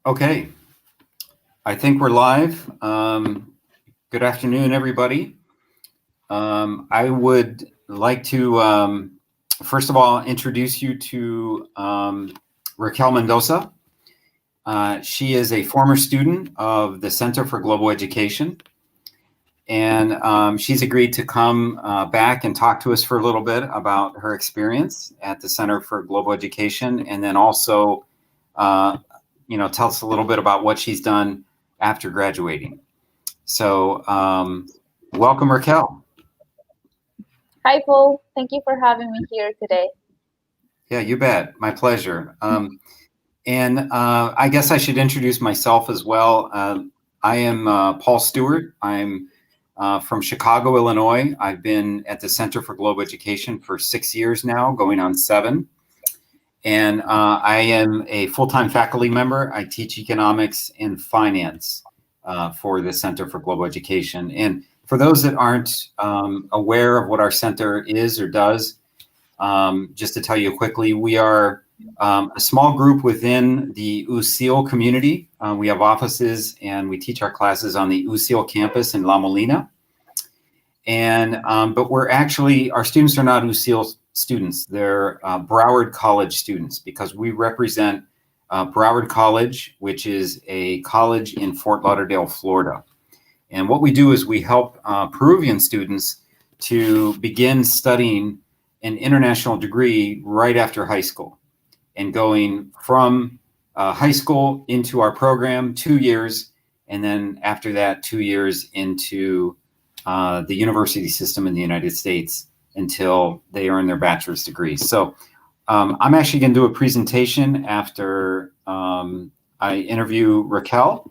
Okay, I think we're live. Good afternoon, everybody. I would like to, first of all, introduce you to Raquel Mendoza. She is a former student of the Center for Global Education, and she's agreed to come back and talk to us for a little bit about her experience at the Center for Global Education, and then also tell us a little bit about what she's done after graduating. So welcome, Raquel. Hi, Paul. Thank you for having me here today. Yeah, you bet. My pleasure. And I guess I should introduce myself as well. I am Paul Stewart. I'm from Chicago, Illinois. I've been at the Center for Global Education for 6 years now, going on 7. And I am a full-time faculty member. I teach economics and finance for the Center for Global Education. And for those that aren't aware of what our center is or does, just to tell you quickly, we are a small group within the USIL community. We have offices and we teach our classes on the USIL campus in La Molina. And but our students are not USIL students. They're Broward College students, because we represent Broward College, which is a college in Fort Lauderdale, Florida. And what we do is we help Peruvian students to begin studying an international degree right after high school, and going from high school into our program 2 years, and then after that 2 years into the university system in the United States until they earn their bachelor's degrees. So I'm actually going to do a presentation after I interview Raquel.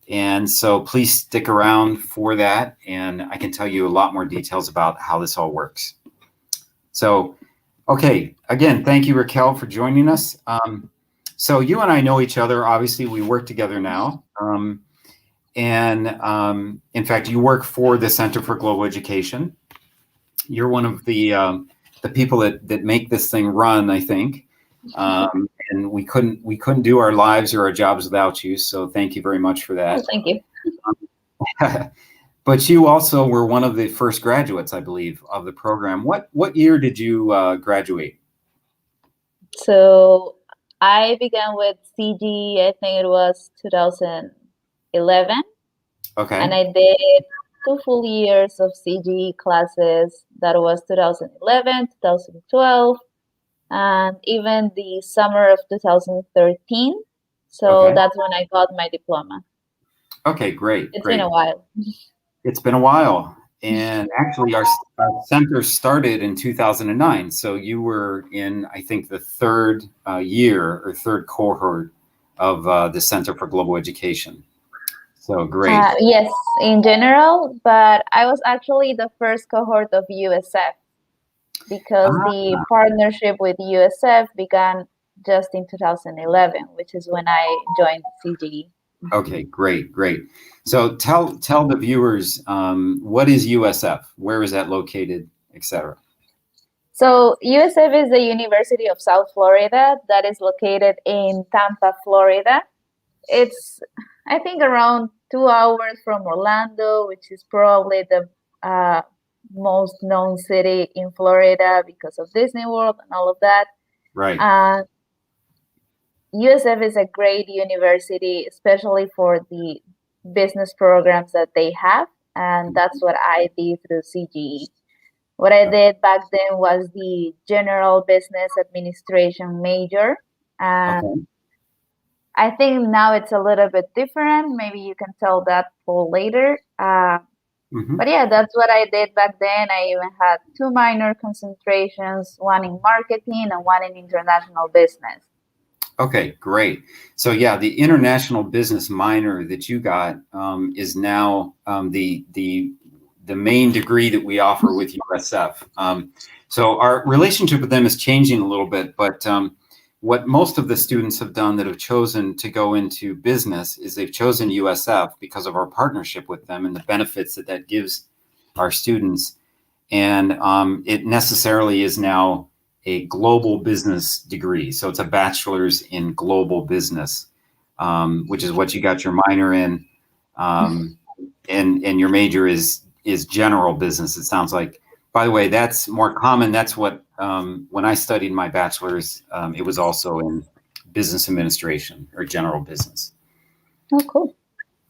And so please stick around for that, and I can tell you a lot more details about how this all works. So, okay, again, thank you, Raquel, for joining us. So you and I know each other. Obviously, we work together now. In fact, you work for the Center for Global Education. You're one of the people that make this thing run, I think. And we couldn't do our lives or our jobs without you. So thank you very much for that. Oh, thank you. But you also were one of the first graduates, I believe, of the program. What year did you graduate? So I began with CG, I think it was 2011. Okay. And I did 2 full years of CG classes. That was 2011, 2012, and even the summer of 2013. So Okay. that's when I got my diploma. Okay, great. It's been a while. It's been a while. And actually, our center started in 2009. So you were in, I think, the third year or third cohort of the Center for Global Education. So great. Yes, in general, but I was actually the first cohort of USF, because the partnership with USF began just in 2011, which is when I joined CGE. Okay, great. So tell the viewers, what is USF? Where is that located, etc.? So USF is the University of South Florida that is located in Tampa, Florida. It's, I think, around 2 hours from Orlando, which is probably the most known city in Florida because of Disney World and all of that. Right. USF is a great university, especially for the business programs that they have, and that's what I did through CGE. What I did back then was the general business administration major, and Okay. I think now it's a little bit different. Maybe you can tell that for later. But yeah, that's what I did back then. I even had 2 minor concentrations, one in marketing and one in international business. Okay, great. So yeah, the international business minor that you got is now the main degree that we offer with USF. So our relationship with them is changing a little bit, but what most of the students have done that have chosen to go into business is they've chosen USF because of our partnership with them and the benefits that gives our students. And it necessarily is now a global business degree. So it's a bachelor's in global business. which is what you got your minor in, and your major is general business. It sounds like. By the way, that's more common. That's what when I studied my bachelor's, it was also in business administration or general business. Oh, cool.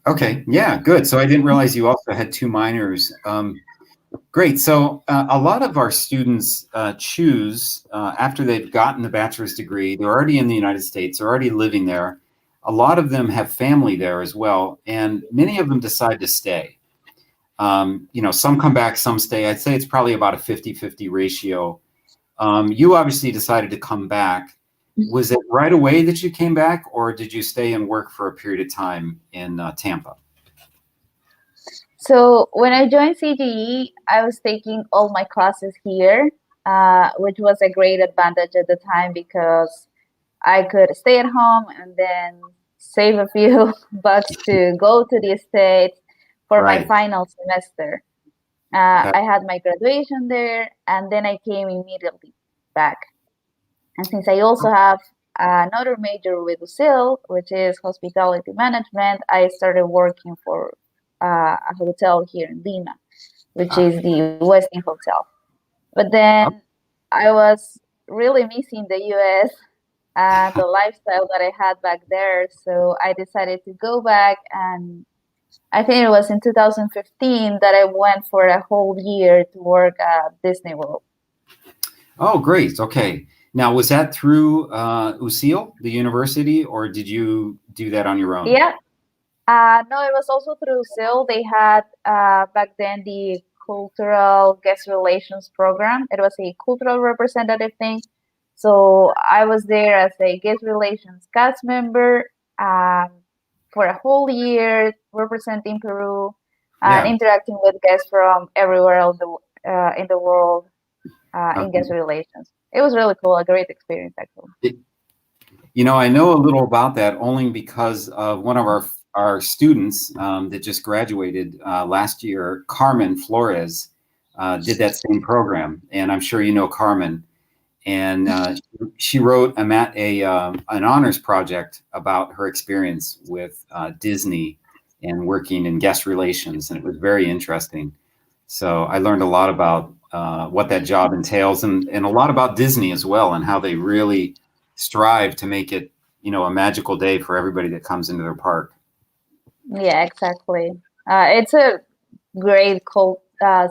Okay, yeah, good. So I didn't realize you also had two minors. Great. So a lot of our students choose after they've gotten the bachelor's degree, they're already in the United States, they're already living there. A lot of them have family there as well, and many of them decide to stay. Some come back, some stay. I'd say it's probably about a 50-50 ratio. You obviously decided to come back. Was it right away that you came back, or did you stay and work for a period of time in Tampa? So when I joined CGE, I was taking all my classes here, which was a great advantage at the time because I could stay at home and then save a few bucks to go to the States for my final semester. I had my graduation there, and then I came immediately back. And since I also have another major with UCIL, which is hospitality management, I started working for a hotel here in Lima, which is the Westin Hotel. But then I was really missing the US and the lifestyle that I had back there. So I decided to go back, and I think it was in 2015 that I went for a whole year to work at Disney World. Oh, great. Okay. Now, was that through UCIL, the university, or did you do that on your own? Yeah. No, it was also through UCIL. They had back then the Cultural Guest Relations program. It was a cultural representative thing. So I was there as a guest relations cast member for a whole year, representing Peru and interacting with guests from everywhere else in the world in guest relations. It was really cool, a great experience, actually. I know a little about that only because of one of our students that just graduated last year, Carmen Flores, did that same program, and I'm sure you know Carmen. And she wrote an honors project about her experience with Disney and working in guest relations, and it was very interesting. So I learned a lot about what that job entails, and a lot about Disney as well, and how they really strive to make it, a magical day for everybody that comes into their park. Yeah, exactly. It's a great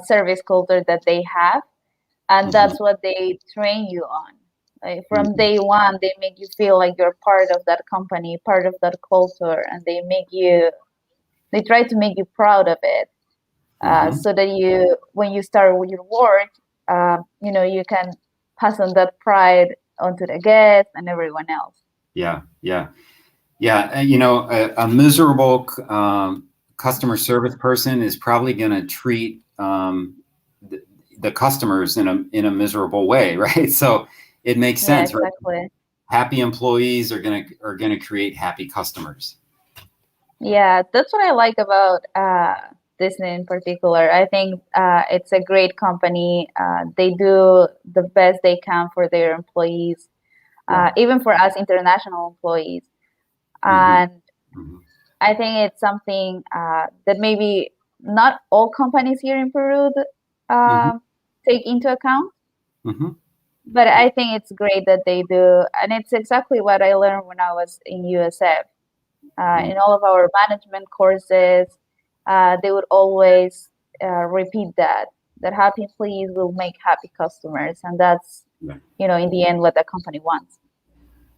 service culture that they have, and that's what they train you on. Like from day one, they make you feel like you're part of that company, part of that culture, and they try to make you proud of it, so that when you start with your work, you can pass on that pride onto the guests and everyone else. Yeah. A miserable customer service person is probably going to treat the customers in a miserable way, right? So it makes sense, exactly. Right? Happy employees are gonna create happy customers. Yeah, that's what I like about Disney in particular. I think it's a great company. They do the best they can for their employees, even for us international employees. And I think it's something that maybe not all companies here in Peru take into account. But I think it's great that they do. And it's exactly what I learned when I was in USF. In all of our management courses, they would always repeat that happy employees will make happy customers. And that's, in the end, what the company wants.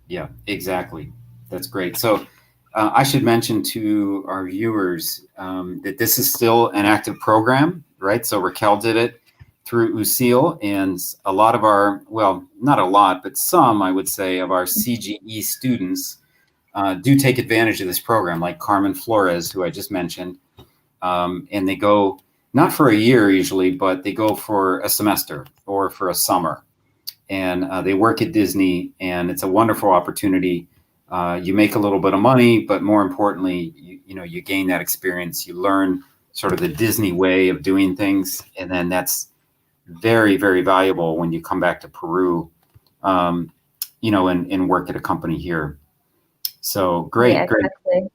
Yeah, exactly. That's great. So I should mention to our viewers that this is still an active program, right? So Raquel did it through UCIL, and a lot of our, well, not a lot, but some, I would say, of our CGE students do take advantage of this program, like Carmen Flores, who I just mentioned. And they go not for a year usually, but they go for a semester or for a summer. And they work at Disney, and it's a wonderful opportunity. You make a little bit of money, but more importantly, you gain that experience. You learn sort of the Disney way of doing things, and then that's very, very valuable when you come back to Peru, and work at a company here. So Yeah, great. exactly.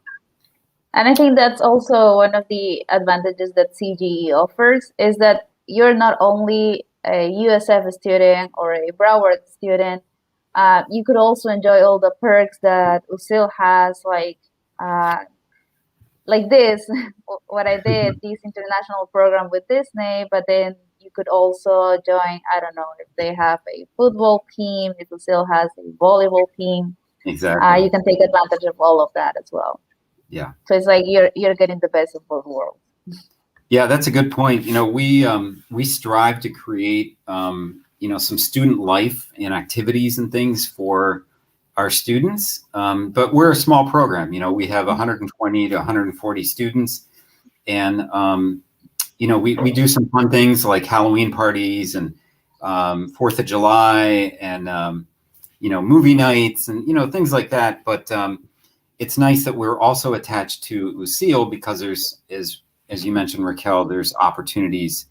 And I think that's also one of the advantages that CGE offers is that you're not only a USF student or a Broward student, you could also enjoy all the perks that USIL has, uh, like this, what I did, this international program with Disney, but then you could also join, I don't know, if they have a football team, if USIL has a volleyball team, Exactly. you can take advantage of all of that as well. Yeah. So it's like you're getting the best of both worlds. Yeah, that's a good point. We strive to create some student life and activities and things for our students. But we're a small program. We have 120 to 140 students, and we do some fun things like Halloween parties and 4th of July and movie nights and things like that. But it's nice that we're also attached to USIL because there's, as you mentioned, Raquel, there's opportunities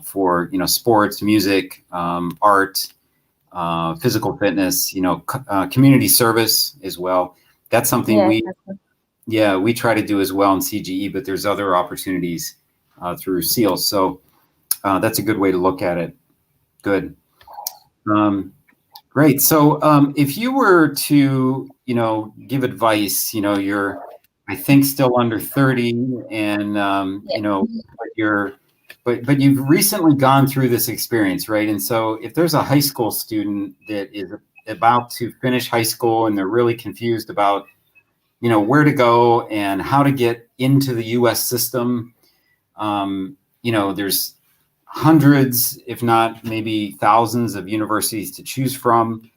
for sports, music, art, physical fitness, community service as well. That's something Yeah, we try to do as well in CGE, but there's other opportunities through SEAL. So that's a good way to look at it. Good. Great. So if you were to, give advice, you're, I think, still under 30 and, yeah. but you've recently gone through this experience, right? And so if there's a high school student that is about to finish high school and they're really confused about, where to go and how to get into the US system, there's hundreds, if not maybe thousands of universities to choose from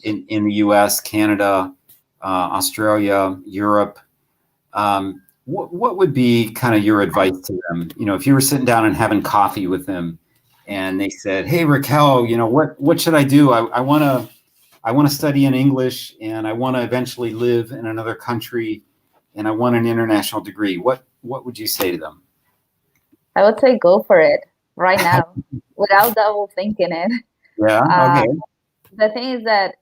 in the US, Canada, Australia, Europe. What would be kind of your advice to them? If you were sitting down and having coffee with them and they said, "Hey, Raquel, what should I do? I want to study in English and I want to eventually live in another country and I want an international degree." What would you say to them? I would say go for it right now without double thinking it. Yeah. Uh, Okay. the thing is that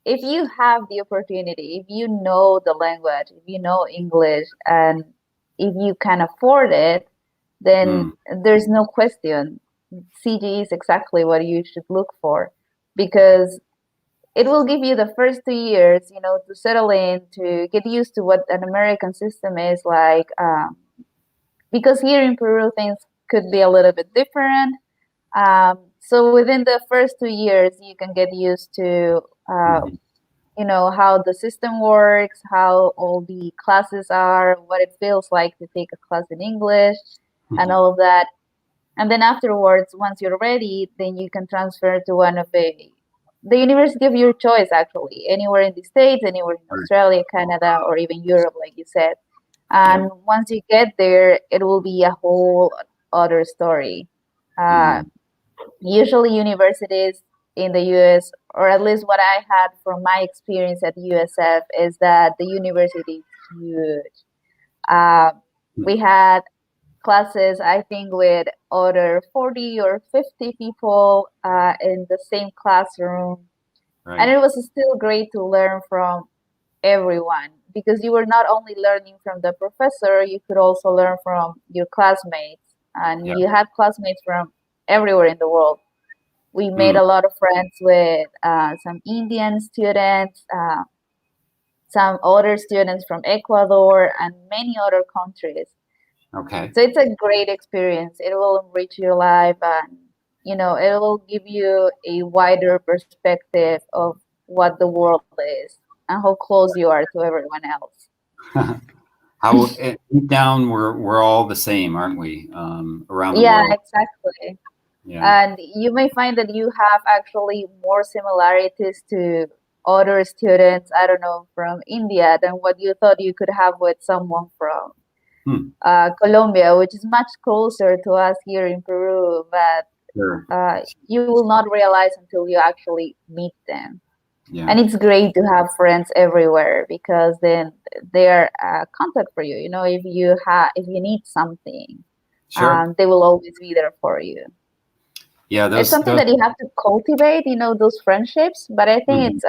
if you have the opportunity, if you know the language, if you know English, and if you can afford it, then there's no question. CG is exactly what you should look for because it will give you the first 2 years, to settle in, to get used to what an American system is like. Because here in Peru, things could be a little bit different. So within the first 2 years, you can get used to, how the system works, how all the classes are, what it feels like to take a class in English, and all of that. And then afterwards, once you're ready, then you can transfer to one of the university of your choice, actually, anywhere in the States, anywhere in Australia, Canada, or even Europe, like you said. And once you get there, it will be a whole other story. Usually, universities in the US, or at least what I had from my experience at USF, is that the university is huge. We had classes, I think, with other 40 or 50 people in the same classroom. Right. And it was still great to learn from everyone because you were not only learning from the professor, you could also learn from your classmates. And you had classmates from everywhere in the world. We made a lot of friends with some Indian students, some other students from Ecuador, and many other countries. Okay. So it's a great experience. It will enrich your life and, it will give you a wider perspective of what the world is and how close you are to everyone else. How deep down we're all the same, aren't we? Around the Yeah, world. exactly. Yeah. And you may find that you have actually more similarities to other students, I don't know, from India than what you thought you could have with someone from Colombia, which is much closer to us here in Peru, but you will not realize until you actually meet them. Yeah. And it's great to have friends everywhere because then they're contact for you. If you need something, they will always be there for you. Yeah, It's something that you have to cultivate, those friendships. But I think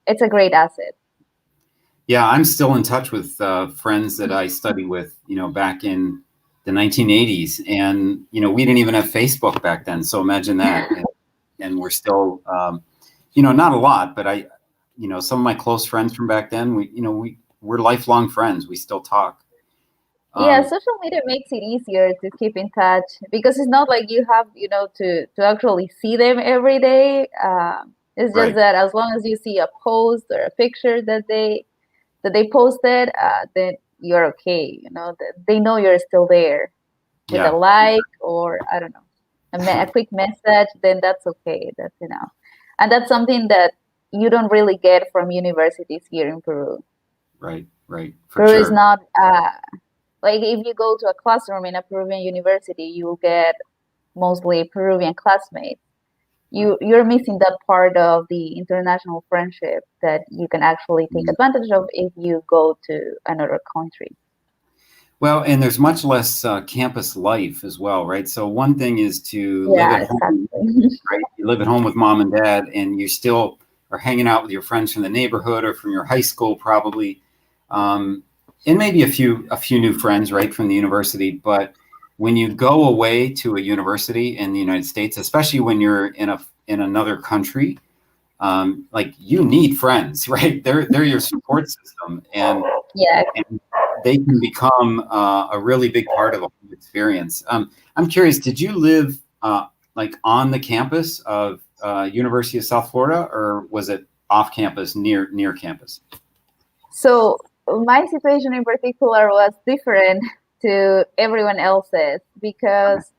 it's a great asset. Yeah, I'm still in touch with friends that I studied with, back in the 1980s, and we didn't even have Facebook back then. So imagine that, and we're still, not a lot, but some of my close friends from back then, we're lifelong friends. We still talk. Yeah, social media makes it easier to keep in touch because it's not like you have, to actually see them every day. It's just Right. that as long as you see a post or a picture that they posted, then you're okay. They know you're still there with a Yeah. like or I don't know, a quick message. Then that's okay. That's enough, and that's something that you don't really get from universities here in Peru. Right. Right. For Peru is sure. not like if you go to a classroom in a Peruvian university, you will get mostly Peruvian classmates. Right. You're missing that part of the international friendship that you can actually take advantage of if you go to another country. Well, and there's much less campus life as well, right? So one thing is to live Yeah, at home, exactly. right? You live at home with mom and dad, and you still are hanging out with your friends from the neighborhood or from your high school, probably, um, and maybe a few new friends, right, from the university. But when you go away to a university in the United States, especially when you're in another country, like you need friends, right? They're your support system, Yeah. and they can become a really big part of the whole experience. I'm curious, did you live like on the campus of University of South Florida, or was it off campus, near campus? So my situation in particular was different to everyone else's Okay. because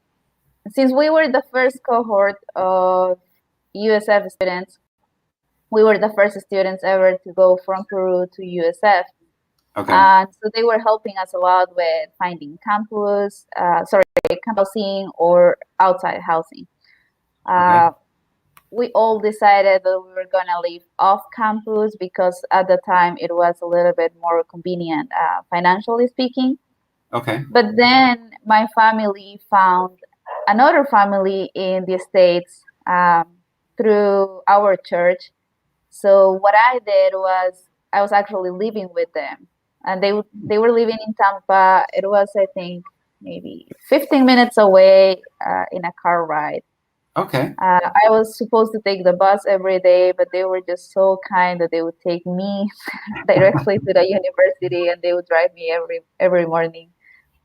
since we were the first cohort of USF students, we were the first students ever to go from Peru to USF. Okay. And so they were helping us a lot with finding campus housing or outside housing. Okay. Uh, we all decided that we were going to live off campus because at the time it was a little bit more convenient, financially speaking. Okay. But then my family found another family in the States, through our church. So what I did was I was actually living with them, and they were living in Tampa. It was, I think, maybe 15 minutes away, in a car ride. Okay. I was supposed to take the bus every day, but they were just so kind that they would take me directly to the university, and they would drive me every morning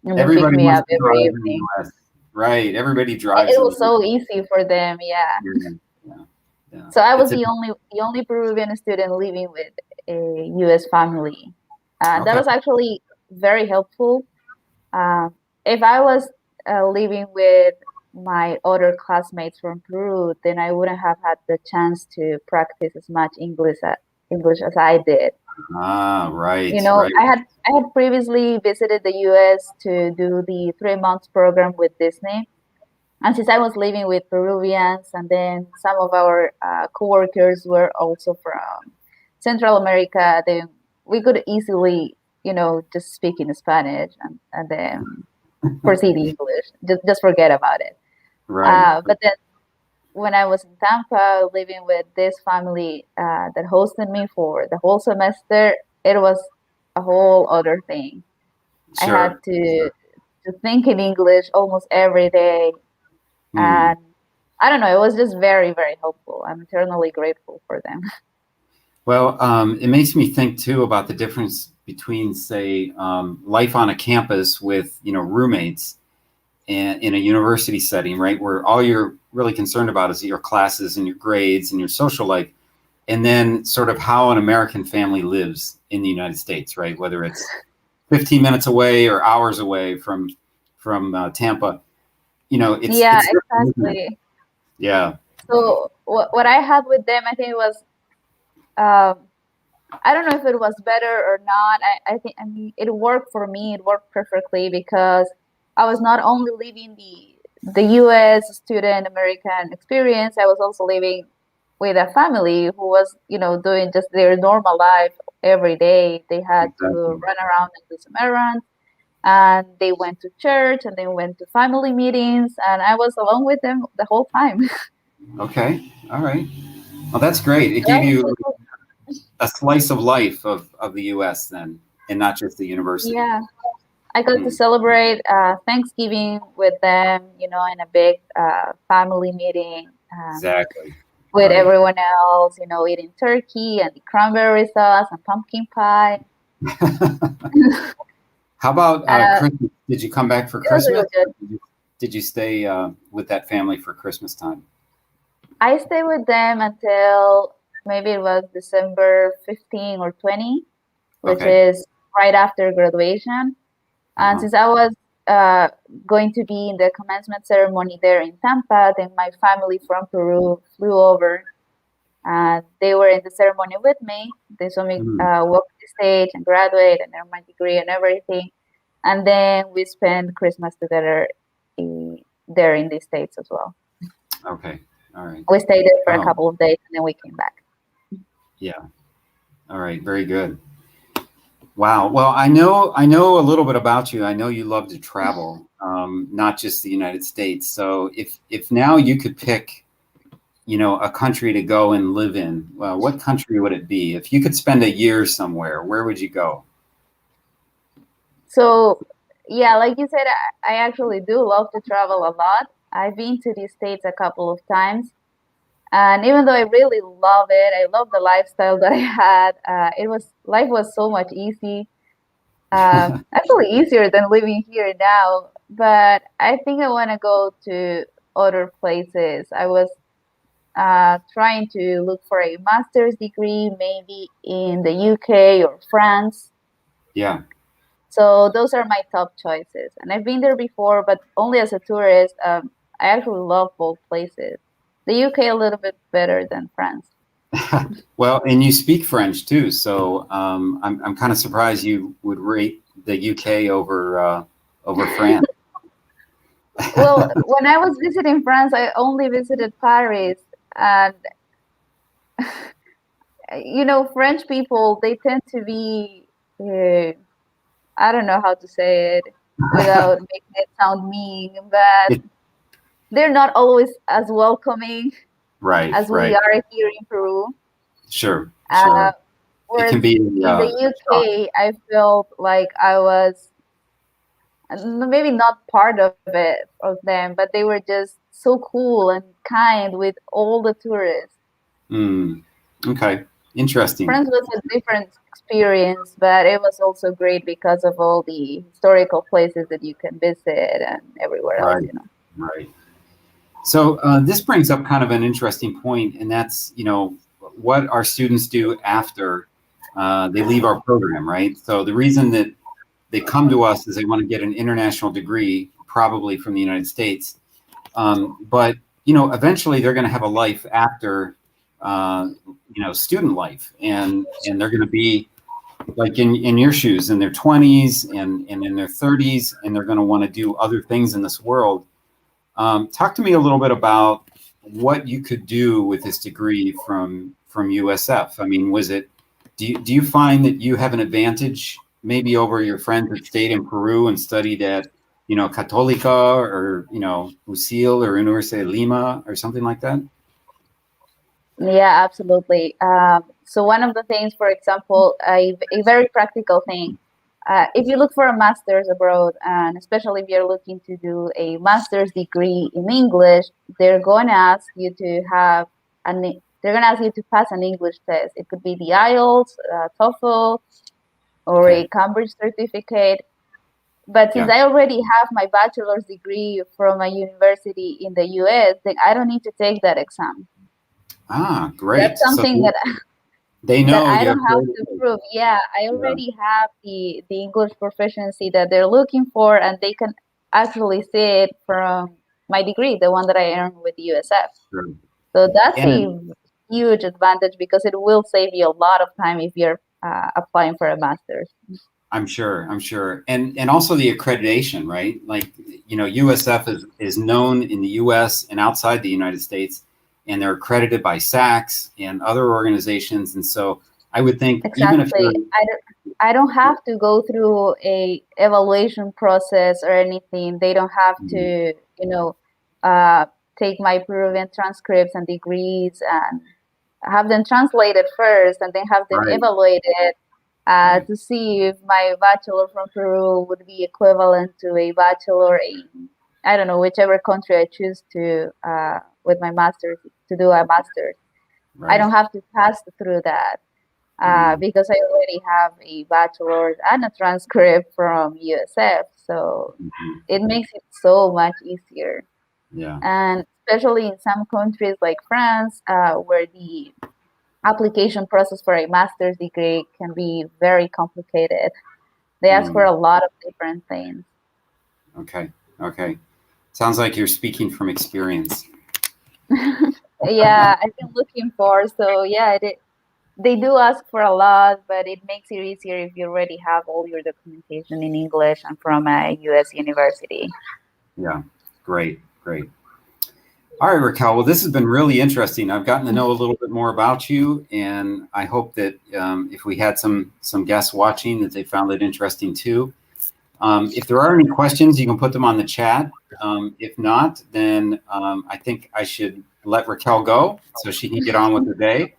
and then pick Everybody me wants up to every drive in the evening. U.S. Right. Everybody drives It in was the so easy for them, yeah. U.S. Yeah. Yeah. So I was It's a, the only Peruvian student living with a U.S. family. That okay. was actually very helpful. If I was living with my other classmates from Peru, then I wouldn't have had the chance to practice as much English as I did. Right. Right. I had previously visited the U.S. to do the 3 months program with Disney, and since I was living with Peruvians, and then some of our coworkers were also from Central America, then we could easily, just speak in Spanish and then proceed in English. Just forget about it. Right. But then when I was in Tampa living with this family that hosted me for the whole semester, it was a whole other thing. I had Sure. to think in English almost every day, Hmm. and I don't know, it was just very, very helpful. I'm eternally grateful for them. Well, it makes me think too about the difference between, say, life on a campus with roommates and in a university setting, right, where all you're really concerned about is your classes and your grades and your social life, and then sort of how an American family lives in the United States, right, whether it's 15 minutes away or hours away from Tampa. Yeah, It's different, isn't it? exactly. Yeah. So what I had with them, I think it was, um, I don't know if it was better or not. I mean, it worked for me. It worked perfectly because I was not only living the U.S. student American experience. I was also living with a family who was, doing just their normal life every day. They had to Exactly. run around and do some errands, and they went to church, and they went to family meetings, and I was along with them the whole time. Okay. All right. Well, that's great. It That gave was you really cool. a slice of life of the U.S. then, and not just the university. Yeah, I got to Mm, celebrate Thanksgiving with them, in a big family meeting exactly. with Right. everyone else, eating turkey and the cranberry sauce and pumpkin pie. How about Uh, Christmas? Did you come back for it was Christmas? really good. Did you stay with that family for Christmas time? I stayed with them until maybe it was December 15 or 20, which Okay. is right after graduation. And Uh-huh. since I was uh, going to be in the commencement ceremony there in Tampa, then my family from Peru flew over and they were in the ceremony with me. They saw me Mm, walk the stage and graduate and earn my degree and everything. And then we spent Christmas together there in the States as well. okay. All right. We stayed there for a Oh, couple of days and then we came back. yeah. All right. Very good. Wow. Well, I know a little bit about you. I know you love to travel, not just the United States. So if now you could pick, a country to go and live in, well, what country would it be? If you could spend a year somewhere, where would you go? So, yeah, like you said, I actually do love to travel a lot. I've been to the States a couple of times. And even though I really love it, I love the lifestyle that I had. Life was so much easy, actually easier than living here now. But I think I want to go to other places. I was trying to look for a master's degree, maybe in the UK or France. Yeah. So those are my top choices. And I've been there before, but only as a tourist. I actually love both places. The UK a little bit better than France. Well, and you speak French too, so I'm kind of surprised you would rate the UK over France. Well, when I was visiting France, I only visited Paris, and French people, they tend to be, I don't know how to say it without making it sound mean, but It, they're not always as welcoming right, as we right, are here in Peru. sure, Uh, sure. It Whereas can be in the a shock. UK, I felt like I was maybe not part of them, but they were just so cool and kind with all the tourists. Mm, okay, interesting. France was a different experience, but it was also great because of all the historical places that you can visit and everywhere else, Right, right. So this brings up kind of an interesting point, and that's what our students do after they leave our program, right? So the reason that they come to us is they want to get an international degree, probably from the United States. But eventually they're going to have a life after student life, and they're going to be like in your shoes in their 20s and in their 30s, and they're going to want to do other things in this world. Talk to me a little bit about what you could do with this degree from USF. I mean, do you find that you have an advantage maybe over your friends that stayed in Peru and studied at, Católica or, UCIL or Universidad de Lima or something like that? Yeah, absolutely. So one of the things, for example, a very practical thing, if you look for a master's abroad, and especially if you're looking to do a master's degree in English, they're going to ask you to have they're going to ask you to pass an English test. It could be the IELTS, TOEFL, or Okay. a Cambridge certificate. But since Yeah. I already have my bachelor's degree from a university in the US, then I don't need to take that exam. Ah, That's great. So something that they that know I you're don't have great. to prove. Yeah, I Yeah, already have the English proficiency that they're looking for, and they can actually see it from my degree, the one that I earned with USF. sure. So that's a And huge advantage because it will save you a lot of time if you're applying for a master's. I'm sure. And also the accreditation, right? Like, USF is known in the US and outside the United States, and they're accredited by SACS and other organizations. And so I would think even if you're Exactly. I don't have to go through a evaluation process or anything. They don't have to, uh, take my Peruvian transcripts and degrees and have them translated first and then have them Right. evaluated to see if my bachelor from Peru would be equivalent to a bachelor in, I don't know, whichever country I choose to with my master's, to do a master's. I Right. don't have to pass through that because I already have a bachelor's and a transcript from USF. So it makes it so much easier. Yeah. And especially in some countries like France, where the application process for a master's degree can be very complicated. They ask for a lot of different things. Okay. Okay. Sounds like you're speaking from experience. Yeah, I've been looking for. So yeah, they do ask for a lot, but it makes it easier if you already have all your documentation in English and from a U.S. university. Yeah. Great. Great. All right, Raquel. Well, this has been really interesting. I've gotten to know a little bit more about you, and I hope that if we had some guests watching, that they found it interesting too. If there are any questions, you can put them on the chat. If not, then I think I should let Raquel go so she can get on with her day.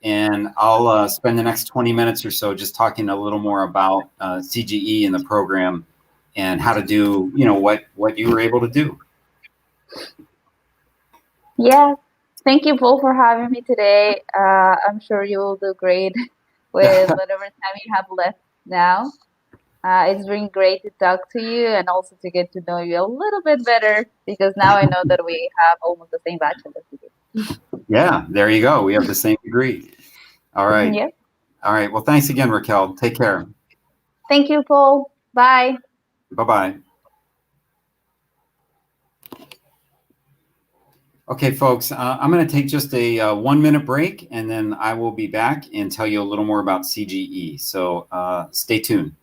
And I'll spend the next 20 minutes or so just talking a little more about CGE and the program and how to do, what you were able to do. Yeah, thank you, Paul, for having me today. I'm sure you will do great with whatever time you have left now. It's been great to talk to you and also to get to know you a little bit better because now I know that we have almost the same bachelor's degree. Yeah, there you go. We have the same degree. All right. Yeah. All right. Well, thanks again, Raquel. Take care. Thank you, Paul. Bye. Bye-bye. Okay, folks, I'm going to take just a 1-minute break, and then I will be back and tell you a little more about CGE. So stay tuned.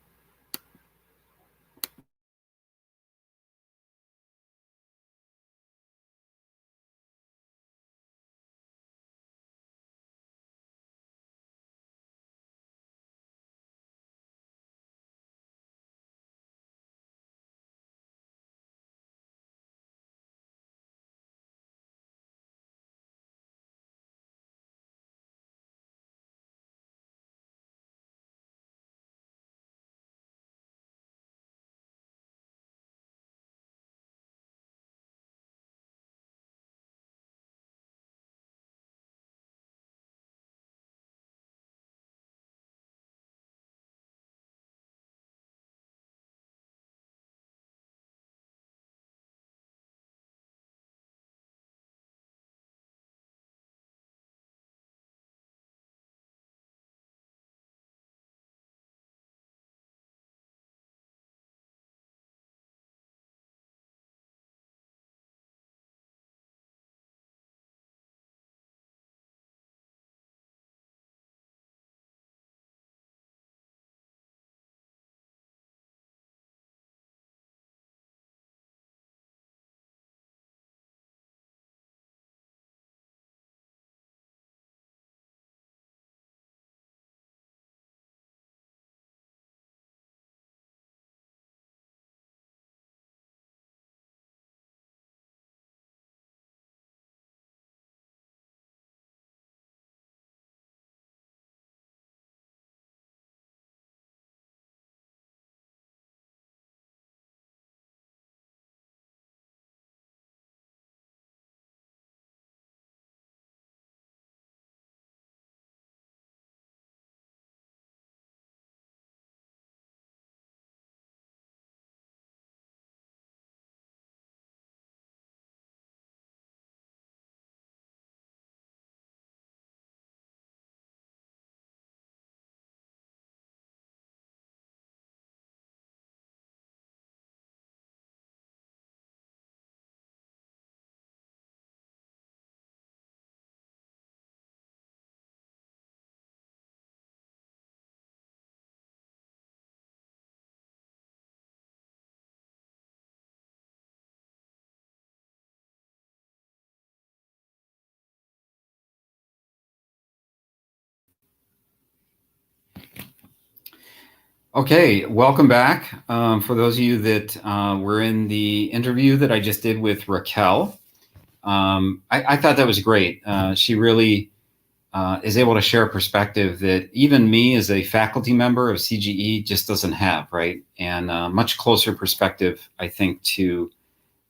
Okay, welcome back. For those of you that were in the interview that I just did with Raquel, I thought that was great. She really is able to share a perspective that even me as a faculty member of CGE just doesn't have, right? And much closer perspective, I think, to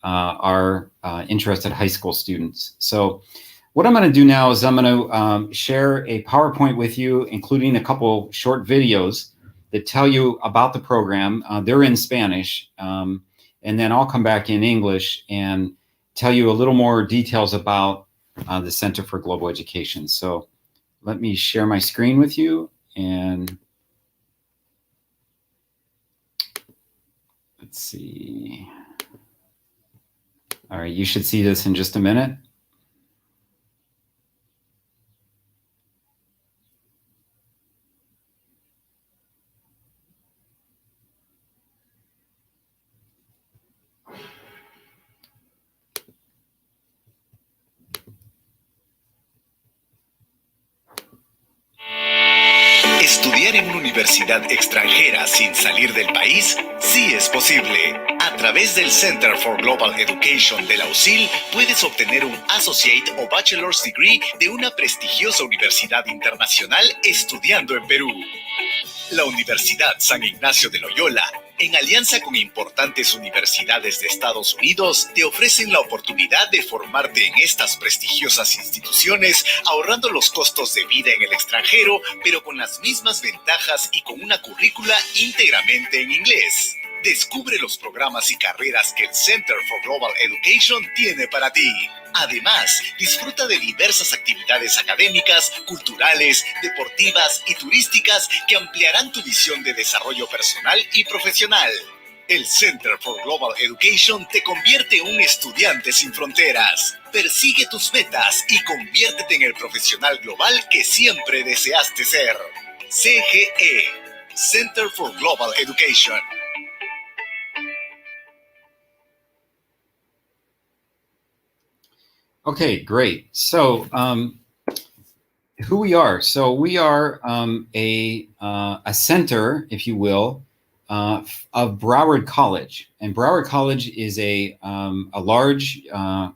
our interested high school students. So what I'm going to do now is I'm going to share a PowerPoint with you, including a couple short videos that tell you about the program. They're in Spanish, and then I'll come back in English and tell you a little more details about the Center for Global Education. So let me share my screen with you, and let's see. All right, you should see this in just a minute. ¿Estudiar en una universidad extranjera sin salir del país? Sí es posible. A través del Center for Global Education de la USIL puedes obtener un Associate o Bachelor's Degree de una prestigiosa universidad internacional estudiando en Perú. La Universidad San Ignacio de Loyola, en alianza con importantes universidades de Estados Unidos, te ofrecen la oportunidad de formarte en estas prestigiosas instituciones, ahorrando los costos de vida en el extranjero, pero con las mismas ventajas y con una currícula íntegramente en inglés. Descubre los programas y carreras que el Center for Global Education tiene para ti. Además, disfruta de diversas actividades académicas, culturales, deportivas y turísticas que ampliarán tu visión de desarrollo personal y profesional. El Center for Global Education te convierte en un estudiante sin fronteras. Persigue tus metas y conviértete en el profesional global que siempre deseaste ser. CGE, Center for Global Education. Okay, great. So who we are. So we are a center, if you will, of Broward College. And Broward College is a large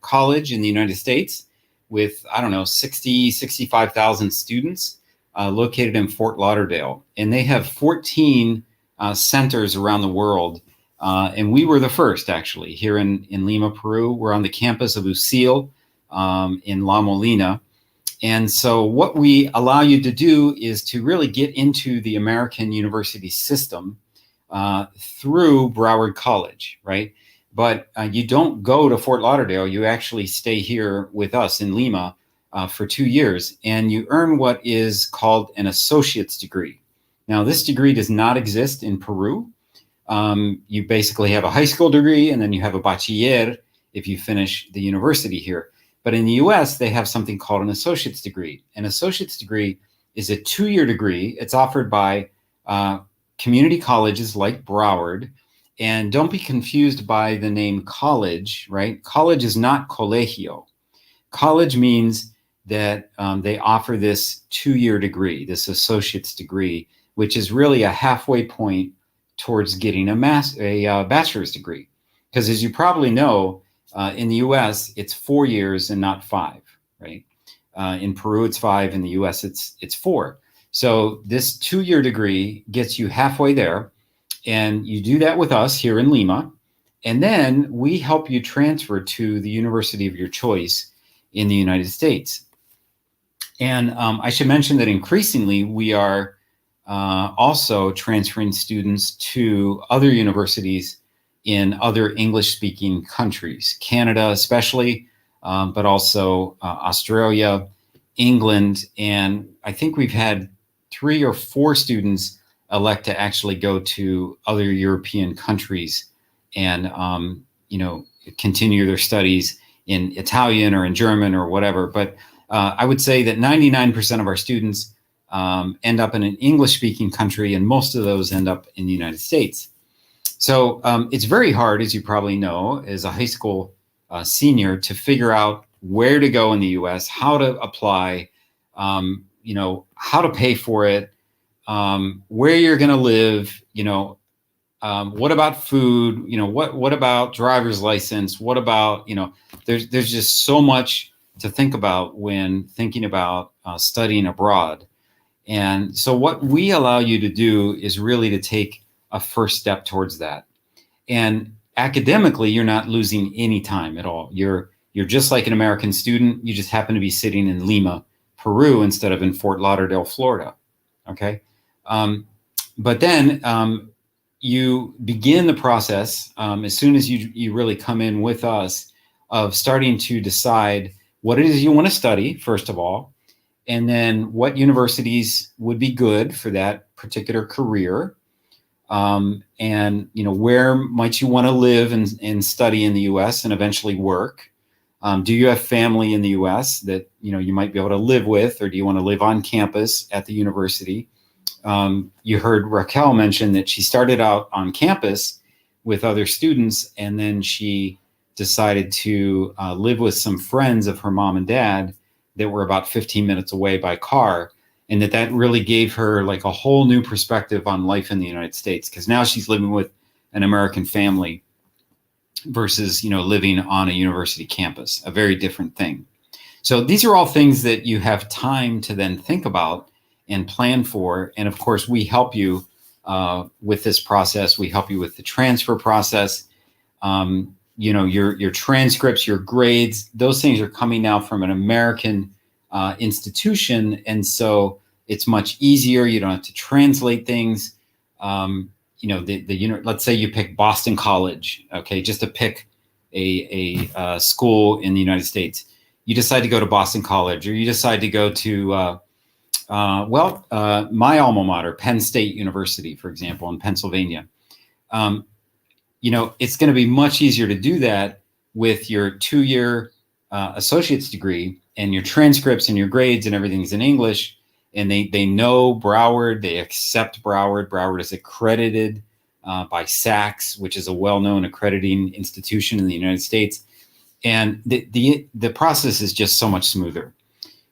college in the United States with, I don't know, 65,000 students located in Fort Lauderdale. And they have 14 centers around the world. And we were the first, actually, here in Lima, Peru. We're on the campus of USIL in La Molina. And so what we allow you to do is to really get into the American university system through Broward College, right? But you don't go to Fort Lauderdale. You actually stay here with us in Lima for 2 years, and you earn what is called an associate's degree. Now, this degree does not exist in Peru. You basically have a high school degree, and then you have a bachiller if you finish the university here. But in the US, they have something called an associate's degree. An associate's degree is a 2-year degree. It's offered by community colleges like Broward. And don't be confused by the name college, right? College is not colegio. College means that they offer this 2-year degree, this associate's degree, which is really a halfway point towards getting a bachelor's degree. Because as you probably know, in the US, it's 4 years and not 5, right? In Peru, it's 5. In the US, it's 4. So this 2-year degree gets you halfway there. And you do that with us here in Lima. And then we help you transfer to the university of your choice in the United States. And I should mention that increasingly, we are also transferring students to other universities in other English-speaking countries, Canada especially, but also Australia, England, and I think we've had 3 or 4 students elect to actually go to other European countries and continue their studies in Italian or in German or whatever. But I would say that 99% of our students end up in an English-speaking country, and most of those end up in the United States. So it's very hard, as you probably know, as a high school senior, to figure out where to go in the U.S., how to apply, how to pay for it, where you're going to live, what about food, what about driver's license, what about, there's just so much to think about when thinking about studying abroad. And so what we allow you to do is really to take a first step towards that. And academically, you're not losing any time at all. You're just like an American student. You just happen to be sitting in Lima, Peru, instead of in Fort Lauderdale, Florida. Okay. But then you begin the process as soon as you really come in with us of starting to decide what it is you want to study, first of all, and then what universities would be good for that particular career. And, you know, where might you want to live and study in the U.S. and eventually work? Do you have family in the U.S. that, you know, you might be able to live with, or do you want to live on campus at the university? You heard Raquel mention that she started out on campus with other students, and then she decided to live with some friends of her mom and dad that were about 15 minutes away by car, and that really gave her like a whole new perspective on life in the United States, because now she's living with an American family versus, you know, living on a university campus, a very different thing. So these are all things that you have time to then think about and plan for. And of course, we help you with this process. We help you with the transfer process. You know, your transcripts, your grades, those things are coming now from an American institution. And so it's much easier. You don't have to translate things. You know, let's say you pick Boston College, okay, just to pick a school in the United States. You decide to go to Boston College, or you decide to go to, my alma mater, Penn State University, for example, in Pennsylvania. You know, it's going to be much easier to do that with your 2-year associate's degree, and your transcripts and your grades and everything's in English. And they know Broward, they accept Broward. Broward is accredited by SACS, which is a well-known accrediting institution in the United States. And the process is just so much smoother.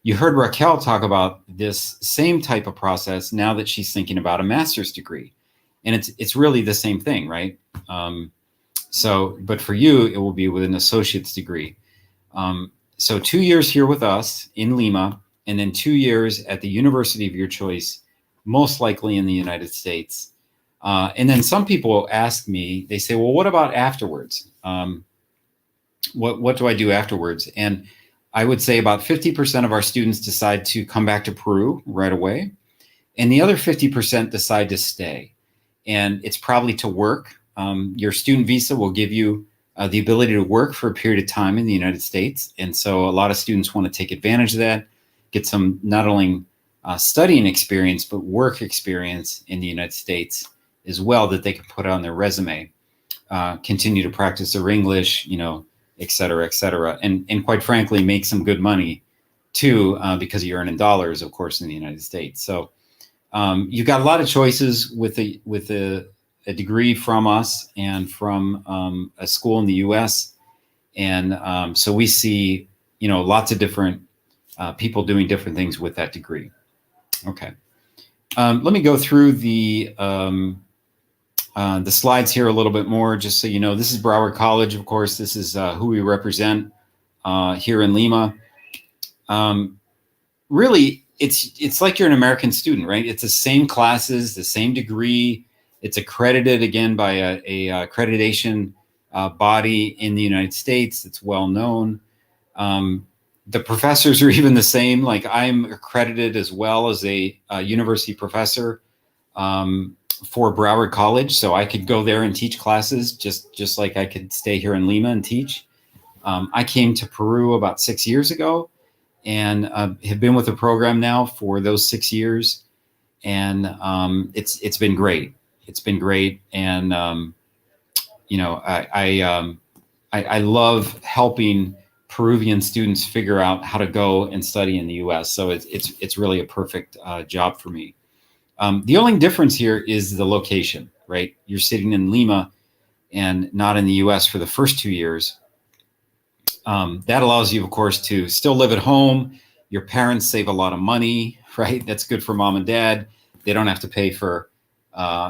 You heard Raquel talk about this same type of process now that she's thinking about a master's degree. And it's really the same thing, right? But for you, it will be with an associate's degree. So 2 years here with us in Lima, and then 2 years at the university of your choice, most likely in the United States. And then some people ask me, they say, well, what about afterwards? What do I do afterwards? And I would say about 50% of our students decide to come back to Peru right away. And the other 50% decide to stay. And it's probably to work. Your student visa will give you the ability to work for a period of time in the United States. And so a lot of students want to take advantage of that, get some not only studying experience, but work experience in the United States as well, that they can put on their resume, continue to practice their English, you know, et cetera, and quite frankly, make some good money too, because you earn in dollars, of course, in the United States. So you've got a lot of choices with a degree from us and from a school in the U.S. And so we see, you know, lots of different people doing different things with that degree. Okay. Let me go through the slides here a little bit more, just so you know. This is Broward College, of course. This is who we represent here in Lima. Really, it's like you're an American student, right? It's the same classes, the same degree. It's accredited, again, by a accreditation body in the United States. It's well known. The professors are even the same. Like, I'm accredited as well as a university professor for Broward College, so I could go there and teach classes just like I could stay here in Lima and teach. I came to Peru about 6 years ago, and have been with the program now for those 6 years, and it's been great. It's been great, and you know, I love helping Peruvian students figure out how to go and study in the U.S. So it's really a perfect job for me. The only difference here is the location, right? You're sitting in Lima and not in the U.S. for the first 2 years. That allows you, of course, to still live at home. Your parents save a lot of money, right? That's good for mom and dad. They don't have to pay for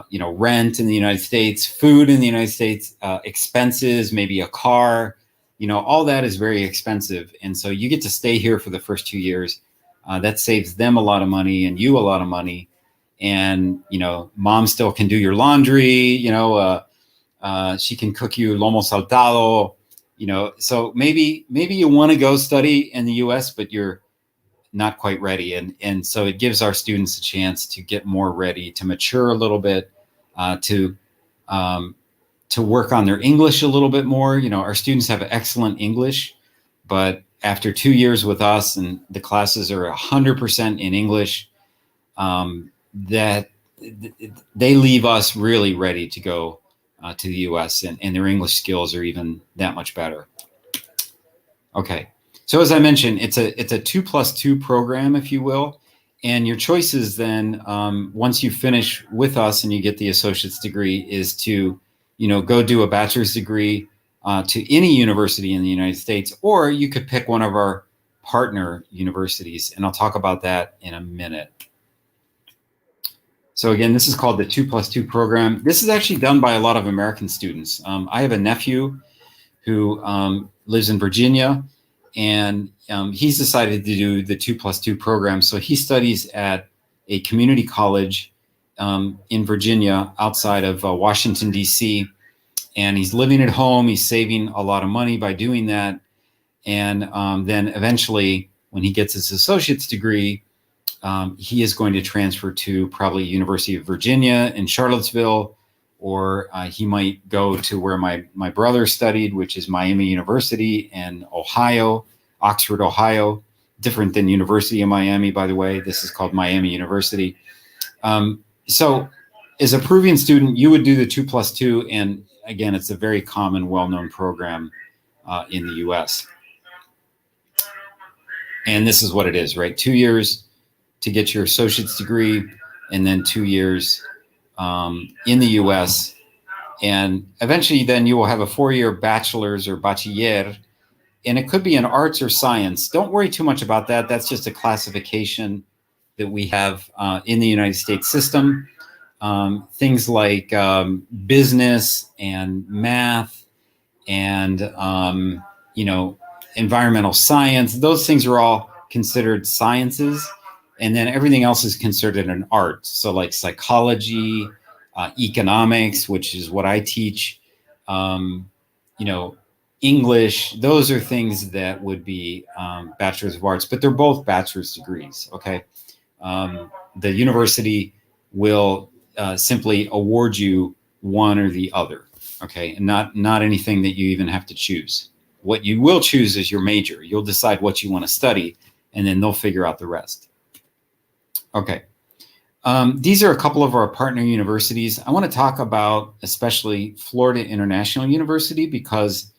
you know, rent in the United States, food in the United States, expenses, maybe a car, all that is very expensive. And so you get to stay here for the first 2 years. That saves them a lot of money and you a lot of money. And, mom still can do your laundry, she can cook you lomo saltado, so maybe you want to go study in the US, but you're not quite ready. And so it gives our students a chance to get more ready, to mature a little bit, to work on their English a little bit more. Our students have excellent English, but after 2 years with us and the classes are 100% in English, that they leave us really ready to go to the US, and their English skills are even that much better. Okay. So as I mentioned, it's a 2+2 program, if you will, and your choices then, once you finish with us and you get the associate's degree, is to, go do a bachelor's degree to any university in the United States, or you could pick one of our partner universities, and I'll talk about that in a minute. So again, this is called the 2+2 program. This is actually done by a lot of American students. I have a nephew who lives in Virginia, and he's decided to do the 2+2 program. So he studies at a community college in Virginia outside of Washington, D.C., and he's living at home. He's saving a lot of money by doing that. And then eventually, when he gets his associate's degree, he is going to transfer to probably University of Virginia in Charlottesville, or he might go to where my brother studied, which is Miami University in Ohio, Oxford, Ohio, different than University of Miami, by the way. This is called Miami University. So as a Peruvian student, you would do the 2+2, and again, it's a very common, well-known program in the US. And this is what it is, right? 2 years to get your associate's degree, and then 2 years in the US. And eventually then you will have a 4-year bachelor's or bachiller, and it could be in arts or science. Don't worry too much about that. That's just a classification that we have in the United States system. Things like business and math and, environmental science, those things are all considered sciences. And then everything else is considered an art. So like psychology, economics, which is what I teach, English, those are things that would be Bachelor's of Arts, but they're both bachelor's degrees, okay? The university will simply award you one or the other, okay? And not anything that you even have to choose. What you will choose is your major. You'll decide what you want to study, and then they'll figure out the rest. Okay. These are a couple of our partner universities. I want to talk about especially Florida International University, because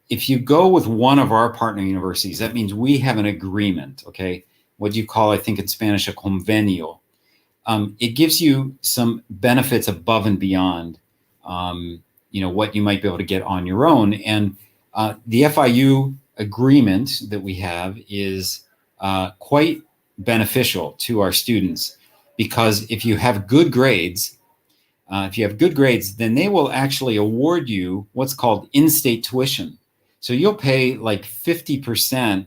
if you go with one of our partner universities, that means we have an agreement, okay? What you call, I think in Spanish, a convenio. It gives you some benefits above and beyond, what you might be able to get on your own. And the FIU agreement that we have is quite beneficial to our students, because if you have good grades, then they will actually award you what's called in-state tuition. So you'll pay like 50%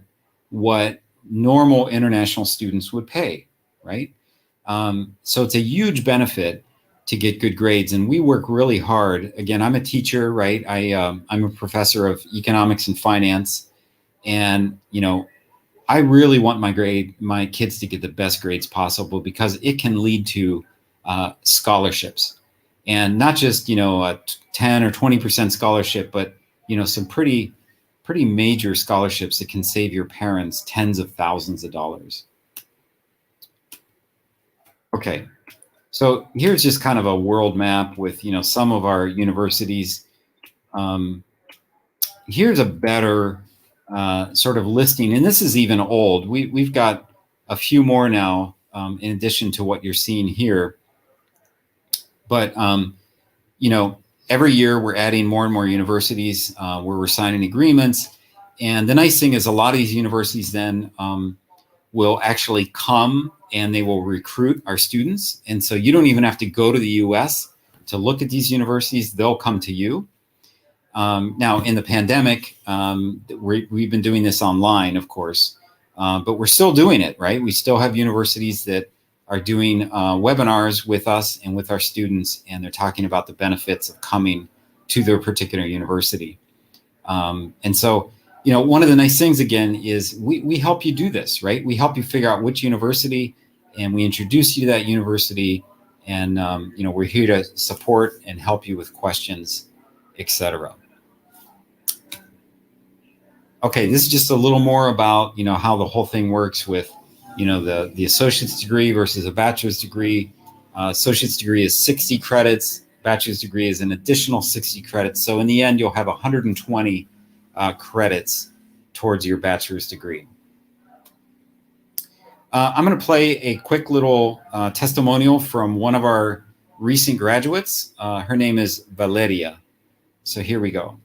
what normal international students would pay, right? So it's a huge benefit to get good grades, and we work really hard. Again, I'm a teacher, right? I'm a professor of economics and finance, and I really want my kids to get the best grades possible, because it can lead to scholarships, and not just a 10 or 20% scholarship, but some pretty major scholarships that can save your parents tens of thousands of dollars. Okay, so here's just kind of a world map with some of our universities. Here's a better sort of listing, and this is even old. We've got a few more now in addition to what you're seeing here. But every year we're adding more and more universities where we're signing agreements. And the nice thing is a lot of these universities then will actually come and they will recruit our students. And so you don't even have to go to the US to look at these universities. They'll come to you. Now, in the pandemic, we've been doing this online, of course, but we're still doing it, right? We still have universities that are doing webinars with us and with our students, and they're talking about the benefits of coming to their particular university. And so, you know, one of the nice things, again, is we help you do this, right? We help you figure out which university, and we introduce you to that university. And, you know, we're here to support and help you with questions, etc. Okay, this is just a little more about, you know, how the whole thing works with, you know, the associate's degree versus a bachelor's degree. Associate's degree is 60 credits. Bachelor's degree is an additional 60 credits. So in the end, you'll have 120 credits towards your bachelor's degree. I'm going to play a quick little testimonial from one of our recent graduates. Her name is Valeria. So here we go.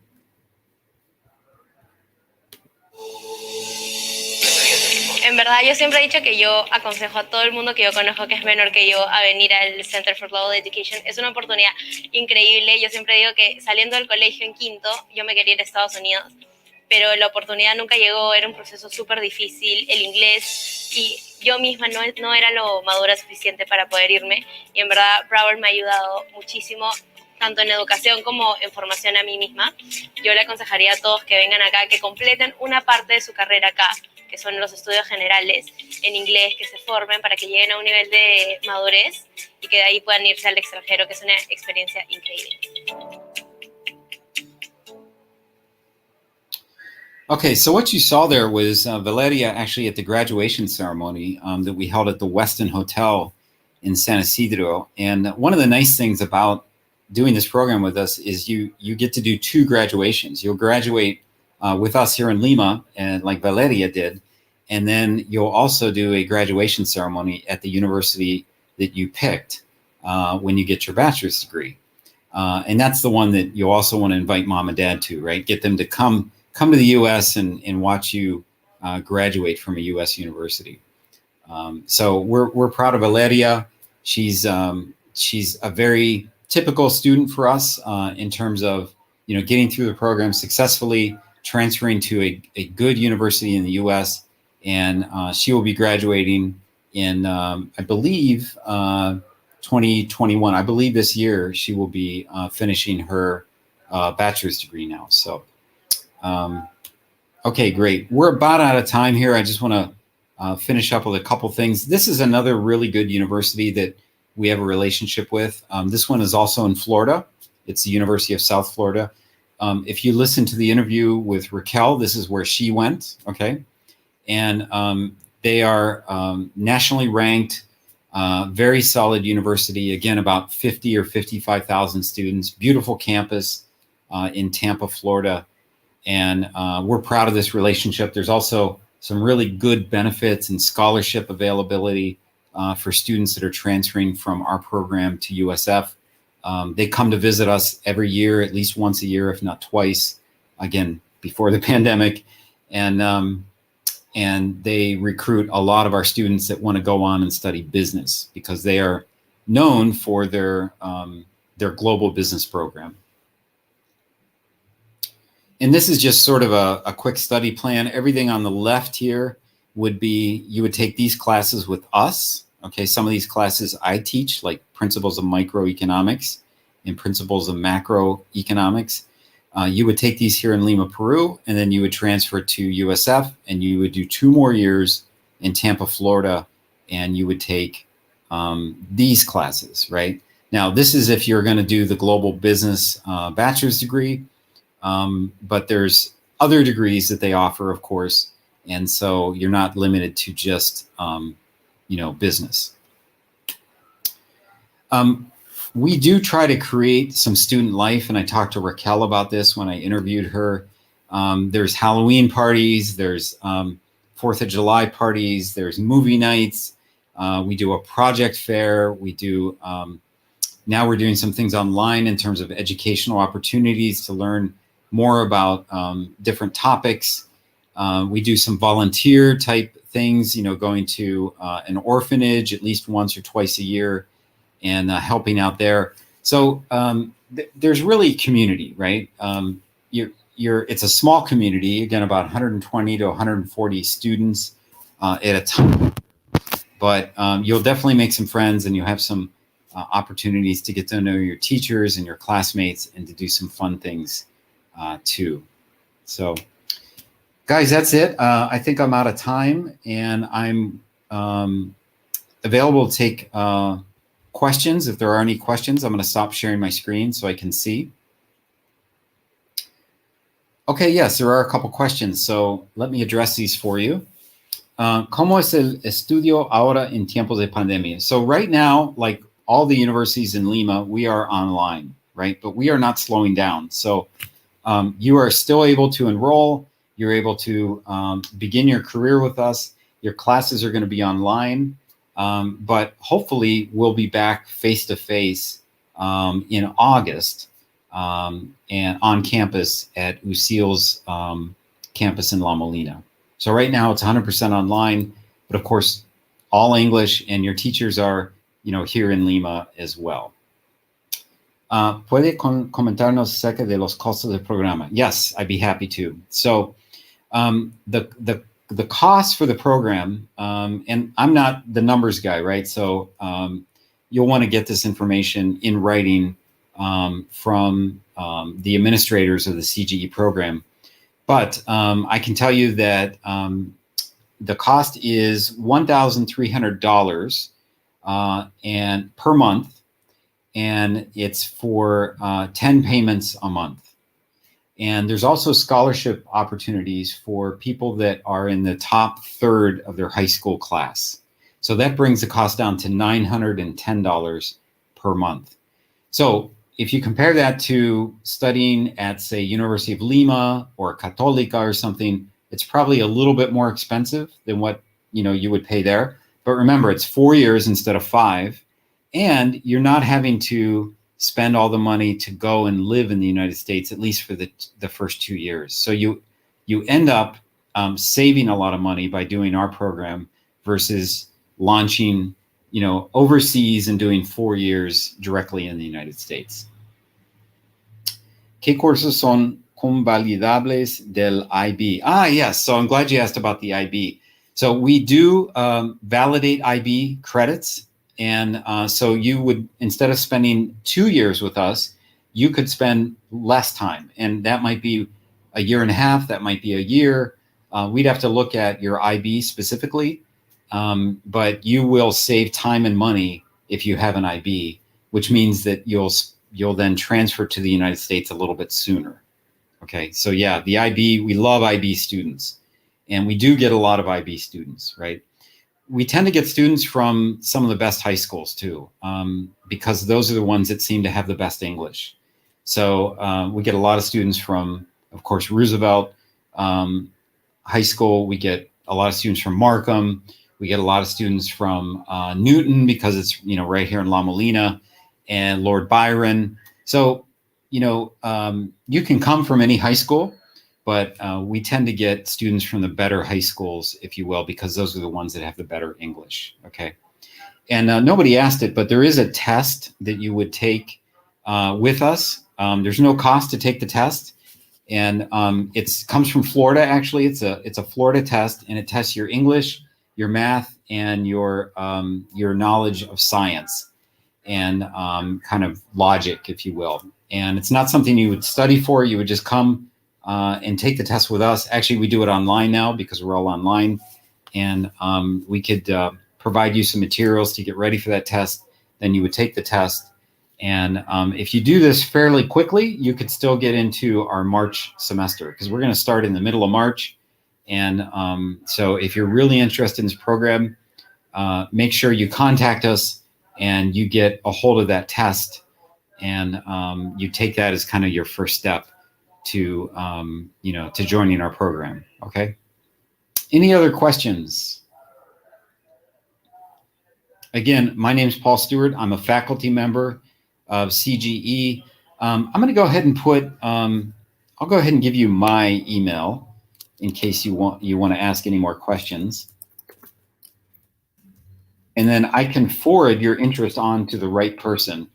En verdad, yo siempre he dicho que yo aconsejo a todo el mundo que yo conozco que es menor que yo a venir al Center for Global Education. Es una oportunidad increíble. Yo siempre digo que saliendo del colegio en quinto, yo me quería ir a Estados Unidos, pero la oportunidad nunca llegó. Era un proceso súper difícil, el inglés, y yo misma no era lo madura suficiente para poder irme. Y en verdad, Broward me ha ayudado muchísimo, tanto en educación como en formación a mí misma. Yo le aconsejaría a todos que vengan acá, que completen una parte de su carrera acá, que son los estudios generales en inglés, que se formen para que lleguen a un nivel de madurez y que de ahí puedan irse al extranjero, que es una experiencia increíble. Okay, so what you saw there was Valeria actually at the graduation ceremony that we held at the Westin Hotel in San Isidro. And one of the nice things about doing this program with us is you get to do 2 graduations. You'll graduate with us here in Lima, and like Valeria did, and then you'll also do a graduation ceremony at the university that you picked when you get your bachelor's degree. And that's the one that you'll also want to invite mom and dad to, right? Get them to come to the U.S. and watch you graduate from a U.S. university. So we're proud of Valeria. She's a very typical student for us in terms of, you know, getting through the program successfully, transferring to a good university in the U.S., and she will be graduating in, I believe, 2021. I believe this year she will be finishing her bachelor's degree now. So, okay, great. We're about out of time here. I just want to finish up with a couple things. This is another really good university that we have a relationship with. This one is also in Florida. It's the University of South Florida. If you listen to the interview with Raquel, this is where she went, okay? And they are nationally ranked, very solid university. Again, about 50 or 55,000 students, beautiful campus in Tampa, Florida. And we're proud of this relationship. There's also some really good benefits and scholarship availability for students that are transferring from our program to USF. They come to visit us every year, at least once a year, if not twice, again, before the pandemic. And they recruit a lot of our students that want to go on and study business because they are known for their global business program. And this is just sort of a quick study plan. Everything on the left here would be, you would take these classes with us. Okay, some of these classes I teach, like Principles of Microeconomics and Principles of Macroeconomics. You would take these here in Lima, Peru, and then you would transfer to USF, and you would do 2 more years in Tampa, Florida, and you would take these classes, right? Now, this is if you're going to do the global business bachelor's degree, but there's other degrees that they offer, of course, and so you're not limited to just business. We do try to create some student life, and I talked to Raquel about this when I interviewed her. There's Halloween parties, there's 4th of July parties, there's movie nights. We do a project fair. We do, now we're doing some things online in terms of educational opportunities to learn more about different topics. We do some volunteer type things, going to an orphanage at least once or twice a year and helping out there. So there's really community, right? it's a small community, again, about 120 to 140 students at a time. But you'll definitely make some friends, and you'll have some opportunities to get to know your teachers and your classmates and to do some fun things too. So guys, that's it. I think I'm out of time, and I'm available to take questions. If there are any questions, I'm going to stop sharing my screen so I can see. Okay, yes, there are a couple questions, so let me address these for you. ¿Cómo es el estudio ahora en tiempos de pandemia? So right now, like all the universities in Lima, we are online, right? But we are not slowing down. So you are still able to enroll. You're able to begin your career with us. Your classes are going to be online. But hopefully we'll be back face-to-face in August and on campus at UCIL's campus in La Molina. So right now it's 100% online, but of course, all English, and your teachers are, here in Lima as well. ¿Puede comentarnos acerca de los costos del programa? Yes, I'd be happy to. So the cost for the program, and I'm not the numbers guy, right? So you'll want to get this information in writing from the administrators of the CGE program. But I can tell you that the cost is $1,300 and per month, and it's for 10 payments a month. And there's also scholarship opportunities for people that are in the top third of their high school class. So that brings the cost down to $910 per month. So if you compare that to studying at, say, University of Lima or Católica or something, it's probably a little bit more expensive than what you would pay there. But remember, it's 4 years instead of 5, and you're not having to spend all the money to go and live in the United States, at least for the first 2 years. So you end up saving a lot of money by doing our program versus launching overseas and doing 4 years directly in the United States. ¿Qué cursos son convalidables del IB? Yes. So I'm glad you asked about the IB. So we do validate IB credits. And so you would, instead of spending 2 years with us, you could spend less time. And that might be a year and a half. That might be a year. We'd have to look at your IB specifically. But you will save time and money if you have an IB, which means that you'll then transfer to the United States a little bit sooner. Okay, so yeah, the IB, we love IB students, and we do get a lot of IB students, right? We tend to get students from some of the best high schools too, because those are the ones that seem to have the best English. So we get a lot of students from, of course, Roosevelt High School. We get a lot of students from Markham. We get a lot of students from Newton, because it's right here in La Molina, and Lord Byron. So you can come from any high school, but we tend to get students from the better high schools, if you will, because those are the ones that have the better English. Okay, and nobody asked it, but there is a test that you would take with us. There's no cost to take the test, and it comes from Florida. Actually, it's a Florida test, and it tests your English, your math, and your knowledge of science and kind of logic, if you will. And it's not something you would study for. You would just come and take the test with us. Actually, we do it online now because we're all online, and we could provide you some materials to get ready for that test. Then you would take the test, and if you do this fairly quickly, you could still get into our March semester, because we're going to start in the middle of March. And so if you're really interested in this program, make sure you contact us and you get a hold of that test, and you take that as kind of your first step to to joining our program. Okay. Any other questions? Again, my name is Paul Stewart. I'm a faculty member of CGE. I'm going to go ahead and I'll go ahead and give you my email in case you want to ask any more questions. And then I can forward your interest on to the right person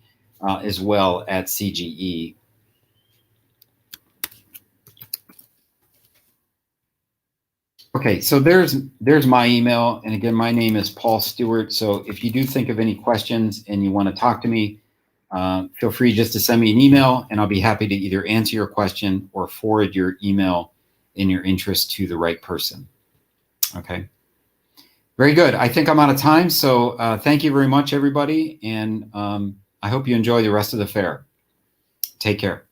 as well at CGE. Okay, so there's my email, and again, my name is Paul Stewart. So if you do think of any questions and you want to talk to me, feel free just to send me an email, and I'll be happy to either answer your question or forward your email in your interest to the right person. Okay, very good. I think I'm out of time, so thank you very much, everybody, and I hope you enjoy the rest of the fair. Take care.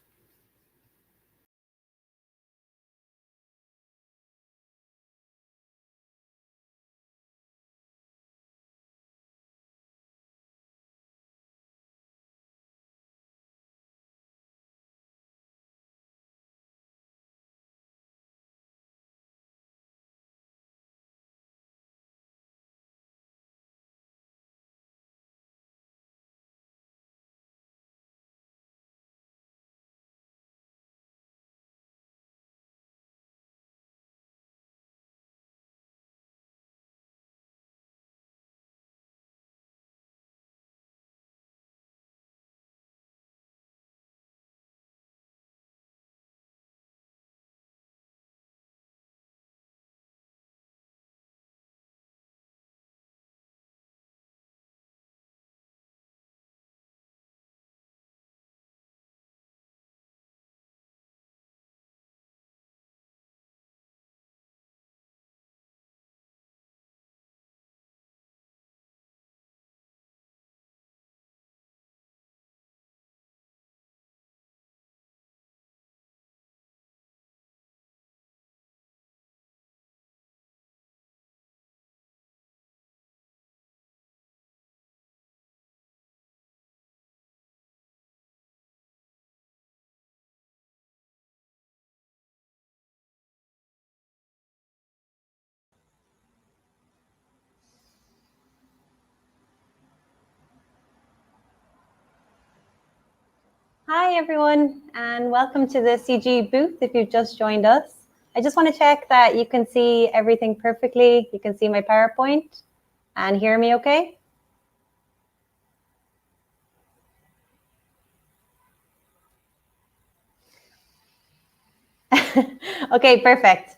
Hi, everyone, and welcome to the CG booth if you've just joined us. I just want to check that you can see everything perfectly. You can see my PowerPoint and hear me okay? Okay, perfect.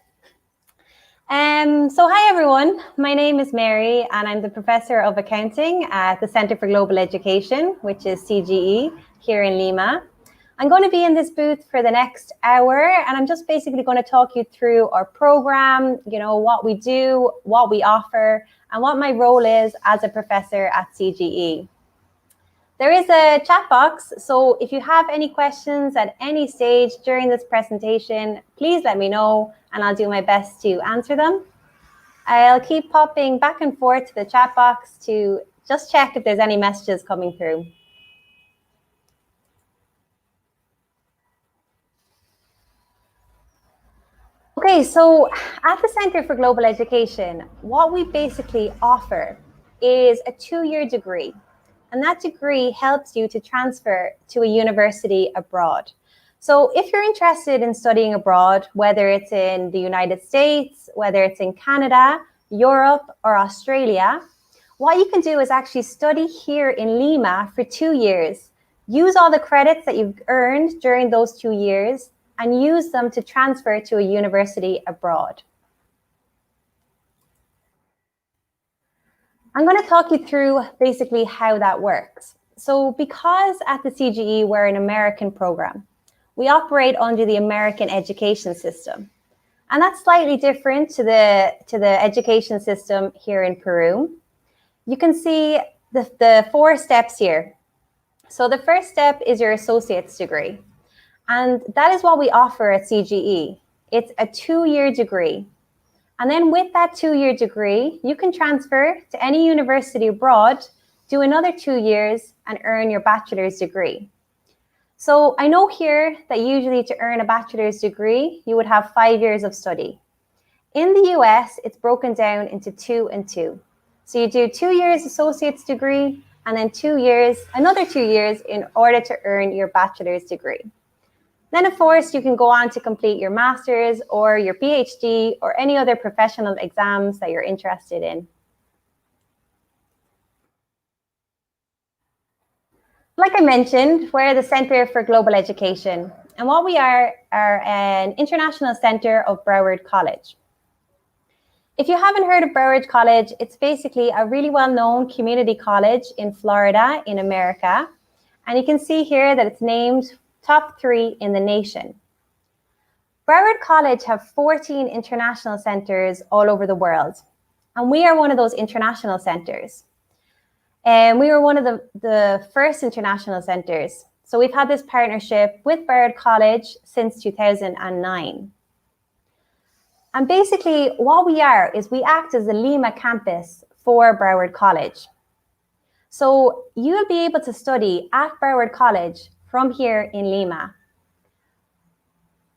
So hi, everyone. My name is Mary, and I'm the Professor of Accounting at the Center for Global Education, which is CGE, here in Lima. I'm going to be in this booth for the next hour, and I'm just basically going to talk you through our program, you know, what we do, what we offer, and what my role is as a professor at CGE. There is a chat box, so if you have any questions at any stage during this presentation, please let me know, and I'll do my best to answer them. I'll keep popping back and forth to the chat box to just check if there's any messages coming through. Okay, so at the Center for Global Education, what we basically offer is a 2-year degree. And that degree helps you to transfer to a university abroad. So if you're interested in studying abroad, whether it's in the United States, whether it's in Canada, Europe, or Australia, what you can do is actually study here in Lima for 2 years. Use all the credits that you've earned during those 2 years and use them to transfer to a university abroad. I'm going to talk you through basically how that works. So because at the CGE, we're an American program, we operate under the American education system. And that's slightly different to the education system here in Peru. You can see the 4 steps here. So the first step is your associate's degree. And that is what we offer at CGE. It's a 2-year degree. And then with that 2-year degree, you can transfer to any university abroad, do another 2 years, and earn your bachelor's degree. So I know here that usually to earn a bachelor's degree, you would have 5 years of study. In the US, it's broken down into 2 and 2. So you do 2 years associate's degree, and then 2 years, another 2 years in order to earn your bachelor's degree. Then, of course, you can go on to complete your master's or your PhD or any other professional exams that you're interested in. Like I mentioned, we're the Center for Global Education, and what we are an international center of Broward College. If you haven't heard of Broward College, it's basically a really well-known community college in Florida, in America. And you can see here that it's named top 3 in the nation. Broward College have 14 international centers all over the world. And we are one of those international centers. And we were one of the first international centers. So we've had this partnership with Broward College since 2009. And basically what we are is we act as the Lima campus for Broward College. So you'll be able to study at Broward College from here in Lima.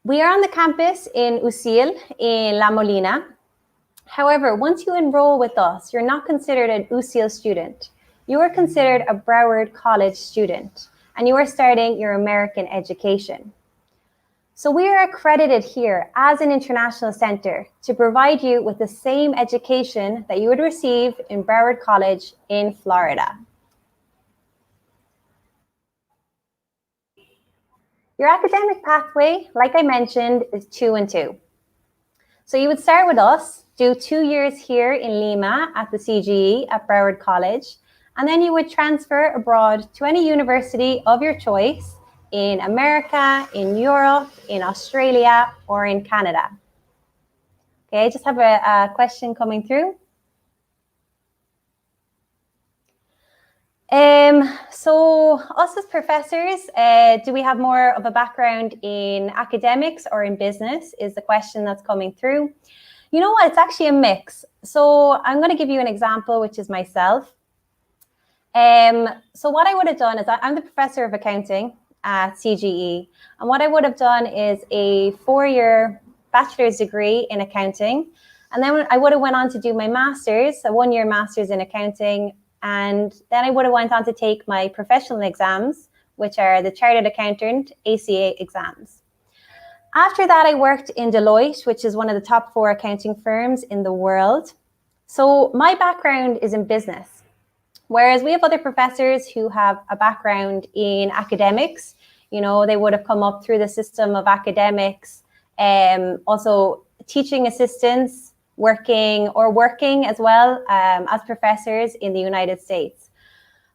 We are on the campus in UCIL in La Molina. However, once you enroll with us, you're not considered an UCIL student. You are considered a Broward College student, and you are starting your American education. So we are accredited here as an international center to provide you with the same education that you would receive in Broward College in Florida. Your academic pathway, like I mentioned, is 2 and 2. So you would start with us, do 2 years here in Lima at the CGE at Broward College, and then you would transfer abroad to any university of your choice in America, in Europe, in Australia, or in Canada. Okay, I just have a question coming through. So us as professors, do we have more of a background in academics or in business is the question that's coming through. You know what, it's actually a mix. So I'm going to give you an example, which is myself. So what I would have done is I'm the professor of accounting at CGE. And what I would have done is a 4-year bachelor's degree in accounting. And then I would have went on to do my master's, a 1-year master's in accounting. And then I would have went on to take my professional exams, which are the Chartered Accountant ACA exams. After that, I worked in Deloitte, which is one of the top 4 accounting firms in the world. So my background is in business. Whereas we have other professors who have a background in academics, you know, they would have come up through the system of academics, also teaching assistants, working as well as professors in the United States.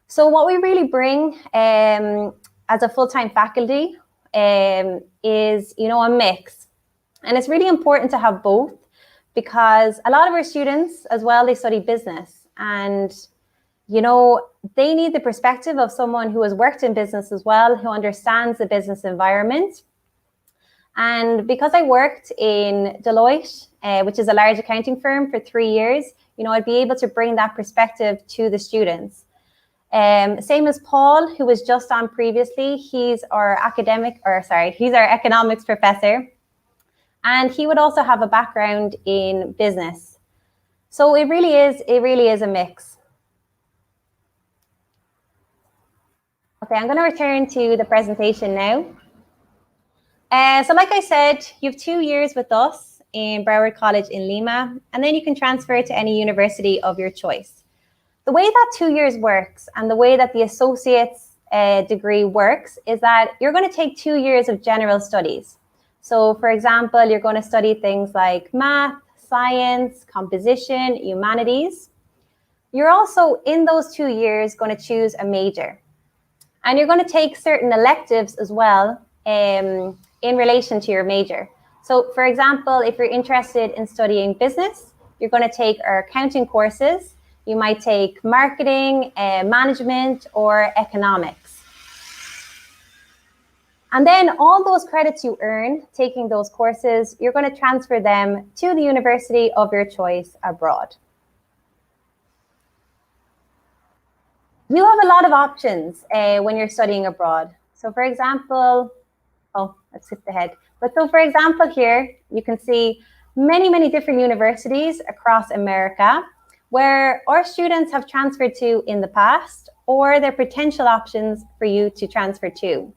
So what we really bring as a full-time faculty is, you know, a mix. And it's really important to have both because a lot of our students as well, they study business and you know, they need the perspective of someone who has worked in business as well, who understands the business environment. And because I worked in Deloitte, which is a large accounting firm for 3 years, you know, I'd be able to bring that perspective to the students. Same as Paul, who was just on previously, he's our economics professor. And he would also have a background in business. So it really is a mix. Okay, I'm going to return to the presentation now. So like I said, you have 2 years with us in Broward College in Lima, and then you can transfer to any university of your choice. The way that 2 years works and the way that the associate's degree works is that you're going to take 2 years of general studies. So for example, you're going to study things like math, science, composition, humanities. You're also in those 2 years going to choose a major. And you're going to take certain electives as well in relation to your major. So for example, if you're interested in studying business, you're going to take our accounting courses. You might take marketing, management, or economics. And then all those credits you earn taking those courses, you're going to transfer them to the university of your choice abroad. You have a lot of options when you're studying abroad. So for example, let's skip ahead. But so for example here, you can see many different universities across America where our students have transferred to in the past, or they're potential options for you to transfer to.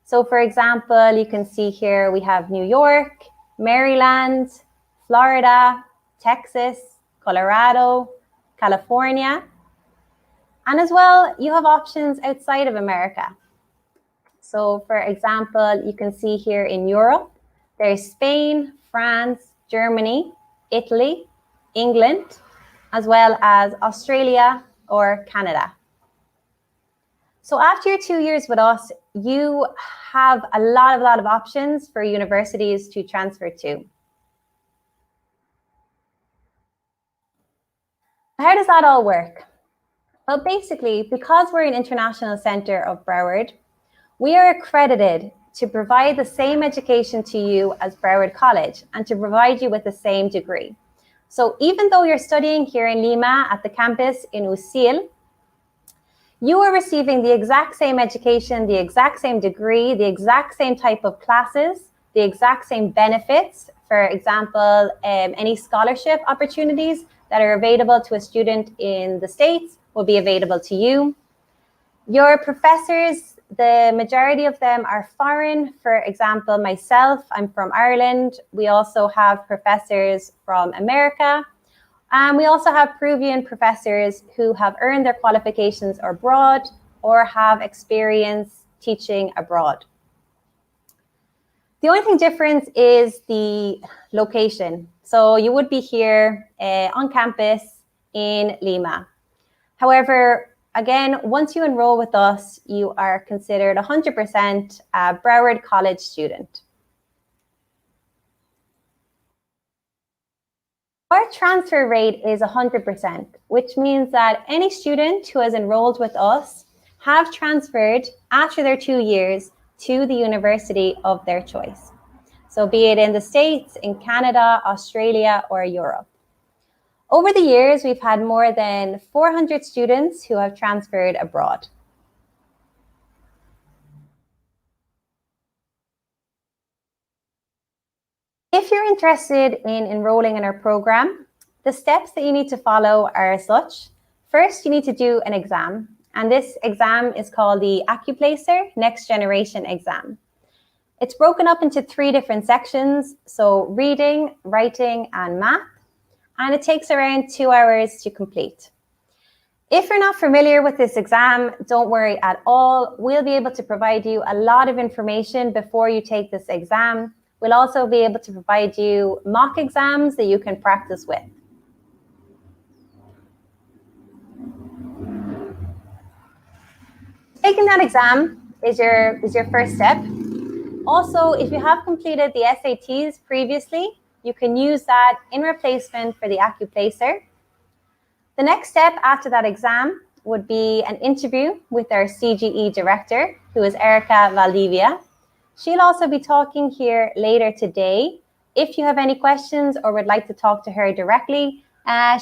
So for example, you can see here we have New York, Maryland, Florida, Texas, Colorado, California. And as well, you have options outside of America. So for example, you can see here in Europe, there's Spain, France, Germany, Italy, England, as well as Australia or Canada. So after your 2 years with us, you have a lot of options for universities to transfer to. How does that all work? Well, basically, because we're an international centre of Broward, we are accredited to provide the same education to you as Broward College and to provide you with the same degree. So even though you're studying here in Lima at the campus in UCIL, you are receiving the exact same education, the exact same degree, the exact same type of classes, the exact same benefits. For example, any scholarship opportunities that are available to a student in the States will be available to you. Your professors, the majority of them are foreign. For example, myself, I'm from Ireland. We also have professors from America. We also have Peruvian professors who have earned their qualifications abroad or have experience teaching abroad. The only thing different is the location. So you would be here on campus in Lima. However, again, once you enroll with us, you are considered 100% a Broward College student. Our transfer rate is 100%, which means that any student who has enrolled with us have transferred after their 2 years to the university of their choice. So be it in the States, in Canada, Australia, or Europe. Over the years, we've had more than 400 students who have transferred abroad. If you're interested in enrolling in our program, the steps that you need to follow are as such. First, you need to do an exam, and this exam is called the Accuplacer Next Generation exam. It's broken up into 3 different sections, so reading, writing, and math, and it takes around 2 hours to complete. If you're not familiar with this exam, don't worry at all. We'll be able to provide you a lot of information before you take this exam. We'll also be able to provide you mock exams that you can practice with. Taking that exam is your first step. Also, if you have completed the SATs previously, you can use that in replacement for the Accuplacer. The next step after that exam would be an interview with our CGE director, who is Erica Valdivia. She'll also be talking here later today. If you have any questions or would like to talk to her directly,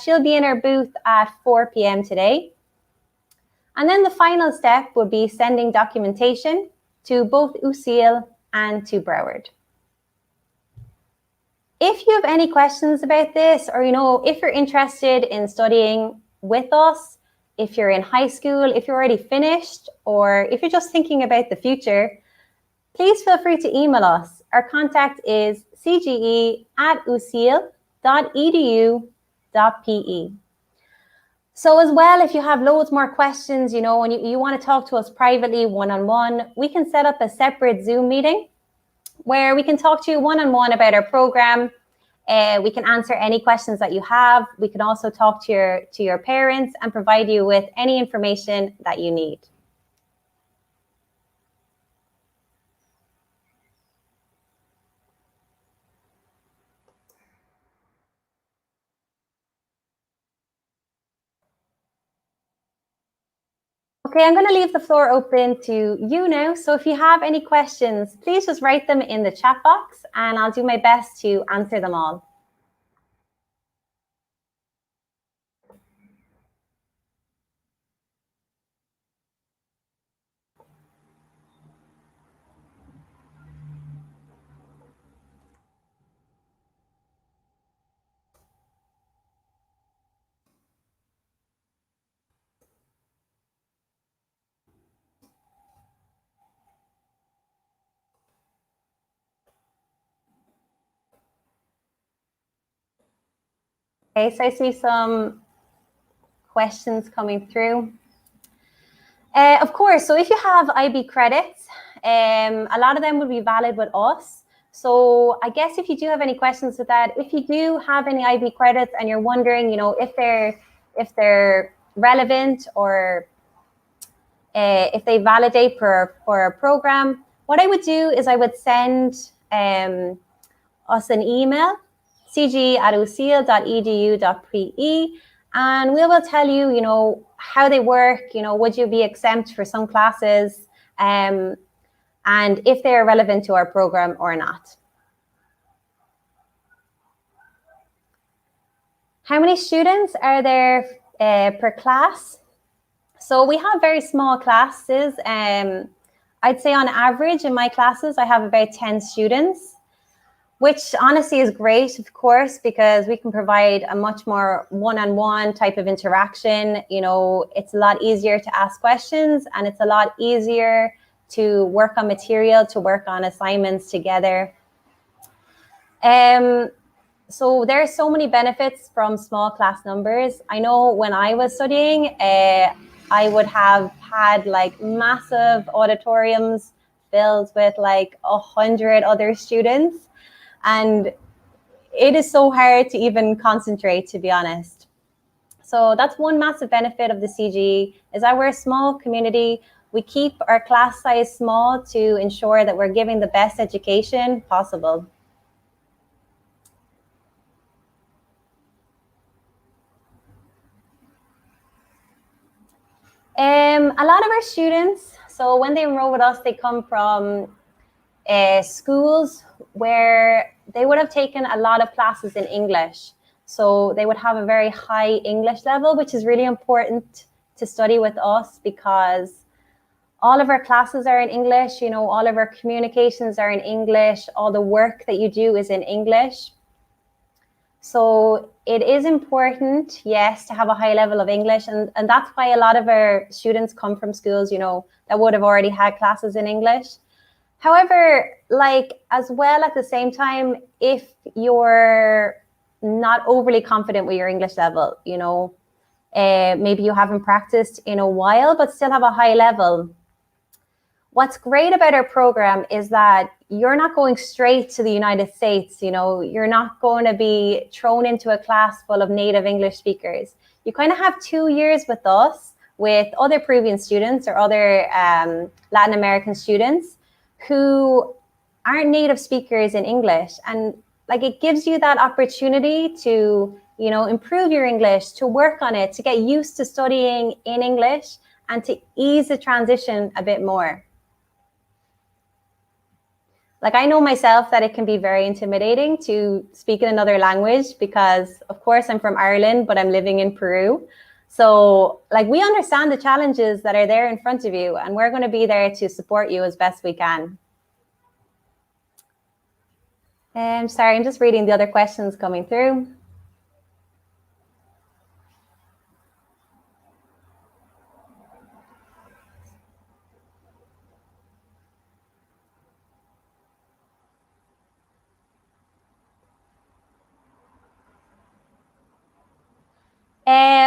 she'll be in her booth at 4 p.m. today. And then the final step would be sending documentation to both UCIL and to Broward. If you have any questions about this, or if you're interested in studying with us, if you're in high school, if you're already finished, or if you're just thinking about the future, please feel free to email us. Our contact is cge@ucil.edu.pe. So as well, if you have loads more questions, and you want to talk to us privately, one-on-one, we can set up a separate Zoom meeting where we can talk to you one-on-one about our program. We can answer any questions that you have. We can also talk to your parents and provide you with any information that you need. Okay, I'm going to leave the floor open to you now. So if you have any questions, please just write them in the chat box and I'll do my best to answer them all. Okay, so I see some questions coming through. Of course, so if you have IB credits, a lot of them will be valid with us. So I guess if you do have any questions with that, if you do have any IB credits and you're wondering, you know, if they're relevant or if they validate for a program, what I would do is I would send us an email, cg@ucil.edu.pe, and we will tell you, you know, how they work, you know, would you be exempt for some classes, and if they are relevant to our program or not. How many students are there per class? So we have very small classes. I'd say on average in my classes, I have about 10 students, which honestly is great, of course, because we can provide a much more one-on-one type of interaction. You know, it's a lot easier to ask questions, and it's a lot easier to work on material, to work on assignments together. So there are so many benefits from small class numbers. I know when I was studying, I would have had like massive auditoriums filled with like 100 other students. And it is so hard to even concentrate, to be honest. So that's one massive benefit of the CGE, is that we're a small community. We keep our class size small to ensure that we're giving the best education possible. A lot of our students, so when they enroll with us, they come from schools where they would have taken a lot of classes in English. So they would have a very high English level, which is really important to study with us, because all of our classes are in English, you know, all of our communications are in English, all the work that you do is in English. So it is important, yes, to have a high level of English. And that's why a lot of our students come from schools, you know, that would have already had classes in English. However, like as well at the same time, if you're not overly confident with your English level, you know, maybe you haven't practiced in a while, but still have a high level. What's great about our program is that you're not going straight to the United States. You know, you're not going to be thrown into a class full of native English speakers. You kind of have 2 years with us, with other Peruvian students or other Latin American students who aren't native speakers in English. And like, it gives you that opportunity to, you know, improve your English, to work on it, to get used to studying in English, and to ease the transition a bit more. Like, I know myself that it can be very intimidating to speak in another language, because of course I'm from Ireland, but I'm living in Peru. So like, we understand the challenges that are there in front of you, and we're going to be there to support you as best we can. Sorry, I'm just reading the other questions coming through.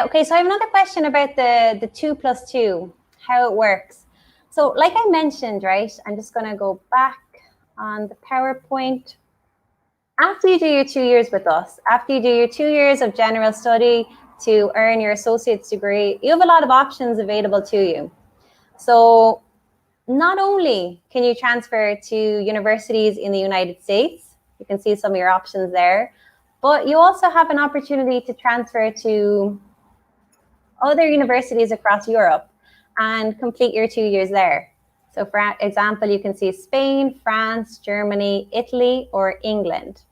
Okay, so I have another question about the 2+2, how it works. So like I mentioned, right, I'm just going to go back on the PowerPoint. After you do your 2 years with us, after you do your 2 years of general study to earn your associate's degree, you have a lot of options available to you. So not only can you transfer to universities in the United States, you can see some of your options there, but you also have an opportunity to transfer to other universities across Europe and complete your 2 years there. So for example, you can see Spain, France, Germany, Italy, or England.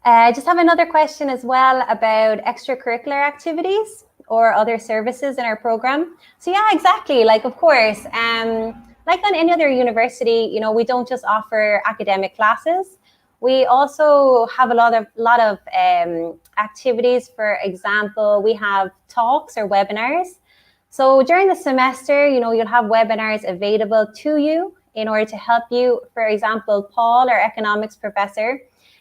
I just have another question as well about extracurricular activities or other services in our program. So yeah, exactly. Like, of course, like on any other university, you know, we don't just offer academic classes. We also have a lot of activities. For example, we have talks or webinars. So during the semester, you know, you'll have webinars available to you in order to help you. For example, Paul, our economics professor,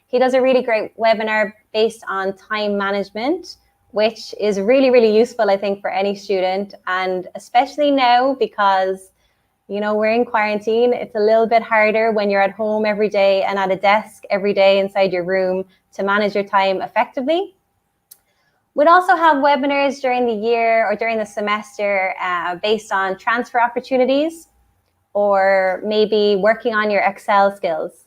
he does a really great webinar based on time management, which is really, really useful, I think, for any student. And especially now, because, you know, we're in quarantine, it's a little bit harder when you're at home every day and at a desk every day inside your room to manage your time effectively. We'd also have webinars during the year or during the semester based on transfer opportunities or maybe working on your Excel skills.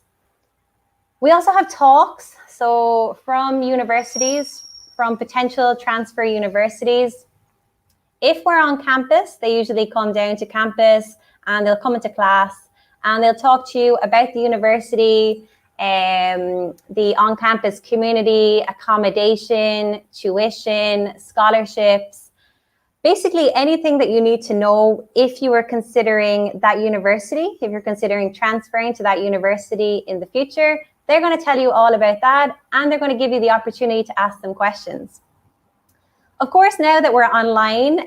We also have talks, so from universities, from potential transfer universities. If we're on campus, they usually come down to campus and they'll come into class and they'll talk to you about the university, the on-campus community, accommodation, tuition, scholarships, basically anything that you need to know if you are considering that university, if you're considering transferring to that university in the future. They're going to tell you all about that, and they're going to give you the opportunity to ask them questions. Of course, now that we're online,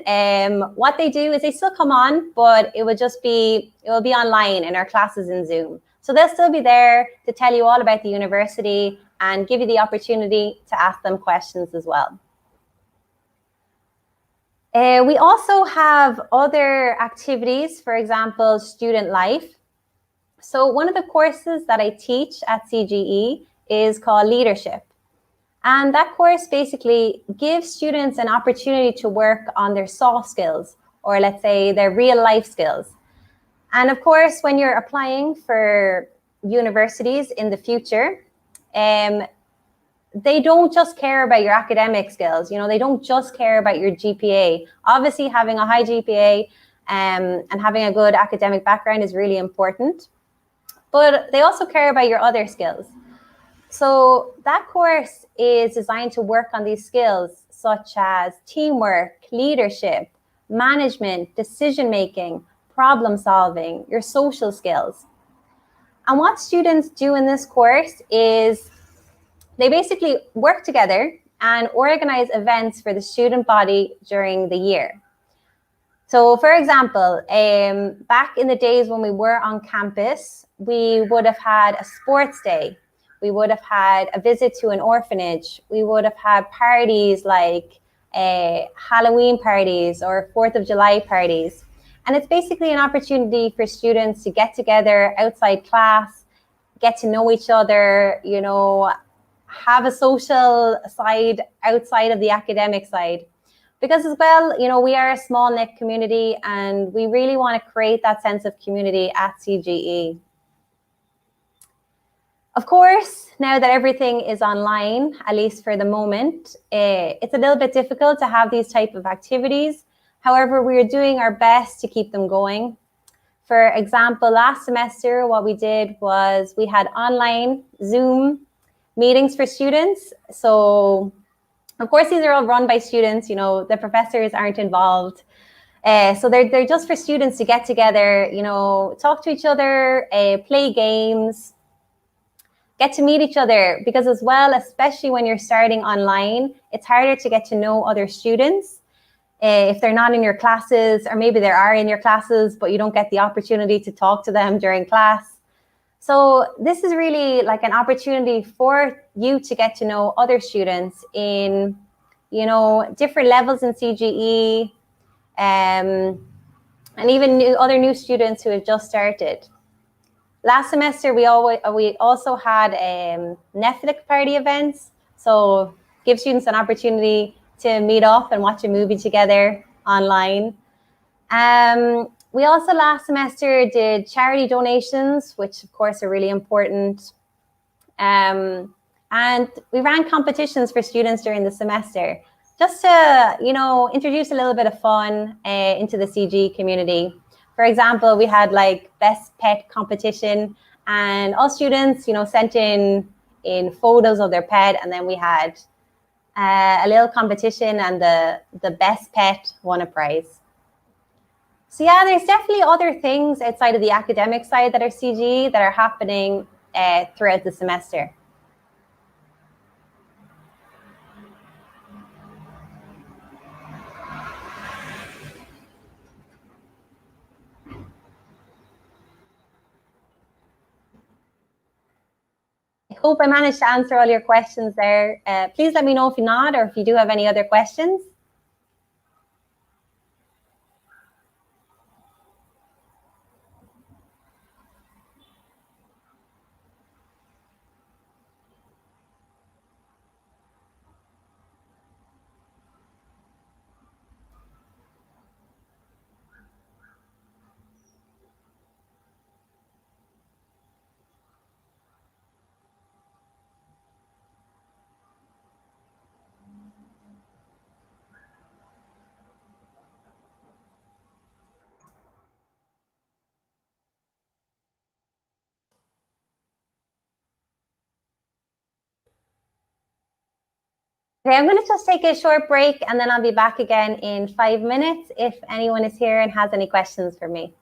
what they do is they still come on, but it will be online in our classes in Zoom. So they'll still be there to tell you all about the university and give you the opportunity to ask them questions as well. We also have other activities, for example, student life. So one of the courses that I teach at CGE is called Leadership. And that course basically gives students an opportunity to work on their soft skills, or let's say their real life skills. And of course, when you're applying for universities in the future, they don't just care about your academic skills. You know, they don't just care about your GPA. Obviously, having a high GPA and having a good academic background is really important. But they also care about your other skills. So that course is designed to work on these skills such as teamwork, leadership, management, decision-making, problem solving, your social skills. And what students do in this course is they basically work together and organize events for the student body during the year. So for example, back in the days when we were on campus, we would have had a sports day. We would have had a visit to an orphanage. We would have had parties like Halloween parties or 4th of July parties. And it's basically an opportunity for students to get together outside class, get to know each other, you know, have a social side outside of the academic side. Because as well, you know, we are a small knit community and we really want to create that sense of community at CGE. Of course, now that everything is online, at least for the moment, it's a little bit difficult to have these type of activities. However, we are doing our best to keep them going. For example, last semester, what we did was we had online Zoom meetings for students. So of course, these are all run by students, you know, the professors aren't involved. So they're just for students to get together, you know, talk to each other, play games, get to meet each other, because as well, especially when you're starting online, it's harder to get to know other students if they're not in your classes, or maybe they are in your classes, but you don't get the opportunity to talk to them during class. So this is really like an opportunity for you to get to know other students in, you know, different levels in CGE, and even other new students who have just started. Last semester, we also had Netflix party events. So give students an opportunity to meet up and watch a movie together online. We also last semester did charity donations, which of course are really important. And we ran competitions for students during the semester, just to, you know, introduce a little bit of fun into the CG community. For example, we had like best pet competition, and all students, you know, sent in photos of their pet, and then we had a little competition, and the best pet won a prize. So yeah, there's definitely other things outside of the academic side that are CG that are happening throughout the semester. I Hope I managed to answer all your questions there. Please let me know if you're not, or if you do have any other questions. Okay, I'm going to just take a short break and then I'll be back again in 5 minutes if anyone is here and has any questions for me.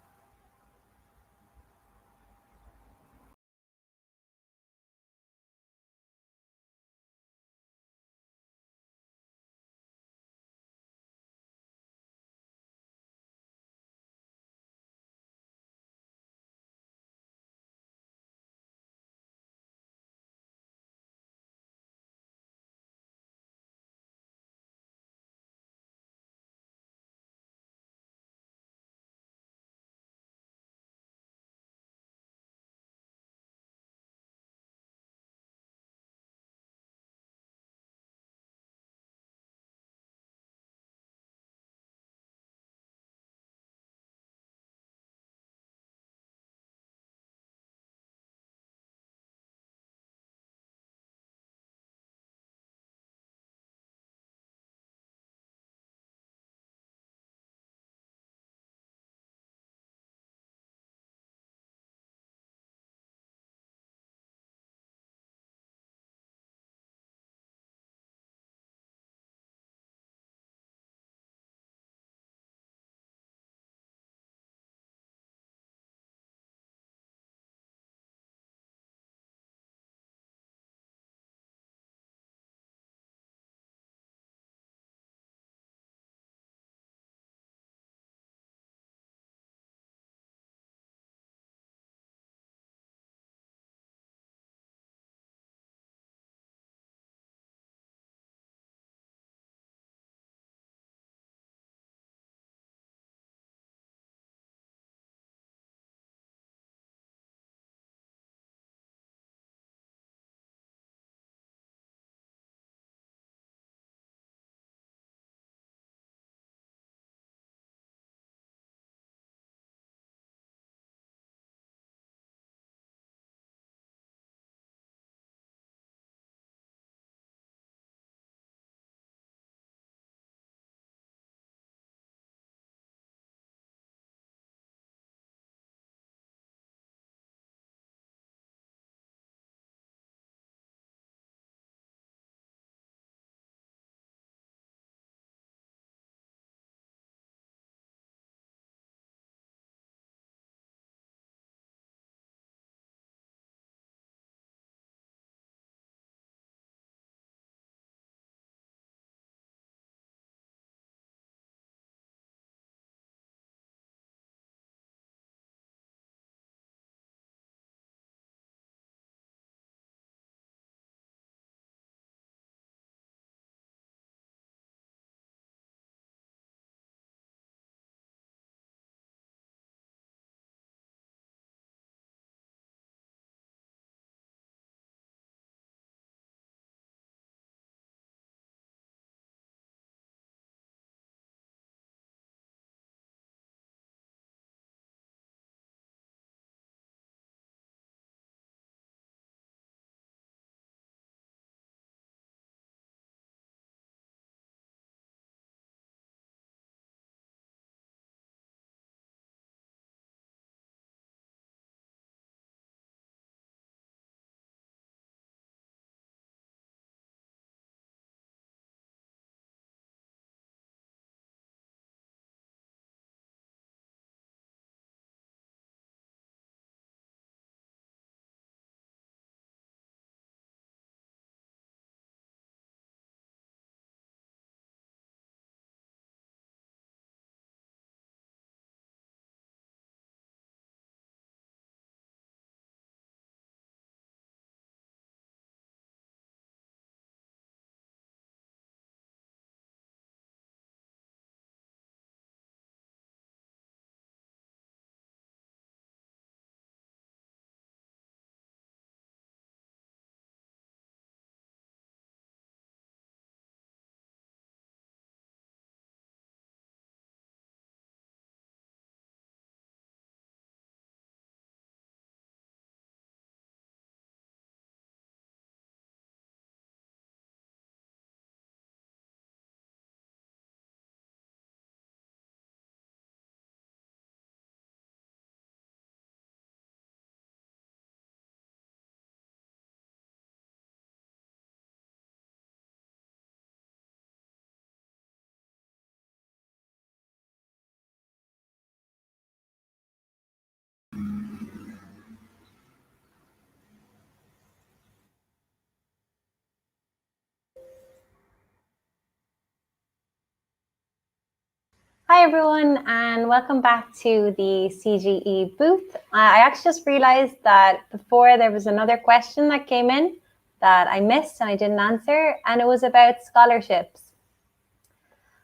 Hi everyone, and welcome back to the CGE booth. I actually just realized that before there was another question that came in that I missed and I didn't answer, and it was about scholarships.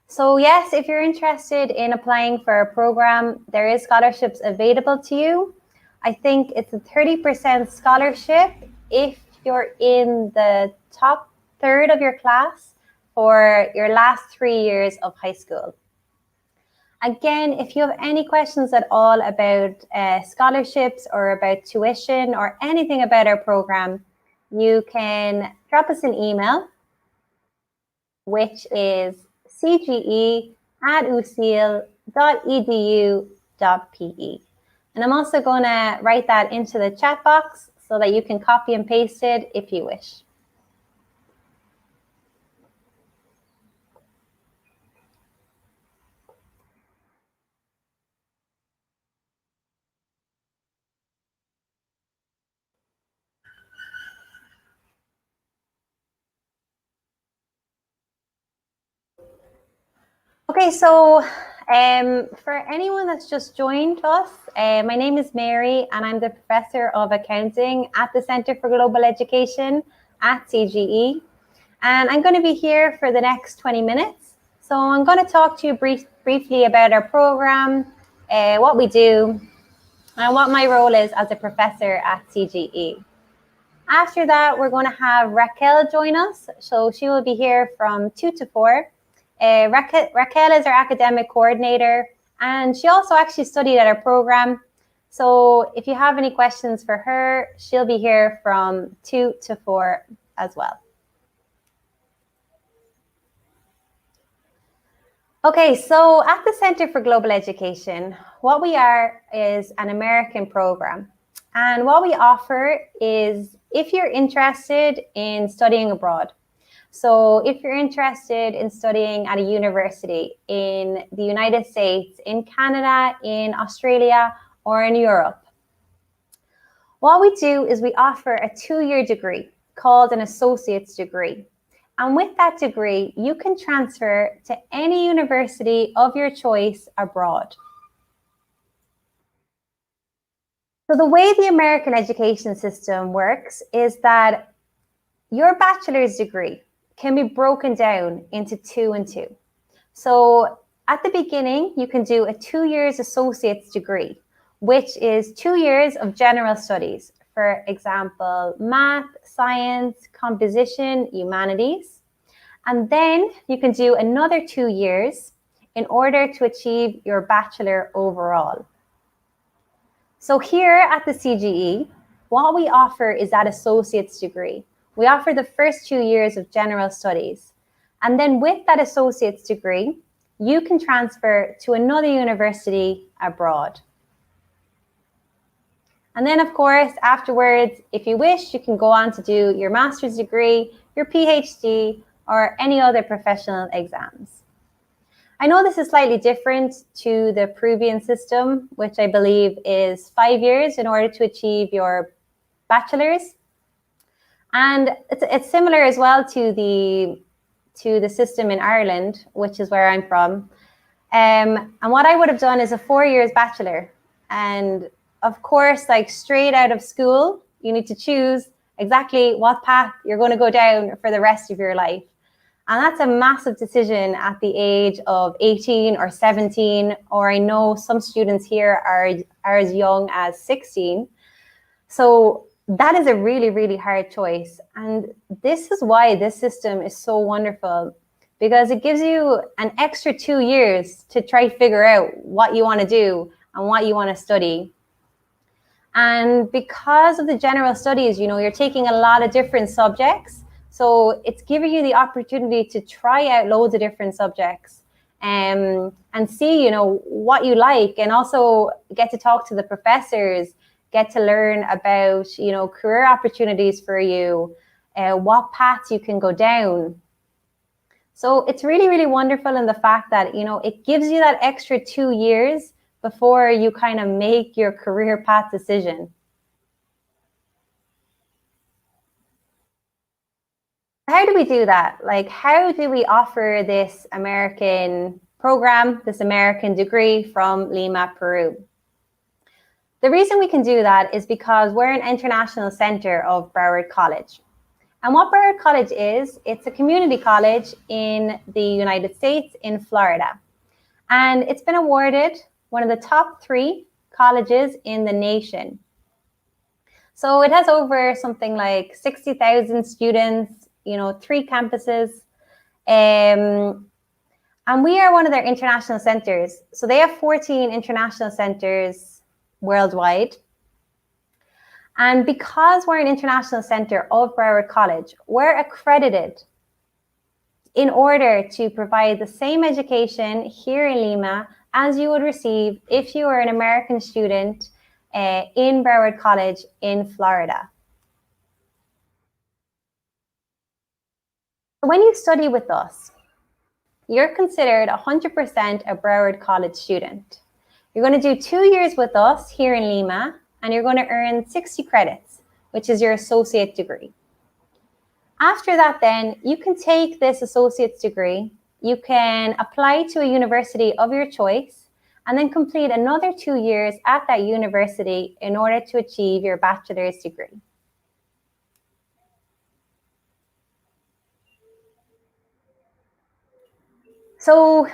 So yes, if you're interested in applying for a program, there is scholarships available to you. I think it's a 30% scholarship if you're in the top third of your class for your last 3 years of high school. Again, if you have any questions at all about scholarships or about tuition or anything about our program, you can drop us an email, which is cge@ucil.edu.pe. And I'm also going to write that into the chat box so that you can copy and paste it if you wish. Okay, so for anyone that's just joined us, my name is Mary and I'm the Professor of Accounting at the Centre for Global Education at CGE. And I'm going to be here for the next 20 minutes. So I'm going to talk to you briefly about our program, what we do, and what my role is as a professor at CGE. After that, we're going to have Raquel join us. So she will be here from 2 to 4. Raquel is our academic coordinator, and she also actually studied at our program. So if you have any questions for her, she'll be here from 2 to 4 as well. Okay, so at the Center for Global Education, what we are is an American program. And what we offer is if you're interested in studying abroad. So if you're interested in studying at a university in the United States, in Canada, in Australia, or in Europe, what we do is we offer a 2-year degree called an associate's degree. And with that degree, you can transfer to any university of your choice abroad. So the way the American education system works is that your bachelor's degree can be broken down into 2 and 2. So at the beginning, you can do a 2 years associate's degree, which is 2 years of general studies. For example, math, science, composition, humanities. And then you can do another 2 years in order to achieve your bachelor overall. So here at the CGE, what we offer is that associate's degree. We offer the first 2 years of general studies. And then with that associate's degree, you can transfer to another university abroad. And then, of course, afterwards, if you wish, you can go on to do your master's degree, your PhD, or any other professional exams. I know this is slightly different to the Peruvian system, which I believe is 5 years in order to achieve your bachelor's. And it's similar as well to the system in Ireland, which is where I'm from. And what I would have done is a 4 years bachelor. And of course, like straight out of school, you need to choose exactly what path you're going to go down for the rest of your life. And that's a massive decision at the age of 18 or 17, or I know some students here are as young as 16. So that is a really, really hard choice. And this is why this system is so wonderful, because it gives you an extra 2 years to try to figure out what you want to do and what you want to study. And because of the general studies, you know, you're taking a lot of different subjects. So it's giving you the opportunity to try out loads of different subjects and see, you know, what you like, and also get to talk to the professors, get to learn about, you know, career opportunities for you, what paths you can go down. So it's really, really wonderful in the fact that, you know, it gives you that extra 2 years before you kind of make your career path decision. How do we do that? Like, how do we offer this American program, this American degree from Lima, Peru. The reason we can do that is because we're an international center of Broward College. And what Broward College is, it's a community college in the United States in Florida. And it's been awarded one of the top 3 colleges in the nation. So it has over something like 60,000 students, 3 campuses. And we are one of their international centers. So they have 14 international centers worldwide. And because we're an international center of Broward College, we're accredited in order to provide the same education here in Lima as you would receive if you were an American student in Broward College in Florida. When you study with us, you're considered 100% a Broward College student. You're going to do 2 years with us here in Lima, and you're going to earn 60 credits, which is your associate degree. After that, then, you can take this associate's degree, you can apply to a university of your choice, and then complete another 2 years at that university in order to achieve your bachelor's degree. So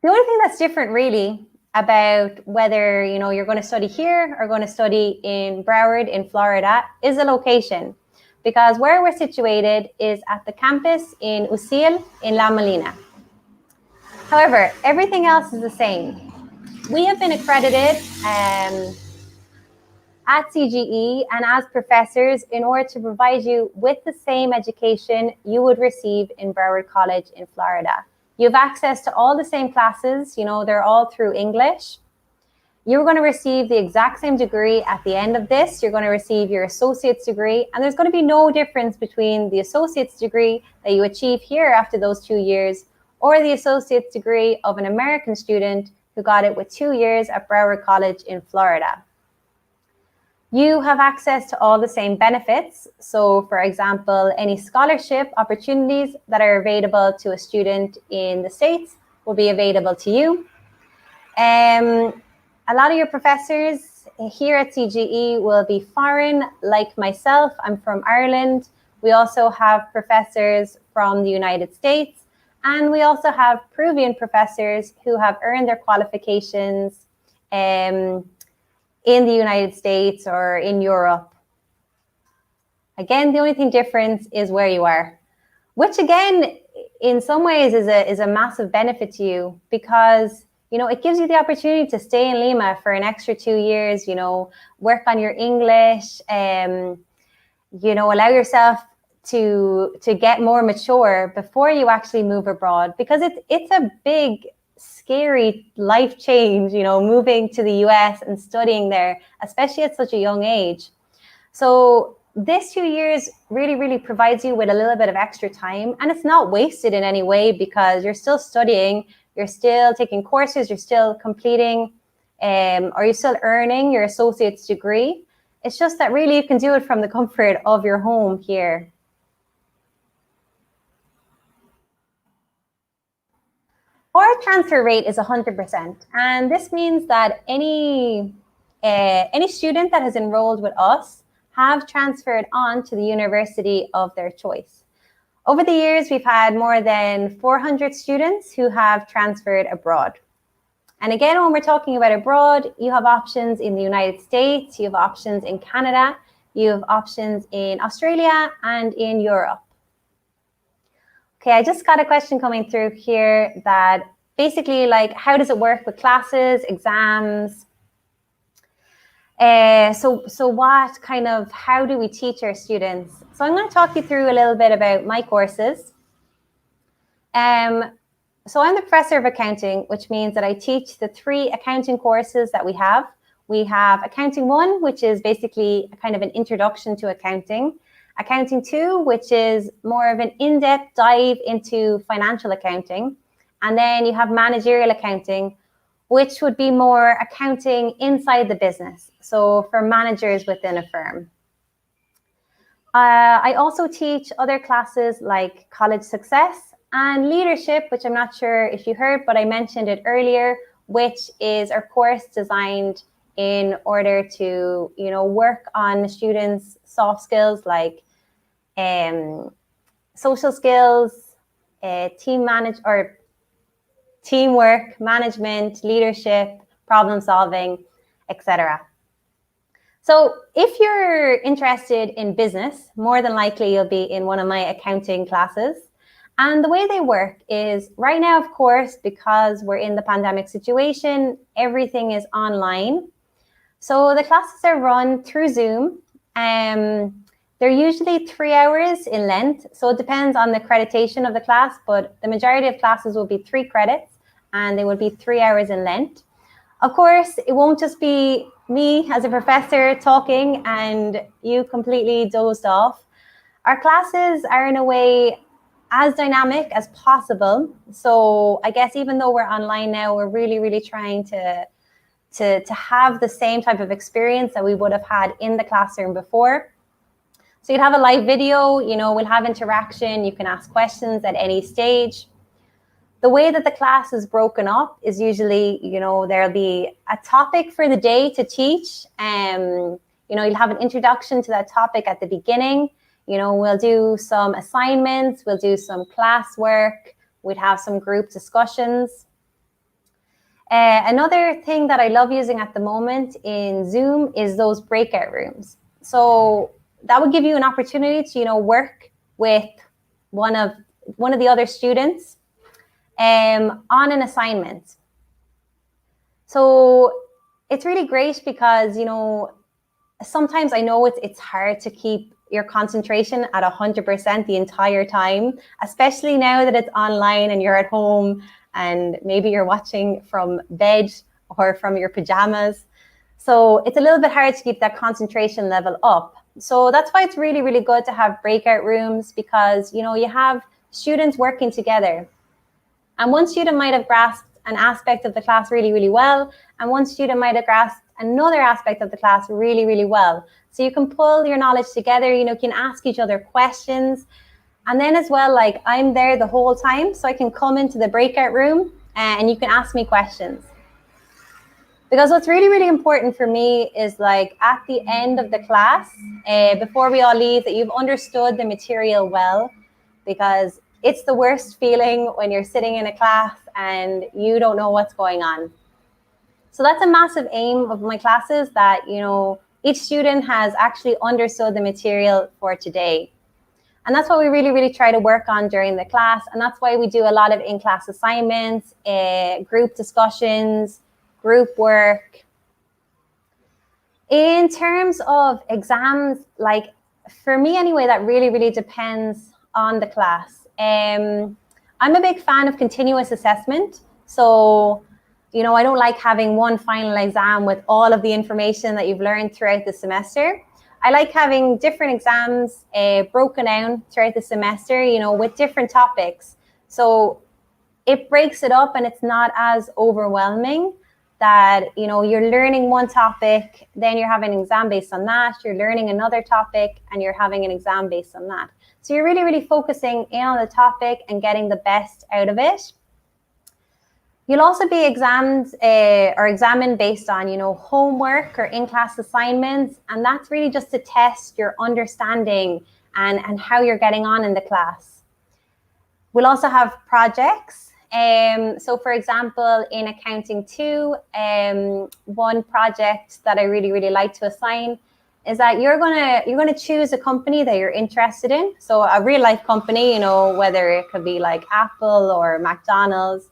the only thing that's different really about whether you're going to study here or going to study in Broward in Florida is the location, because where we're situated is at the campus in UCIL in La Molina. However, everything else is the same. We have been accredited at CGE and as professors in order to provide you with the same education you would receive in Broward College in Florida. You have access to all the same classes, they're all through English. You're going to receive the exact same degree at the end of this. You're going to receive your associate's degree, and there's going to be no difference between the associate's degree that you achieve here after those 2 years or the associate's degree of an American student who got it with 2 years at Broward College in Florida. You have access to all the same benefits. So, for example, any scholarship opportunities that are available to a student in the States will be available to you. A lot of your professors here at CGE will be foreign, like myself. I'm from Ireland. We also have professors from the United States, and we also have Peruvian professors who have earned their qualifications in the United States or in Europe. Again, the only thing different is where you are, which again, in some ways is a massive benefit to you, because it gives you the opportunity to stay in Lima for an extra 2 years, work on your English, allow yourself to get more mature before you actually move abroad, because it's a big, scary life change, moving to the US and studying there, especially at such a young age. So this 2 years really, really provides you with a little bit of extra time, and it's not wasted in any way, because you're still studying, you're still taking courses, you're still completing, or you're still earning your associate's degree. It's just that really you can do it from the comfort of your home here. Our transfer rate is 100%, and this means that any student that has enrolled with us have transferred on to the university of their choice. Over the years, we've had more than 400 students who have transferred abroad. And again, when we're talking about abroad, you have options in the United States, you have options in Canada, you have options in Australia and in Europe. Okay, I just got a question coming through here that basically, how does it work with classes, exams? How do we teach our students? So I'm going to talk you through a little bit about my courses. So I'm the professor of accounting, which means that I teach the 3 accounting courses that we have. We have Accounting 1, which is basically a kind of an introduction to accounting. Accounting 2, which is more of an in-depth dive into financial accounting. And then you have managerial accounting, which would be more accounting inside the business, so for managers within a firm. I also teach other classes like college success And leadership, which I'm not sure if you heard, but I mentioned it earlier, which is our course designed in order to, work on students' soft skills like social skills, teamwork, management, leadership, problem solving, etc. So if you're interested in business, more than likely you'll be in one of my accounting classes. And the way they work is right now, of course, because we're in the pandemic situation, everything is online. So the classes are run through Zoom. They're usually 3 hours in length. So it depends on the accreditation of the class, but the majority of classes will be 3 credits and they will be 3 hours in length. Of course, it won't just be me as a professor talking and you completely dozed off. Our classes are in a way as dynamic as possible. So I guess even though we're online now, we're really, really trying to have the same type of experience that we would have had in the classroom before. So you'd have a live video, we'll have interaction. You can ask questions at any stage. The way that the class is broken up is usually, there'll be a topic for the day to teach. You'll have an introduction to that topic at the beginning. We'll do some assignments, we'll do some classwork, we'd have some group discussions. Another thing that I love using at the moment in Zoom is those breakout rooms. So that would give you an opportunity to, work with one of the other students on an assignment. So it's really great because, sometimes I know it's hard to keep your concentration at 100% the entire time, especially now that it's online and you're at home and maybe you're watching from bed or from your pajamas. So it's a little bit hard to keep that concentration level up. So that's why it's really, really good to have breakout rooms because, you have students working together. And one student might have grasped an aspect of the class really, really well, and one student might have grasped another aspect of the class really, really well. So you can pull your knowledge together, you can ask each other questions. And then as well, like I'm there the whole time, so I can come into the breakout room and you can ask me questions. Because what's really, really important for me is like at the end of the class, before we all leave, that you've understood the material well, because it's the worst feeling when you're sitting in a class and you don't know what's going on. So that's a massive aim of my classes, that, each student has actually understood the material for today. And that's what we really, really try to work on during the class. And that's why we do a lot of in-class assignments, group discussions, group work. In terms of exams, like for me anyway, that really, really depends on the class. I'm a big fan of continuous assessment. So, I don't like having one final exam with all of the information that you've learned throughout the semester. I like having different exams broken down throughout the semester, with different topics. So it breaks it up and it's not as overwhelming that, you're learning one topic, then you're having an exam based on that. You're learning another topic and you're having an exam based on that. So you're really, really focusing in on the topic and getting the best out of it. You'll also be examined based on, homework or in-class assignments. And that's really just to test your understanding and how you're getting on in the class. We'll also have projects. So for example, in Accounting 2, one project that I really, really like to assign is that you're gonna choose a company that you're interested in. So a real life company, whether it could be like Apple or McDonald's,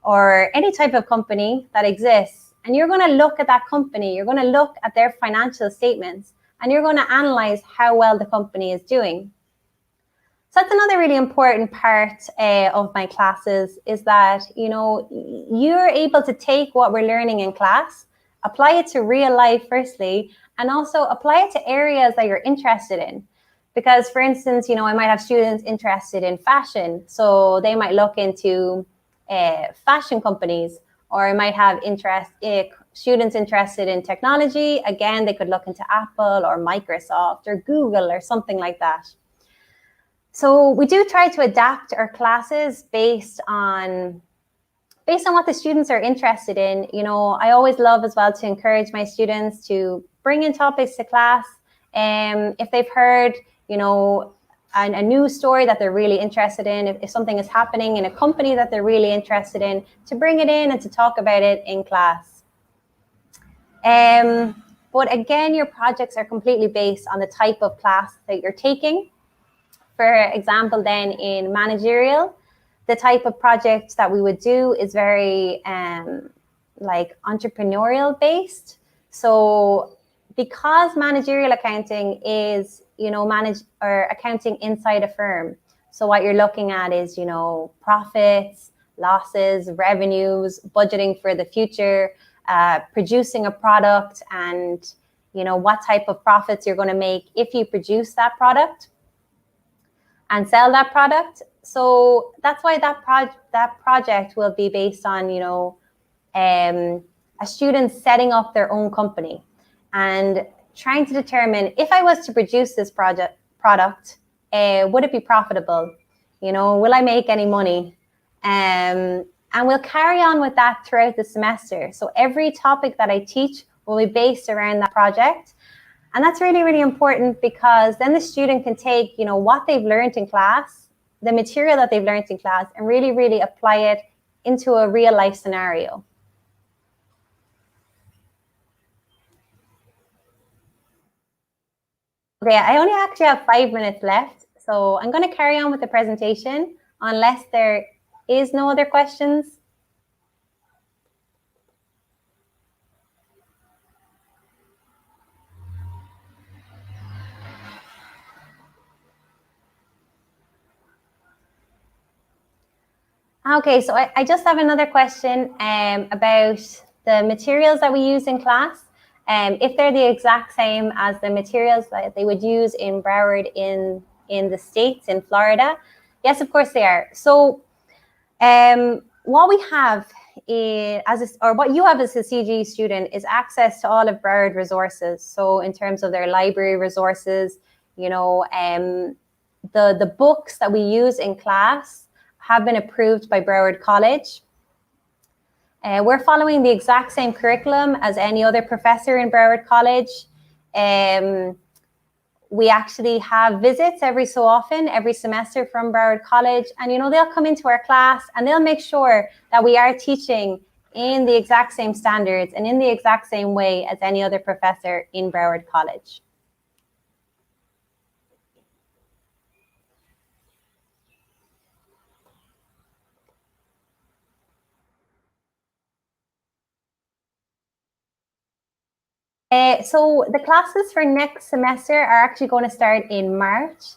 or any type of company that exists. And you're going to look at that company, you're going to look at their financial statements, and you're going to analyze how well the company is doing. So that's another really important part of my classes, is that, you're able to take what we're learning in class, apply it to real life firstly, and also apply it to areas that you're interested in. Because for instance, I might have students interested in fashion, so they might look into fashion companies, or I might have students interested in technology. Again, they could look into Apple or Microsoft or Google or something like that. So we do try to adapt our classes based on what the students are interested in. You know, I always love as well to encourage my students to bring in topics to class. If they've heard, you know, a news story that they're really interested in, if something is happening in a company that they're really interested in, to bring it in and to talk about it in class. But again, your projects are completely based on the type of class that you're taking. For example, then in managerial, the type of project that we would do is very like entrepreneurial based. So because managerial accounting is, you know, accounting inside a firm. So what you're looking at is, you know, profits, losses, revenues, budgeting for the future, producing a product, and, you know, what type of profits you're going to make if you produce that product and sell that product. So that's why that project will be based on, you know, a student setting up their own company and trying to determine, if I was to produce this product, would it be profitable? You know, will I make any money? And we'll carry on with that throughout the semester. So every topic that I teach will be based around that project. And that's really, really important, because then the student can take, you know, what they've learned in class, the material that they've learned in class, and really, really apply it into a real life scenario. Okay, I only actually have 5 minutes left, so I'm going to carry on with the presentation unless there is no other questions. Okay, so I just have another question about the materials that we use in class. If they're the exact same as the materials that they would use in Broward in the States, in Florida. Yes, of course they are. So what we have what you have as a CGE student is access to all of Broward resources. So in terms of their library resources, you know, the books that we use in class have been approved by Broward College. We're following the exact same curriculum as any other professor in Broward College. We actually have visits every so often, every semester, from Broward College. And, you know, they'll come into our class and they'll make sure that we are teaching in the exact same standards and in the exact same way as any other professor in Broward College. So the classes for next semester are actually going to start in March.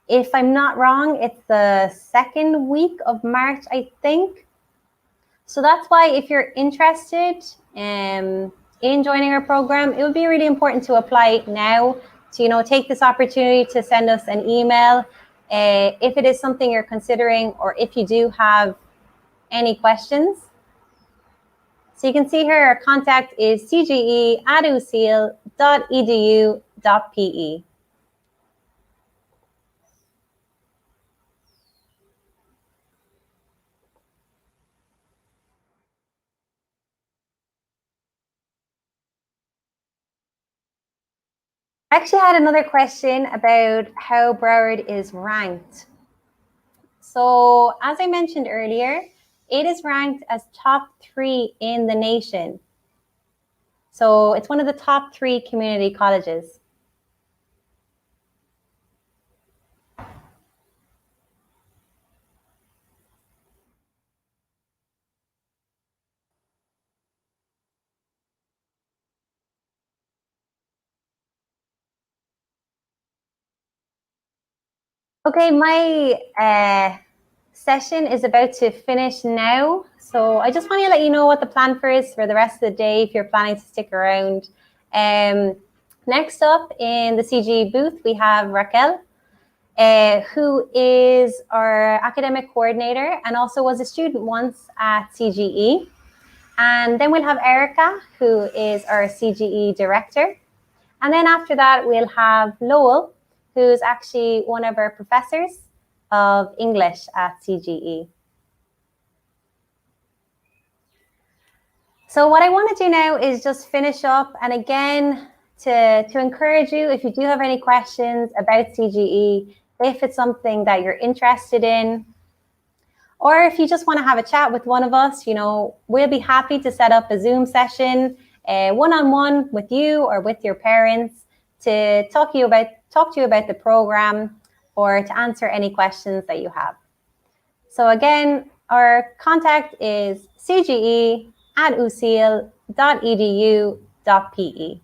If I'm not wrong, it's the second week of March, I think. So that's why, if you're interested in joining our program, it would be really important to apply now, to, you know, take this opportunity to send us an email if it is something you're considering, or if you do have any questions. So you can see here our contact is cge@ucil.edu.pe. I actually had another question about how Broward is ranked. So as I mentioned earlier, it is ranked as top 3 in the nation. So it's one of the top 3 community colleges. Okay, my session is about to finish now. So I just want to let you know what the plan is for the rest of the day, if you're planning to stick around. Next up in the CGE booth, we have Raquel, who is our academic coordinator and also was a student once at CGE. And then we'll have Erica, who is our CGE director. And then after that, we'll have Lowell, who's actually one of our professors of English at CGE. So what I want to do now is just finish up, and again, to encourage you, if you do have any questions about CGE, if it's something that you're interested in, or if you just want to have a chat with one of us, we'll be happy to set up a Zoom session, one-on-one with you or with your parents, to talk to you about the program or to answer any questions that you have. So again, our contact is cge@ucil.edu.pe.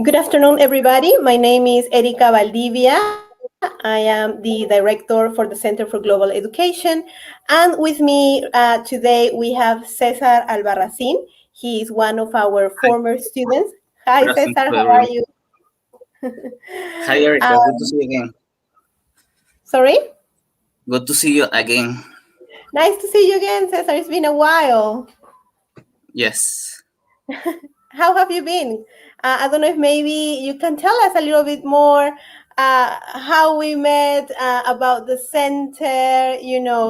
Good afternoon, everybody. My name is Erika Valdivia. I am the director for the Center for Global Education. And with me today, we have Cesar Albarracin. He is one of our former students. Hi, Cesar, how are you? Hi, Erika. Good to see you again. Sorry? Good to see you again. Nice to see you again, Cesar. It's been a while. Yes. How have you been? I don't know if maybe you can tell us a little bit more how we met, about the center,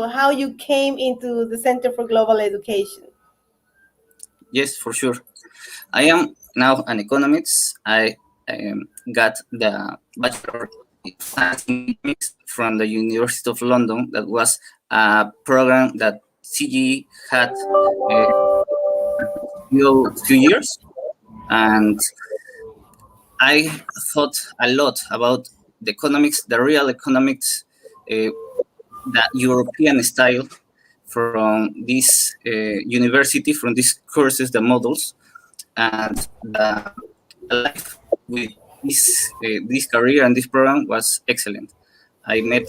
how you came into the Center for Global Education. Yes, for sure. I am now an economist. I got the Bachelor in Finance and Economics from the University of London. That was a program that CGE had few years. And I thought a lot about the economics, the real economics, the European style from this university, from these courses, the models, and the life with this career and this program was excellent. I met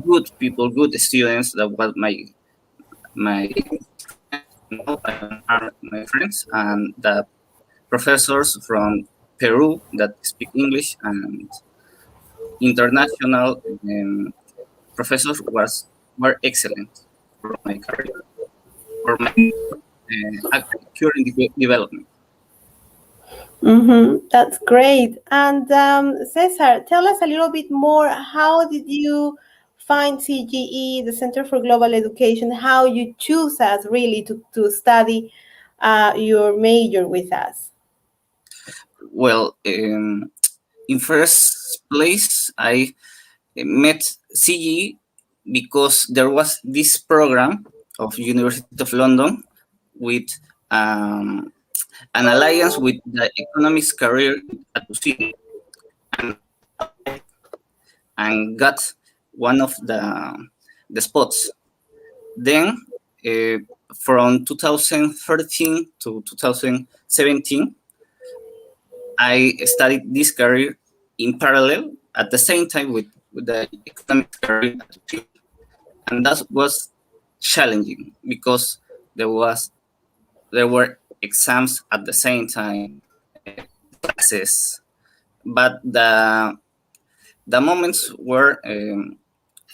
good people, good students. That was my friends, and the professors from Peru that speak English, and international professors were excellent for my career, for my current development. That's great. And Cesar, tell us a little bit more. How did you find CGE, the Center for Global Education? How you choose us really to study your major with us? Well, in first place, I met CGE because there was this program of University of London with an alliance with the economics career at UCL, and got one of the spots. Then from 2013 to 2017, I studied this career in parallel at the same time with the economic career at UCL. And that was challenging because there were exams at the same time, classes, but the moments were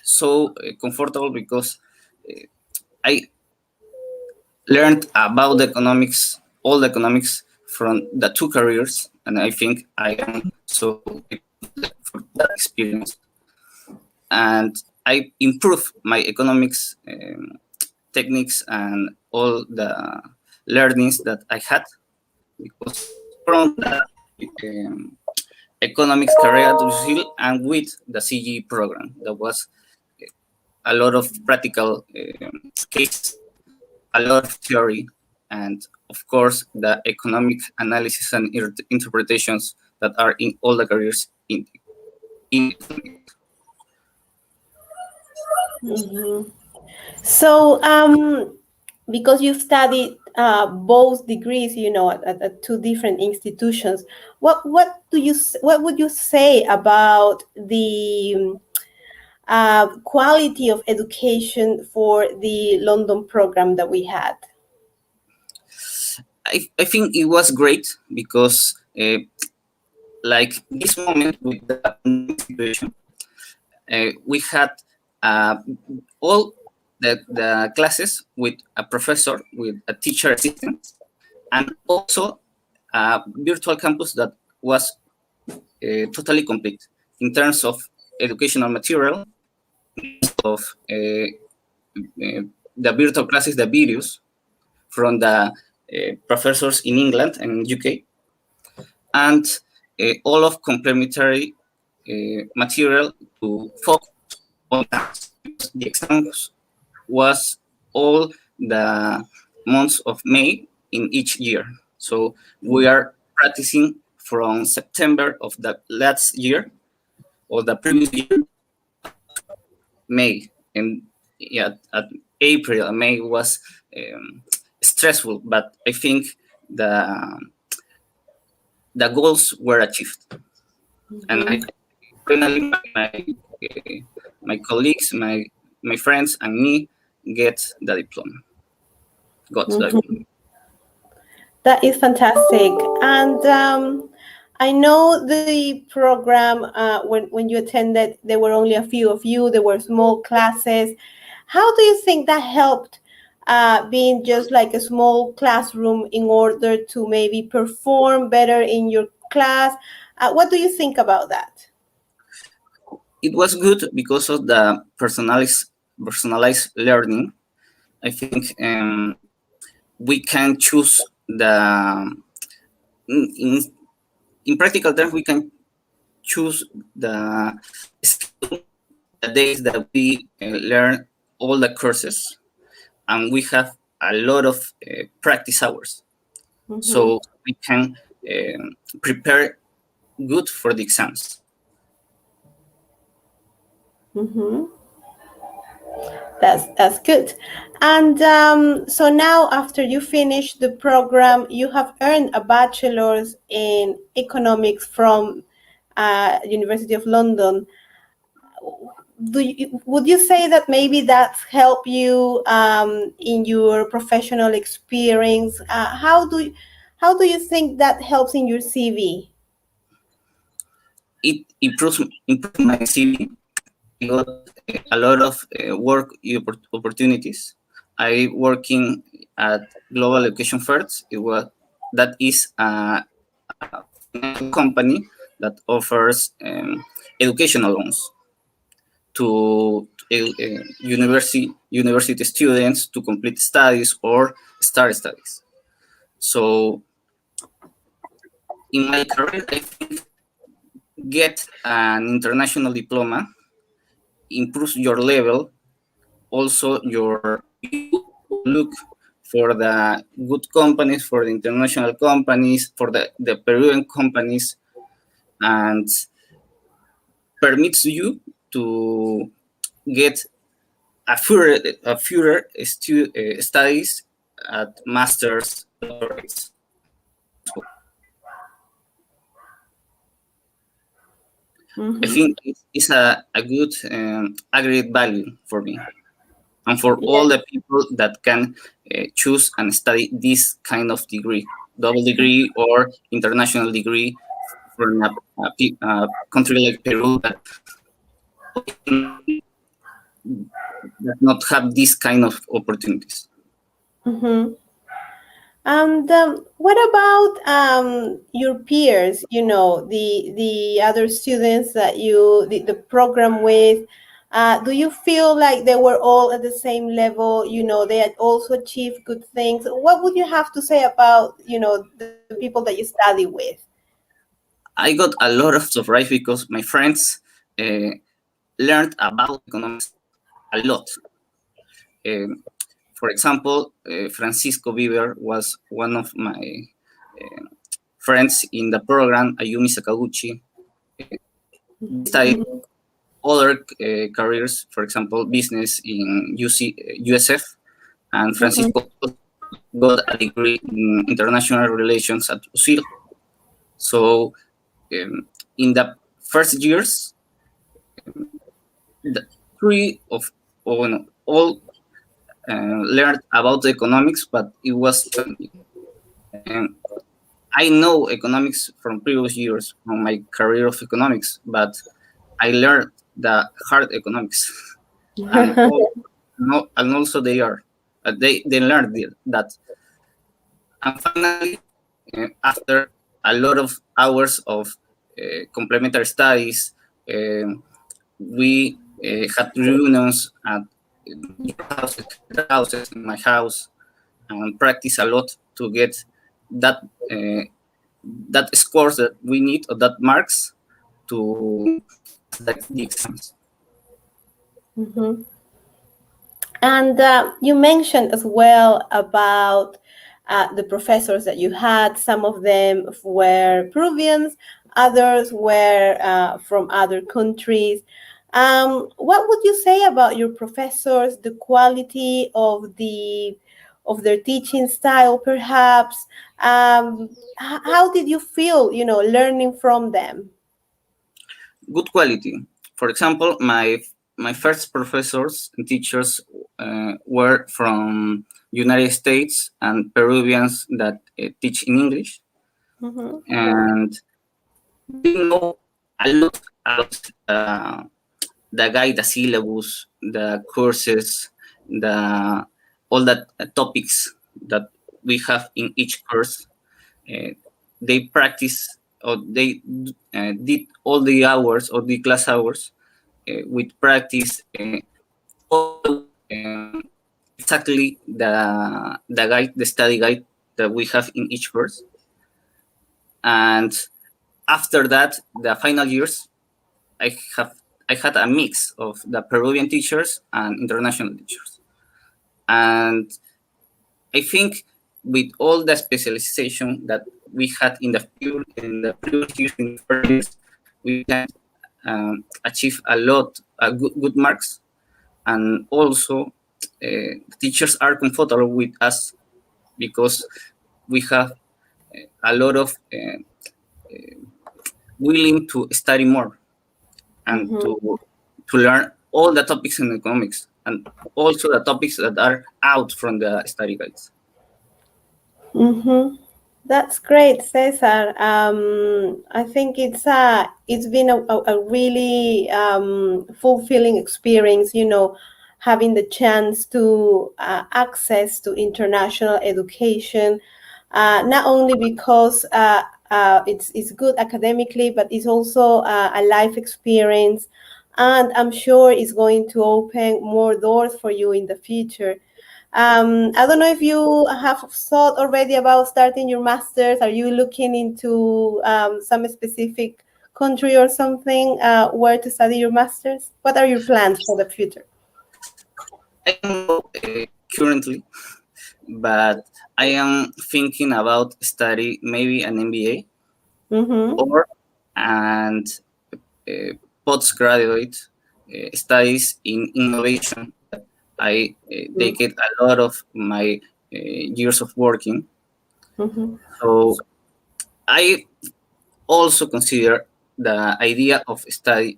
so comfortable because I learned about the economics, all the economics from the two careers, and I think I am so grateful for that experience. And I improved my economics techniques and all the learnings that I had, because from the economics career at UCL and with the CGE program, there was a lot of practical cases, a lot of theory, and of course the economic analysis and interpretations that are in all the careers in Mhm. So, because you've studied both degrees, at two different institutions, what would you say about the quality of education for the London program that we had? I think it was great because like this moment with the situation, we had all the classes with a professor, with a teacher assistant, and also a virtual campus that was totally complete in terms of educational material, of the virtual classes, the videos from the professors in England and in UK, and all of complementary material to focus on that. The exams was all the months of May in each year. So we are practicing from September of the last year or the previous year, May. And yeah, at April and May was stressful, but I think the goals were achieved. And finally, my colleagues, my friends, and me get the diploma. Got the diploma. That is fantastic. And I know the program, when you attended, there were only a few of you, there were small classes. How do you think that helped being just like a small classroom in order to maybe perform better in your class? What do you think about that? It was good because of the personalized learning. I think we can choose in practical terms, we can choose the days that we learn all the courses, and we have a lot of practice hours. Mm-hmm. So we can prepare good for the exams. Mm-hmm. That's good. And so now, after you finish the program, you have earned a bachelor's in economics from University of London. Would you say that maybe that's helped you in your professional experience? How do you think that helps in your CV? It improves my CV. I got a lot of work opportunities. I working at Global Education First. That is a company that offers educational loans to university students to complete studies or start studies. So in my career, I think get an international diploma improves your level. Also, you look for the good companies, for the international companies, for the Peruvian companies, and permits you to get a further studies at master's rates. Mm-hmm. I think it's a good aggregate value for me and for all the people that can choose and study this kind of degree, double degree or international degree from a country like Peru that does not have this kind of opportunities. Mm-hmm. And what about your peers? The other students that you did the program with. Do you feel like they were all at the same level? They had also achieved good things. What would you have to say about the people that you study with? I got a lot of surprise because my friends learned about economics a lot. For example, Francisco Bieber was one of my friends in the program, Ayumi Sakaguchi, studied other careers, for example, business in USF, and Francisco got a degree in international relations at UCIL. So in the first years, the three of all learned about economics, but it was I know economics from previous years from my career of economics, but I learned the hard economics, and also they learned that, and finally, after a lot of hours of complementary studies, we had reunions at houses, in my house, and practice a lot to get that scores that we need, or that marks to the exams. Mm-hmm. And you mentioned as well about the professors that you had. Some of them were Peruvians, others were from other countries. What would you say about your professors, the quality of their teaching style, perhaps? How did you feel, learning from them? Good quality. For example, my first professors and teachers were from United States and Peruvians that teach in English, and they know a lot about the guide, the syllabus, the courses, all that topics that we have in each course. They practice, or they did all the hours or the class hours with practice, exactly the study guide that we have in each course. And after that, the final years, I had a mix of the Peruvian teachers and international teachers. And I think with all the specialization that we had in the previous years, in the first years, we can achieve a lot of good marks. And also, teachers are comfortable with us because we have a lot of willing to study more and to learn all the topics in economics, and also the topics that are out from the study guides. That's great, Cesar. I think it's been a really fulfilling experience, having the chance to access to international education, not only because it's good academically, but it's also a life experience, and I'm sure it's going to open more doors for you in the future. I don't know if you have thought already about starting your master's. Are you looking into some specific country or something where to study your master's? What are your plans for the future? I don't know currently, but I am thinking about study maybe an MBA or postgraduate studies in innovation. I dedicate a lot of my years of working. So I also consider the idea of study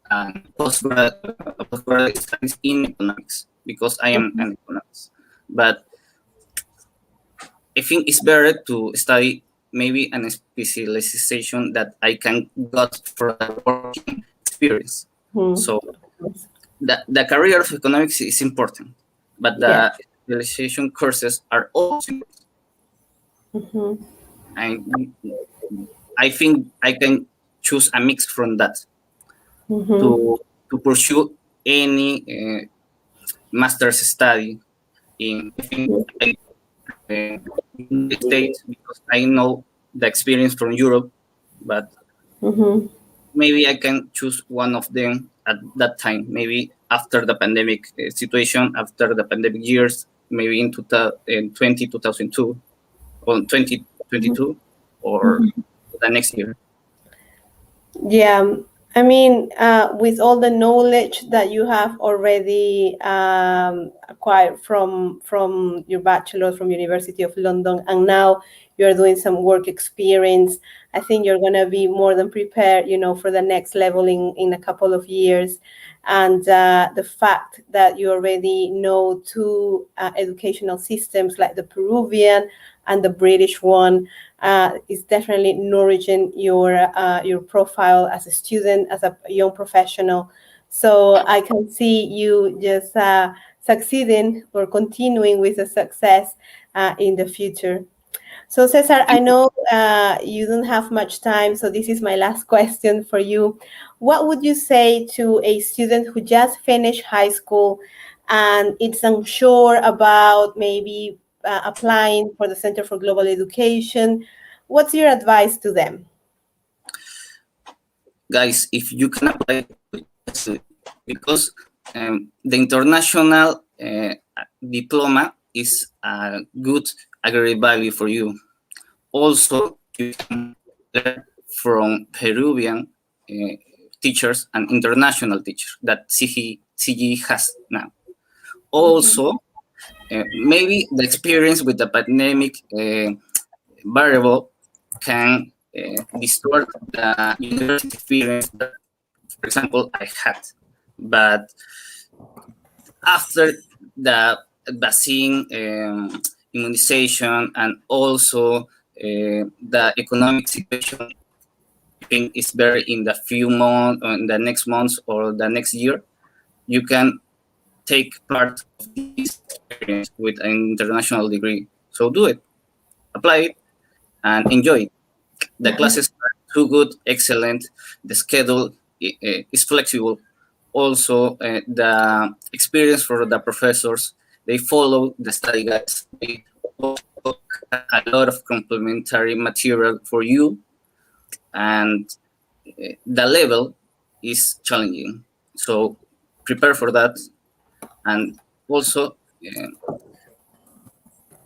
and postgraduate studies in economics, because I am an economist. But I think it's better to study maybe a specialization that I can get for the working experience. So the career of economics is important, but the specialization courses are also important. I think I can choose a mix from that to pursue any master's study in the States, because I know the experience from Europe, but maybe I can choose one of them at that time, maybe after the pandemic situation, after the pandemic years, maybe in 2002 or 2022, or the next year. Yeah, I mean, with all the knowledge that you have already acquired from your bachelor from University of London, and now you're doing some work experience, I think you're gonna be more than prepared, for the next level in a couple of years. And the fact that you already know two educational systems like the Peruvian and the British one is definitely nourishing your profile as a student, as a young professional. So I can see you just succeeding or continuing with the success in the future. So Cesar, I know you don't have much time, so this is my last question for you. What would you say to a student who just finished high school and it's unsure about maybe applying for the Center for Global Education? What's your advice to them? Guys, if you can apply, because the international diploma is a good aggregate value for you. Also, you can learn from Peruvian teachers and international teachers that CGE has now. Also, maybe the experience with the pandemic variable can distort the university experience that, for example, I had. But after the vaccine, immunization, and also the economic situation, I think is better in the few months, or in the next months, or the next year, you can take part of this experience with an international degree. So do it, apply it, and enjoy it. The classes are too good, excellent. The schedule is flexible. Also, the experience for the professors, they follow the study guides. They also have a lot of complementary material for you, and the level is challenging. So prepare for that, and also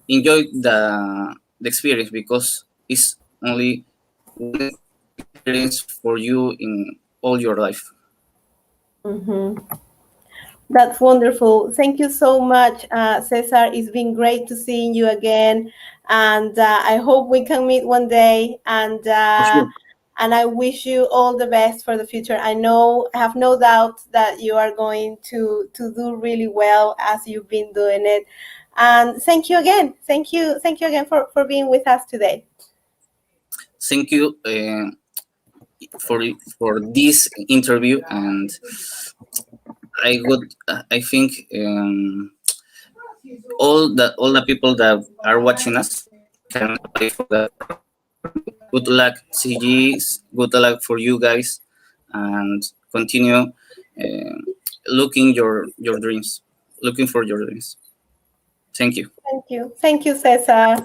enjoy the experience, because it's only one experience for you in all your life. That's wonderful. Thank you so much, Cesar. It's been great to seeing you again, and I hope we can meet one day. And sure. and I wish you all the best for the future. I have no doubt that you are going to do really well as you've been doing it. And thank you again. Thank you again for being with us today. Thank you for this interview, and I think all the people that are watching us can apply for that. Good luck, CG. Good luck for you guys, and continue looking your dreams, looking for your dreams. Thank you. Thank you, Cesar.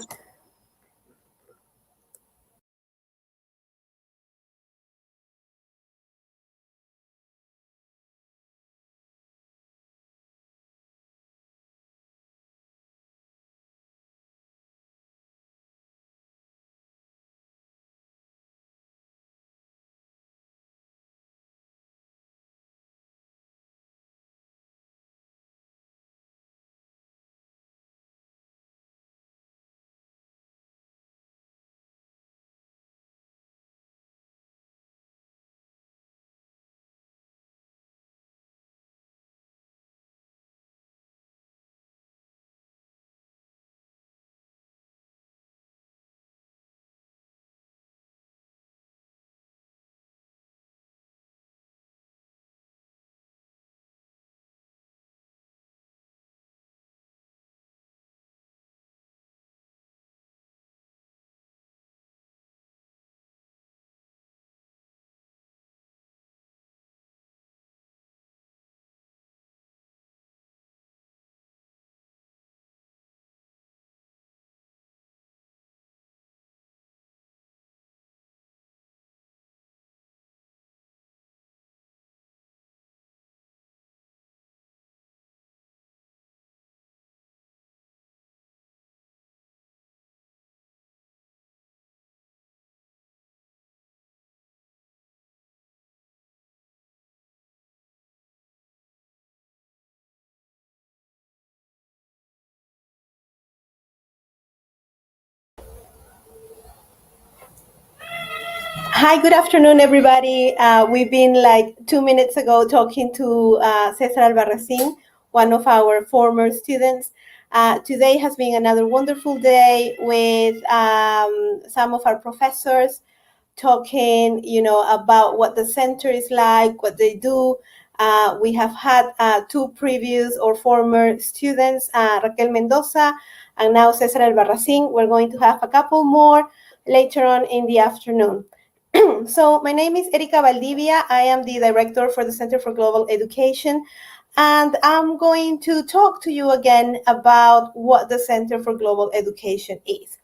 Hi, good afternoon, everybody. We've been like 2 minutes ago talking to Cesar Albarracin, one of our former students. Today has been another wonderful day with some of our professors talking, about what the center is like, what they do. We have had two previous or former students, Raquel Mendoza and now Cesar Albarracin. We're going to have a couple more later on in the afternoon. So my name is Erika Valdivia. I am the director for the Center for Global Education, and I'm going to talk to you again about what the Center for Global Education is.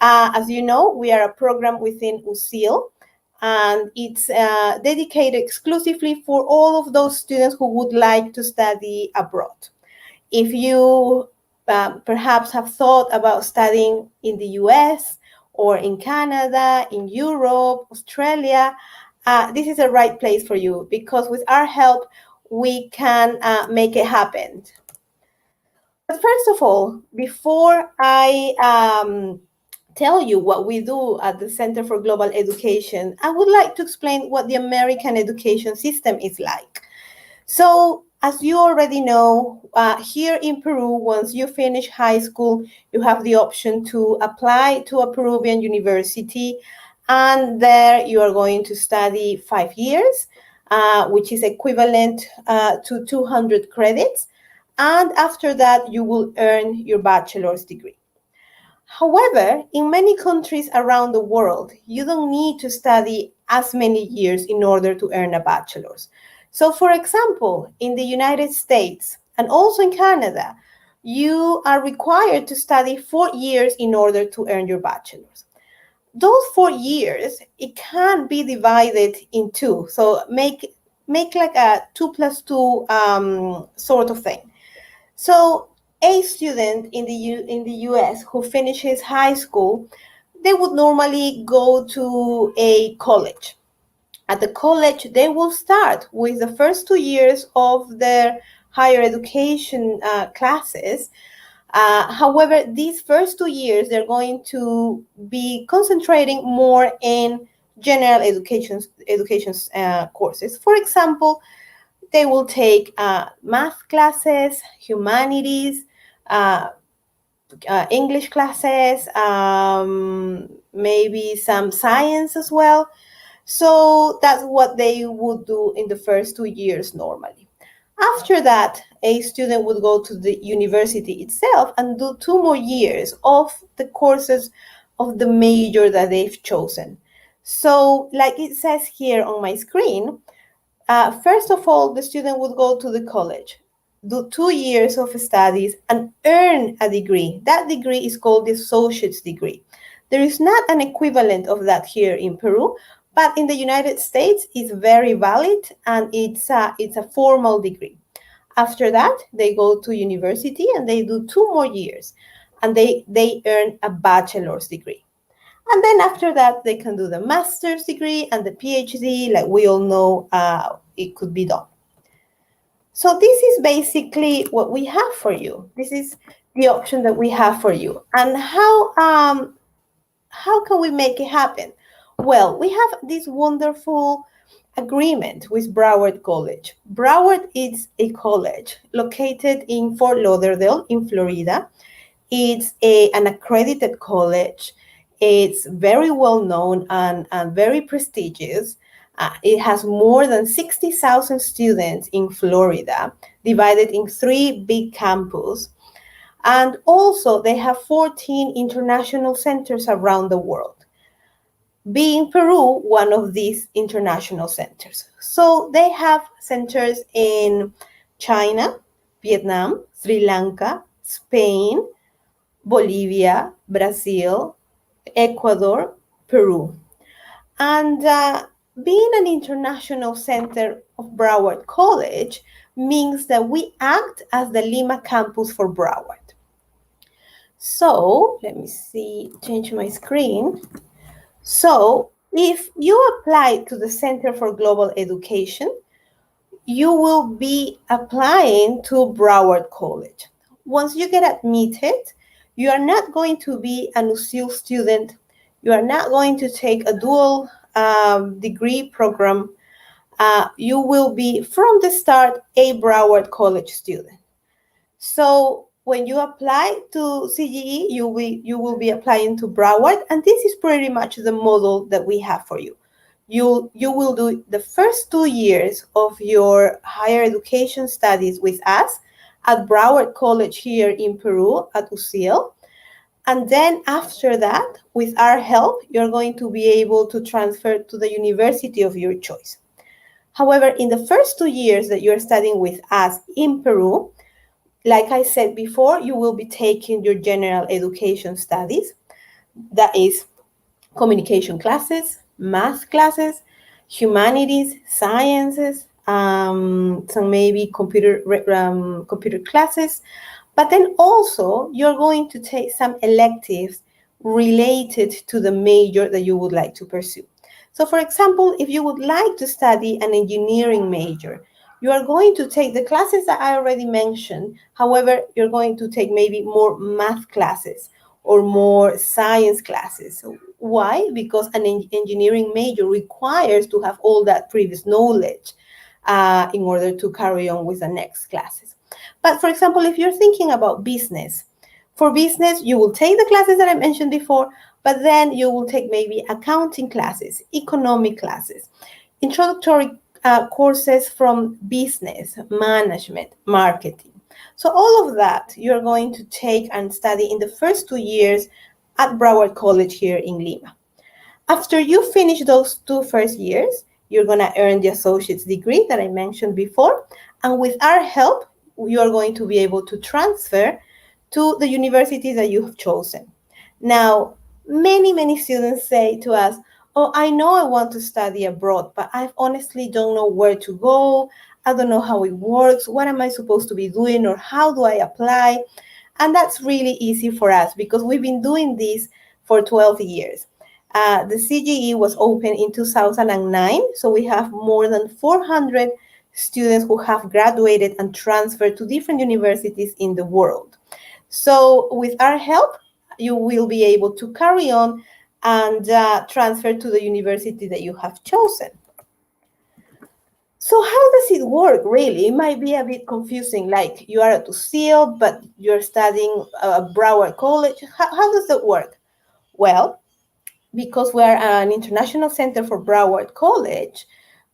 As you know, we are a program within USIL, and it's dedicated exclusively for all of those students who would like to study abroad. If you perhaps have thought about studying in the US, or in Canada, in Europe, Australia, this is the right place for you, because with our help, we can make it happen. But first of all, before I tell you what we do at the Center for Global Education, I would like to explain what the American education system is like. So, as you already know, here in Peru, once you finish high school, you have the option to apply to a Peruvian university, and there you are going to study 5 years, which is equivalent to 200 credits, and after that, you will earn your bachelor's degree. However, in many countries around the world, you don't need to study as many years in order to earn a bachelor's. So, for example, in the United States and also in Canada, you are required to study 4 years in order to earn your bachelor's. Those 4 years, it can be divided in two. So make like a 2 plus 2 sort of thing. So a student in the US who finishes high school, they would normally go to a college. At the college, they will start with the first 2 years of their higher education classes. However, these first 2 years, they're going to be concentrating more in general education courses. For example, they will take math classes, humanities, English classes, maybe some science as well. So that's what they would do in the first 2 years normally. After that, a student would go to the university itself and do 2 more years of the courses of the major that they've chosen. So like it says here on my screen, first of all, the student would go to the college, do 2 years of studies, and earn a degree. That degree is called the associate's degree. There is not an equivalent of that here in Peru, but in the United States, it's very valid, and it's a formal degree. After that, they go to university and they do 2 more years, and they earn a bachelor's degree. And then after that, they can do the master's degree and the PhD, like we all know it could be done. So this is basically what we have for you. This is the option that we have for you. And how can we make it happen? Well, we have this wonderful agreement with Broward College. Broward is a college located in Fort Lauderdale in Florida. It's an accredited college. It's very well known and very prestigious. It has more than 60,000 students in Florida, divided in 3 big campuses. And also they have 14 international centers around the world, being Peru one of these international centers. So they have centers in China, Vietnam, Sri Lanka, Spain, Bolivia, Brazil, Ecuador, Peru. And being an international center of Broward College means that we act as the Lima campus for Broward. So let me change my screen. So if you apply to the Center for Global Education, you will be applying to Broward College. Once you get admitted, you are not going to be an USIL student. You are not going to take a dual degree program, you will be from the start a Broward College student. So when you apply to CGE, you will be applying to Broward, and this is pretty much the model that we have for you. You will do the first 2 years of your higher education studies with us at Broward College here in Peru at UCL. And then after that, with our help, you're going to be able to transfer to the university of your choice. However, in the first 2 years that you're studying with us in Peru, like I said before, you will be taking your general education studies. That is communication classes, math classes, humanities, sciences, some maybe computer classes. But then also you're going to take some electives related to the major that you would like to pursue. So for example, if you would like to study an engineering major, you are going to take the classes that I already mentioned. However, you're going to take maybe more math classes or more science classes. Why? Because an engineering major requires to have all that previous knowledge in order to carry on with the next classes. But for example, if you're thinking about business, for business, you will take the classes that I mentioned before, but then you will take maybe accounting classes, economic classes, introductory courses from business, management, marketing. So all of that you're going to take and study in the first 2 years at Broward College here in Lima. After you finish those 2 first years, you're going to earn the associate's degree that I mentioned before. And with our help, you're going to be able to transfer to the university that you have chosen. Now, many students say to us, oh, I know I want to study abroad, but I honestly don't know where to go. I don't know how it works. What am I supposed to be doing, or how do I apply? And that's really easy for us because we've been doing this for 12 years. The CGE was open in 2009, so we have more than 400 students who have graduated and transferred to different universities in the world. So with our help, you will be able to carry on and transfer to the university that you have chosen. So how does it work, really? It might be a bit confusing, like you are at UCL, but you're studying Broward College. How does that work? Well, because we are an international center for Broward College,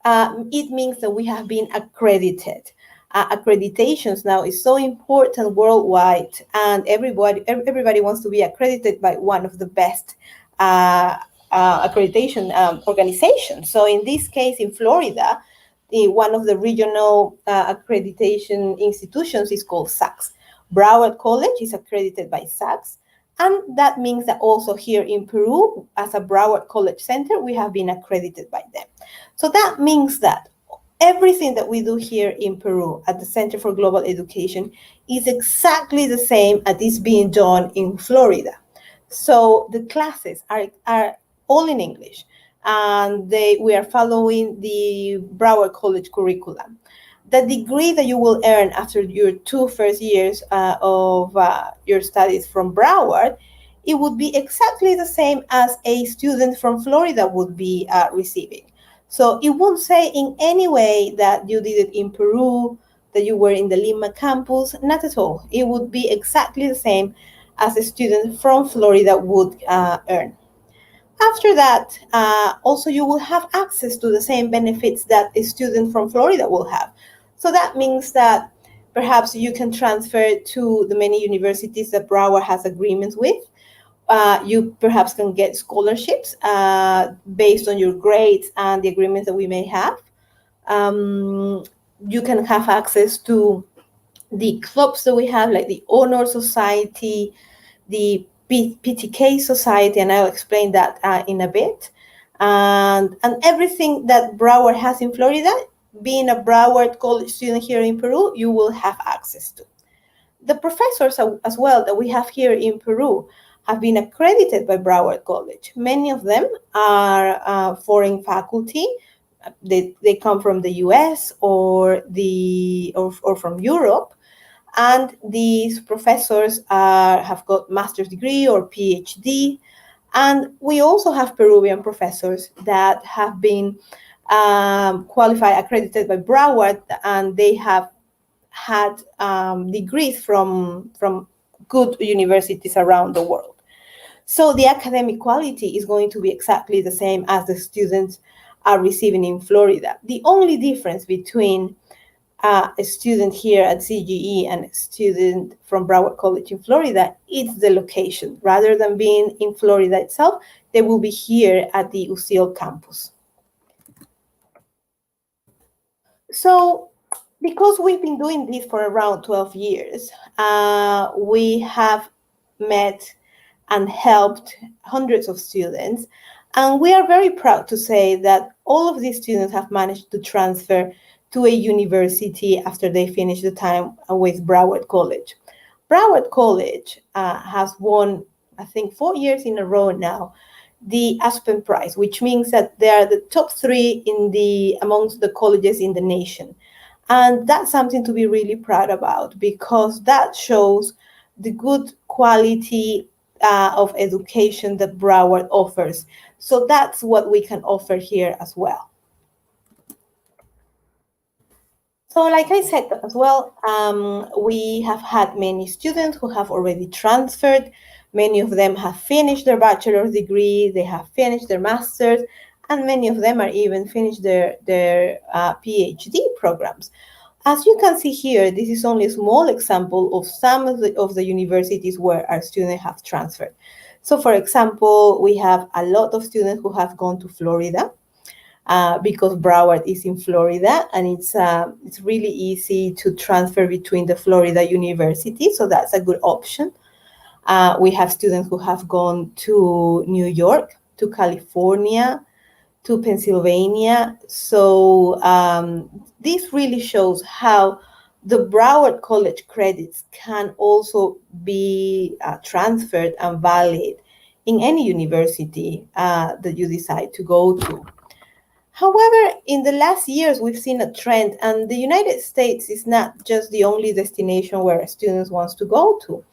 it means that we have been accredited. Accreditations now is so important worldwide, and everybody wants to be accredited by one of the best accreditation organizations. So in this case, in Florida, one of the regional accreditation institutions is called SACS. Broward College is accredited by SACS. And that means that also here in Peru, as a Broward College Center, we have been accredited by them. So that means that everything that we do here in Peru at the Center for Global Education is exactly the same as is being done in Florida. So the classes are all in English, and we are following the Broward College curriculum. The degree that you will earn after your 2 first years of your studies from Broward, it would be exactly the same as a student from Florida would be receiving. So it won't say in any way that you did it in Peru, that you were in the Lima campus, not at all. It would be exactly the same as a student from Florida would earn. After that, also you will have access to the same benefits that a student from Florida will have. So that means that perhaps you can transfer to the many universities that Broward has agreements with. You perhaps can get scholarships based on your grades and the agreements that we may have. You can have access to the clubs that we have, like the Honor Society, the PTK Society, and I'll explain that in a bit. And everything that Broward has in Florida, being a Broward College student here in Peru, you will have access to. The professors as well that we have here in Peru have been accredited by Broward College. Many of them are foreign faculty. They come from the US or from Europe. And these professors have got master's degree or PhD, And we also have Peruvian professors that have been qualified, accredited by Broward, and they have had degrees from good universities around the world. So the academic quality is going to be exactly the same as the students are receiving in Florida. The only difference between a student here at CGE and a student from Broward College in Florida is the location. Rather than being in Florida itself, they will be here at the UCL campus. So because we've been doing this for around 12 years, we have met and helped hundreds of students. And we are very proud to say that all of these students have managed to transfer to a university after they finish the time with Broward College. Broward College has won, I think, 4 years in a row now, the Aspen Prize, which means that they are the top 3 amongst the colleges in the nation. And that's something to be really proud about, because that shows the good quality of education that Broward offers. So that's what we can offer here as well. So like I said as well, we have had many students who have already transferred. Many of them have finished their bachelor's degree, they have finished their master's, and many of them are even finished their PhD programs. As you can see here, this is only a small example of some of the universities where our students have transferred. So for example, we have a lot of students who have gone to Florida because Broward is in Florida, and it's really easy to transfer between the Florida universities, so that's a good option. We have students who have gone to New York, to California, to Pennsylvania. So this really shows how the Broward College credits can also be transferred and valid in any university that you decide to go to. However, in the last years, we've seen a trend, and the United States is not just the only destination where students want to go to.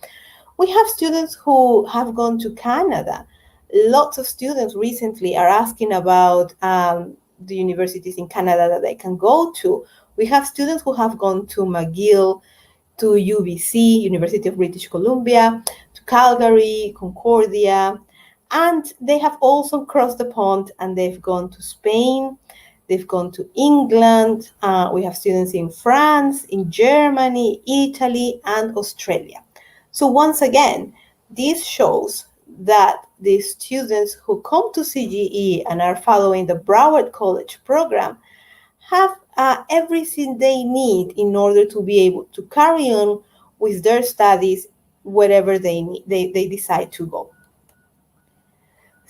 We have students who have gone to Canada. Lots of students recently are asking about the universities in Canada that they can go to. We have students who have gone to McGill, to UBC, University of British Columbia, to Calgary, Concordia, and they have also crossed the pond and they've gone to Spain, they've gone to England. We have students in France, in Germany, Italy, and Australia. So once again, this shows that the students who come to CGE and are following the Broward College program have everything they need in order to be able to carry on with their studies wherever they decide to go.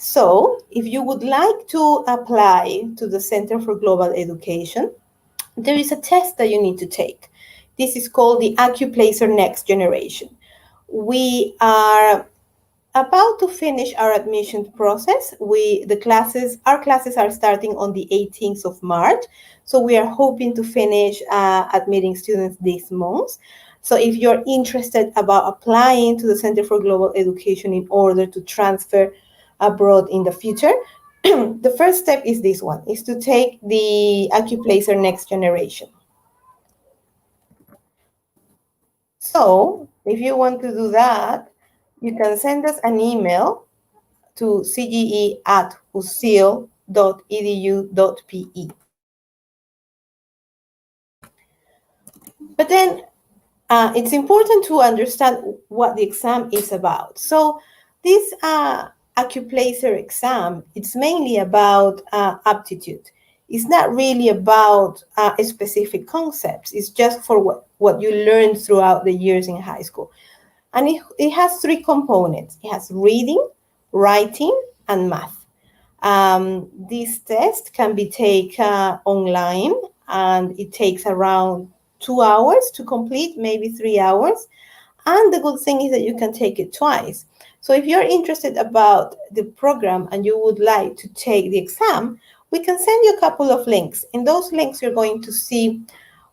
So if you would like to apply to the Center for Global Education, there is a test that you need to take. This is called the Accuplacer Next Generation. We are about to finish our admission process. Our classes are starting on the 18th of March. So we are hoping to finish admitting students this month. So if you're interested about applying to the Center for Global Education in order to transfer abroad in the future, the first step is this one, is to take the Accuplacer Next Generation. So if you want to do that, you can send us an email to cge@ucil.edu.pe. But then it's important to understand what the exam is about. So this Accuplacer exam, it's mainly about aptitude. It's not really about specific concepts. It's just for what you learn throughout the years in high school. And it has 3 components. It has reading, writing, and math. This test can be taken online, and it takes around 2 hours to complete, maybe 3 hours. And the good thing is that you can take it twice. So if you're interested about the program and you would like to take the exam, we can send you a couple of links. In those links, you're going to see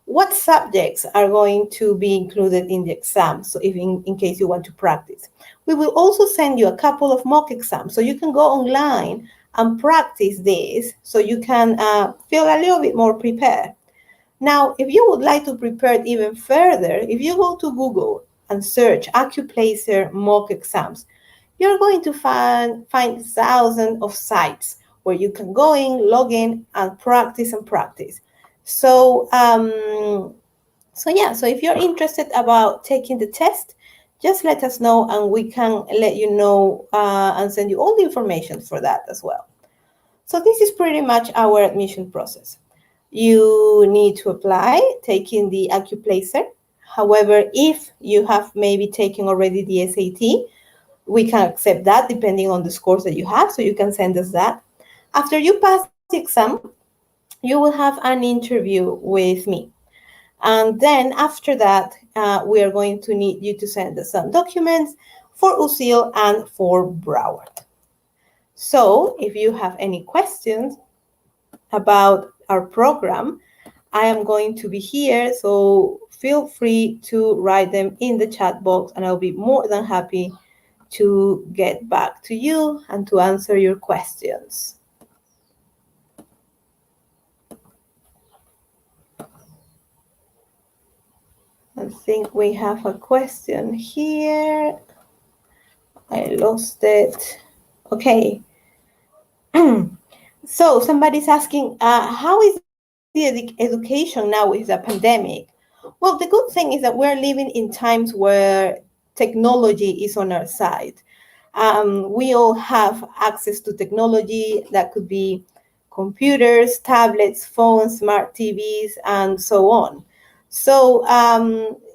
what subjects are going to be included in the exam, so if in case you want to practice. We will also send you a couple of mock exams, so you can go online and practice this, so you can feel a little bit more prepared. Now, if you would like to prepare it even further, if you go to Google and search Accuplacer mock exams, you're going to find thousands of sites where you can go in, log in, and practice and practice. So if you're interested about taking the test, just let us know and we can let you know and send you all the information for that as well. So this is pretty much our admission process. You need to apply, taking the Accuplacer. However, if you have maybe taken already the SAT, we can accept that depending on the scores that you have, so you can send us that. After you pass the exam, you will have an interview with me. And then after that, we are going to need you to send us some documents for USIL and for Broward. So if you have any questions about our program, I am going to be here, so feel free to write them in the chat box and I'll be more than happy to get back to you and to answer your questions. I think we have a question here. I lost it. Okay. So somebody's asking, how is the education now with the pandemic? Well, the good thing is that we're living in times where technology is on our side. We all have access to technology. That could be computers, tablets, phones, smart TVs, and so on. So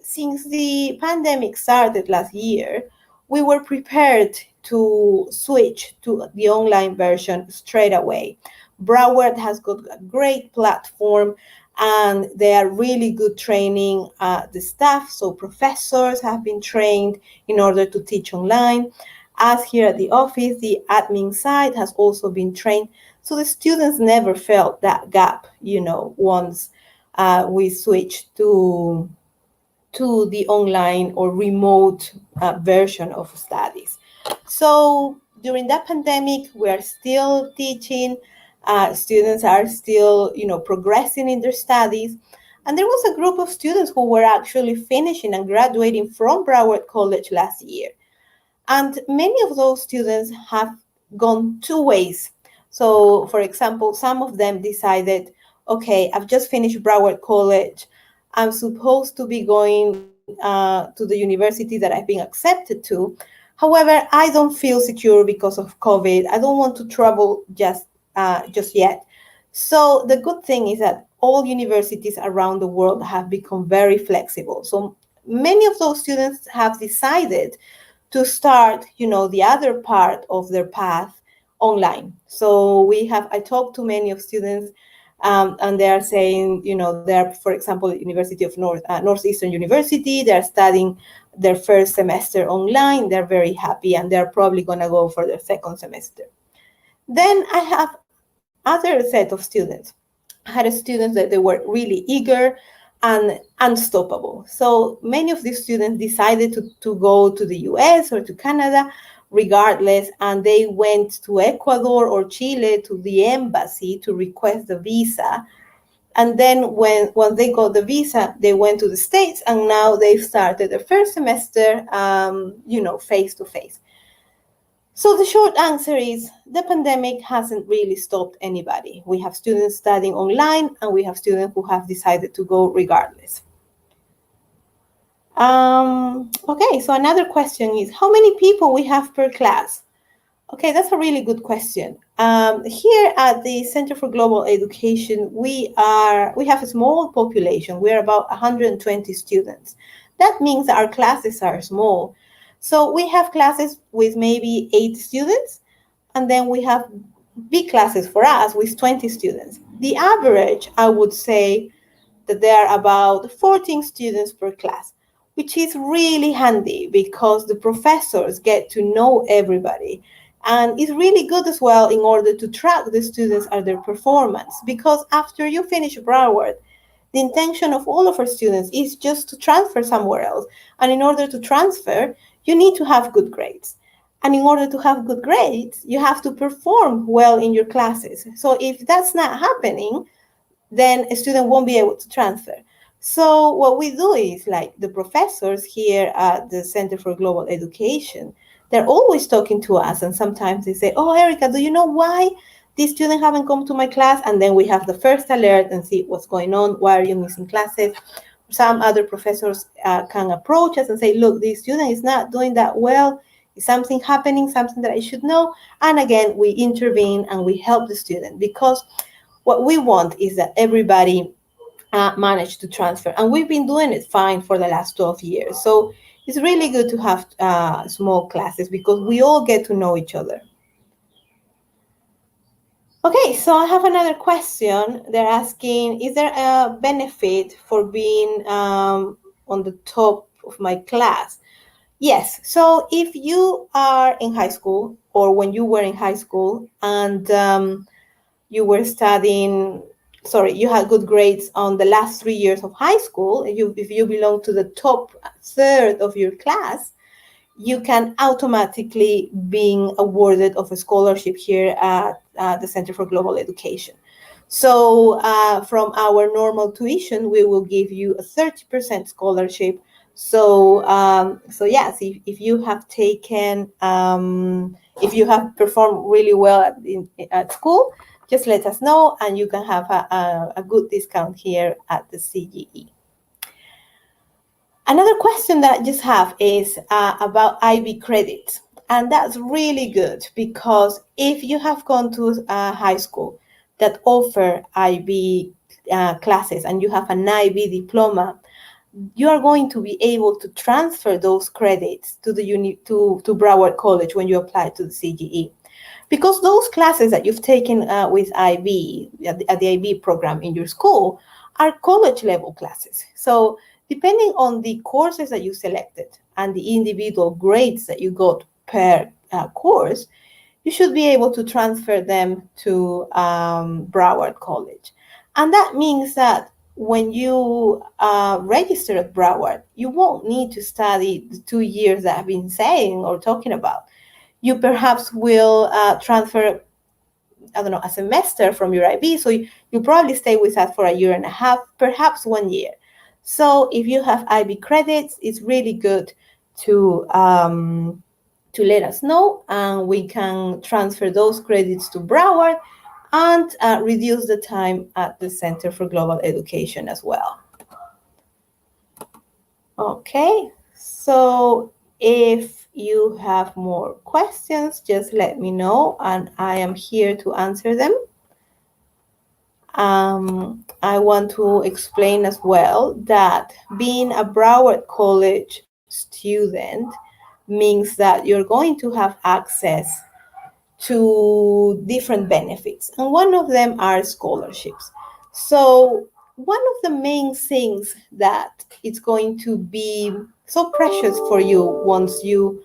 since the pandemic started last year, we were prepared to switch to the online version straight away. Broward has got a great platform and they are really good training the staff. So professors have been trained in order to teach online. Us here at the office, the admin side has also been trained. So the students never felt that gap, once we switched to the online or remote version of studies. So during that pandemic, we are still teaching. Students are still, progressing in their studies. And there was a group of students who were actually finishing and graduating from Broward College last year. And many of those students have gone two ways. So, for example, some of them decided, okay, I've just finished Broward College. I'm supposed to be going to the university that I've been accepted to. However, I don't feel secure because of COVID. I don't want to travel just yet. So the good thing is that all universities around the world have become very flexible. So many of those students have decided to start, the other part of their path online. So I talked to many of students and they are saying, they're, for example, at University of Northeastern University, they're studying their first semester online. They're very happy and they're probably going to go for their second semester. Then I have other set of students. I had students that they were really eager and unstoppable. So many of these students decided to go to the US or to Canada regardless, and they went to Ecuador or Chile to the embassy to request the visa. And then when they got the visa, they went to the States, and now they've started their first semester, face-to-face. So the short answer is the pandemic hasn't really stopped anybody. We have students studying online, and we have students who have decided to go regardless. Okay, so another question is, how many people we have per class? Okay, that's a really good question. Here at the Center for Global Education, we have a small population. We're about 120 students. That means our classes are small. So we have classes with maybe 8 students, and then we have big classes for us with 20 students. The average, I would say, that there are about 14 students per class, which is really handy because the professors get to know everybody. And it's really good as well in order to track the students and their performance, because after you finish Broward, the intention of all of our students is just to transfer somewhere else. And in order to transfer, you need to have good grades. And in order to have good grades, you have to perform well in your classes. So if that's not happening, then a student won't be able to transfer. So what we do is, like, the professors here at the Center for Global Education, they're always talking to us, and sometimes they say, oh, Erica, do you know why these students haven't come to my class? And then we have the first alert and see what's going on. Why are you missing classes? Some other professors can approach us and say, look, this student is not doing that well. Is something happening, something that I should know? And again, we intervene and we help the student, because what we want is that everybody manage to transfer. And we've been doing it fine for the last 12 years. So it's really good to have small classes, because we all get to know each other. Okay, so I have another question. They're asking, is there a benefit for being on the top of my class? Yes, so if you are in high school, or when you were in high school, and you were studying, you had good grades on the last 3 years of high school, if you belong to the top third of your class, you can automatically be awarded of a scholarship here at the Center for Global Education. So from our normal tuition, we will give you a 30% scholarship. So yes, if you have taken, if you have performed really well at school, just let us know, and you can have a good discount here at the CGE. Another question that I just have is about IB credits. And that's really good, because if you have gone to high school that offer IB classes and you have an IB diploma, you are going to be able to transfer those credits to Broward College when you apply to the CGE. Because those classes that you've taken with IB, at the IB program in your school, are college level classes. So depending on the courses that you selected and the individual grades that you got per course, you should be able to transfer them to Broward College. And that means that when you register at Broward, you won't need to study the 2 years that I've been saying or talking about. You perhaps will transfer, I don't know, a semester from your IB. So you'll probably stay with us for a year and a half, perhaps 1 year. So if you have IB credits, it's really good to let us know, and we can transfer those credits to Broward and reduce the time at the Center for Global Education as well. Okay, so if you have more questions, just let me know, and I am here to answer them. I want to explain as well that being a Broward College student means that you're going to have access to different benefits, and one of them are scholarships. So one of the main things that it's going to be so precious for you once you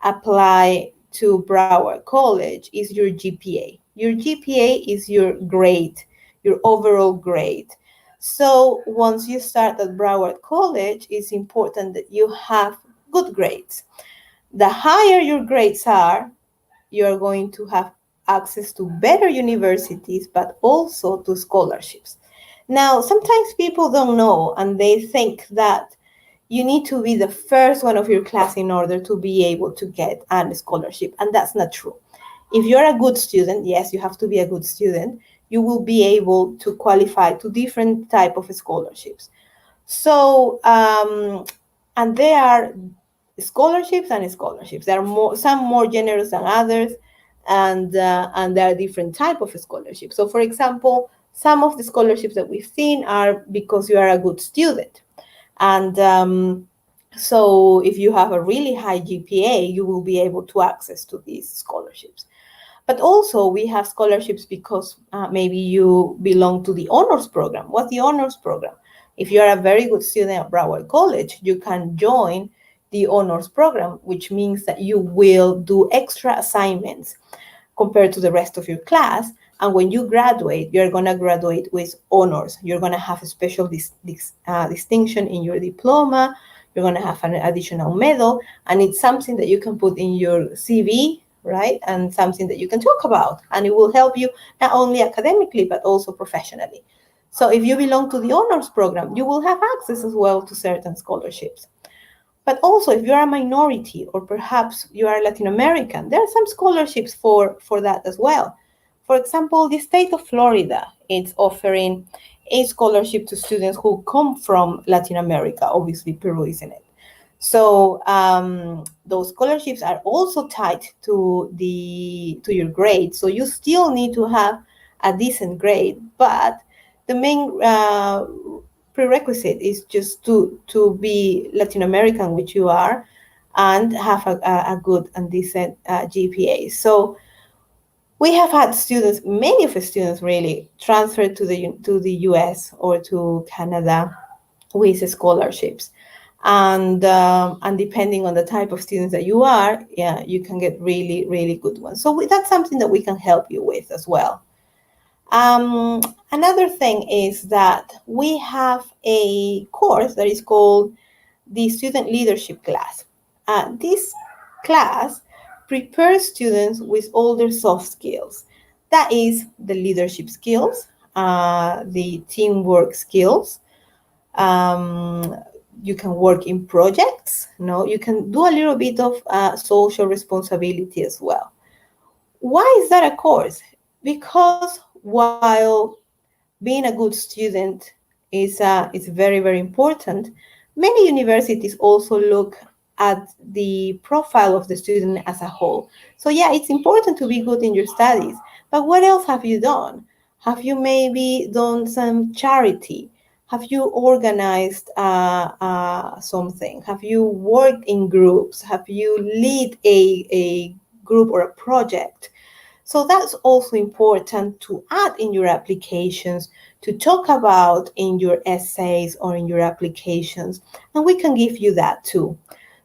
apply to Broward College is your GPA. Your GPA is your grade, your overall grade. So once you start at Broward College, it's important that you have good grades. The higher your grades are, you're going to have access to better universities, but also to scholarships. Now, sometimes people don't know, and they think that you need to be the first one of your class in order to be able to get a scholarship, and that's not true. If you're a good student, yes, you have to be a good student, you will be able to qualify to different type of scholarships. So, and there are scholarships and scholarships. There are some more generous than others, and there are different type of scholarships. So, for example, some of the scholarships that we've seen are because you are a good student. And so if you have a really high GPA, you will be able to access to these scholarships. But also we have scholarships because maybe you belong to the honors program. What's the honors program? If you're a very good student at Broward College, you can join the honors program, which means that you will do extra assignments compared to the rest of your class. And when you graduate, you're going to graduate with honors. You're going to have a special distinction in your diploma. You're going to have an additional medal, and it's something that you can put in your CV, right? And something that you can talk about, and it will help you not only academically, but also professionally. So if you belong to the honors program, you will have access as well to certain scholarships. But also, if you are a minority, or perhaps you are Latin American, there are some scholarships for that as well. For example, the state of Florida is offering a scholarship to students who come from Latin America. Obviously, Peru is in it. So those scholarships are also tied to your grade. So you still need to have a decent grade, but the main prerequisite is just to be Latin American, which you are, and have a good and decent GPA. So we have had students, many of the students really, transferred to the US or to Canada with scholarships. And depending on the type of students that you are, yeah, you can get really, really good ones. So that's something that we can help you with as well. Another thing is that we have a course that is called the Student Leadership class. This class prepares students with all their soft skills. That is the leadership skills, the teamwork skills. You can work in projects. You can do a little bit of social responsibility as well. Why is that a course? Because while being a good student is very, very important, many universities also look at the profile of the student as a whole. So yeah, it's important to be good in your studies, but what else have you done? Have you maybe done some charity? Have you organized something? Have you worked in groups? Have you led a group or a project? So that's also important to add in your applications, to talk about in your essays or in your applications, and we can give you that too.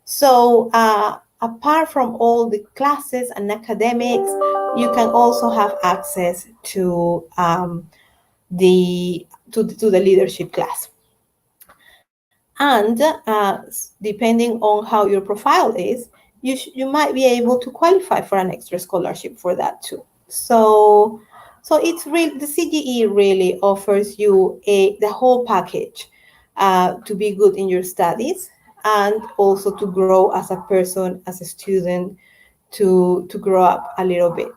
So apart from all the classes and academics, you can also have access to the leadership class. And depending on how your profile is, you might be able to qualify for an extra scholarship for that too. So it's really, the CGE really offers you the whole package to be good in your studies, and also to grow as a person, as a student, to grow up a little bit.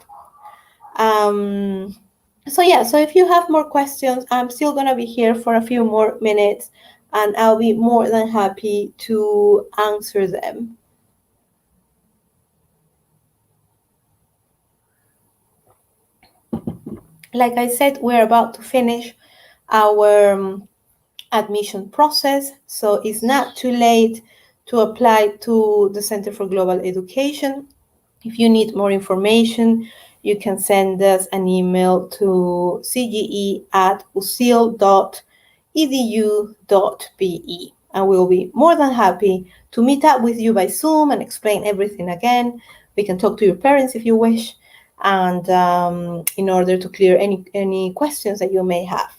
So if you have more questions, I'm still going to be here for a few more minutes, and I'll be more than happy to answer them. Like I said, we're about to finish our admission process, so it's not too late to apply to the Center for Global Education. If you need more information, you can send us an email to cge@usil.edu.be, and we'll be more than happy to meet up with you by Zoom and explain everything again. We can talk to your parents if you wish, and in order to clear any questions that you may have.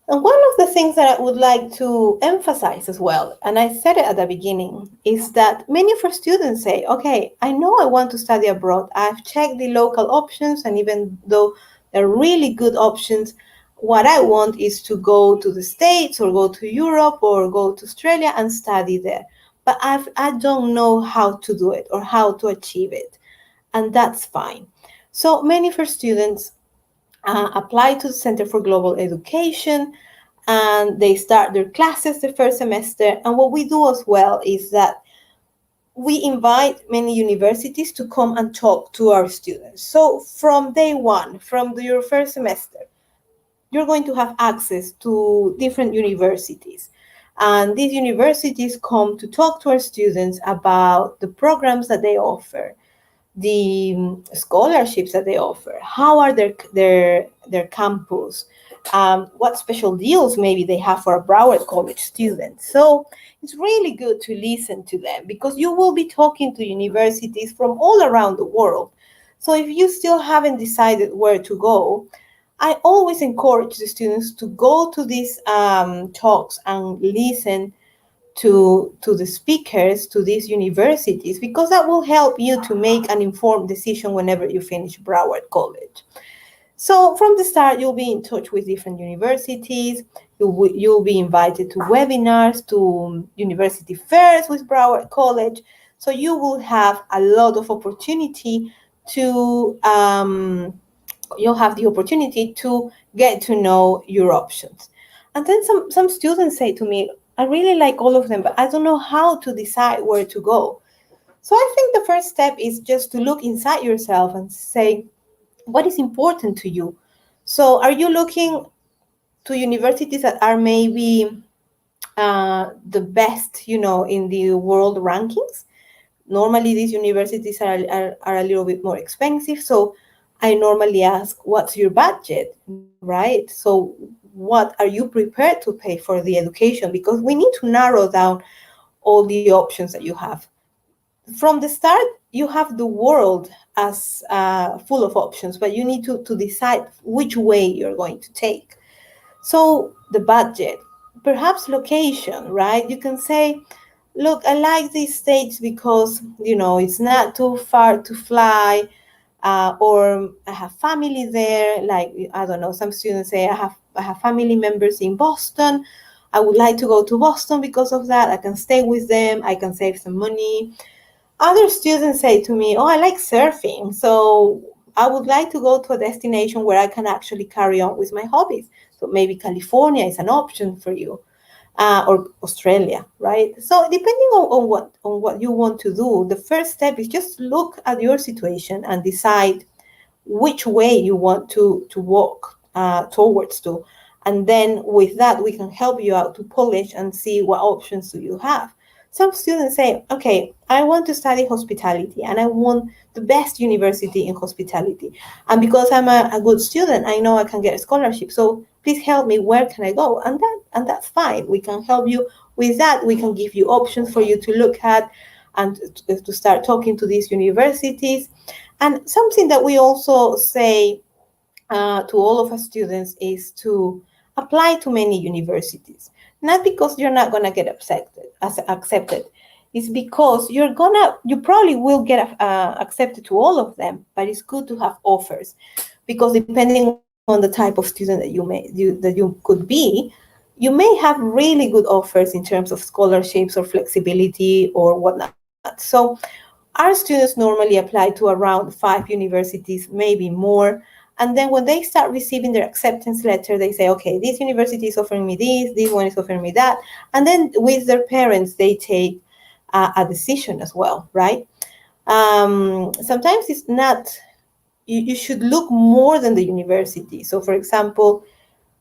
And one of the things that I would like to emphasize as well, and I said it at the beginning, is that many of our students say, okay, I know I want to study abroad. I've checked the local options, and even though they're really good options, what I want is to go to the States or go to Europe or go to Australia and study there. But I don't know how to do it or how to achieve it. And that's fine. So many of our students apply to the Center for Global Education, and they start their classes the first semester. And what we do as well is that we invite many universities to come and talk to our students. So from day one, from your first semester, you're going to have access to different universities. And these universities come to talk to our students about the programs that they offer, the scholarships that they offer, how are their campus, what special deals maybe they have for a Broward College student. So it's really good to listen to them, because you will be talking to universities from all around the world. So if you still haven't decided where to go, I always encourage the students to go to these talks and listen to the speakers, to these universities, because that will help you to make an informed decision whenever you finish Broward College. So from the start, you'll be in touch with different universities. You'll be invited to webinars, to university fairs with Broward College. So you will have a lot of opportunity to, you'll have the opportunity to get to know your options. And then some students say to me, I really like all of them, but I don't know how to decide where to go. So I think the first step is just to look inside yourself and say, what is important to you? So are you looking to universities that are maybe the best, in the world rankings? Normally, these universities are a little bit more expensive. So I normally ask, what's your budget, right? So what are you prepared to pay for the education? Because we need to narrow down all the options that you have. From the start, you have the world as full of options, but you need to decide which way you're going to take. So the budget, perhaps location, right? You can say, look, I like these states because, it's not too far to fly, or I have family there. Like, I don't know, some students say, I have family members in Boston. I would like to go to Boston because of that. I can stay with them. I can save some money. Other students say to me, oh, I like surfing, so I would like to go to a destination where I can actually carry on with my hobbies. So maybe California is an option for you, or Australia, right? So depending on what you want to do, the first step is just look at your situation and decide which way you want to walk towards to. And then with that, we can help you out to polish and see what options do you have. Some students say, okay, I want to study hospitality and I want the best university in hospitality. And because I'm a good student, I know I can get a scholarship. So please help me, where can I go? And that's fine. We can help you with that. We can give you options for you to look at and to start talking to these universities. And something that we also say to all of our students is to apply to many universities. Not because you're not going to get accepted. It's because you probably will get accepted to all of them, but it's good to have offers, because depending on the type of student that you could be, you may have really good offers in terms of scholarships or flexibility or whatnot. So our students normally apply to around 5 universities, maybe more. And then when they start receiving their acceptance letter, they say, okay, this university is offering me this one is offering me that. And then with their parents, they take a decision as well, right? Sometimes it's not, you should look more than the university. So for example,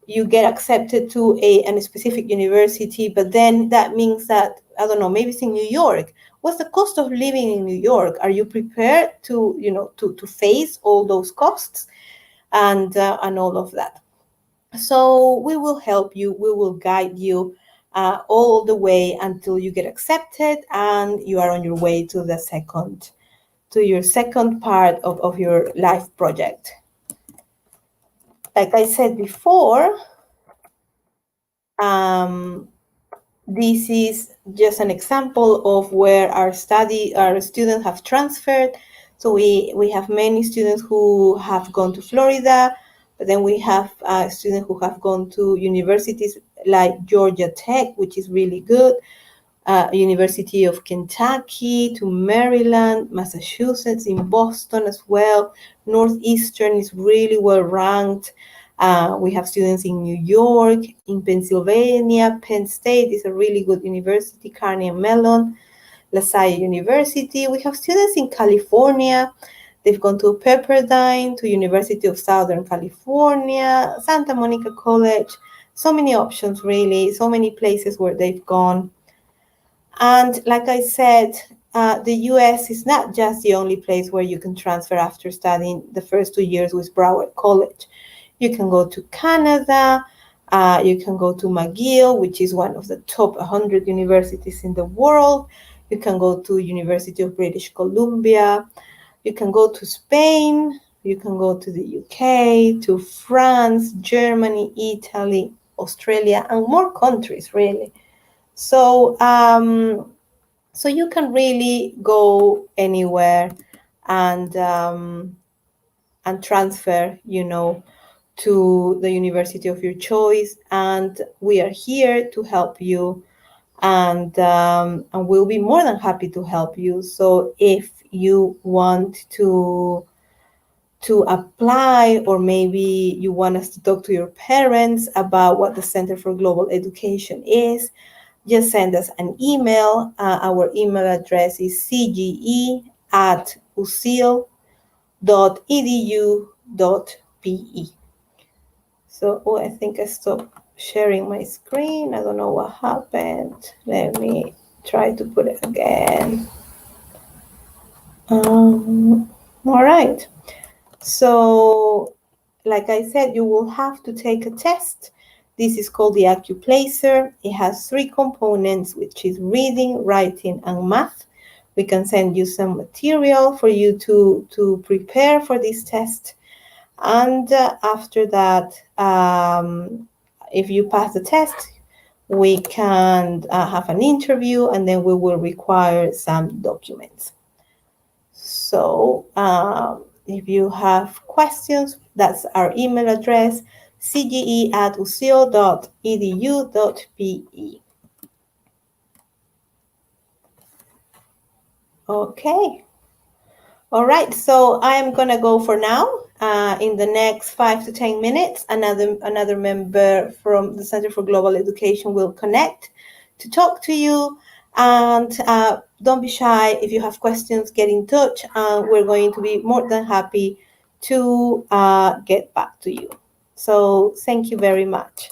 you get accepted to a specific university, but then that means that, I don't know, maybe it's in New York. What's the cost of living in New York? Are you prepared to, to face all those costs? And all of that. So we will help you, we will guide you all the way until you get accepted and you are on your way to your second part of your life project. Like I said before, this is just an example of where our students have transferred. So we have many students who have gone to Florida, but then we have students who have gone to universities like Georgia Tech, which is really good, University of Kentucky, to Maryland, Massachusetts, in Boston as well. Northeastern is really well ranked. We have students in New York, in Pennsylvania. Penn State is a really good university, Carnegie Mellon. La Salle University. We have students in California. They've gone to Pepperdine, to University of Southern California, Santa Monica College. So many options, really. So many places where they've gone. And like I said, the US is not just the only place where you can transfer after studying the first 2 years with Broward College. You can go to Canada. You can go to McGill, which is one of the top 100 universities in the world. You can go to University of British Columbia. You can go to Spain, you can go to the UK, to France, Germany, Italy, Australia, and more countries, really. So, so you can really go anywhere and transfer, to the university of your choice. And we are here to help you, and we'll be more than happy to help you. So if you want to apply, or maybe you want us to talk to your parents about what the Center for Global Education is, just send us an email. Our email address is cge@ucil.edu.pe. So, I think I stopped sharing my screen. I don't know what happened. Let me try to put it again. All right. So, like I said, you will have to take a test. This is called the AccuPlacer. It has 3 components, which is reading, writing, and math. We can send you some material for you to prepare for this test. And after that, if you pass the test, we can have an interview, and then we will require some documents. So if you have questions, that's our email address, cge@ucil.edu.pe. Okay. All right, so I am gonna go for now. In the next 5 to 10 minutes, another member from the Center for Global Education will connect to talk to you. And don't be shy. If you have questions, get in touch. We're going to be more than happy to get back to you. So thank you very much.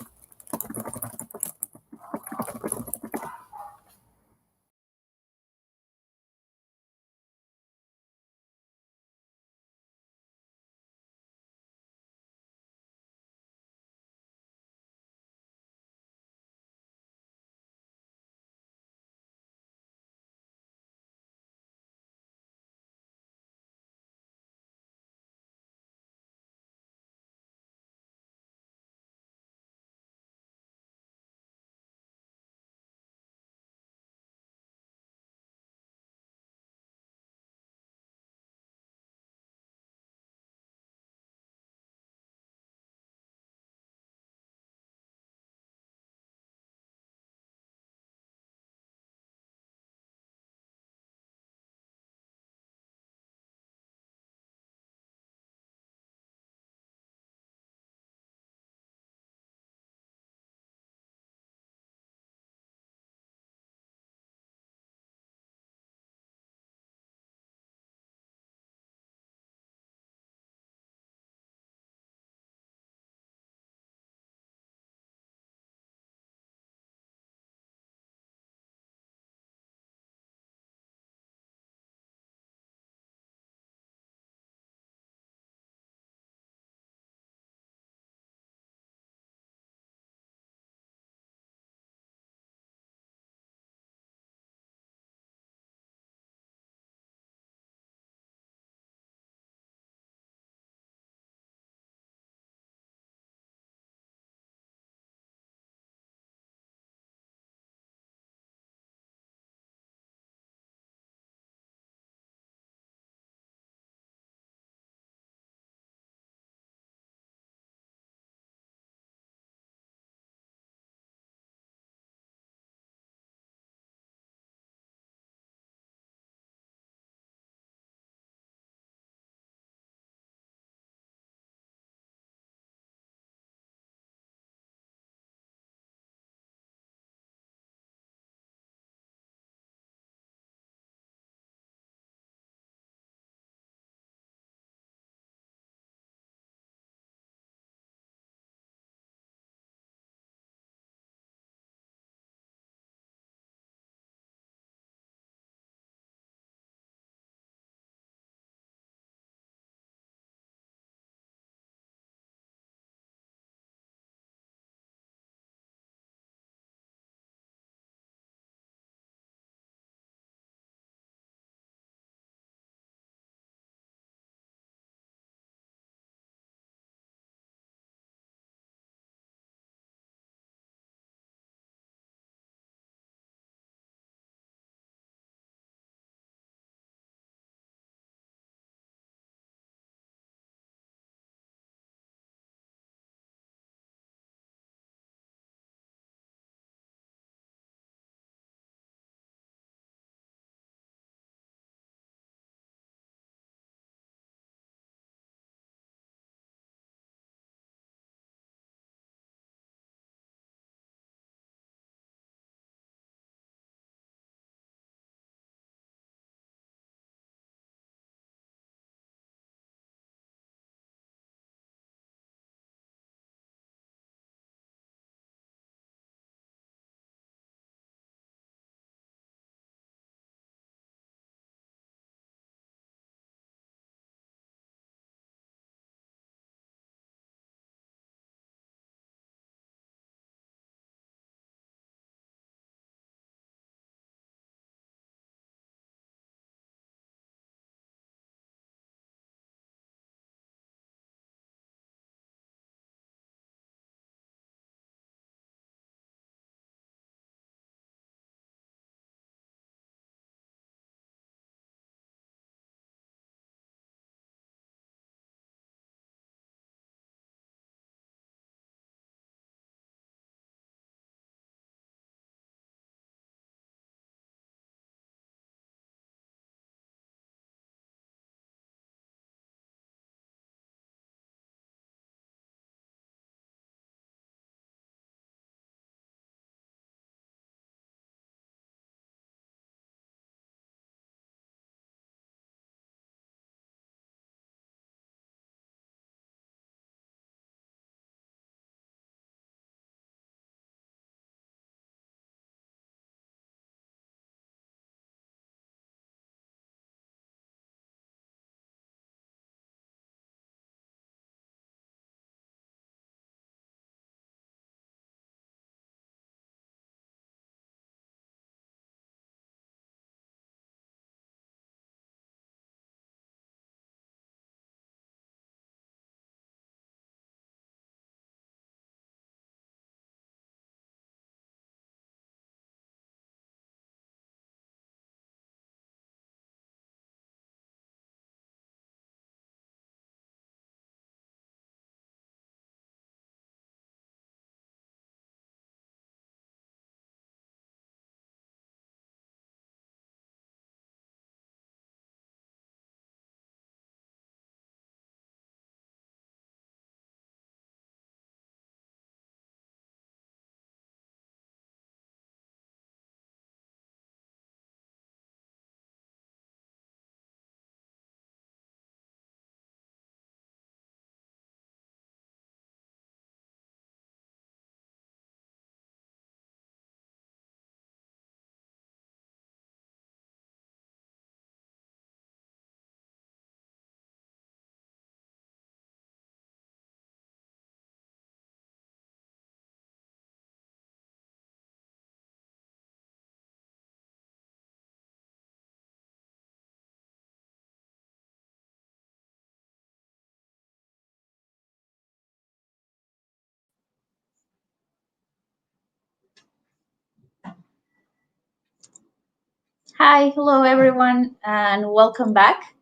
Hi, hello everyone, and welcome back.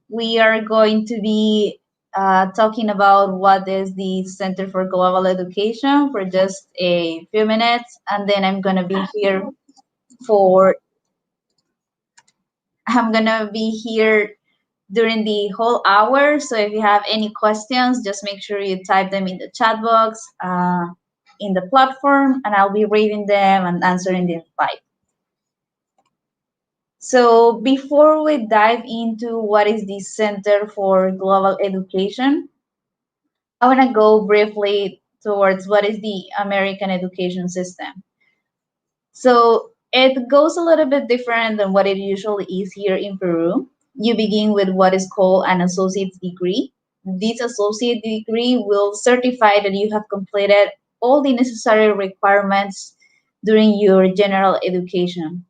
We are going to be talking about what is the Center for Global Education for just a few minutes, and then for I'm gonna be here during the whole hour. So if you have any questions, just make sure you type them in the chat box in the platform, and I'll be reading them and answering them live. So before we dive into what is the Center for Global Education, I want to go briefly towards what is the American education system. So it goes a little bit different than what it usually is here in Peru. You begin with what is called an associate's degree. This associate degree will certify that you have completed all the necessary requirements during your general education.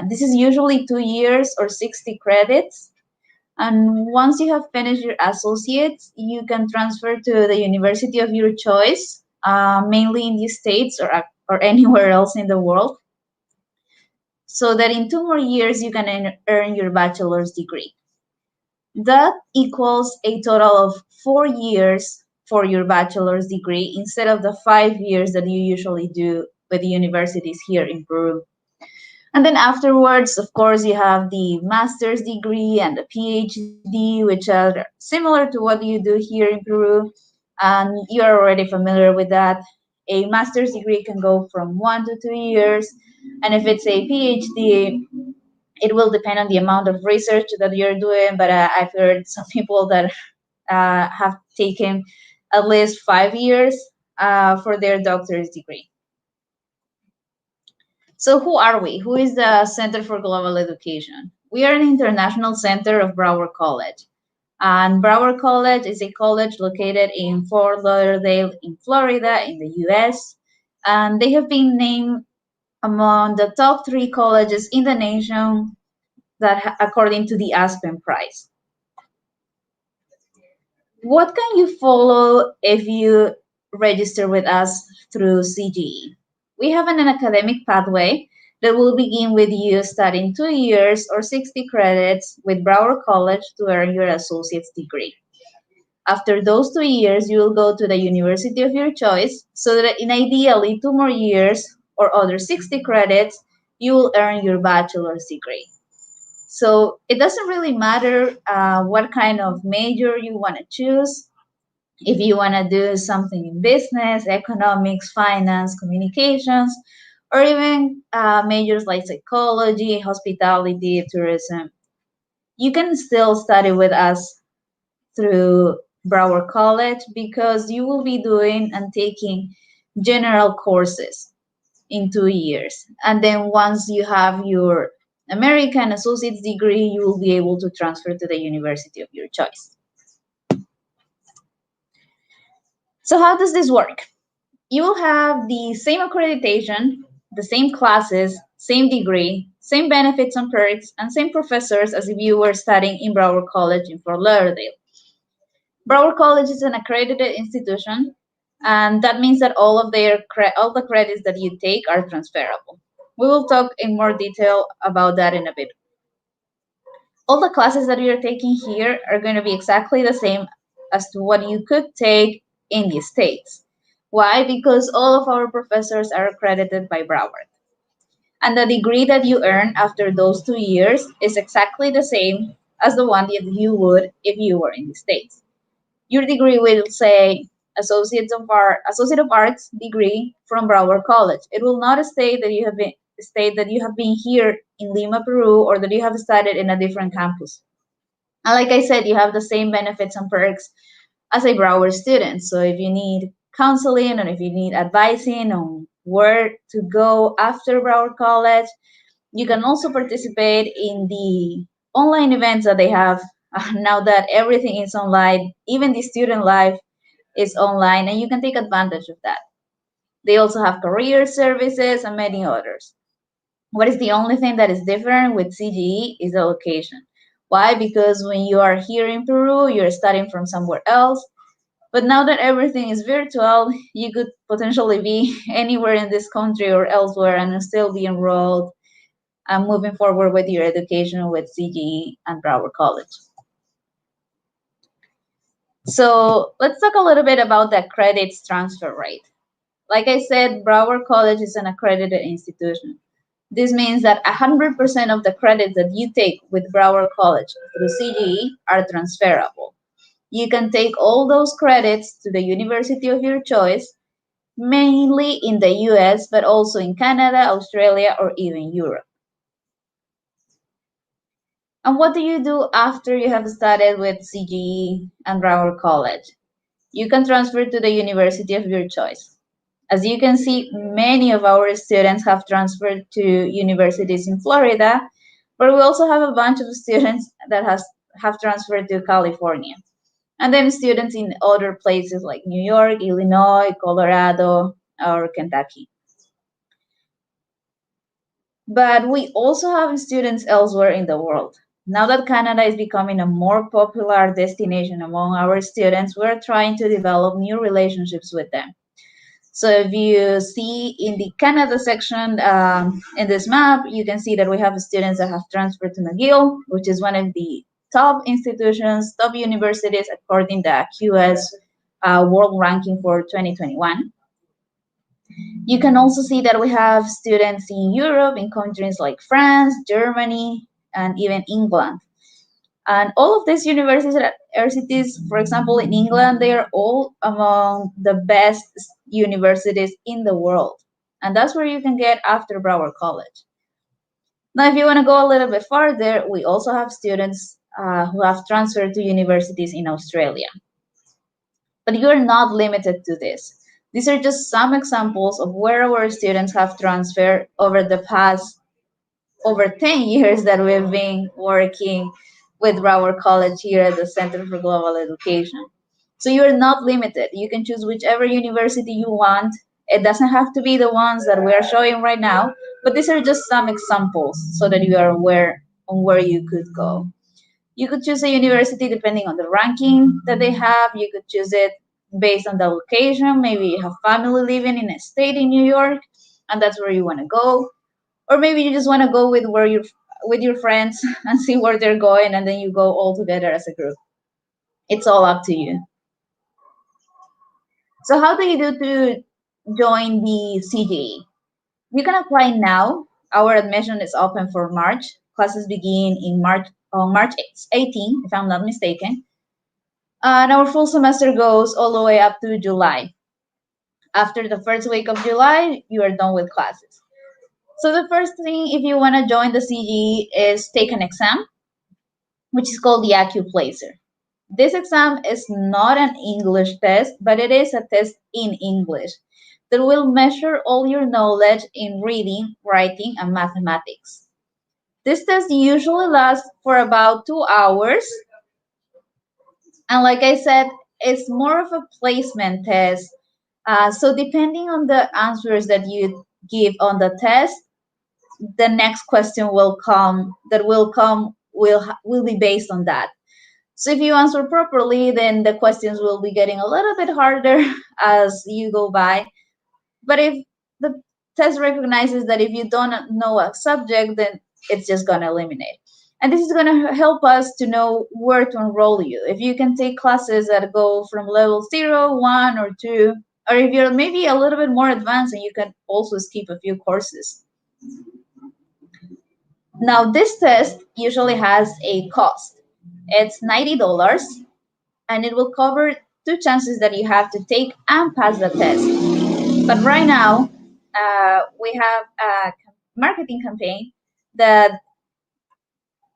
This is usually 2 years or 60 credits. And once you have finished your associates, you can transfer to the university of your choice, mainly in the States or anywhere else in the world, so that in 2 more years you can earn your bachelor's degree. That equals a total of 4 years for your bachelor's degree instead of the 5 years that you usually do with the universities here in Peru. And then afterwards, of course, you have the master's degree and the PhD, which are similar to what you do here in Peru. And you're already familiar with that. A master's degree can go from 1 to 2 years. And if it's a PhD, it will depend on the amount of research that you're doing. But I've heard some people that have taken at least 5 years for their doctor's degree. So who are we? Who is the Center for Global Education? We are an international center of Broward College. And Broward College is a college located in Fort Lauderdale in Florida in the US. And they have been named among the top 3 colleges in the nation that according to the Aspen Prize. What can you follow if you register with us through CGE? We have an academic pathway that will begin with you studying 2 years or 60 credits with Broward College to earn your associate's degree. After those 2 years, you will go to the university of your choice so that in ideally 2 more years or other 60 credits, you will earn your bachelor's degree. So it doesn't really matter what kind of major you want to choose. If you want to do something in business, economics, finance, communications, or even majors like psychology, hospitality, tourism, you can still study with us through Broward College because you will be doing and taking general courses in 2 years. And then once you have your American associate's degree, you will be able to transfer to the university of your choice. So how does this work? You will have the same accreditation, the same classes, same degree, same benefits and perks, and same professors as if you were studying in Broward College in Fort Lauderdale. Broward College is an accredited institution, and that means that all the credits that you take are transferable. We will talk in more detail about that in a bit. All the classes that you're taking here are going to be exactly the same as to what you could take in the States. Why? Because all of our professors are accredited by Broward. And the degree that you earn after those 2 years is exactly the same as the one that you would if you were in the States. Your degree will say Associate of Arts degree from Broward College. It will not state that you have been here in Lima, Peru, or that you have studied in a different campus. And like I said, you have the same benefits and perks as a Broward student. So if you need counseling or if you need advising on where to go after Broward College, you can also participate in the online events that they have now that everything is online. Even the student life is online, and you can take advantage of that. They also have career services and many others. What is the only thing that is different with CGE is the location. Why? Because when you are here in Peru, you're studying from somewhere else. But now that everything is virtual, you could potentially be anywhere in this country or elsewhere and still be enrolled and moving forward with your education with CGE and Broward College. So let's talk a little bit about the credits transfer rate. Like I said, Broward College is an accredited institution. This means that 100% of the credits that you take with Broward College through CGE are transferable. You can take all those credits to the university of your choice, mainly in the US, but also in Canada, Australia, or even Europe. And what do you do after you have studied with CGE and Broward College? You can transfer to the university of your choice. As you can see, many of our students have transferred to universities in Florida, but we also have a bunch of students that have transferred to California. And then students in other places like New York, Illinois, Colorado, or Kentucky. But we also have students elsewhere in the world. Now that Canada is becoming a more popular destination among our students, we're trying to develop new relationships with them. So if you see in the Canada section in this map, you can see that we have students that have transferred to McGill, which is one of the top institutions, top universities according to the QS World Ranking for 2021. You can also see that we have students in Europe, in countries like France, Germany, and even England. And all of these universities, for example, in England, they are all among the best universities in the world. And that's where you can get after Broward College. Now, if you want to go a little bit farther, we also have students who have transferred to universities in Australia. But you're not limited to this. These are just some examples of where our students have transferred over the past over 10 years that we've been working with Broward College here at the Center for Global Education. So you're not limited. You can choose whichever university you want. It doesn't have to be the ones that we are showing right now, but these are just some examples so that you are aware on where you could go. You could choose a university depending on the ranking that they have. You could choose it based on the location. Maybe you have family living in a state in New York, and that's where you want to go. Or maybe you just want to go with your friends and see where they're going, and then you go all together as a group. It's all up to you. So how do you do to join the CGE? You can apply now. Our admission is open for March. Classes begin in March 18, if I'm not mistaken. And our full semester goes all the way up to July. After the first week of July, you are done with classes. So the first thing, if you want to join the CGE, is take an exam, which is called the AccuPlacer. This exam is not an English test, but it is a test in English that will measure all your knowledge in reading, writing, and mathematics. This test usually lasts for about 2 hours. And like I said, it's more of a placement test. So depending on the answers that you give on the test, the next question will be based on that. So if you answer properly, then the questions will be getting a little bit harder as you go by. But if the test recognizes that if you don't know a subject, then it's just going to eliminate. And this is going to help us to know where to enroll you. If you can take classes that go from level 0, 1, or 2, or if you're maybe a little bit more advanced, and you can also skip a few courses. Now, this test usually has a cost. It's $90, and it will cover 2 chances that you have to take and pass the test. But right now, we have a marketing campaign that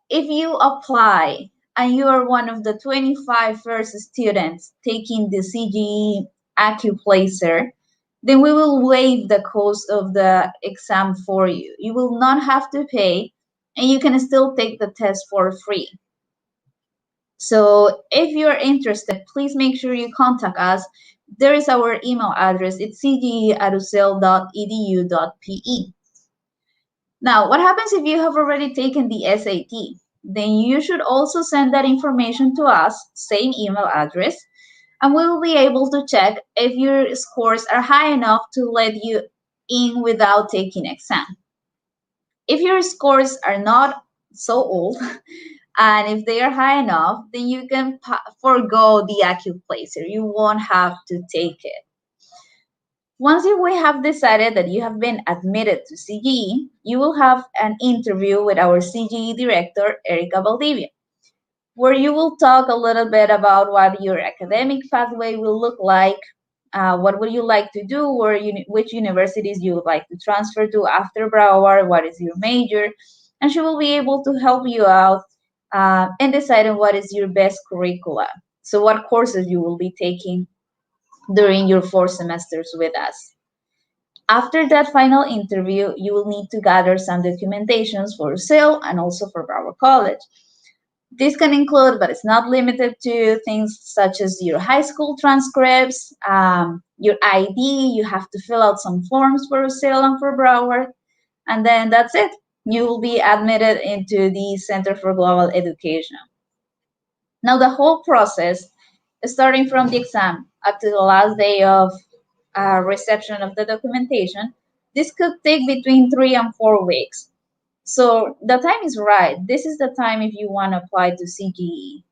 if you apply and you are one of the 25 first students taking the CGE AccuPlacer, then we will waive the cost of the exam for you. You will not have to pay, and you can still take the test for free. So if you're interested, please make sure you contact us. There is our email address. It's cge@ucel.edu.pe. Now, what happens if you have already taken the SAT? Then you should also send that information to us, same email address, and we will be able to check if your scores are high enough to let you in without taking exam. If your scores are not so old, and if they are high enough, then you can forego the Accuplacer. You won't have to take it. Once we have decided that you have been admitted to CGE, you will have an interview with our CGE director, Erica Valdivia, where you will talk a little bit about what your academic pathway will look like, what would you like to do, or which universities you would like to transfer to after Broward, what is your major, and she will be able to help you out in deciding what is your best curricula. So what courses you will be taking during your 4 semesters with us. After that final interview, you will need to gather some documentations for SIL and also for Broward College. This can include, but it's not limited to, things such as your high school transcripts, your ID. You have to fill out some forms for SIL and for Broward, and then that's it. You will be admitted into the Center for Global Education. Now, the whole process, starting from the exam up to the last day of reception of the documentation, this could take between 3 and 4 weeks. So the time is right. This is the time if you want to apply to CGE.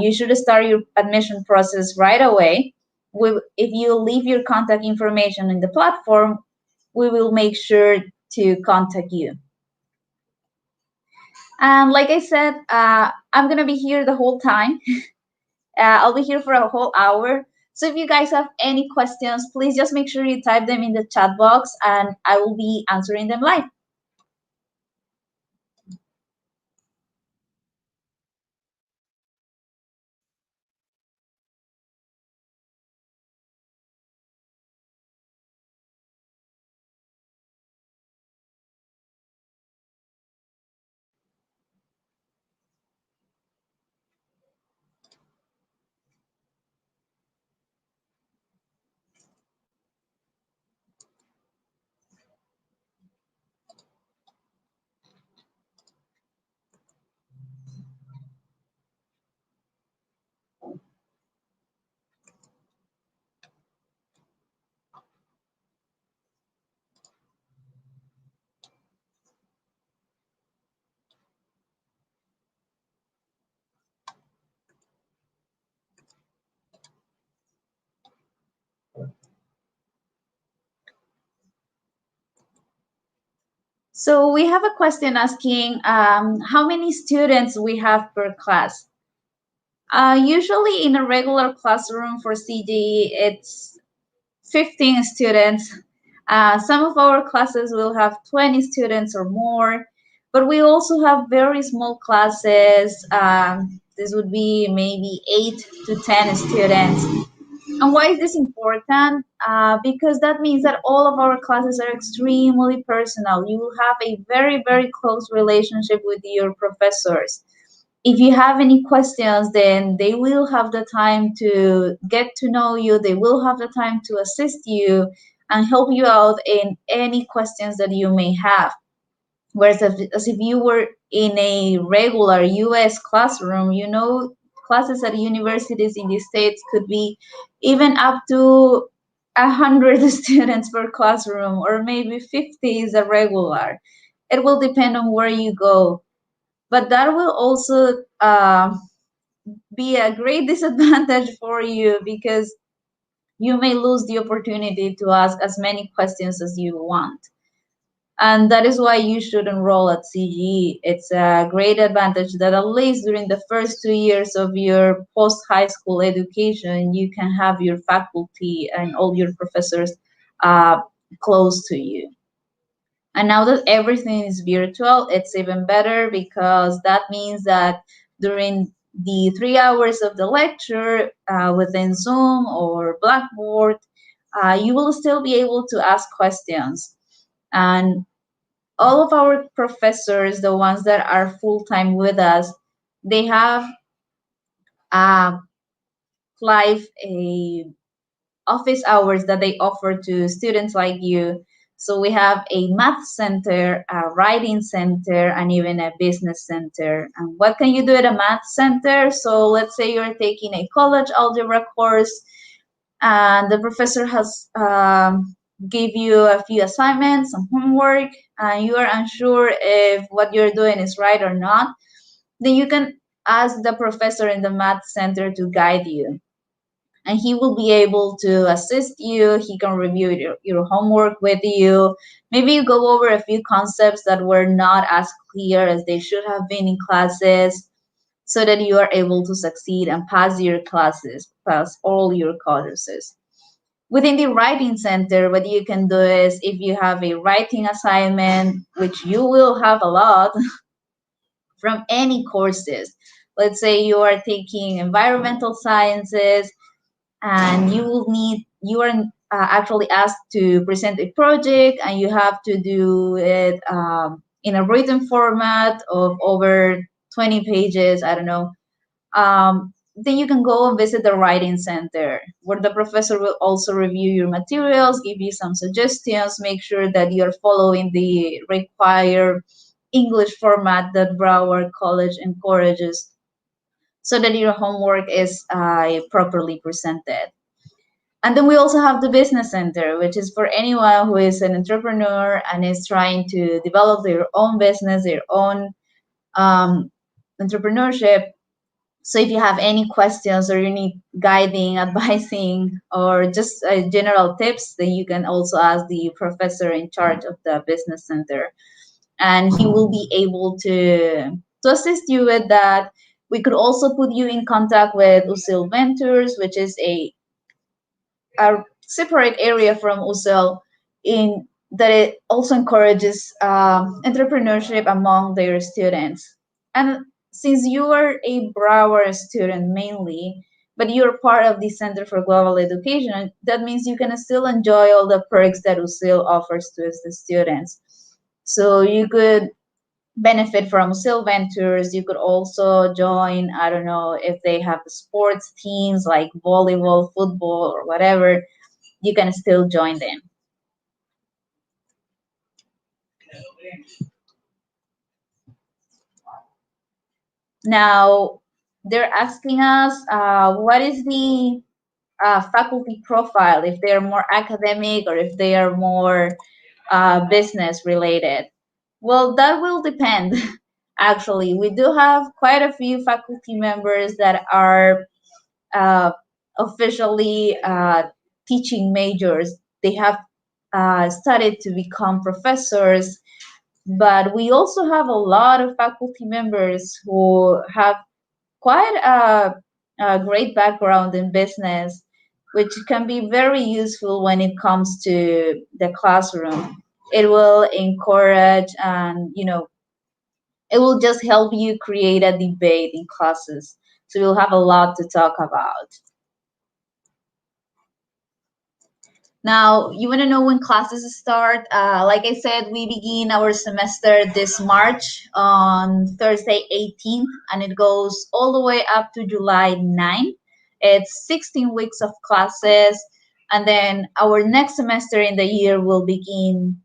You should start your admission process right away. If you leave your contact information in the platform, we will make sure to contact you. And like I said, I'm going to be here the whole time. I'll be here for a whole hour. So if you guys have any questions, please just make sure you type them in the chat box and I will be answering them live. So we have a question asking how many students we have per class. Usually in a regular classroom for CGE, it's 15 students. Some of our classes will have 20 students or more, but we also have very small classes. This would be maybe 8 to 10 students. And why is this important? Because that means that all of our classes are extremely personal. You will have a very, very close relationship with your professors. If you have any questions, then they will have the time to get to know you. They will have the time to assist you and help you out in any questions that you may have. Whereas as if you were in a regular US classroom, you know, classes at universities in the States could be even up to 100 students per classroom, or maybe 50 is a regular. It will depend on where you go. But that will also be a great disadvantage for you because you may lose the opportunity to ask as many questions as you want. And that is why you should enroll at CGE. It's a great advantage that at least during the first 2 years of your post-high school education, you can have your faculty and all your professors close to you. And now that everything is virtual, it's even better because that means that during the 3 hours of the lecture within Zoom or Blackboard, you will still be able to ask questions. And all of our professors, the ones that are full-time with us, they have live office hours that they offer to students like you. So we have a math center, a writing center, and even a business center. And what can you do at a math center? So let's say you're taking a college algebra course and the professor has give you a few assignments, some homework, and you are unsure if what you're doing is right or not, then you can ask the professor in the math center to guide you. And he will be able to assist you. He can review your homework with you. Maybe you go over a few concepts that were not as clear as they should have been in classes, so that you are able to succeed and pass your classes, pass all your courses. Within the writing center, what you can do is, if you have a writing assignment, which you will have a lot from any courses, let's say you are taking environmental sciences, and you are actually asked to present a project, and you have to do it in a written format of over 20 pages, I don't know. Then you can go and visit the writing center, where the professor will also review your materials, give you some suggestions, make sure that you're following the required English format that Broward College encourages, so that your homework is properly presented. And then we also have the business center, which is for anyone who is an entrepreneur and is trying to develop their own business, their own entrepreneurship. So if you have any questions, or you need guiding, advising, or just general tips, then you can also ask the professor in charge of the business center, and he will be able to assist you with that. We could also put you in contact with USIL Ventures, which is a separate area from USIL, in that it also encourages entrepreneurship among their students. And since you are a Broward student mainly, but you're part of the Center for Global Education, that means you can still enjoy all the perks that USIL offers to the students. So you could benefit from USIL Ventures. You could also join, I don't know, if they have sports teams like volleyball, football, or whatever, you can still join them. Now, they're asking us what is the faculty profile, if they're more academic or if they are more business related. Well, that will depend. Actually, we do have quite a few faculty members that are officially teaching majors. They have studied to become professors, but we also have a lot of faculty members who have quite a great background in business, which can be very useful when it comes to the classroom. It will encourage, and it will just help you create a debate in classes. So you'll have a lot to talk about. Now, you want to know when classes start? Like I said, we begin our semester this March on Thursday 18th, and it goes all the way up to July 9th. It's 16 weeks of classes, and then our next semester in the year will begin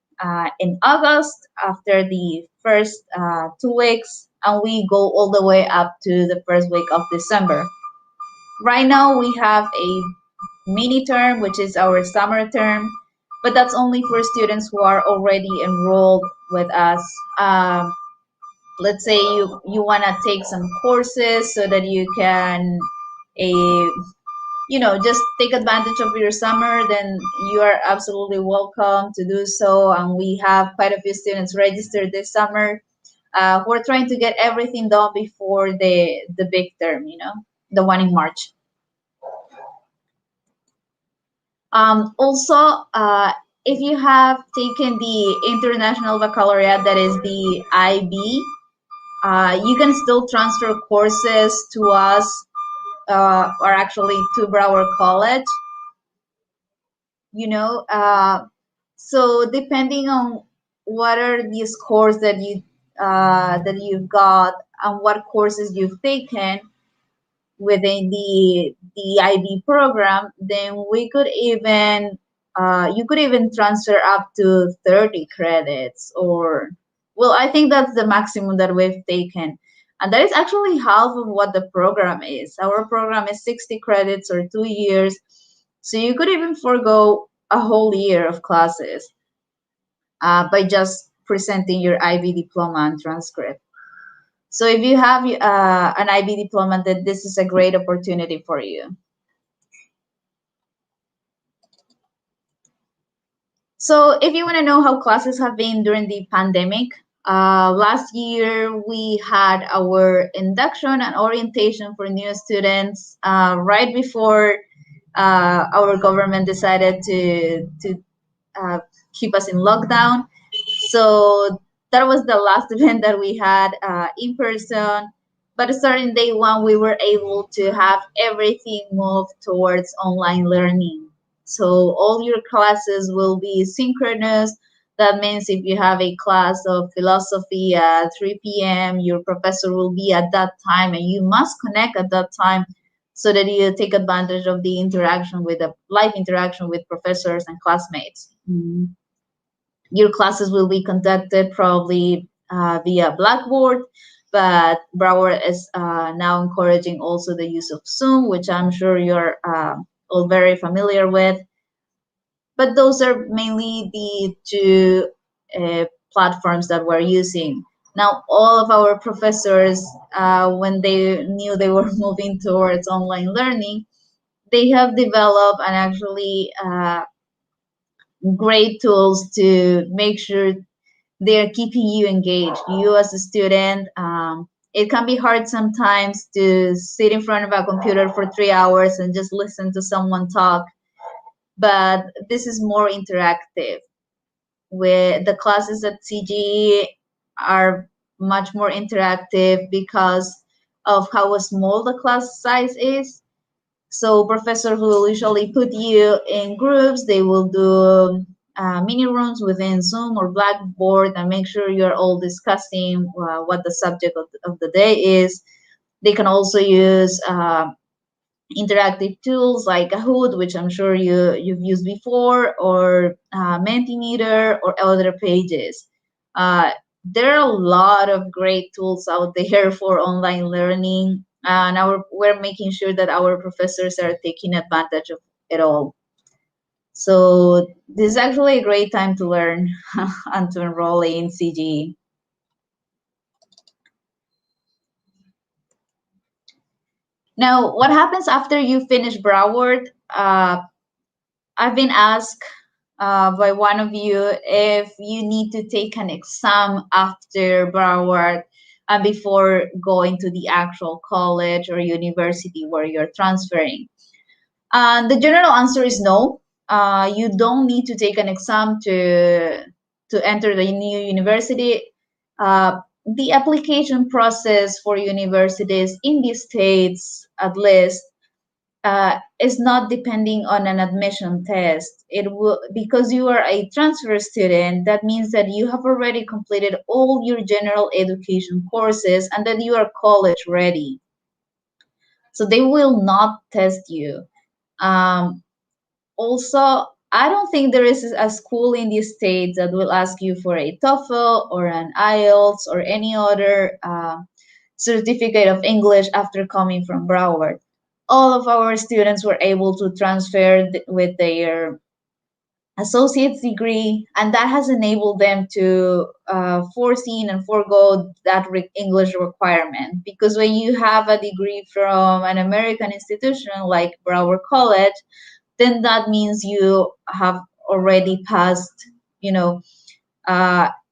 in August after the first 2 weeks, and we go all the way up to the first week of December. Right now, we have a mini term, which is our summer term, but that's only for students who are already enrolled with us. Let's say you want to take some courses so that you can just take advantage of your summer, then you are absolutely welcome to do so. And we have quite a few students registered this summer. We're trying to get everything done before the big term, the one in March. Also, if you have taken the International Baccalaureate, that is the IB, you can still transfer courses to us, or actually to Broward College. So depending on what are the scores that you've got and what courses you've taken within the IB program, then we could even you could even transfer up to 30 credits, or I think that's the maximum that we've taken, and that is actually half of what the program is. Our program is 60 credits or 2 years, so you could even forego a whole year of classes by just presenting your IB diploma and transcript. So if you have an IB diploma, then this is a great opportunity for you. So if you want to know how classes have been during the pandemic, last year we had our induction and orientation for new students right before our government decided to keep us in lockdown. So that was the last event that we had in person. But starting day one, we were able to have everything move towards online learning. So all your classes will be synchronous. That means if you have a class of philosophy at 3 p.m., your professor will be at that time, and you must connect at that time so that you take advantage of the interaction with the live interaction with professors and classmates. Your classes will be conducted probably via Blackboard, but Broward is now encouraging also the use of Zoom, which I'm sure you're all very familiar with. But those are mainly the two platforms that we're using. Now, all of our professors, when they knew they were moving towards online learning, they have developed and actually great tools to make sure they're keeping you engaged. You as a student, it can be hard sometimes to sit in front of a computer for 3 hours and just listen to someone talk, but this is more interactive. With the classes at CGE are much more interactive because of how small the class size is. So professors will usually put you in groups. They will do mini rooms within Zoom or Blackboard and make sure you're all discussing what the subject of the day is. They can also use interactive tools like Kahoot, which I'm sure you've used before, or Mentimeter or other pages. There are a lot of great tools out there for online learning, and we're making sure that our professors are taking advantage of it all. So this is actually a great time to learn and to enroll in CGE. Now, what happens after you finish Broward? I've been asked by one of you if you need to take an exam after Broward and before going to the actual college or university where you're transferring. The general answer is no. You don't need to take an exam to enter the new university. The application process for universities in the States, at least, is not depending on an admission test. It will, because you are a transfer student, that means that you have already completed all your general education courses and that you are college ready. So they will not test you. Also, I don't think there is a school in the States that will ask you for a TOEFL or an IELTS or any other certificate of English after coming from Broward. All of our students were able to transfer with their associate's degree, and that has enabled them to foresee and forego that English requirement. Because when you have a degree from an American institution like Broward College, then that means you have already passed,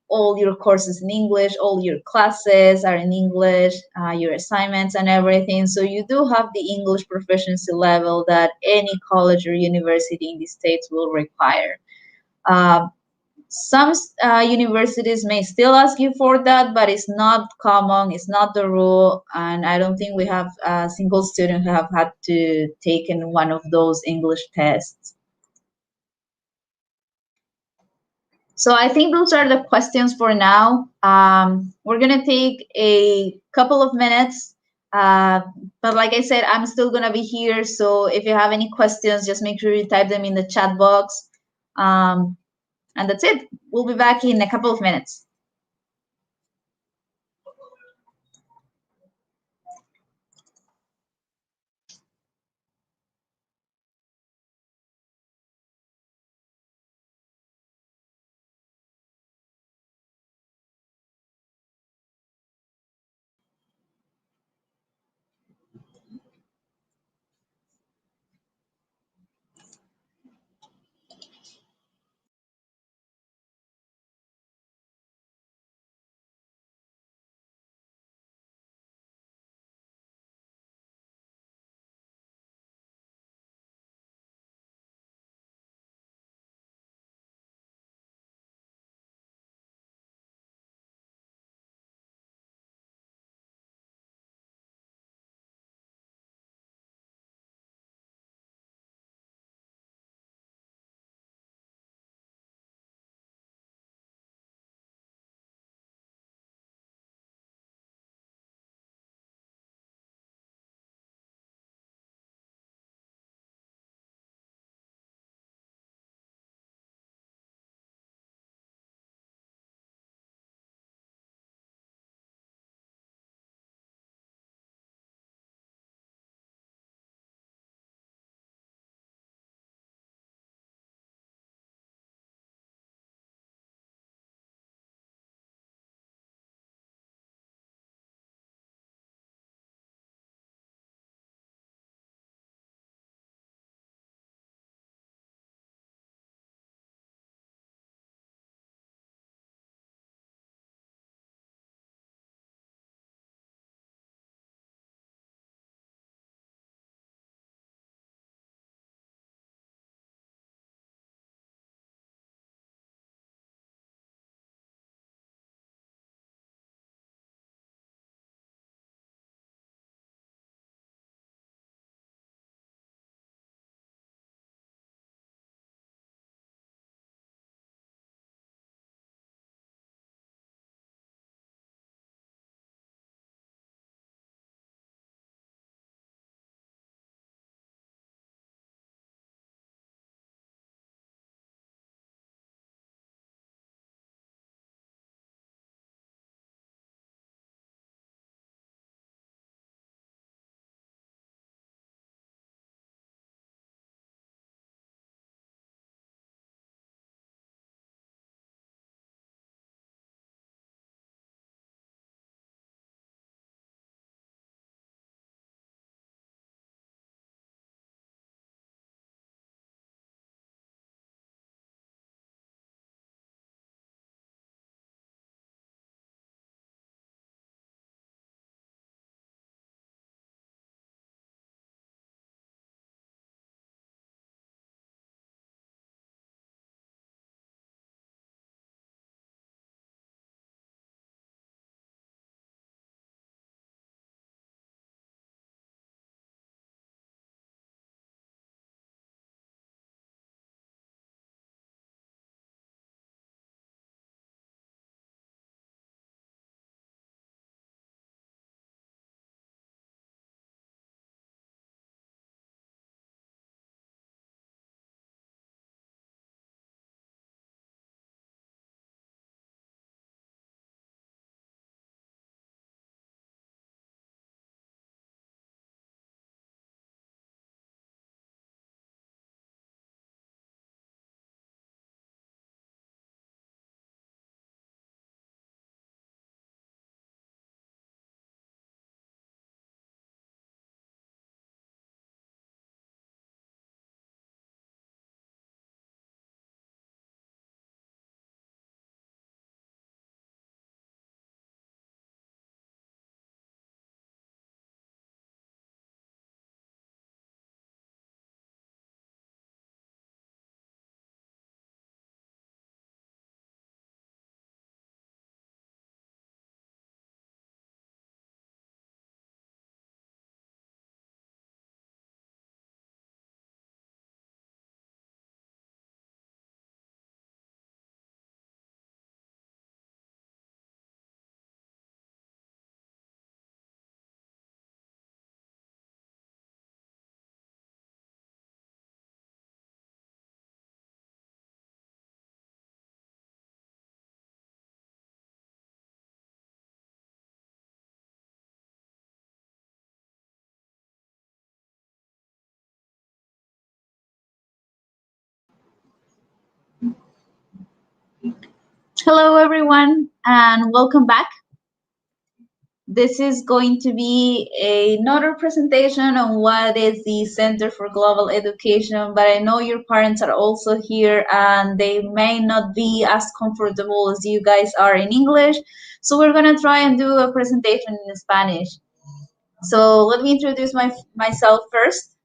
all your courses in English, all your classes are in English, your assignments and everything. So you do have the English proficiency level that any college or university in the States will require. Some universities may still ask you for that, but it's not common, it's not the rule, and I don't think we have a single student who have had to take in one of those English tests. So I think those are the questions for now. We're gonna take a couple of minutes, but like I said, I'm still gonna be here. So if you have any questions, just make sure you type them in the chat box. And that's it. We'll be back in a couple of minutes. Hello, everyone, and welcome back. This is going to be another presentation on what is the Center for Global Education, but I know your parents are also here and they may not be as comfortable as you guys are in English. So we're gonna try and do a presentation in Spanish. So let me introduce myself first.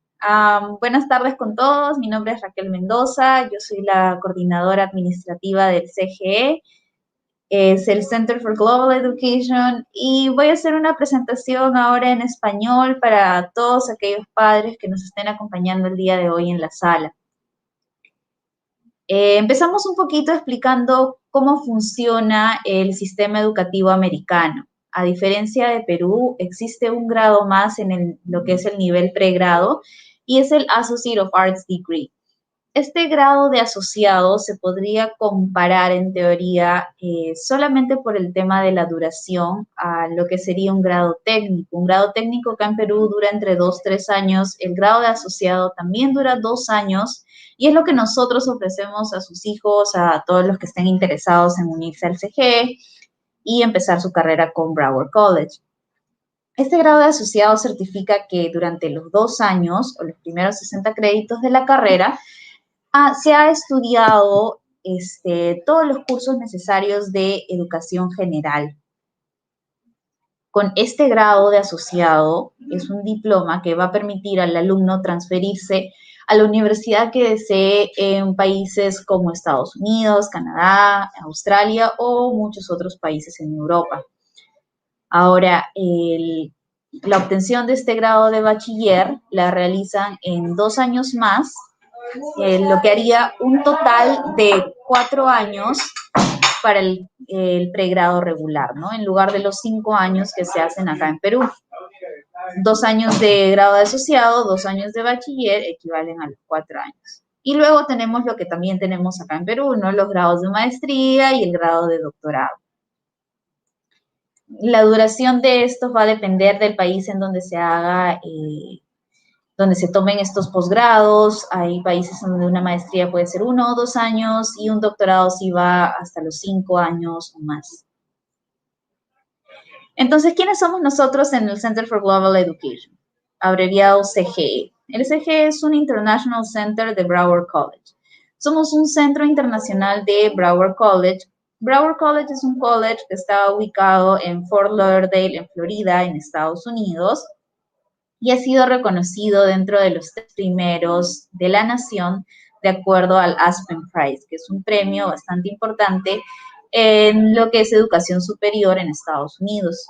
Buenas tardes con todos, mi nombre es Raquel Mendoza, yo soy la coordinadora administrativa del CGE, es el Center for Global Education, y voy a hacer una presentación ahora en español para todos aquellos padres que nos estén acompañando el día de hoy en la sala. Empezamos un poquito explicando cómo funciona el sistema educativo americano. A diferencia de Perú, existe un grado más en lo que es el nivel pregrado, y es el Associate of Arts Degree. Este grado de asociado se podría comparar en teoría solamente por el tema de la duración a lo que sería un grado técnico. Un grado técnico acá en Perú dura entre 2-3 años, el grado de asociado también dura 2 años, y es lo que nosotros ofrecemos a sus hijos, a todos los que estén interesados en unirse al CGE y empezar su carrera con Broward College. Este grado de asociado certifica que durante los 2 años o los primeros 60 créditos de la carrera se ha estudiado todos los cursos necesarios de educación general. Con este grado de asociado es un diploma que va a permitir al alumno transferirse a la universidad que desee en países como Estados Unidos, Canadá, Australia o muchos otros países en Europa. Ahora, la obtención de este grado de bachiller la realizan en 2 años más, lo que haría un total de 4 años para el pregrado regular, ¿no? En lugar de los 5 años que se hacen acá en Perú. 2 años de grado de asociado, 2 años de bachiller equivalen a los 4 años. Y luego tenemos lo que también tenemos acá en Perú, ¿no? Los grados de maestría y el grado de doctorado. La duración de estos va a depender del país en donde se haga, donde se tomen estos posgrados. Hay países donde una maestría puede ser 1 o 2 años y un doctorado sí va hasta los 5 años o más. Entonces, ¿quiénes somos nosotros en el Center for Global Education? Abreviado CGE. El CGE es un International Center de Broward College. Somos un centro internacional de Broward College. Broward College es un college que está ubicado en Fort Lauderdale, en Florida, en Estados Unidos, y ha sido reconocido dentro de los 3 primeros de la nación, de acuerdo al Aspen Prize, que es un premio bastante importante en lo que es educación superior en Estados Unidos.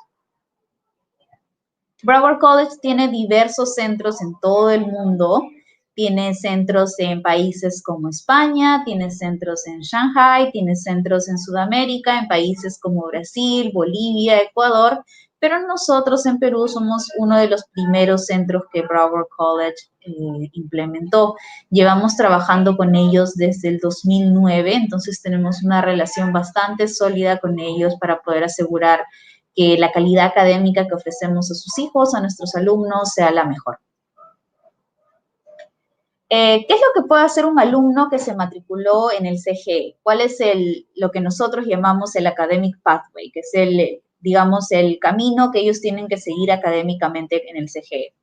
Broward College tiene diversos centros en todo el mundo. Tiene centros en países como España, tiene centros en Shanghai, tiene centros en Sudamérica, en países como Brasil, Bolivia, Ecuador, pero nosotros en Perú somos uno de los primeros centros que Broward College implementó. Llevamos trabajando con ellos desde el 2009, entonces tenemos una relación bastante sólida con ellos para poder asegurar que la calidad académica que ofrecemos a sus hijos, a nuestros alumnos, sea la mejor. ¿Qué es lo que puede hacer un alumno que se matriculó en el CGE? ¿Cuál es lo que nosotros llamamos el academic pathway, que es digamos, el camino que ellos tienen que seguir académicamente en el CGE?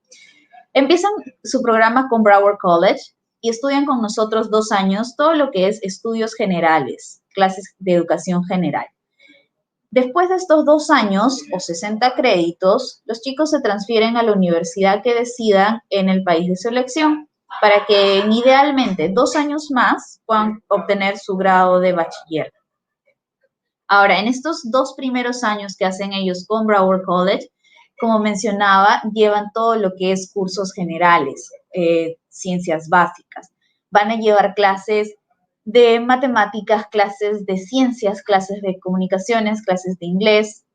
Empiezan su programa con Broward College y estudian con nosotros 2 años todo lo que es estudios generales, clases de educación general. Después de estos 2 años o 60 créditos, los chicos se transfieren a la universidad que decidan en el país de su elección, para que idealmente 2 años más puedan obtener su grado de bachiller. Ahora, en estos 2 primeros años que hacen ellos con Broward College, como mencionaba, llevan todo lo que es cursos generales, ciencias básicas. Van a llevar clases de matemáticas, clases de ciencias, clases de comunicaciones, clases de inglés.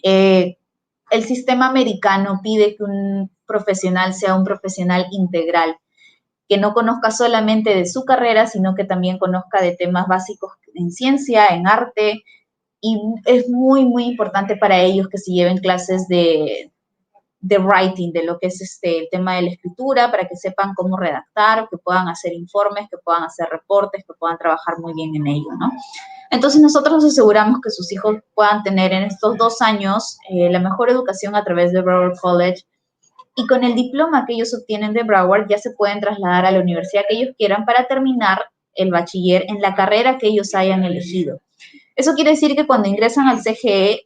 El sistema americano pide que un profesional sea un profesional integral, que no conozca solamente de su carrera, sino que también conozca de temas básicos en ciencia, en arte, y es muy, muy importante para ellos que se lleven clases de de writing, de lo que es el tema de la escritura, para que sepan cómo redactar, que puedan hacer informes, que puedan hacer reportes, que puedan trabajar muy bien en ello, ¿no? Entonces nosotros nos aseguramos que sus hijos puedan tener en estos 2 años la mejor educación a través de Broward College, y con el diploma que ellos obtienen de Broward ya se pueden trasladar a la universidad que ellos quieran para terminar el bachiller en la carrera que ellos hayan elegido. Eso quiere decir que cuando ingresan al CGE,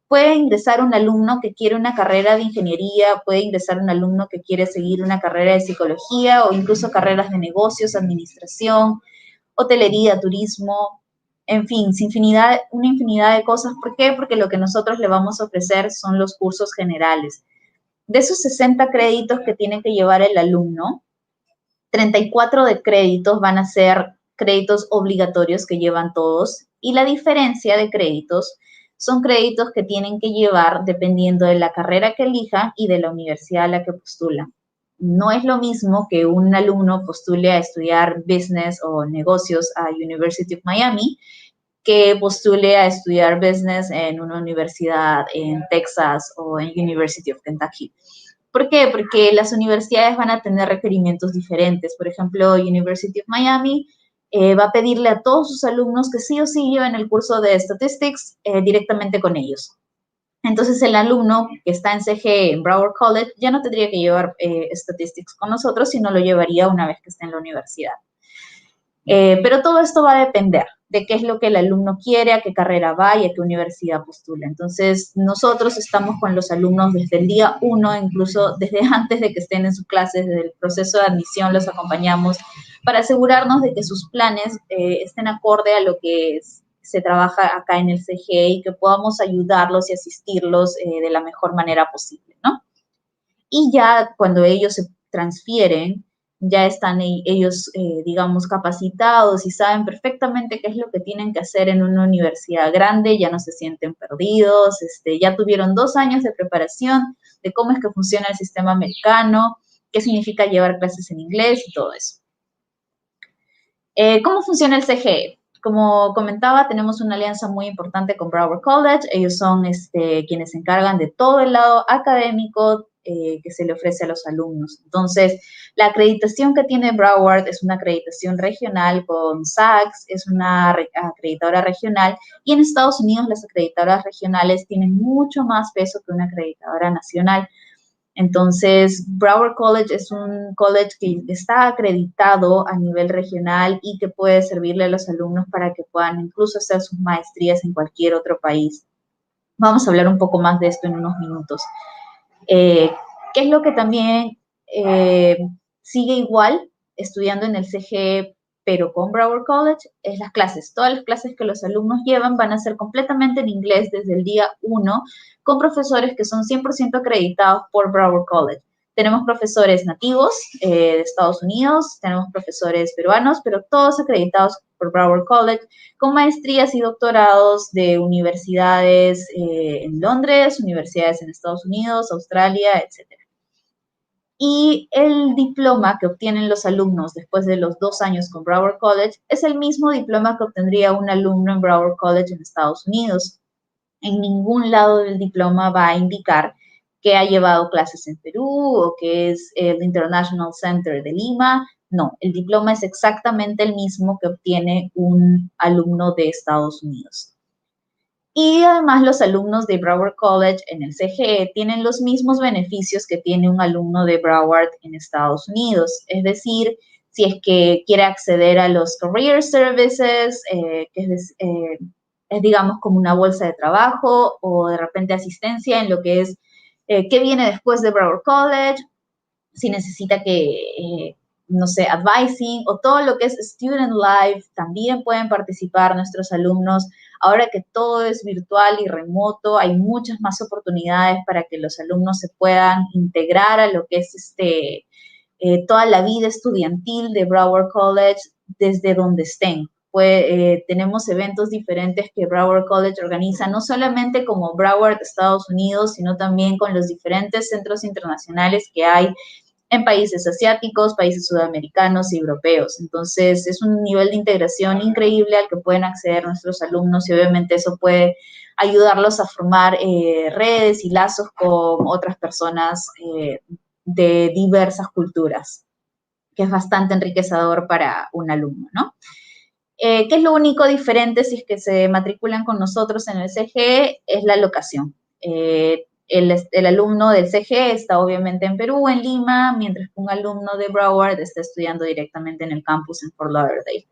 puede ingresar un alumno que quiere una carrera de ingeniería, puede ingresar un alumno que quiere seguir una carrera de psicología o incluso carreras de negocios, administración, hotelería, turismo, en fin, una infinidad de cosas. ¿Por qué? Porque lo que nosotros le vamos a ofrecer son los cursos generales. De esos 60 créditos que tiene que llevar el alumno, 34 de créditos van a ser créditos obligatorios que llevan todos, y la diferencia de créditos son créditos que tienen que llevar dependiendo de la carrera que elijan y de la universidad a la que postulan. No es lo mismo que un alumno postule a estudiar business o negocios a University of Miami que postule a estudiar business en una universidad en Texas o en University of Kentucky. ¿Por qué? Porque las universidades van a tener requerimientos diferentes. Por ejemplo, University of Miami va a pedirle a todos sus alumnos que sí o sí lleven el curso de Statistics directamente con ellos. Entonces, el alumno que está en CGE en Broward College ya no tendría que llevar Statistics con nosotros, sino lo llevaría una vez que esté en la universidad. Pero todo esto va a depender de qué es lo que el alumno quiere, a qué carrera va y a qué universidad postula. Entonces, nosotros estamos con los alumnos desde el día 1, incluso desde antes de que estén en sus clases, desde el proceso de admisión los acompañamos para asegurarnos de que sus planes estén acorde a lo que se trabaja acá en el CGE y que podamos ayudarlos y asistirlos de la mejor manera posible, ¿no? Y ya cuando ellos se transfieren, ya están ellos, digamos, capacitados y saben perfectamente qué es lo que tienen que hacer en una universidad grande, ya no se sienten perdidos, ya tuvieron 2 años de preparación de cómo es que funciona el sistema americano, qué significa llevar clases en inglés y todo eso. ¿Cómo funciona el CGE? Como comentaba, tenemos una alianza muy importante con Broward College. Ellos son quienes se encargan de todo el lado académico que se le ofrece a los alumnos. Entonces, la acreditación que tiene Broward es una acreditación regional con SACS, es una acreditadora regional, y en Estados Unidos las acreditadoras regionales tienen mucho más peso que una acreditadora nacional. Entonces, Broward College es un college que está acreditado a nivel regional y que puede servirle a los alumnos para que puedan incluso hacer sus maestrías en cualquier otro país. Vamos a hablar un poco más de esto en unos minutos. ¿Qué es lo que también sigue igual estudiando en el CGE, pero con Broward College? Es las clases. Todas las clases que los alumnos llevan van a ser completamente en inglés desde el día 1, con profesores que son 100% acreditados por Broward College. Tenemos profesores nativos de Estados Unidos, tenemos profesores peruanos, pero todos acreditados por Broward College, con maestrías y doctorados de universidades en Londres, universidades en Estados Unidos, Australia, etc. Y el diploma que obtienen los alumnos después de los 2 años con Broward College es el mismo diploma que obtendría un alumno en Broward College en Estados Unidos. En ningún lado del diploma va a indicar que ha llevado clases en Perú o que es el International Center de Lima. No, el diploma es exactamente el mismo que obtiene un alumno de Estados Unidos. Y además los alumnos de Broward College en el CGE tienen los mismos beneficios que tiene un alumno de Broward en Estados Unidos. Es decir, si es que quiere acceder a los Career Services, que es digamos como una bolsa de trabajo o de repente asistencia en lo que es qué viene después de Broward College, si necesita que, no sé, advising o todo lo que es Student Life, también pueden participar nuestros alumnos. Ahora que todo es virtual y remoto, hay muchas más oportunidades para que los alumnos se puedan integrar a lo que es toda la vida estudiantil de Broward College desde donde estén. Tenemos eventos diferentes que Broward College organiza, no solamente como Broward, Estados Unidos, sino también con los diferentes centros internacionales que hay en países asiáticos, países sudamericanos y europeos. Entonces, es un nivel de integración increíble al que pueden acceder nuestros alumnos y obviamente eso puede ayudarlos a formar redes y lazos con otras personas de diversas culturas, que es bastante enriquecedor para un alumno, ¿no? ¿Qué es lo único diferente si es que se matriculan con nosotros en el CGE? Es la locación. El alumno del CGE está obviamente en Perú, en Lima, mientras que un alumno de Broward está estudiando directamente en el campus en Fort Lauderdale.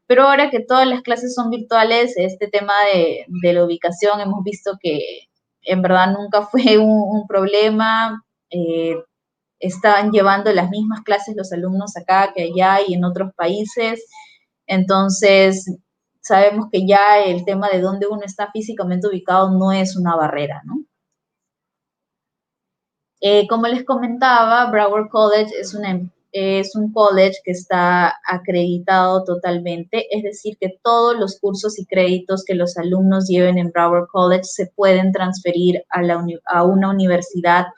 Pero ahora que todas las clases son virtuales, este tema de la ubicación hemos visto que en verdad nunca fue un problema. Estaban llevando las mismas clases los alumnos acá que allá y en otros países. Entonces, sabemos que ya el tema de dónde uno está físicamente ubicado no es una barrera, ¿no? Como les comentaba, Broward College es un college que está acreditado totalmente, es decir, que todos los cursos y créditos que los alumnos lleven en Broward College se pueden transferir a una universidad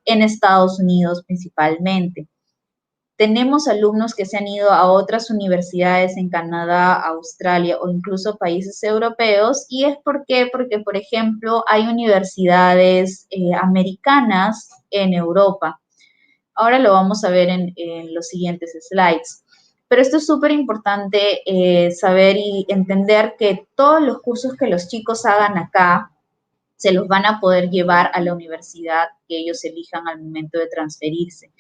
en Estados Unidos principalmente. Tenemos alumnos que se han ido a otras universidades en Canadá, Australia o incluso países europeos. ¿Y es por qué? Porque, por ejemplo, hay universidades americanas en Europa. Ahora lo vamos a ver en los siguientes slides. Pero esto es súper importante saber y entender que todos los cursos que los chicos hagan acá se los van a poder llevar a la universidad que ellos elijan al momento de transferirse.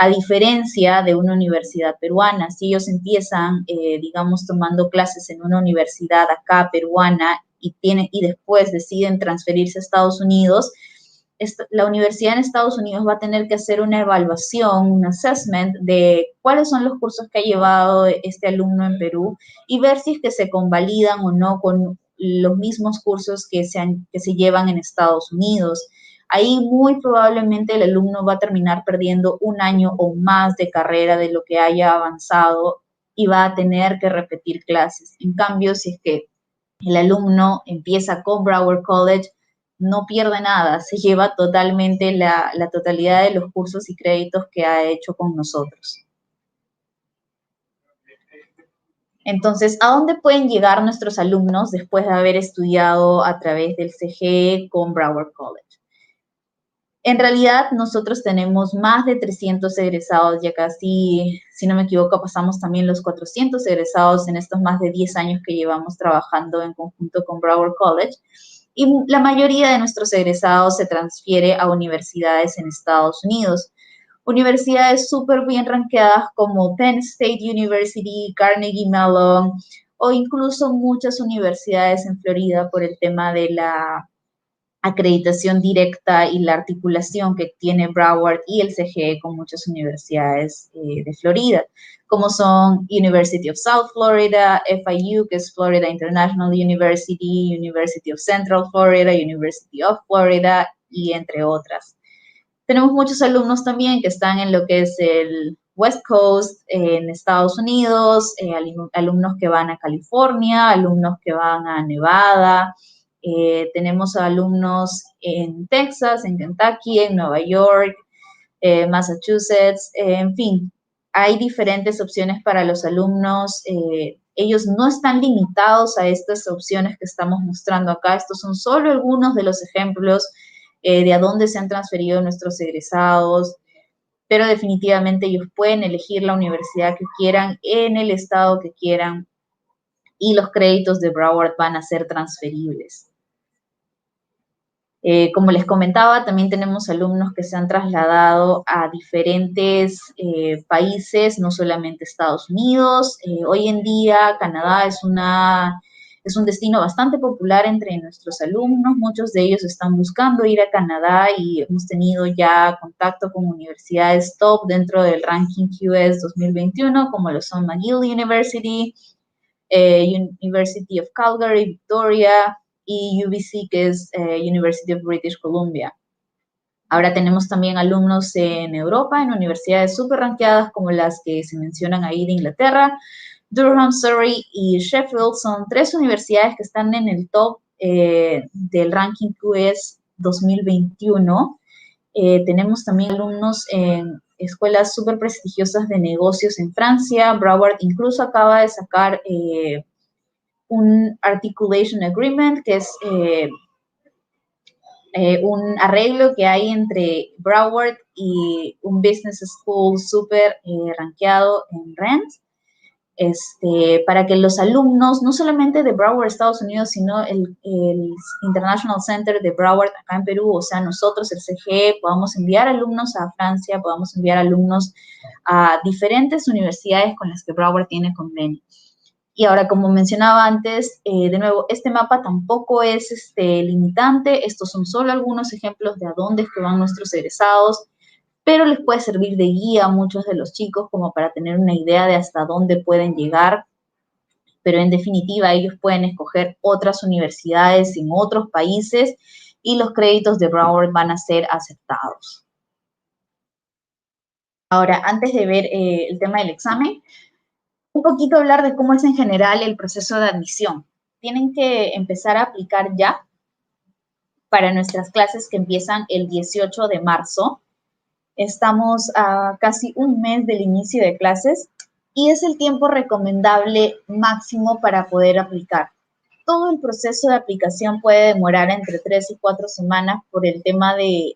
A diferencia de una universidad peruana, si ellos empiezan, digamos, tomando clases en una universidad acá peruana y después deciden transferirse a Estados Unidos, la universidad en Estados Unidos va a tener que hacer una evaluación, un assessment de cuáles son los cursos que ha llevado este alumno en Perú y ver si es que se convalidan o no con los mismos cursos que se llevan en Estados Unidos. Ahí muy probablemente el alumno va a terminar perdiendo un año o más de carrera de lo que haya avanzado y va a tener que repetir clases. En cambio, si es que el alumno empieza con Broward College, no pierde nada, se lleva totalmente la totalidad de los cursos y créditos que ha hecho con nosotros. Entonces, ¿a dónde pueden llegar nuestros alumnos después de haber estudiado a través del CGE con Broward College? En realidad, nosotros tenemos más de 300 egresados, ya casi, si no me equivoco, pasamos también los 400 egresados en estos más de 10 años que llevamos trabajando en conjunto con Broward College. Y la mayoría de nuestros egresados se transfiere a universidades en Estados Unidos. Universidades súper bien rankeadas como Penn State University, Carnegie Mellon, o incluso muchas universidades en Florida por el tema de la acreditación directa y la articulación que tiene Broward y el CGE con muchas universidades de Florida, como son University of South Florida, FIU, que es Florida International University, University of Central Florida, University of Florida, y entre otras. Tenemos muchos alumnos también que están en lo que es el West Coast en Estados Unidos, alumnos que van a California, alumnos que van a Nevada. Tenemos alumnos en Texas, en Kentucky, en Nueva York, Massachusetts, en fin, hay diferentes opciones para los alumnos. Ellos no están limitados a estas opciones que estamos mostrando acá. Estos son solo algunos de los ejemplos de a dónde se han transferido nuestros egresados, pero definitivamente ellos pueden elegir la universidad que quieran, en el estado que quieran, y los créditos de Broward van a ser transferibles. Como les comentaba, también tenemos alumnos que se han trasladado a diferentes países, no solamente Estados Unidos. Hoy en día Canadá es un destino bastante popular entre nuestros alumnos. Muchos de ellos están buscando ir a Canadá y hemos tenido ya contacto con universidades top dentro del ranking QS 2021, como lo son McGill University, University of Calgary, Victoria, y UBC, que es University of British Columbia. Ahora tenemos también alumnos en Europa, en universidades súper rankeadas como las que se mencionan ahí de Inglaterra. Durham, Surrey y Sheffield son 3 universidades que están en el top del ranking QS 2021. Tenemos también alumnos en escuelas súper prestigiosas de negocios en Francia. Broward incluso acaba de sacar un Articulation Agreement, que es un arreglo que hay entre Broward y un business school súper rankeado en Rent, para que los alumnos, no solamente de Broward, Estados Unidos, sino el International Center de Broward acá en Perú, o sea, nosotros, el CGE, podamos enviar alumnos a Francia, podamos enviar alumnos a diferentes universidades con las que Broward tiene convenio. Y ahora, como mencionaba antes, de nuevo, este mapa tampoco es limitante. Estos son solo algunos ejemplos de a dónde es que van nuestros egresados, pero les puede servir de guía a muchos de los chicos como para tener una idea de hasta dónde pueden llegar. Pero en definitiva, ellos pueden escoger otras universidades en otros países y los créditos de Broward van a ser aceptados. Ahora, antes de ver el tema del examen, un poquito hablar de cómo es en general el proceso de admisión. Tienen que empezar a aplicar ya para nuestras clases que empiezan el 18 de marzo. Estamos a casi un mes del inicio de clases y es el tiempo recomendable máximo para poder aplicar. Todo el proceso de aplicación puede demorar entre 3 y 4 semanas por el tema de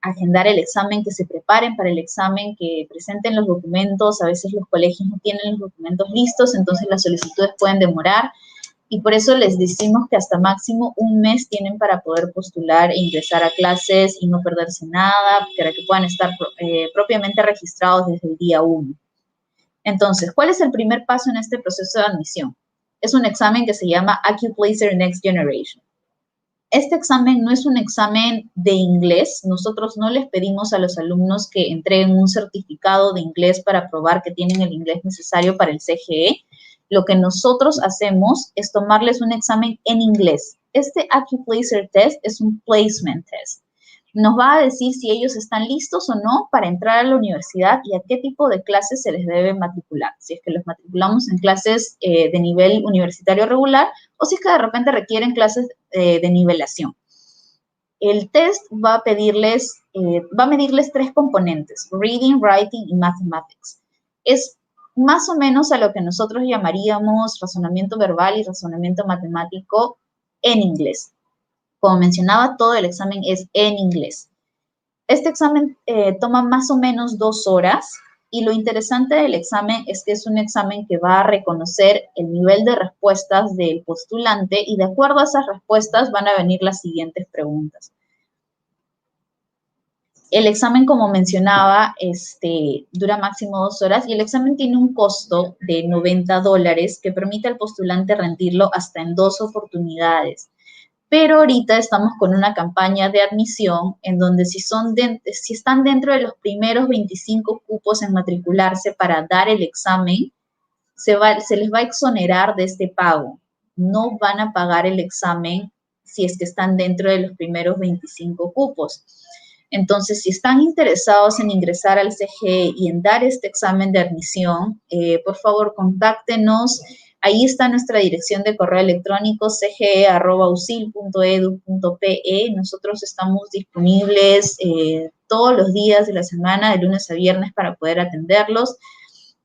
agendar el examen, que se preparen para el examen, que presenten los documentos. A veces los colegios no tienen los documentos listos, entonces las solicitudes pueden demorar y por eso les decimos que hasta máximo un mes tienen para poder postular e ingresar a clases y no perderse nada, para que puedan estar propiamente registrados desde el día 1. Entonces, ¿cuál es el primer paso en este proceso de admisión? Es un examen que se llama AccuPlacer Next Generation. Este examen no es un examen de inglés. Nosotros no les pedimos a los alumnos que entreguen un certificado de inglés para probar que tienen el inglés necesario para el CGE. Lo que nosotros hacemos es tomarles un examen en inglés. Este AccuPlacer Test es un placement test. Nos va a decir si ellos están listos o no para entrar a la universidad y a qué tipo de clases se les debe matricular. Si es que los matriculamos en clases de nivel universitario regular o si es que de repente requieren clases de nivelación. El test va a medirles 3 componentes: reading, writing y mathematics. Es más o menos a lo que nosotros llamaríamos razonamiento verbal y razonamiento matemático en inglés. Como mencionaba, todo el examen es en inglés. Este examen toma más o menos 2 horas y lo interesante del examen es que es un examen que va a reconocer el nivel de respuestas del postulante y de acuerdo a esas respuestas van a venir las siguientes preguntas. El examen, como mencionaba, dura máximo 2 horas y el examen tiene un costo de $90 que permite al postulante rendirlo hasta en 2 oportunidades. Pero ahorita estamos con una campaña de admisión en donde si están dentro de los primeros 25 cupos en matricularse para dar el examen, se les va a exonerar de este pago. No van a pagar el examen si es que están dentro de los primeros 25 cupos. Entonces, si están interesados en ingresar al CGE y en dar este examen de admisión, por favor, contáctenos. Ahí está nuestra dirección de correo electrónico cge@usil.edu.pe. Nosotros estamos disponibles todos los días de la semana, de lunes a viernes, para poder atenderlos.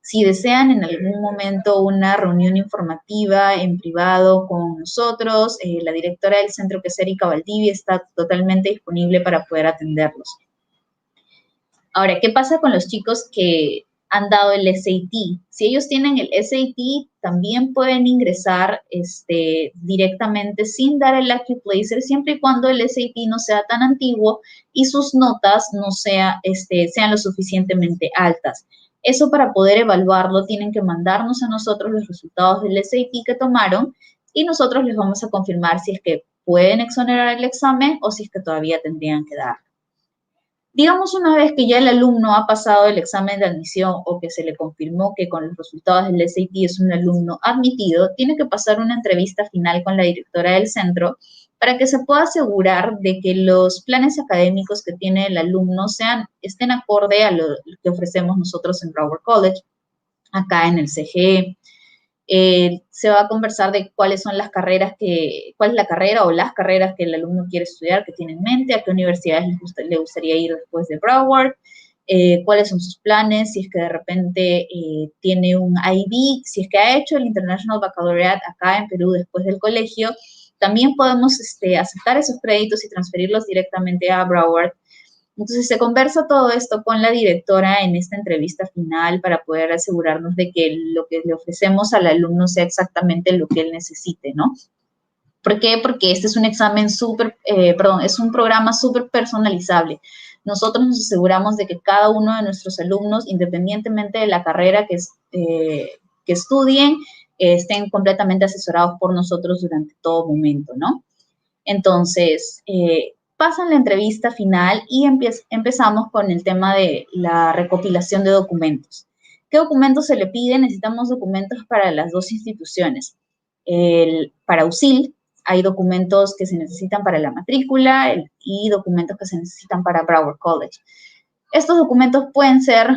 Si desean en algún momento una reunión informativa en privado con nosotros, la directora del centro, que es Erika Valdivia, está totalmente disponible para poder atenderlos. Ahora, ¿qué pasa con los chicos que han dado el SAT? Si ellos tienen el SAT, también pueden ingresar directamente sin dar el AccuPlacer, siempre y cuando el SAT no sea tan antiguo y sus notas no sean lo suficientemente altas. Eso, para poder evaluarlo, tienen que mandarnos a nosotros los resultados del SAT que tomaron y nosotros les vamos a confirmar si es que pueden exonerar el examen o si es que todavía tendrían que dar. Digamos, una vez que ya el alumno ha pasado el examen de admisión o que se le confirmó que con los resultados del SAT es un alumno admitido, tiene que pasar una entrevista final con la directora del centro para que se pueda asegurar de que los planes académicos que tiene el alumno estén acorde a lo que ofrecemos nosotros en Broward College, acá en el CGE. Se va a conversar de cuál es la carrera o las carreras que el alumno quiere estudiar, que tiene en mente, a qué universidades le gustaría ir después de Broward. cuáles son sus planes, si es que de repente tiene un IB, si es que ha hecho el International Baccalaureate acá en Perú después del colegio, también podemos aceptar esos créditos y transferirlos directamente a Broward. Entonces se conversa todo esto con la directora en esta entrevista final para poder asegurarnos de que lo que le ofrecemos al alumno sea exactamente lo que él necesite, ¿no? ¿Por qué? Porque este es un examen es un programa súper personalizable. Nosotros nos aseguramos de que cada uno de nuestros alumnos, independientemente de la carrera que estudien, estén completamente asesorados por nosotros durante todo momento, ¿no? Entonces, pasan la entrevista final y empezamos con el tema de la recopilación de documentos. ¿Qué documentos se le piden? Necesitamos documentos para las dos instituciones. Para USIL, hay documentos que se necesitan para la matrícula y documentos que se necesitan para Broward College. Estos documentos pueden ser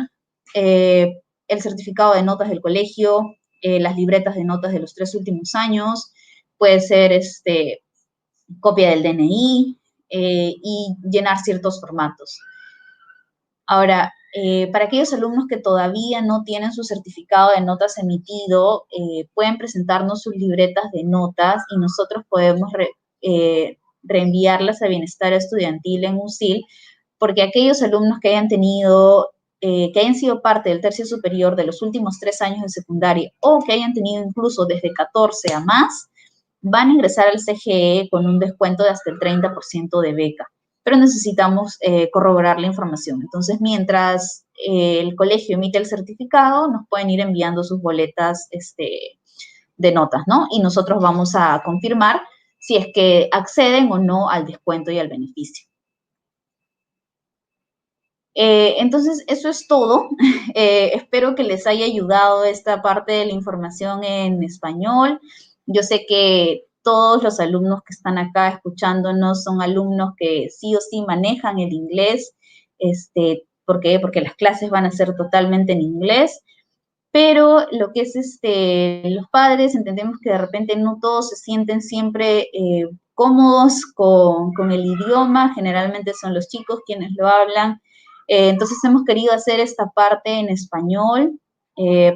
el certificado de notas del colegio, las libretas de notas de los 3 últimos años, puede ser copia del DNI y llenar ciertos formatos. Ahora, para aquellos alumnos que todavía no tienen su certificado de notas emitido, pueden presentarnos sus libretas de notas y nosotros podemos reenviarlas a Bienestar Estudiantil en USIL, porque aquellos alumnos que hayan tenido, que hayan sido parte del tercio superior de los últimos 3 años de secundaria o que hayan tenido incluso desde 14 a más, van a ingresar al CGE con un descuento de hasta el 30% de beca, pero necesitamos corroborar la información. Entonces, mientras el colegio emite el certificado, nos pueden ir enviando sus boletas de notas, ¿no? Y nosotros vamos a confirmar si es que acceden o no al descuento y al beneficio. Entonces, eso es todo. Espero que les haya ayudado esta parte de la información en español. Yo sé que todos los alumnos que están acá escuchándonos son alumnos que sí o sí manejan el inglés. ¿Por qué? Porque las clases van a ser totalmente en inglés. Pero lo que es los padres, entendemos que de repente no todos se sienten siempre cómodos con el idioma. Generalmente son los chicos quienes lo hablan. Entonces hemos querido hacer esta parte en español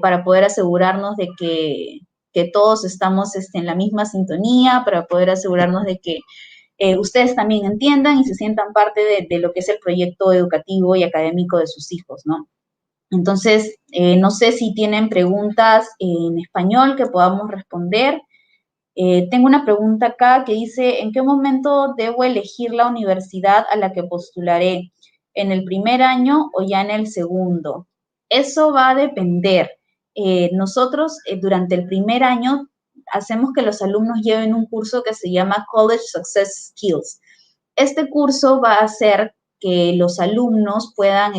para poder asegurarnos de que todos estamos en la misma sintonía, para poder asegurarnos de que ustedes también entiendan y se sientan parte de lo que es el proyecto educativo y académico de sus hijos, ¿no? Entonces, no sé si tienen preguntas en español que podamos responder. Tengo una pregunta acá que dice, ¿en qué momento debo elegir la universidad a la que postularé? ¿En el primer año o ya en el segundo? Eso va a depender. Nosotros durante el primer año hacemos que los alumnos lleven un curso que se llama College Success Skills. Este curso va a hacer que los alumnos puedan,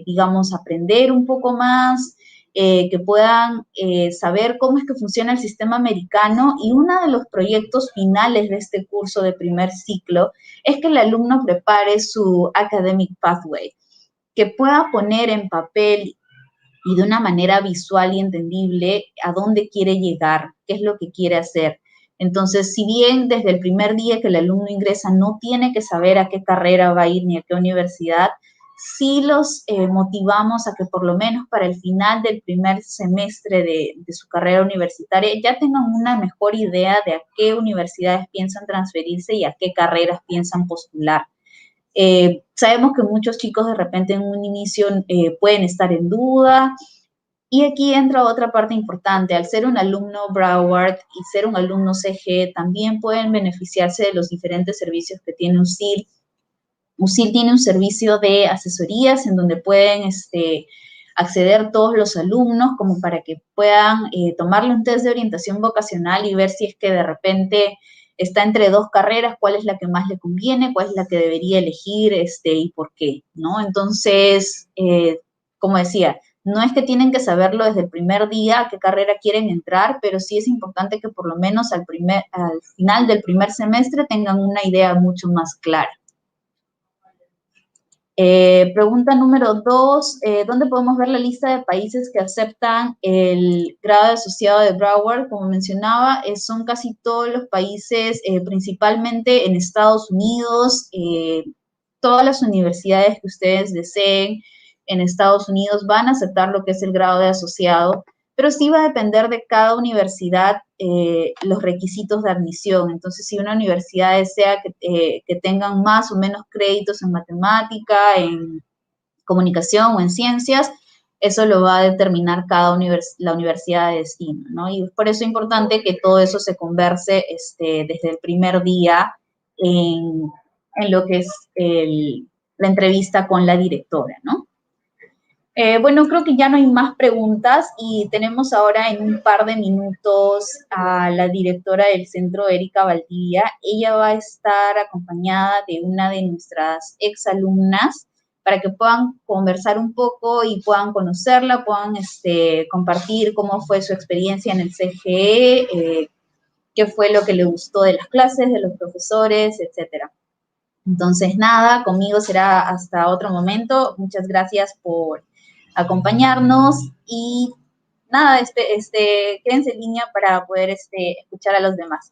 digamos, aprender un poco más, que puedan saber cómo es que funciona el sistema americano, y uno de los proyectos finales de este curso de primer ciclo es que el alumno prepare su academic pathway, que pueda poner en papel y de una manera visual y entendible a dónde quiere llegar, qué es lo que quiere hacer. Entonces, si bien desde el primer día que el alumno ingresa no tiene que saber a qué carrera va a ir ni a qué universidad, sí los motivamos a que por lo menos para el final del primer semestre de su carrera universitaria ya tengan una mejor idea de a qué universidades piensan transferirse y a qué carreras piensan postular. Sabemos que muchos chicos de repente en un inicio pueden estar en duda, y aquí entra otra parte importante. Al ser un alumno Broward y ser un alumno CG, también pueden beneficiarse de los diferentes servicios que tiene USIL. USIL tiene un servicio de asesorías en donde pueden acceder todos los alumnos como para que puedan tomarle un test de orientación vocacional y ver si es que de repente está entre 2 carreras, cuál es la que más le conviene, cuál es la que debería elegir y por qué, ¿no? Entonces, como decía, no es que tienen que saberlo desde el primer día a qué carrera quieren entrar, pero sí es importante que por lo menos al final del primer semestre tengan una idea mucho más clara. Pregunta número 2, ¿dónde podemos ver la lista de países que aceptan el grado de asociado de Broward? Como mencionaba, son casi todos los países, principalmente en Estados Unidos, todas las universidades que ustedes deseen. en Estados Unidos van a aceptar lo que es el grado de asociado, pero sí va a depender de cada universidad los requisitos de admisión. Entonces, si una universidad desea que tengan más o menos créditos en matemática, en comunicación o en ciencias, eso lo va a determinar la universidad de destino, ¿no? Y por eso es importante que todo eso se converse desde el primer día en lo que es la entrevista con la directora, ¿no? Bueno, creo que ya no hay más preguntas y tenemos ahora en un par de minutos a la directora del centro, Erika Valdivia. Ella va a estar acompañada de una de nuestras exalumnas para que puedan conversar un poco y puedan conocerla, puedan compartir cómo fue su experiencia en el CGE, qué fue lo que le gustó de las clases, de los profesores, etcétera. Entonces, nada, conmigo será hasta otro momento. Muchas gracias por acompañarnos y nada, quédense en línea para poder escuchar a los demás.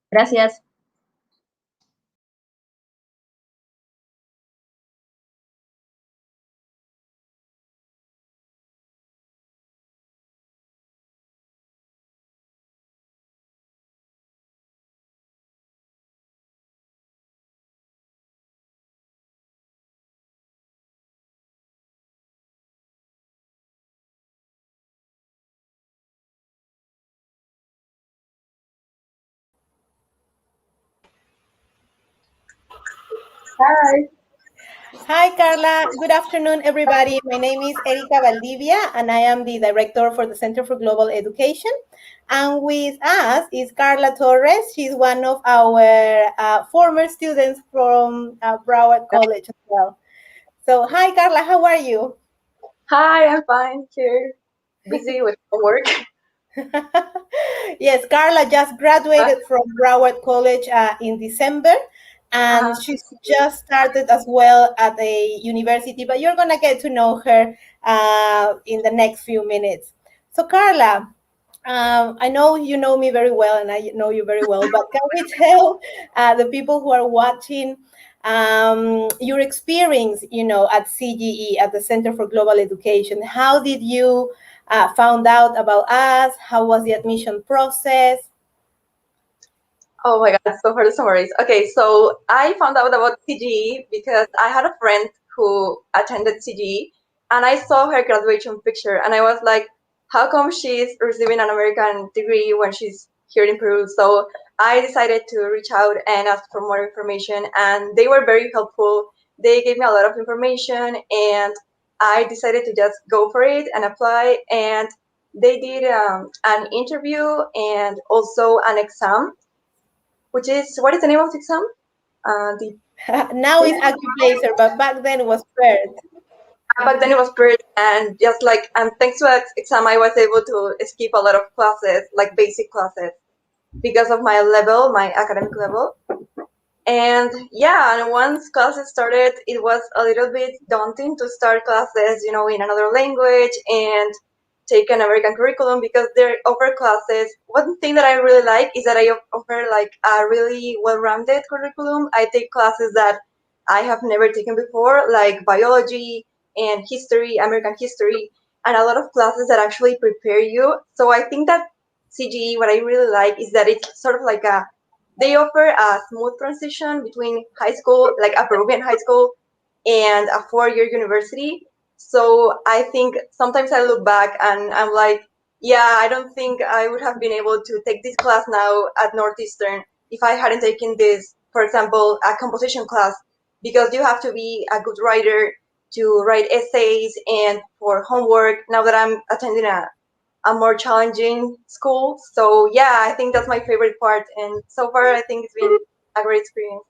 Gracias. Hi. Hi, Carla. Good afternoon, everybody. My name is Erika Valdivia, and I am the director for the Center for Global Education. And with us is Carla Torres. She's one of our former students from Broward College as well. So, hi, Carla. How are you? Hi, I'm fine here. Busy with homework. Yes, Carla just graduated from Broward College in December, and she's just started as well at a university, but you're going to get to know her in the next few minutes. So, Carla, I know you know me very well, and I know you very well, but can we tell the people who are watching your experience, at CGE, at the Center for Global Education? How did you found out about us? How was the admission process? Oh my God, so for the summaries. Okay, so I found out about CGE because I had a friend who attended CGE and I saw her graduation picture and I was like, how come she's receiving an American degree when she's here in Peru? So I decided to reach out and ask for more information and they were very helpful. They gave me a lot of information and I decided to just go for it and apply. And they did an interview and also an exam, which is, what is the name of the exam? Now it's Accuplacer, but back then it was PERT. Back then it was PERT, and just like, and thanks to that exam, I was able to skip a lot of classes, like basic classes, because of my level, my academic level. And yeah, and once classes started, it was a little bit daunting to start classes, in another language and take an American curriculum because they offer classes. One thing that I really like is that I offer like a really well-rounded curriculum. I take classes that I have never taken before, like biology and history, American history, and a lot of classes that actually prepare you. So I think that CGE, what I really like is that it's sort of like they offer a smooth transition between high school, like a Peruvian high school, and a four-year university. So I think sometimes I look back and I'm like, yeah, I don't think I would have been able to take this class now at Northeastern if I hadn't taken this, for example, a composition class, because you have to be a good writer to write essays and for homework. Now that I'm attending a more challenging school. So yeah, I think that's my favorite part. And so far, I think it's been a great experience.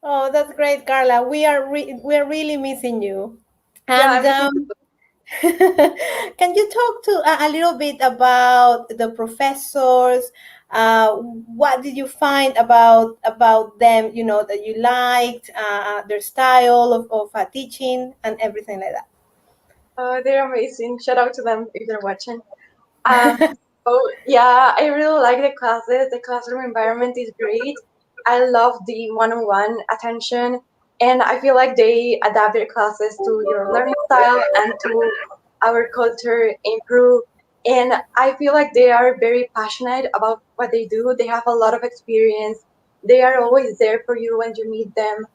Oh, that's great, Carla. We are really missing you. And yeah, can you talk to a little bit about the professors? What did you find about them? That you liked their style of teaching and everything like that. They're amazing. Shout out to them if they're watching. So yeah, I really like the classes. The classroom environment is great. I love the one-on-one attention. And I feel like they adapt their classes to your learning style and to our culture improve. And I feel like they are very passionate about what they do. They have a lot of experience. They are always there for you when you need them.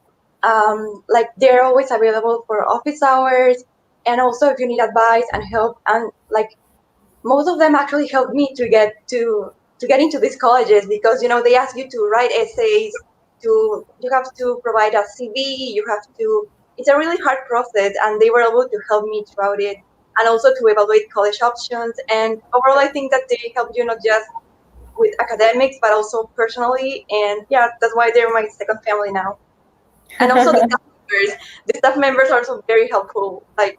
Like they're always available for office hours, and also if you need advice and help. And like most of them actually helped me to get into these colleges because they ask you to write essays, you have to provide a CV, you have to. It's a really hard process, and they were able to help me throughout it, and also to evaluate college options. And overall, I think that they help you not just with academics but also personally. And yeah, that's why they're my second family now. And also the staff members are also very helpful. Like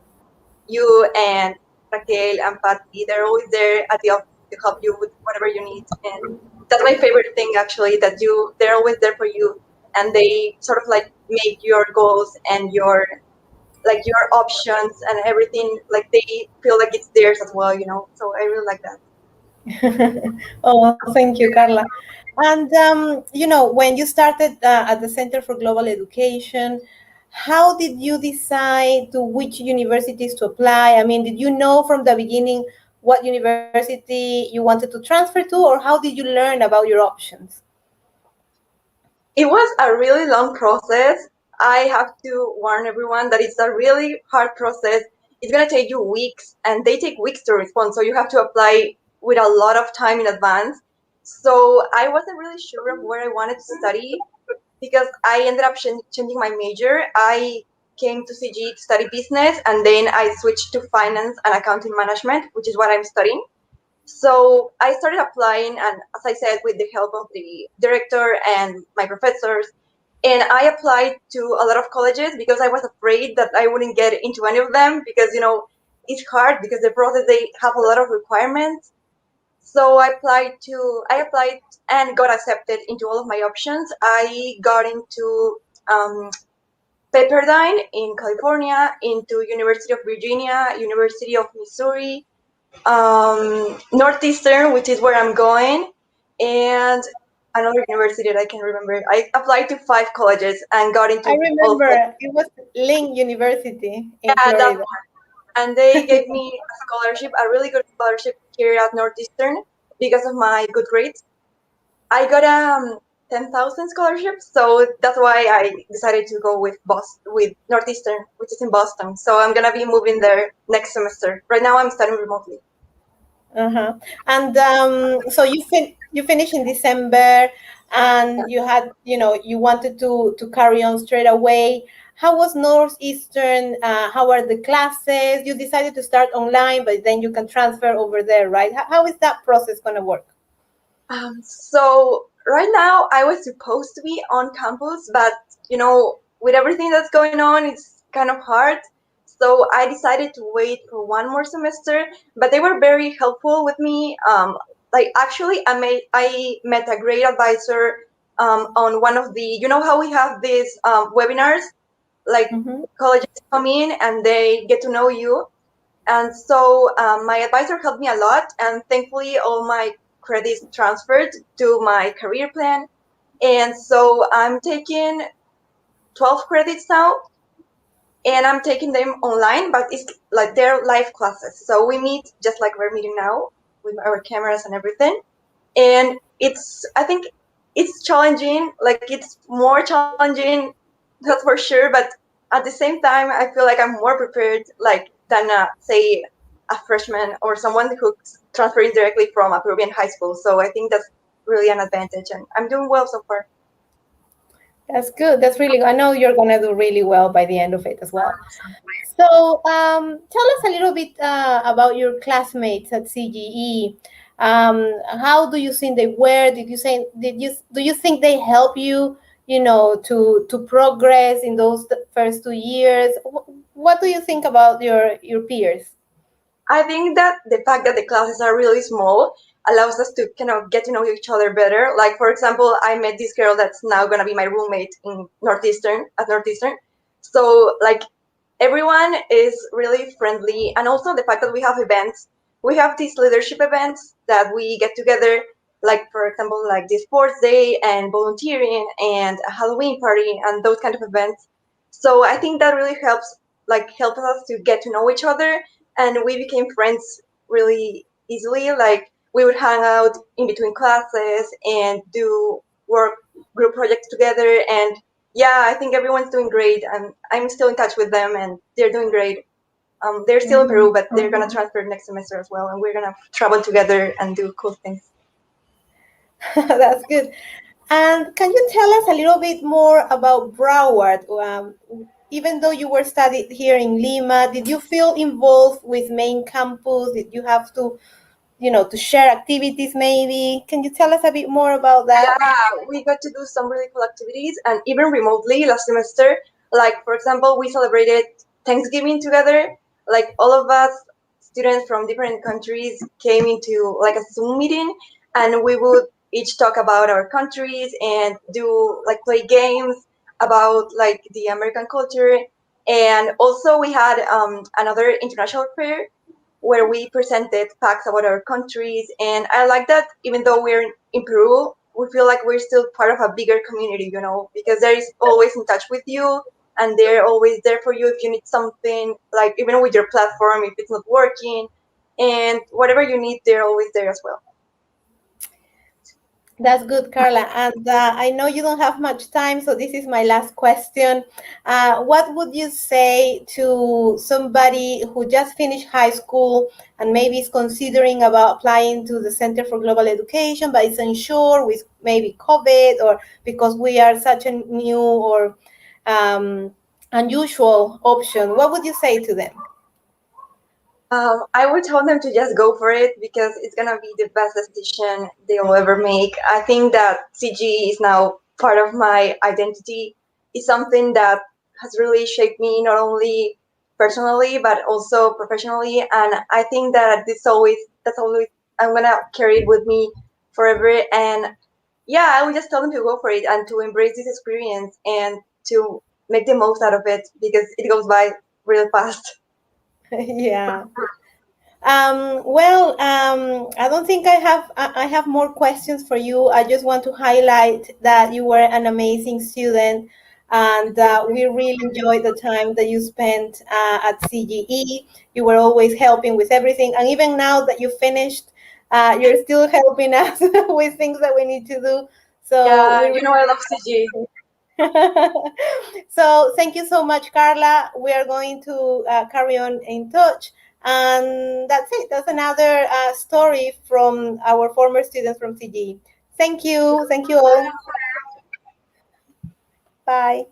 you and Raquel and Patty, they're always there at the office to help you with whatever you need. And that's my favorite thing actually, that they're always there for you, and they sort of like make your goals and your options and everything, like they feel like it's theirs as well, So I really like that. Oh, thank you, Carla. And when you started at the Center for Global Education, how did you decide to which universities to apply? I mean, did you know from the beginning what university you wanted to transfer to, or how did you learn about your options? It was a really long process. I have to warn everyone that it's a really hard process. It's going to take you weeks, and they take weeks to respond. So you have to apply with a lot of time in advance. So I wasn't really sure of where I wanted to study because I ended up changing my major. I came to CG to study business, and then I switched to finance and accounting management, which is what I'm studying. So I started applying, and as I said, with the help of the director and my professors, and I applied to a lot of colleges because I was afraid that I wouldn't get into any of them because, it's hard because the process, they have a lot of requirements. So I applied and got accepted into all of my options. I got into Pepperdine in California, into University of Virginia, University of Missouri, Northeastern, which is where I'm going, and another university that I can remember. I applied to 5 colleges and got into. I remember it was Link University in Florida. That one. And they gave me a scholarship, a really good scholarship here at Northeastern because of my good grades. I got a 10,000 scholarship, so that's why I decided to go with Northeastern, which is in Boston. So I'm gonna be moving there next semester. Right now, I'm studying remotely. And so you finished in December, and you had you wanted to carry on straight away. How was Northeastern? How are the classes? You decided to start online, but then you can transfer over there, right? How is that process going to work? So right now I was supposed to be on campus, but with everything that's going on, it's kind of hard. So I decided to wait for one more semester, but they were very helpful with me. Actually, I met a great advisor on one of the, how we have these webinars, like colleges come in and they get to know you. And so my advisor helped me a lot, and thankfully all my credits transferred to my career plan. And so I'm taking 12 credits now, and I'm taking them online, but it's like they're live classes. So we meet just like we're meeting now with our cameras and everything. And I think it's challenging, like it's more challenging, that's for sure. But at the same time, I feel like I'm more prepared than say a freshman or someone who's transferring directly from a Peruvian high school. So I think that's really an advantage, and I'm doing well so far. That's good. That's really good. I know you're going to do really well by the end of it as well. So tell us a little bit about your classmates at CGE. How do you think they were? Do you think they help you, to progress in those first 2 years? What do you think about your peers? I think that the fact that the classes are really small allows us to kind of get to know each other better. Like, for example, I met this girl that's now going to be my roommate at Northeastern. So, like, everyone is really friendly. And also the fact that we have events. We have these leadership events that we get together, like, for example, like the sports day and volunteering and a Halloween party and those kind of events. So I think that really helped us to get to know each other, and we became friends really easily. Like we would hang out in between classes and do work group projects together. And yeah, I think everyone's doing great, and I'm still in touch with them, and they're doing great. They're still in Peru, but they're gonna transfer next semester as well, and we're gonna travel together and do cool things. That's good. And can you tell us a little bit more about Broward? Even though you were studied here in Lima, did you feel involved with main campus? Did you have to, to share activities maybe? Can you tell us a bit more about that? Yeah, we got to do some really cool activities, and even remotely last semester. Like for example, we celebrated Thanksgiving together. Like all of us students from different countries came into like a Zoom meeting, and we would each talk about our countries and do like play games about like the American culture. And also we had another international fair where we presented facts about our countries. And I like that even though we're in Peru, we feel like we're still part of a bigger community, because they're always in touch with you, and they're always there for you if you need something, like even with your platform, if it's not working, and whatever you need, they're always there as well. That's good, Carla. And I know you don't have much time, so this is my last question. What would you say to somebody who just finished high school and maybe is considering about applying to the Center for Global Education, but is unsure with maybe COVID or because we are such a new or unusual option? What would you say to them? I would tell them to just go for it because it's gonna be the best decision they'll ever make. I think that CG is now part of my identity. It's something that has really shaped me not only personally but also professionally, and I think that that's always I'm gonna carry it with me forever. And yeah, I would just tell them to go for it and to embrace this experience and to make the most out of it because it goes by real fast. Yeah. I don't think I have more questions for you. I just want to highlight that you were an amazing student, and we really enjoyed the time that you spent at CGE. You were always helping with everything, and even now that you finished, you're still helping us with things that we need to do. So Yeah, we really I love CG. So thank you so much, Carla. We are going to carry on in touch. And that's it. That's another story from our former students from CG. Thank you. Thank you all. Bye.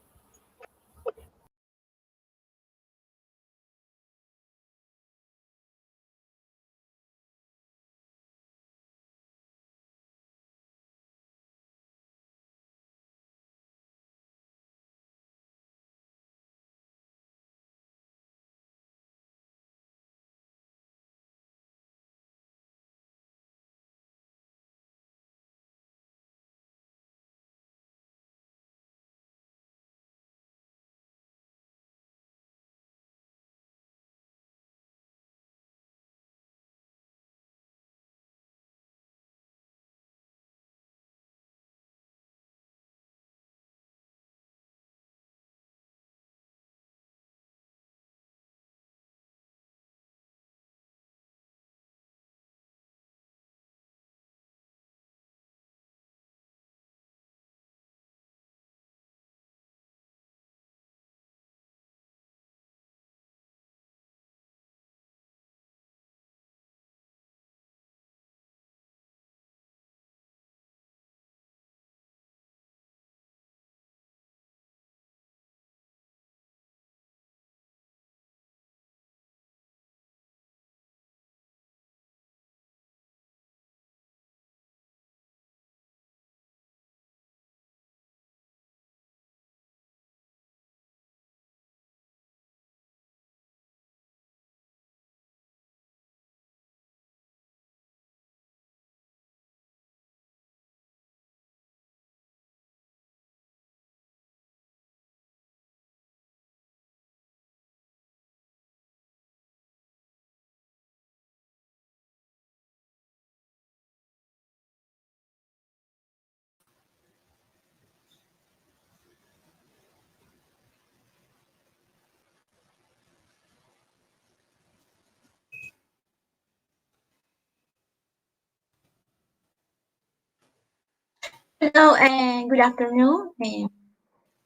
Hello and good afternoon.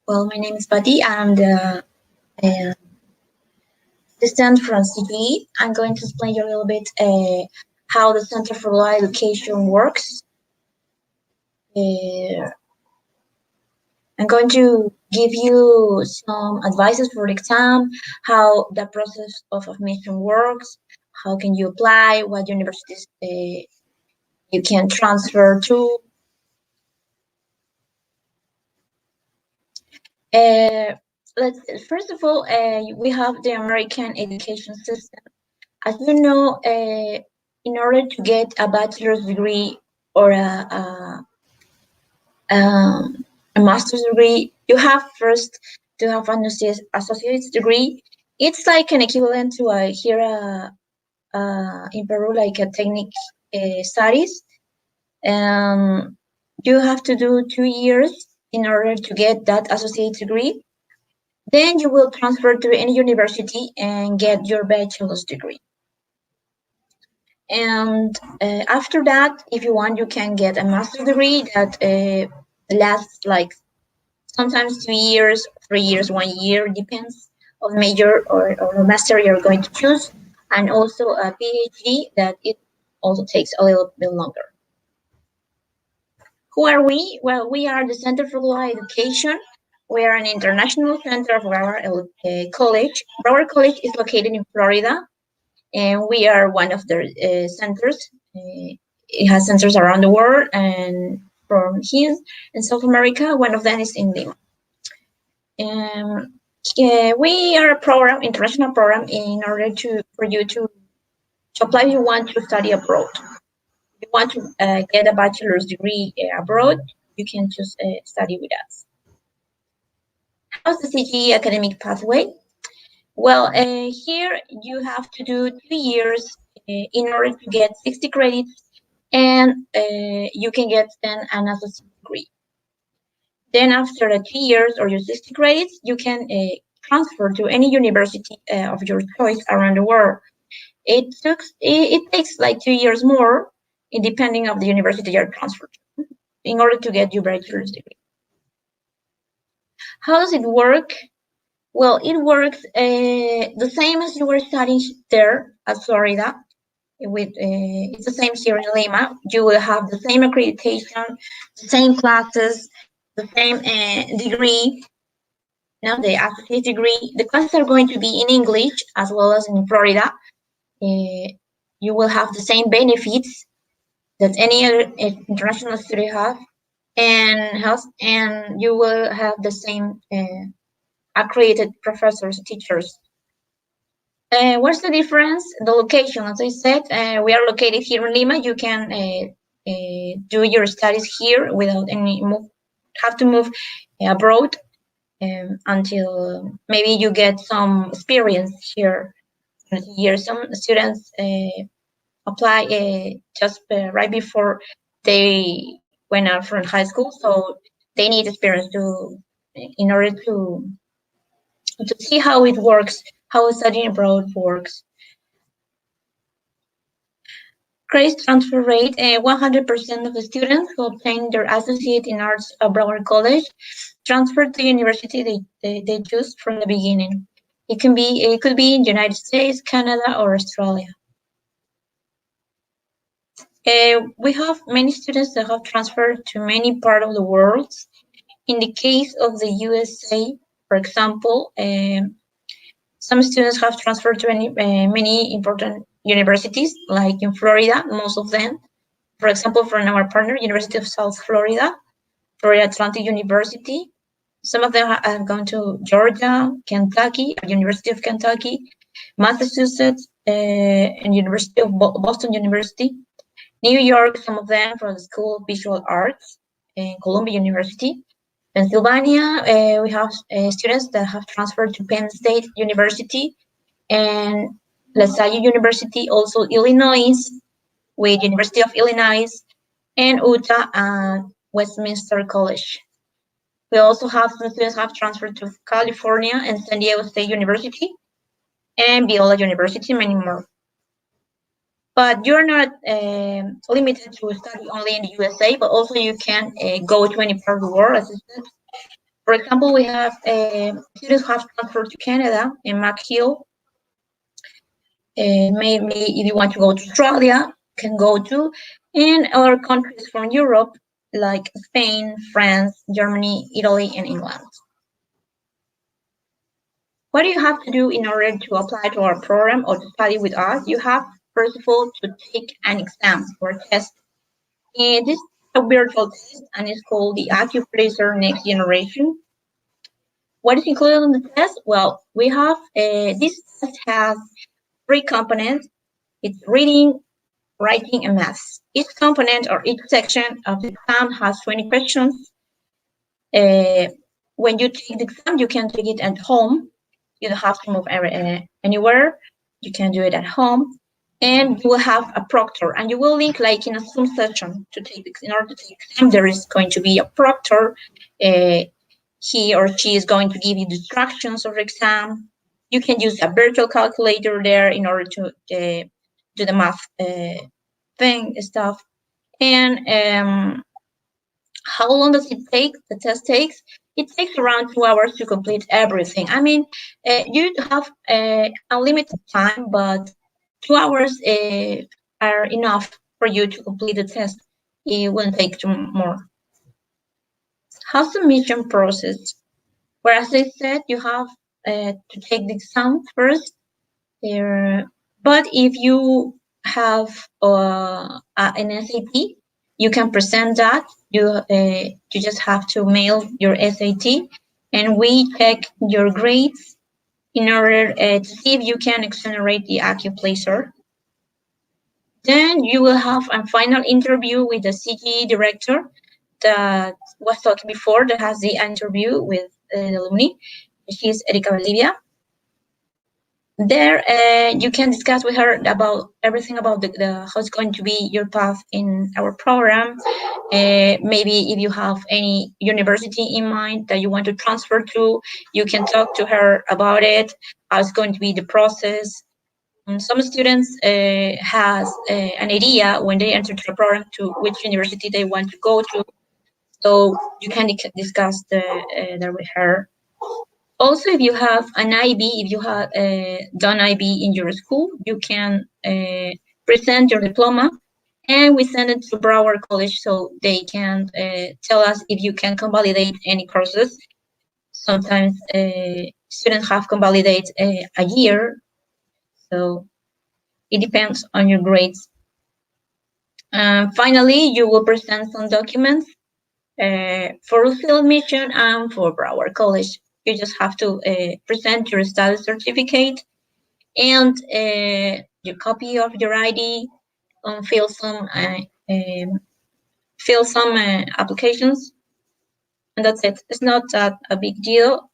Well, my name is Patty. I'm the assistant from CGE. I'm going to explain you a little bit how the Center for Law Education works. I'm going to give you some advices for the exam, how the process of admission works, how can you apply, what universities you can transfer to. First of all, we have the American education system. As you know, in order to get a bachelor's degree or a master's degree, you have first to have an associate's degree. It's like an equivalent to here in Peru, like a technical studies. You have to do 2 years in order to get that associate's degree. Then you will transfer to any university and get your bachelor's degree. And after that, if you want, you can get a master's degree that lasts like sometimes 2 years, 3 years, 1 year, depends on major or master you're going to choose. And also a PhD that it also takes a little bit longer. Who are we? Well, we are the Center for Law Education. We are an international center of our college. Our college is located in Florida, and we are one of the centers. It has centers around the world, and from here in South America, one of them is in Lima. We are a program, international program, in order for you to apply if you want to study abroad. If you want to get a bachelor's degree abroad, you can just study with us. How's the CGE academic pathway? Well, here you have to do 2 years in order to get 60 credits, and you can get then an associate degree. Then after the 2 years or your 60 credits, you can transfer to any university of your choice around the world. It takes like 2 years more, depending of the university you're transferred to, in order to get your bachelor's degree. How does it work? Well, it works the same as you were studying there at Florida. It's the same here in Lima. You will have the same accreditation, the same classes, the same degree. Now the associate degree. The classes are going to be in English as well as in Florida. You will have the same benefits that any other international student have, and you will have the same accredited professors, teachers. What's the difference? The location, as I said, we are located here in Lima. You can do your studies here without have to move abroad until maybe you get some experience here. Some students apply just right before they went out from high school, so they need experience in order to see how it works, how studying abroad works. Credit transfer rate, 100% of the students who obtain their associate in arts at Broward College transfer to the university they choose from the beginning. It could be in the United States, Canada, or Australia. We have many students that have transferred to many parts of the world. In the case of the USA, for example, some students have transferred to many important universities, like in Florida, most of them. For example, from our partner, University of South Florida, Florida Atlantic University. Some of them have gone to Georgia, Kentucky, University of Kentucky, Massachusetts, and University of Boston University. New York, some of them from the School of Visual Arts, and Columbia University. Pennsylvania, we have students that have transferred to Penn State University and La Salle University, also Illinois, with University of Illinois, and Utah and Westminster College. We also have some students have transferred to California and San Diego State University and Biola University, many more. But you're not limited to study only in the USA, but also you can go to any part of the world. As I said. For example, we have students who have transferred to Canada in McGill. Maybe if you want to go to Australia, can go to, and other countries from Europe like Spain, France, Germany, Italy, and England. What do you have to do in order to apply to our program or to study with us? You have, first of all, to take an exam or test. And this is a virtual test, and it's called the AccuPlacer Next Generation. What is included in the test? Well, we have, this test has 3 components. It's reading, writing, and math. Each component or each section of the exam has 20 questions. When you take the exam, you can take it at home. You don't have to move anywhere. You can do it at home. And you will have a proctor, and you will link like in a Zoom session to take in order to take the exam. There is going to be a proctor. He or she is going to give you the instructions of the exam. You can use a virtual calculator there in order to do the math stuff. And how long does it take? The test takes? It takes around 2 hours to complete everything. I mean, you have unlimited time, but 2 hours are enough for you to complete the test. It won't take more. How's the submission process? Well, as I said, you have to take the exam first. But if you have an SAT, you can present that. You just have to mail your SAT, and we check your grades in order to see if you can exonerate the AccuPlacer. Then you will have a final interview with the CGE director that was talked before, that has the interview with the alumni. She's Erika Valdivia. There, you can discuss with her about everything about how it's going to be your path in our program. Maybe if you have any university in mind that you want to transfer to, you can talk to her about it, how it's going to be the process. And some students has an idea when they enter the program to which university they want to go to. So you can discuss that with her. Also, if you have an IB, if you have done IB in your school, you can present your diploma, and we send it to Broward College so they can tell us if you can convalidate any courses. Sometimes students have convalidate a year, so it depends on your grades. Finally, you will present some documents for UCL admission and for Broward College. You just have to present your status certificate and your copy of your ID, and fill some applications, and that's it. It's not that a big deal.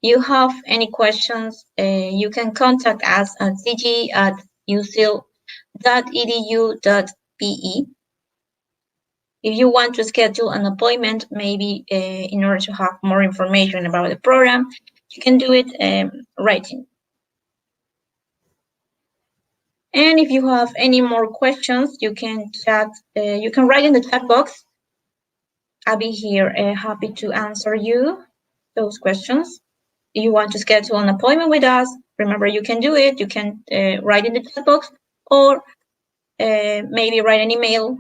You have any questions, you can contact us at cg@ucil.edu.pe. If you want to schedule an appointment, maybe in order to have more information about the program, you can do it writing. And if you have any more questions, you can chat. You can write in the chat box. I'll be here happy to answer you those questions. If you want to schedule an appointment with us, remember you can do it. You can write in the chat box, or maybe write an email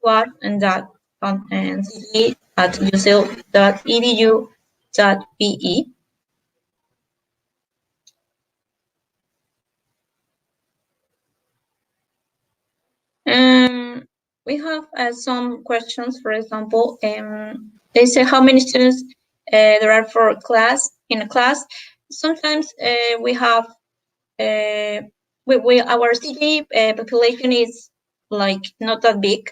to us and cg@ucil.edu.pe. We have some questions. For example, they say how many students there are for in a class. Sometimes we have our CG population is like not that big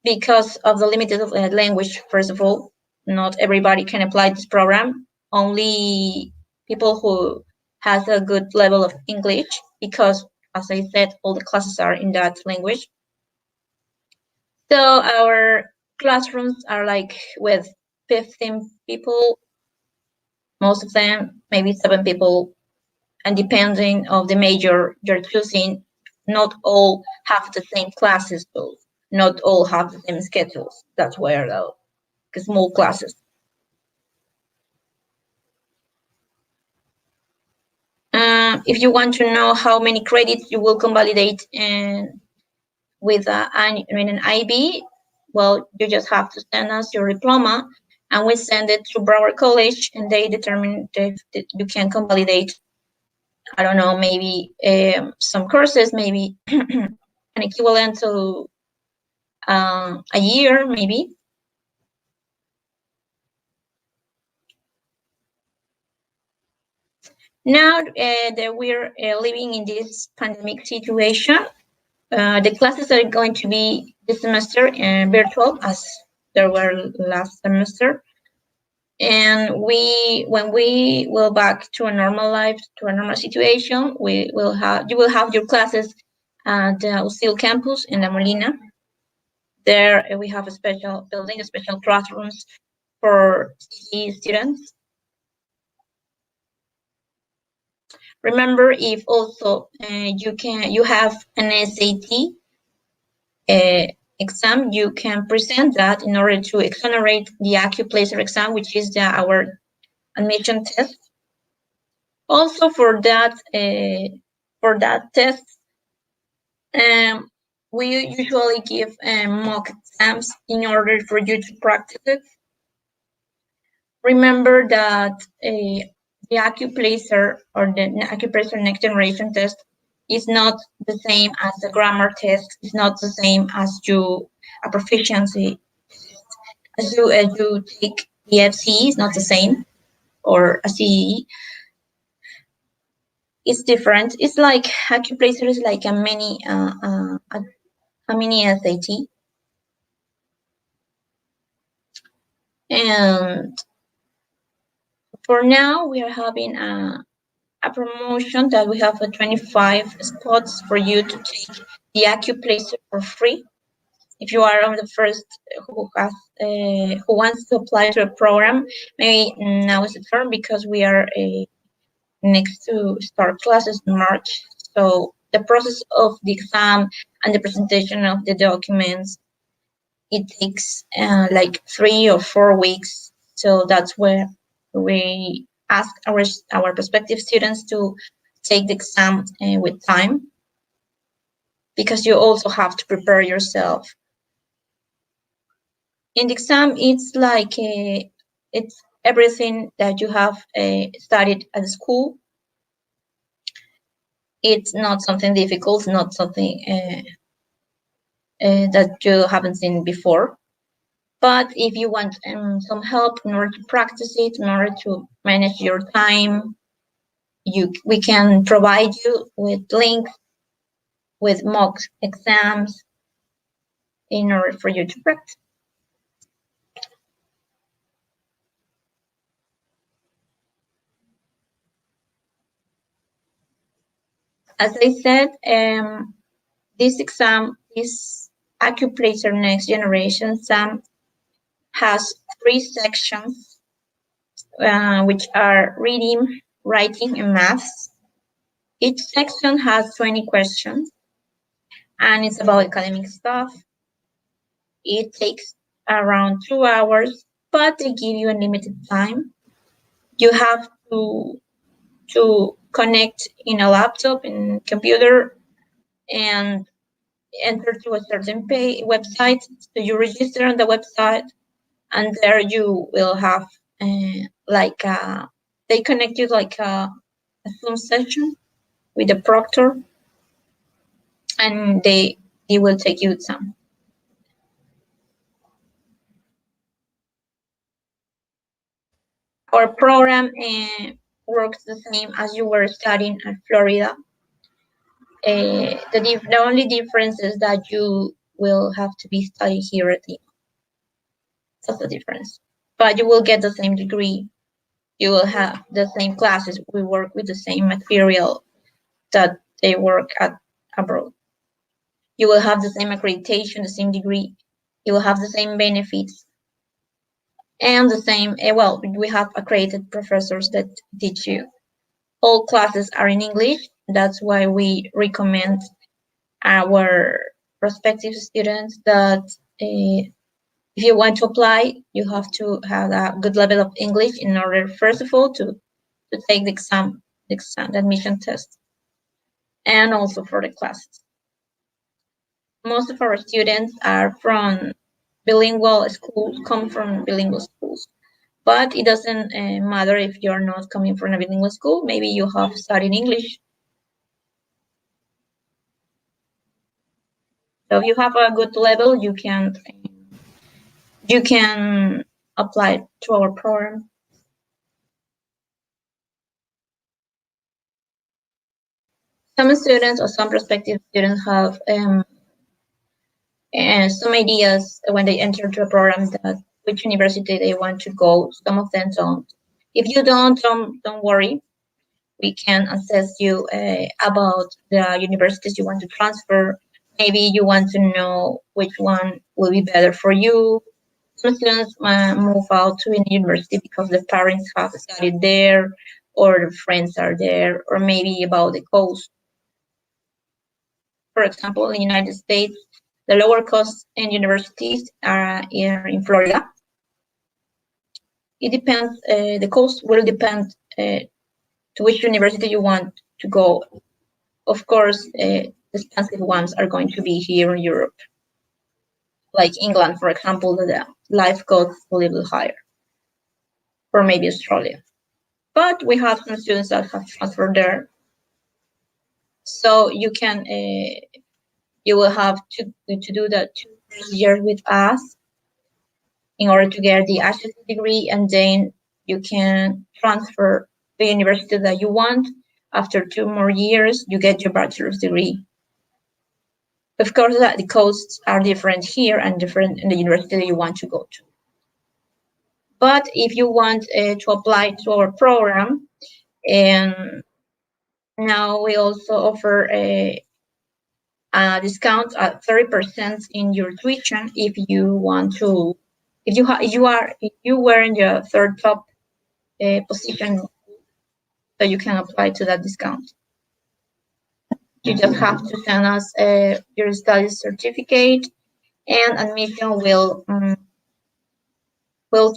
because of the limited language. First of all, not everybody can apply this program. Only people who has a good level of English, because as I said, all the classes are in that language. So our classrooms are like with 15 people, most of them maybe 7 people, and depending of the major you're choosing, not all have the same classes, so not all have the same schedules. That's why are the small classes. If you want to know how many credits you will convalidate with an IB, well, you just have to send us your diploma, and we send it to Broward College, and they determine if you can convalidate, I don't know, maybe some courses, maybe an equivalent to a year, maybe. Now that we're living in this pandemic situation, the classes are going to be this semester virtual, as there were last semester. And when we will back to a normal life, to a normal situation, you will have your classes at the UCIL campus in La Molina. There we have a special building, special classrooms for CE students. Remember, if also you have an SAT exam, you can present that in order to exonerate the AccuPlacer exam, which is our admission test. Also, for that test, we usually give mock exams in order for you to practice it. Remember that the AccuPlacer or the AccuPlacer Next Generation test is not the same as the grammar test. It's not the same as a proficiency. As you take the FCE, it's not the same, or a CE. It's different. It's like AccuPlacer is like a mini SAT. And for now, we are having a promotion that we have 25 spots for you to take the AccuPlacer for free. If you are on the first who wants to apply to a program, maybe now is the term, because we are next to start classes in March. So the process of the exam and the presentation of the documents, it takes like 3 or 4 weeks. So that's where we ask our prospective students to take the exam with time, because you also have to prepare yourself. In the exam, it's like it's everything that you have studied at school. It's not something difficult, not something that you haven't seen before. But if you want some help in order to practice it, in order to manage your time, we can provide you with links, with mock exams, in order for you to practice. As I said, this exam, this AccuPlacer Next Generation exam, has 3 sections, which are reading, writing, and maths. Each section has 20 questions, and it's about academic stuff. It takes around 2 hours, but they give you a limited time. You have to connect in a laptop, in computer, and enter to a certain website. So you register on the website, and there you will have they connect you like a Zoom session with a proctor, and they will take you some. Our program works the same as you were studying at Florida. The only difference is that you will have to be studying here at the. That's the difference. But you will get the same degree. You will have the same classes. We work with the same material that they work at abroad. You will have the same accreditation, the same degree. You will have the same benefits. And the same, well, we have accredited professors that teach you. All classes are in English. That's why we recommend our prospective students that if you want to apply, you have to have a good level of English in order, first of all, to take the exam, the admission test, and also for the classes. Most of our students are from bilingual schools, come from bilingual schools, but it doesn't matter if you're not coming from a bilingual school. Maybe you have studied English. So if you have a good level, you can apply to our program. Some students or some prospective students have some ideas when they enter into a program that which university they want to go. Some of them don't. If you don't worry. We can assess you about the universities you want to transfer. Maybe you want to know which one will be better for you. Some students move out to a university because the parents have studied there, or the friends are there, or maybe about the cost. For example, in the United States, the lower costs in universities are in Florida. It depends, the cost will depend to which university you want to go. Of course, expensive ones are going to be here in Europe. Like England, for example, the life costs a little higher. Or maybe Australia. But we have some students that have transferred there. So you can, you will have to do the 2 years with us in order to get the associate degree, and then you can transfer the university that you want. After 2 more years, you get your bachelor's degree. Of course, the costs are different here and different in the university that you want to go to. But if you want to apply to our program, and now we also offer a discount at 30% in your tuition if you want to. If you were in your third top position, so you can apply to that discount. You just have to send us your study certificate, and admission will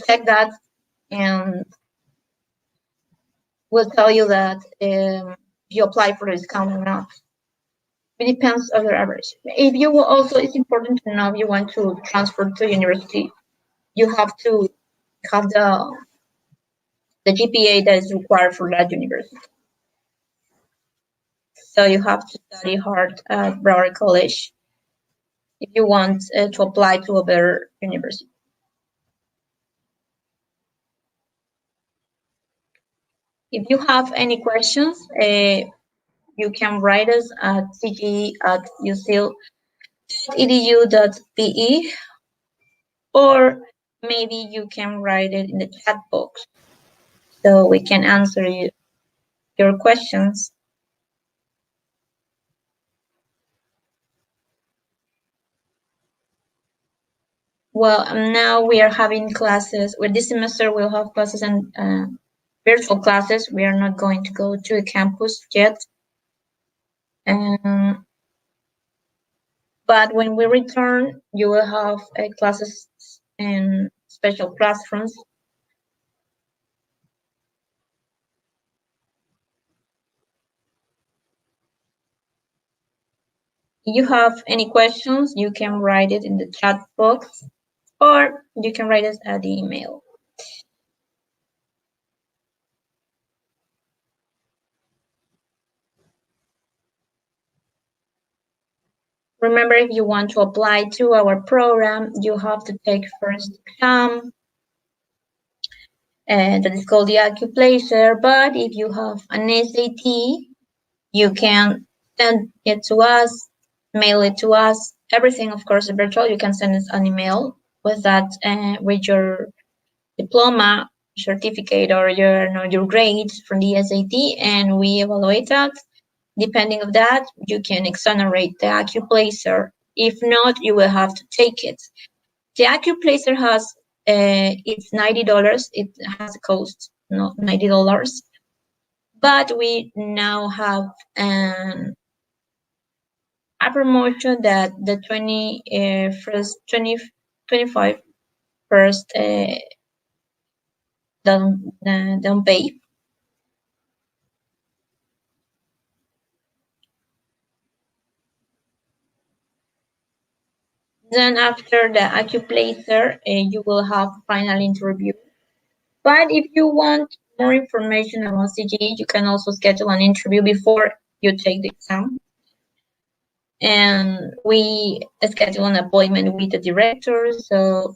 check that and will tell you that you apply for the discount or not. It depends on your average. If you will also, it's important to know if you want to transfer to university, you have to have the GPA that is required for that university. So you have to study hard at Broward College if you want to apply to a better university. If you have any questions, you can write us at cge@usil.edu.pe, or maybe you can write it in the chat box so we can answer your questions. Well, now we are having classes. With this semester, we'll have classes and virtual classes. We are not going to go to a campus yet. But when we return, you will have classes in special classrooms. If you have any questions, you can write it in the chat box, or you can write us at the email. Remember, if you want to apply to our program, you have to take first exam, and that is called the AccuPlacer. But if you have an SAT, you can send it to us, mail it to us. Everything, of course, is virtual. You can send us an email with that, with your diploma, certificate, or your grades from the SAT, and we evaluate that. Depending on that, you can exonerate the AccuPlacer. If not, you will have to take it. The AccuPlacer has it's $90. It has a cost, not $90. But we now have a promotion that the 25 first don't pay. Then after the acuplacer, you will have final interview. But if you want more information about CGE, you can also schedule an interview before you take the exam. And we schedule an appointment with the director, so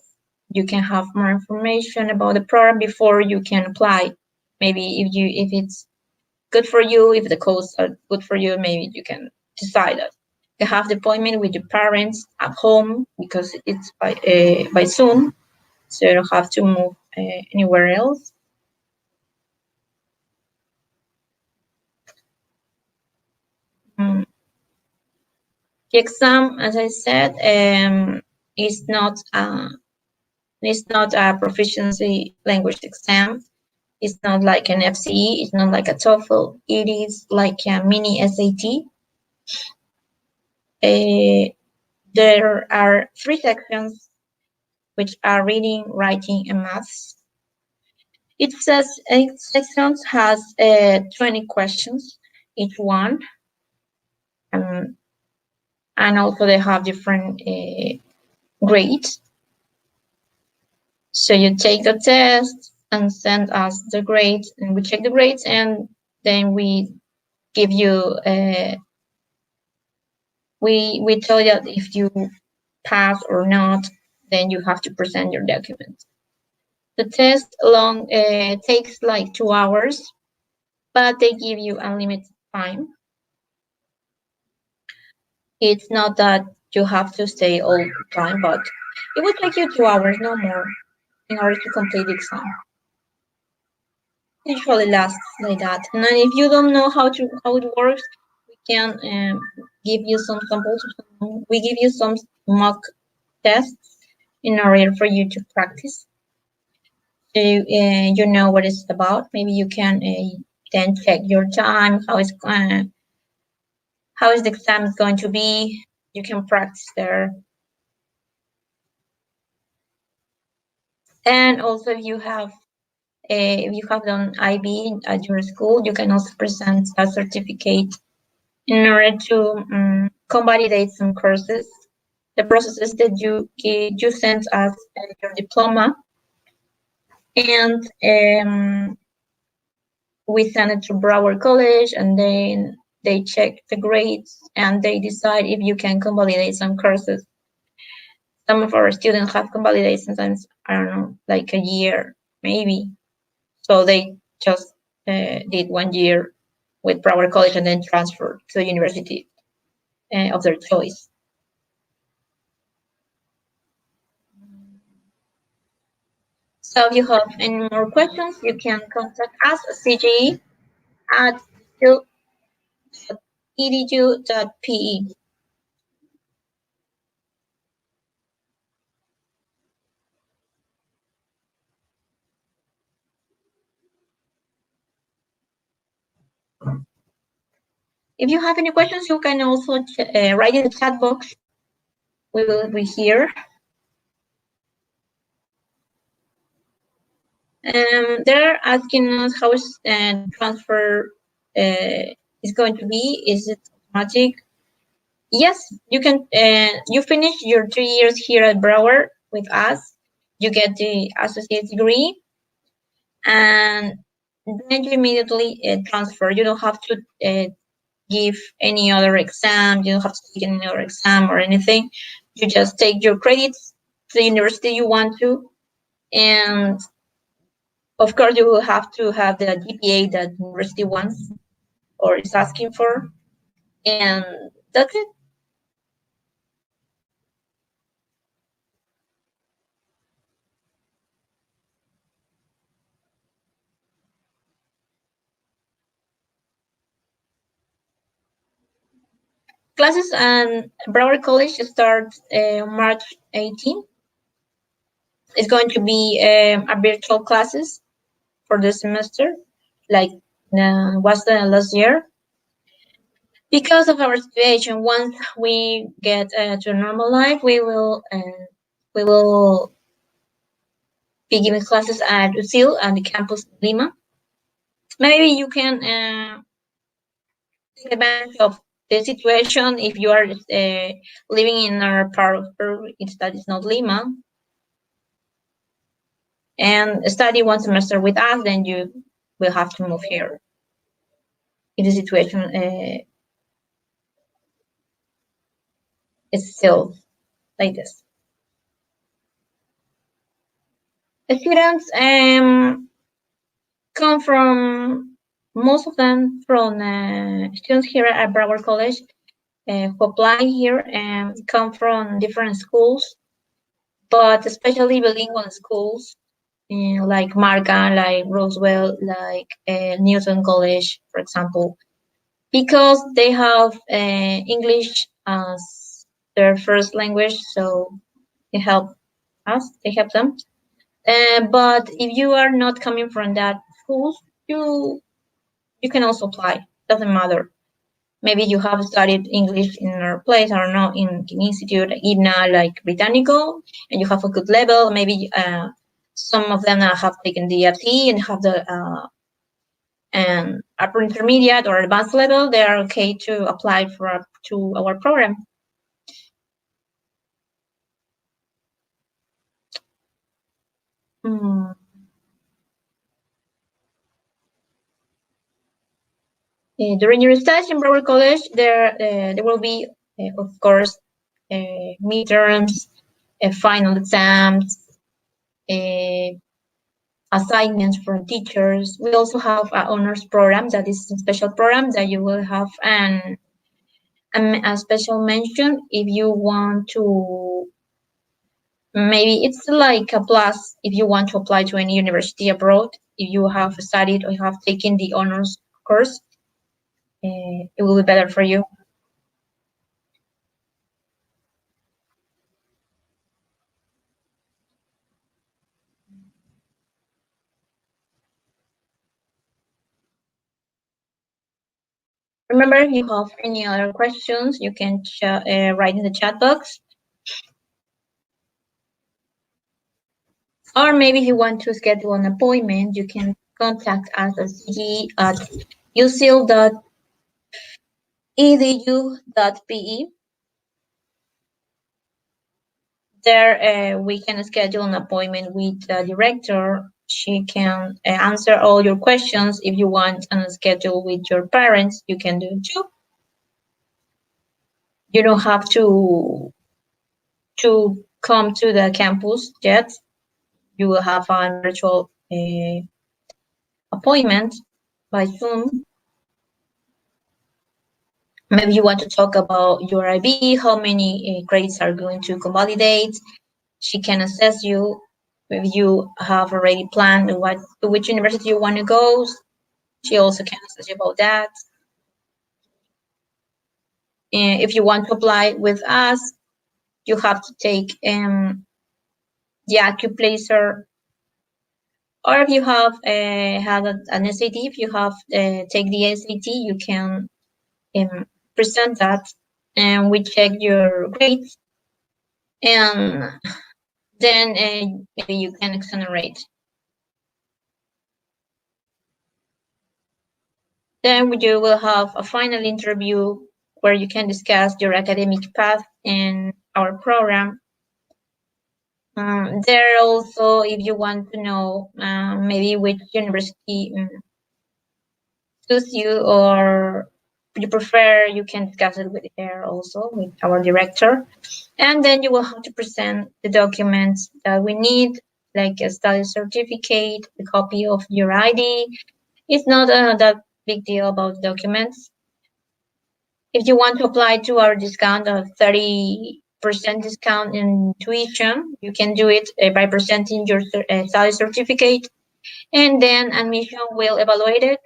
you can have more information about the program before you can apply. Maybe if it's good for you, if the costs are good for you, maybe you can decide that. You have the appointment with your parents at home because it's by Zoom, so you don't have to move anywhere else. The exam, as I said, is not a proficiency language exam. It's not like an FCE. It's not like a TOEFL. It is like a mini SAT. There are 3 sections, which are reading, writing, and maths. Each section has 20 questions, each one. And also they have different grades. So you take the test and send us the grades, and we check the grades, and then we give you we tell you if you pass or not, then you have to present your document. The test alone takes like 2 hours, but they give you unlimited time. It's not that you have to stay all the time, but it would take you 2 hours, no more, in order to complete the exam. It usually lasts like that. And then if you don't know how it works, we can give you some samples. We give you some mock tests in order for you to practice. So you know what it's about. Maybe you can then check your time, how is the exam going to be. You can practice there. And also, if you have done IB at your school, you can also present a certificate in order to convalidate some courses. The processes that you sent us your diploma, and we send it to Broward College, and then they check the grades and they decide if you can convalidate some courses. Some of our students have convalidated sometimes, I don't know, like a year, maybe. So they just did 1 year with Broward College and then transferred to the university of their choice. So if you have any more questions, you can contact us at CGE at edu.pe. If you have any questions, you can also write in the chat box. We will be here. They're asking us how is transfer is going to be. Is it automatic? Yes, you can. You finish your 3 years here at Broward with us. You get the associate degree, and then you immediately transfer. You don't have to give any other exam. You don't have to take any other exam or anything. You just take your credits to the university you want to, and of course, you will have to have the GPA that university wants or is asking for, and that's it. Classes at Broward College start March 18. It's going to be a virtual classes for the semester, like was the last year. Because of our situation, once we get to normal life, we will be giving classes at UCIL and the campus in Lima. Maybe you can take advantage of the situation if you are living in our part of Peru that is not Lima, and study one semester with us, then you will have to move here. If the situation is still like this. The students come from, most of them from students here at Broward College who apply here and come from different schools, but especially bilingual schools like Marga, like Roswell, like Newton College, for example, because they have English as their first language, so they help us, they help them. But if you are not coming from that schools, you can also apply. Doesn't matter. Maybe you have studied English in our place, or not in an institute, IBNA, like Britannico, and you have a good level. Maybe some of them have taken the FT and have the upper intermediate or advanced level. They are okay to apply to our program. During your studies in Broward College, there will be, of course, midterms, final exams, assignments for teachers. We also have an honors program that is a special program that you will have a special mention if you want to. Maybe it's like a plus if you want to apply to any university abroad. If you have studied or have taken the honors course, it will be better for you. Remember, if you have any other questions, you can write in the chat box. Or maybe if you want to schedule an appointment, you can contact us at CGE at ucil.edu.pe. There, we can schedule an appointment with the director. She can answer all your questions. If you want a schedule with your parents, you can do it too. You don't have to come to the campus yet. You will have a virtual appointment by Zoom. Maybe you want to talk about your IB, how many grades are going to convalidate. She can assess you. If you have already planned to which university you want to go, she also can assess you about that. If you want to apply with us, you have to take the Accuplacer. Or if you have had an SAT, if you have take the SAT, you can present that, and we check your grades, and then maybe you can exonerate. Then you will have a final interview where you can discuss your academic path in our program. There also, if you want to know maybe which university suits you or you prefer, you can discuss it with her also, with our director. And then you will have to present the documents that we need, like a study certificate, a copy of your ID. It's not that big deal about documents. If you want to apply to our discount of 30% discount in tuition, you can do it by presenting your study certificate, and then admission will evaluate it.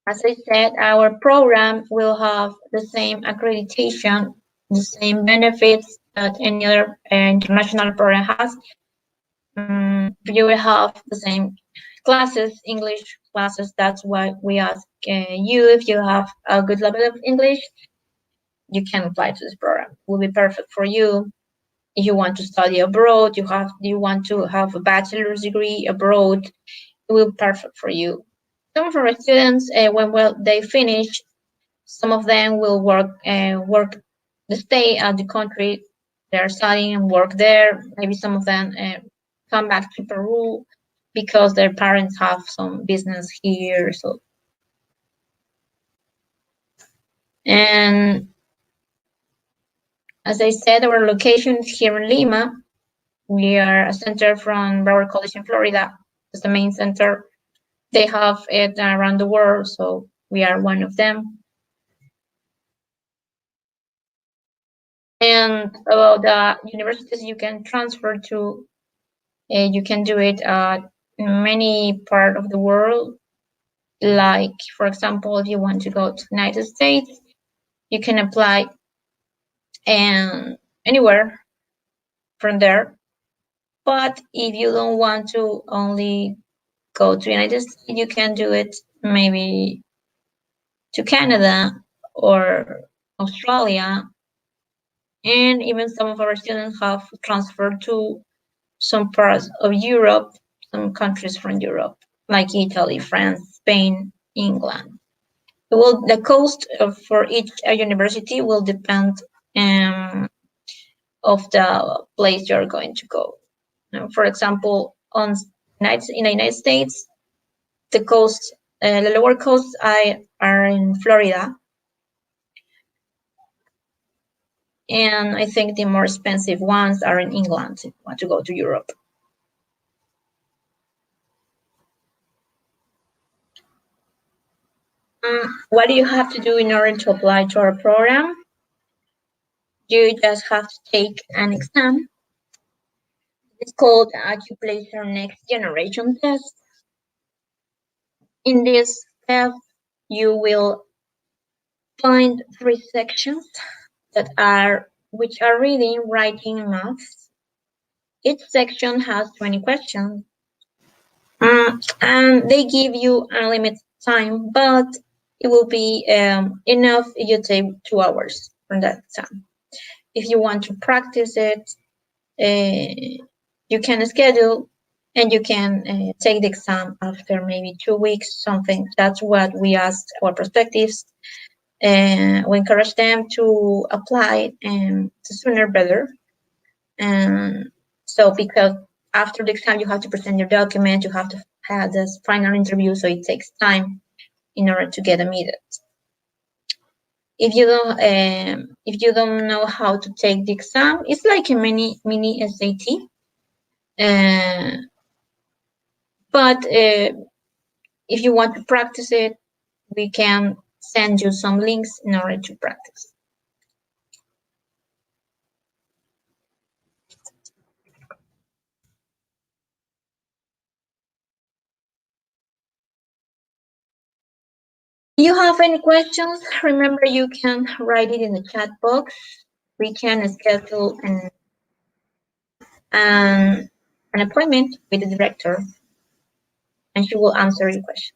As I said, our program will have the same accreditation the same benefits that any other international program has. You will have the same classes, English classes. That's why we ask you, if you have a good level of English, you can apply to this program. It will be perfect for you. If you want to study abroad, you want to have a bachelor's degree abroad, it will be perfect for you. Some of our students, when they finish, some of them will stay at the country they're studying and work there. Maybe some of them come back to Peru because their parents have some business here. So, and as I said, our location is here in Lima. We are a center from Broward College in Florida. It's the main center. They have it around the world, so we are one of them. And about the universities you can transfer to, you can do it in many parts of the world. Like, for example, if you want to go to the United States, you can apply anywhere from there. But if you don't want to only go to the United States, you can do it maybe to Canada or Australia. And even some of our students have transferred to some parts of Europe, some countries from Europe, like Italy, France, Spain, England. Well, the cost for each university will depend of the place you're going to go. For example, in the United States, the lower costs are in Florida. And I think the more expensive ones are in England if you want to go to Europe. What do you have to do in order to apply to our program? You just have to take an exam. It's called Occupational Next Generation Test. In this test, you will find 3 sections which are reading, writing, and math. Each section has 20 questions. And they give you unlimited time, but it will be enough if you take 2 hours from that exam. If you want to practice it, you can schedule and you can take the exam after maybe 2 weeks, something. That's what we asked our prospectives. We encourage them to apply the sooner better. And so because after the exam, you have to present your document, you have to have this final interview, so it takes time in order to get admitted. If you don't know how to take the exam, it's like a mini SAT. But if you want to practice it, we can send you some links in order to practice. If you have any questions, remember you can write it in the chat box. We can schedule an appointment with the director, and she will answer your question.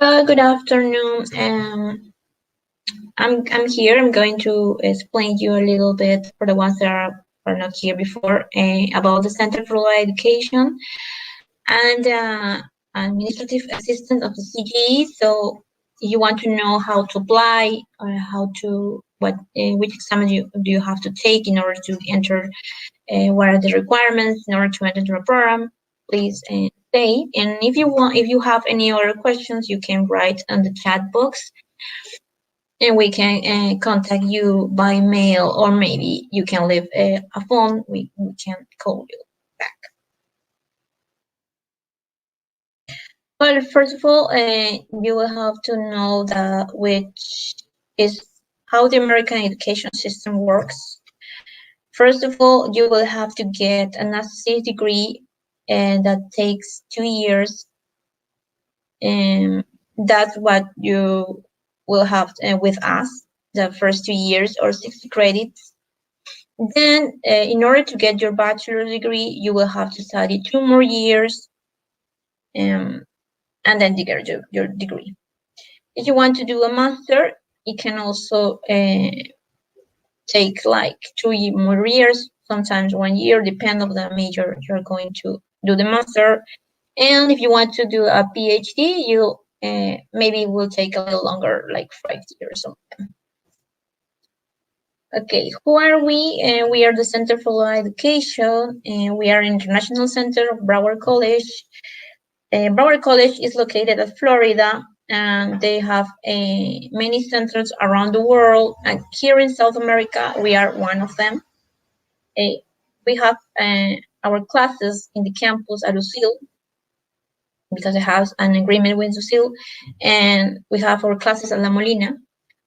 Good afternoon. I'm here. I'm going to explain you a little bit for the ones that are not here before about the Center for Law Education and administrative assistant of the CGE. So you want to know how to apply or which exam do you have to take in order to enter, what are the requirements in order to enter a program, please say. And if you have any other questions, you can write on the chat box and we can contact you by mail, or maybe you can leave a phone, we can call you back. Well, first of all, you will have to know which is how the American education system works. First of all, you will have to get an associate degree, and that takes 2 years. And that's what you will have with us, the first 2 years, or 60 credits. Then, in order to get your bachelor's degree, you will have to study 2 more years, and then you get your degree. If you want to do a master, it can also take like 2 more years, sometimes 1 year, depending on the major you're going to do the master. And if you want to do a PhD, you maybe it will take a little longer, like 5 years or something. Okay, who are we? We are the Center for Law Education, and we are an international center of Broward College. Broward College is located at Florida, and they have many centers around the world. And here in South America, we are one of them. We have our classes in the campus at UCIL, because it has an agreement with UCIL, and we have our classes at La Molina.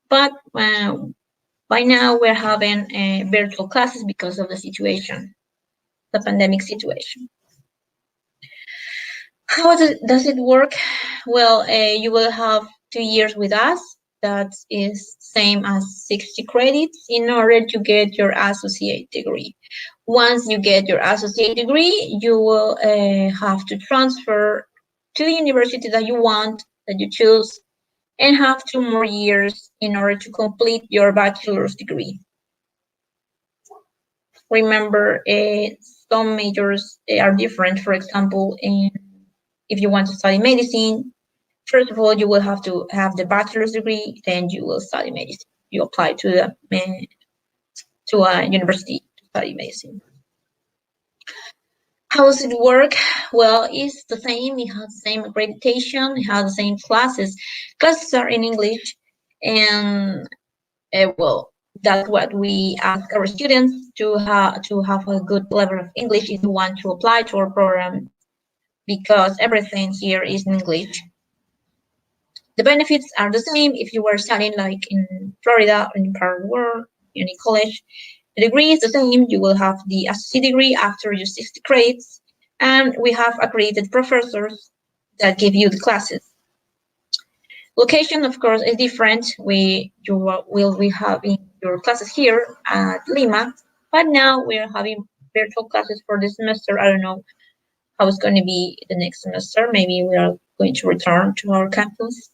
But by now, we're having virtual classes because of the situation, the pandemic situation. How does it work? Well, you will have 2 years with us. That is same as 60 credits in order to get your associate degree. Once you get your associate degree, you will have to transfer to the university that you want, that you choose, and have 2 more years in order to complete your bachelor's degree. Remember, some majors are different. For example, if you want to study medicine, first of all, you will have to have the bachelor's degree, then you will study medicine. You apply to a university to study medicine. How does it work? Well, it's the same. It has the same accreditation. It has the same classes. Classes are in English, and well, that's what we ask our students to have a good level of English if you want to apply to our program, because everything here is in English. The benefits are the same if you were studying like in Florida or in part of the world, any college. The degree is the same. You will have the associate degree after your 60 credits, and we have accredited professors that give you the classes. Location, of course, is different. We will be having your classes here at Lima, but now we're having virtual classes for this semester. I don't know how it's going to be the next semester. Maybe we are going to return to our campus.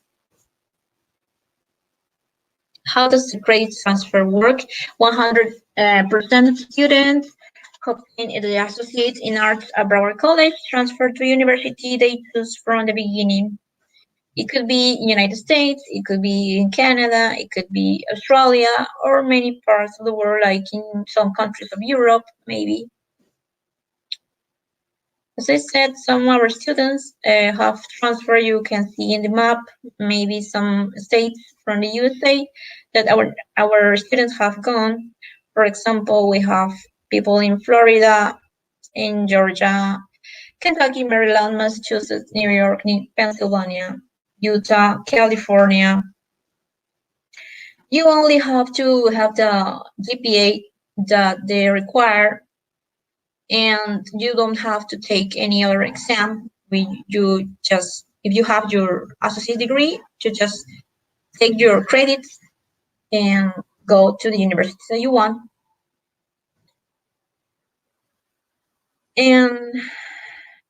How does the credit transfer work? 100% of students obtain the associate in arts at Broward College transfer to university they choose from the beginning. It could be United States, it could be in Canada, it could be Australia, or many parts of the world, like in some countries of Europe, maybe. As I said, some of our students have transferred. You can see in the map, maybe some states from the USA that our students have gone. For example, we have people in Florida, in Georgia, Kentucky, Maryland, Massachusetts, New York, Pennsylvania, Utah, California. You only have to have the GPA that they require, and you don't have to take any other exam. If you have your associate degree, you just take your credits and go to the university that you want. And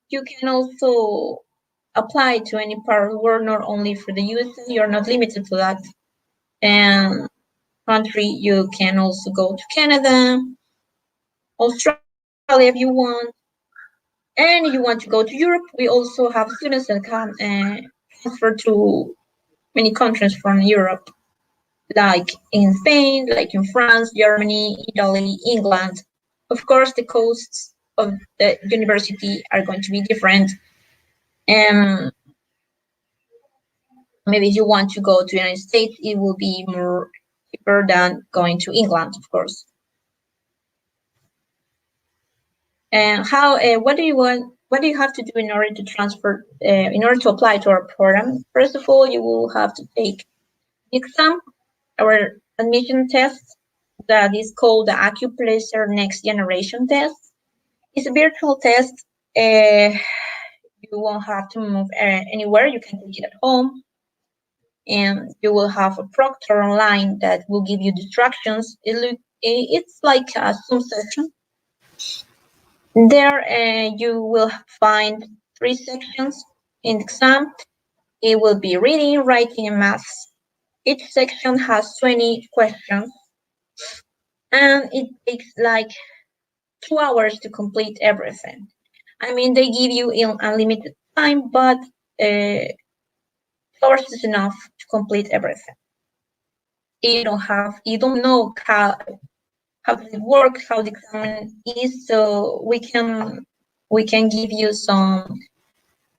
you can also apply to any part of the world, not only for the USA. You're not limited to that country. You can also go to Canada, Australia if you want. And if you want to go to Europe, we also have students that can transfer to many countries from Europe, like in Spain, like in France, Germany, Italy, England. Of course, the costs of the university are going to be different. And maybe if you want to go to the United States, it will be more cheaper than going to England, of course. And what do you have to do in order to transfer, in order to apply to our program? First of all, you will have to take the exam, our admission test, that is called the Accuplacer Next Generation Test. It's a virtual test. You won't have to move anywhere. You can take it at home. And you will have a proctor online that will give you instructions. It's like a Zoom session. There you will find 3 sections in the exam. It will be reading, writing, and maths. Each section has 20 questions. And it takes like 2 hours to complete everything. I mean, they give you unlimited time, but 2 hours is enough to complete everything. You don't know how does it work, how the exam is, so we can give you some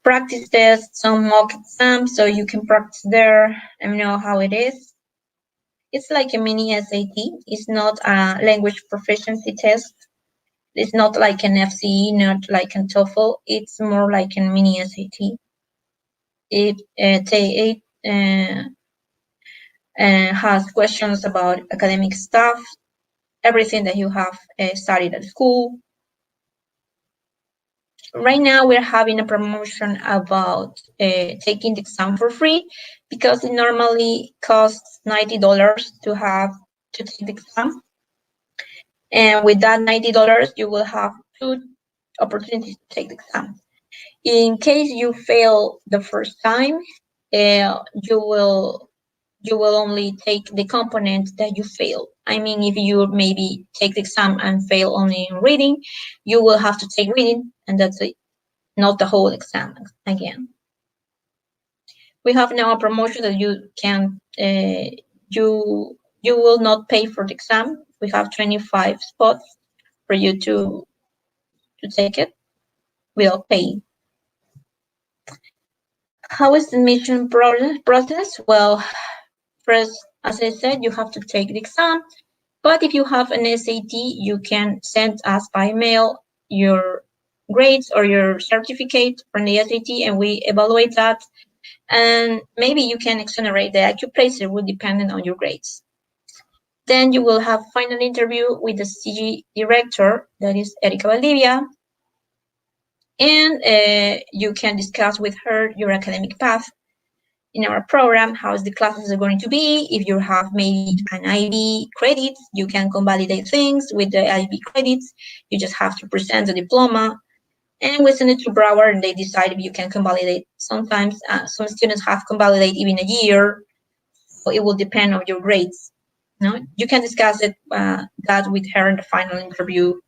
practice tests, some mock exams, so you can practice there and know how it is. It's like a mini SAT. It's not a language proficiency test. It's not like an FCE, not like a TOEFL. It's more like a mini SAT. It has questions about academic stuff, everything that you have studied at school. Right now, we're having a promotion about taking the exam for free, because it normally costs $90 to take the exam. And with that $90, you will have 2 opportunities to take the exam. In case you fail the first time, you will only take the component that you fail. I mean, if you maybe take the exam and fail only in reading, you will have to take reading, and that's it, not the whole exam again. We have now a promotion that you can, you will not pay for the exam. We have 25 spots for you to take it without paying. How is the admission process? Well, first, as I said, you have to take the exam. But if you have an SAT, you can send us by mail your grades or your certificate from the SAT, and we evaluate that. And maybe you can exonerate the Accuplacer, would depend on your grades. Then you will have final interview with the CG director, that is Erika Valdivia. And you can discuss with her your academic path in our program, how the classes are going to be. If you have maybe an IB credit, you can convalidate things with the IB credits. You just have to present the diploma, and we send it to Broward, and they decide if you can convalidate. Sometimes some students have convalidate even a year, so it will depend on your grades. No, you can discuss it that with her in the final interview.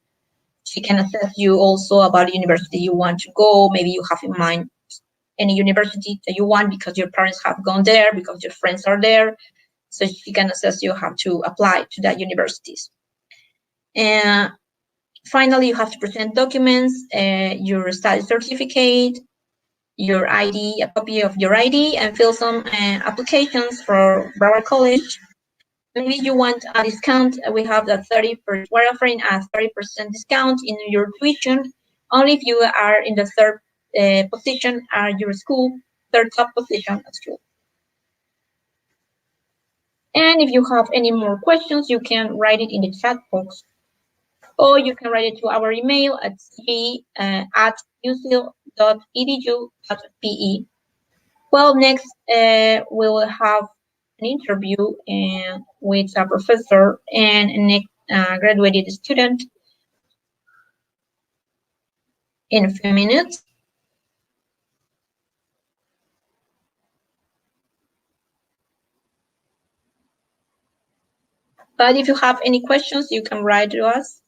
She can assess you also about the university you want to go. Maybe you have in mind any university that you want because your parents have gone there, because your friends are there. So she can assess you how to apply to that universities. And finally, you have to present documents, your study certificate, your ID, a copy of your ID, and fill some applications for Broward College. Maybe you want a discount. We have that 30%. We're offering a 30% discount in your tuition, only if you are in the third position at your school, third top position at school. And if you have any more questions, you can write it in the chat box, or you can write it to our email at usil.edu.pe. Well, next we will have an interview with a professor and a graduated student in a few minutes. But if you have any questions, you can write to us.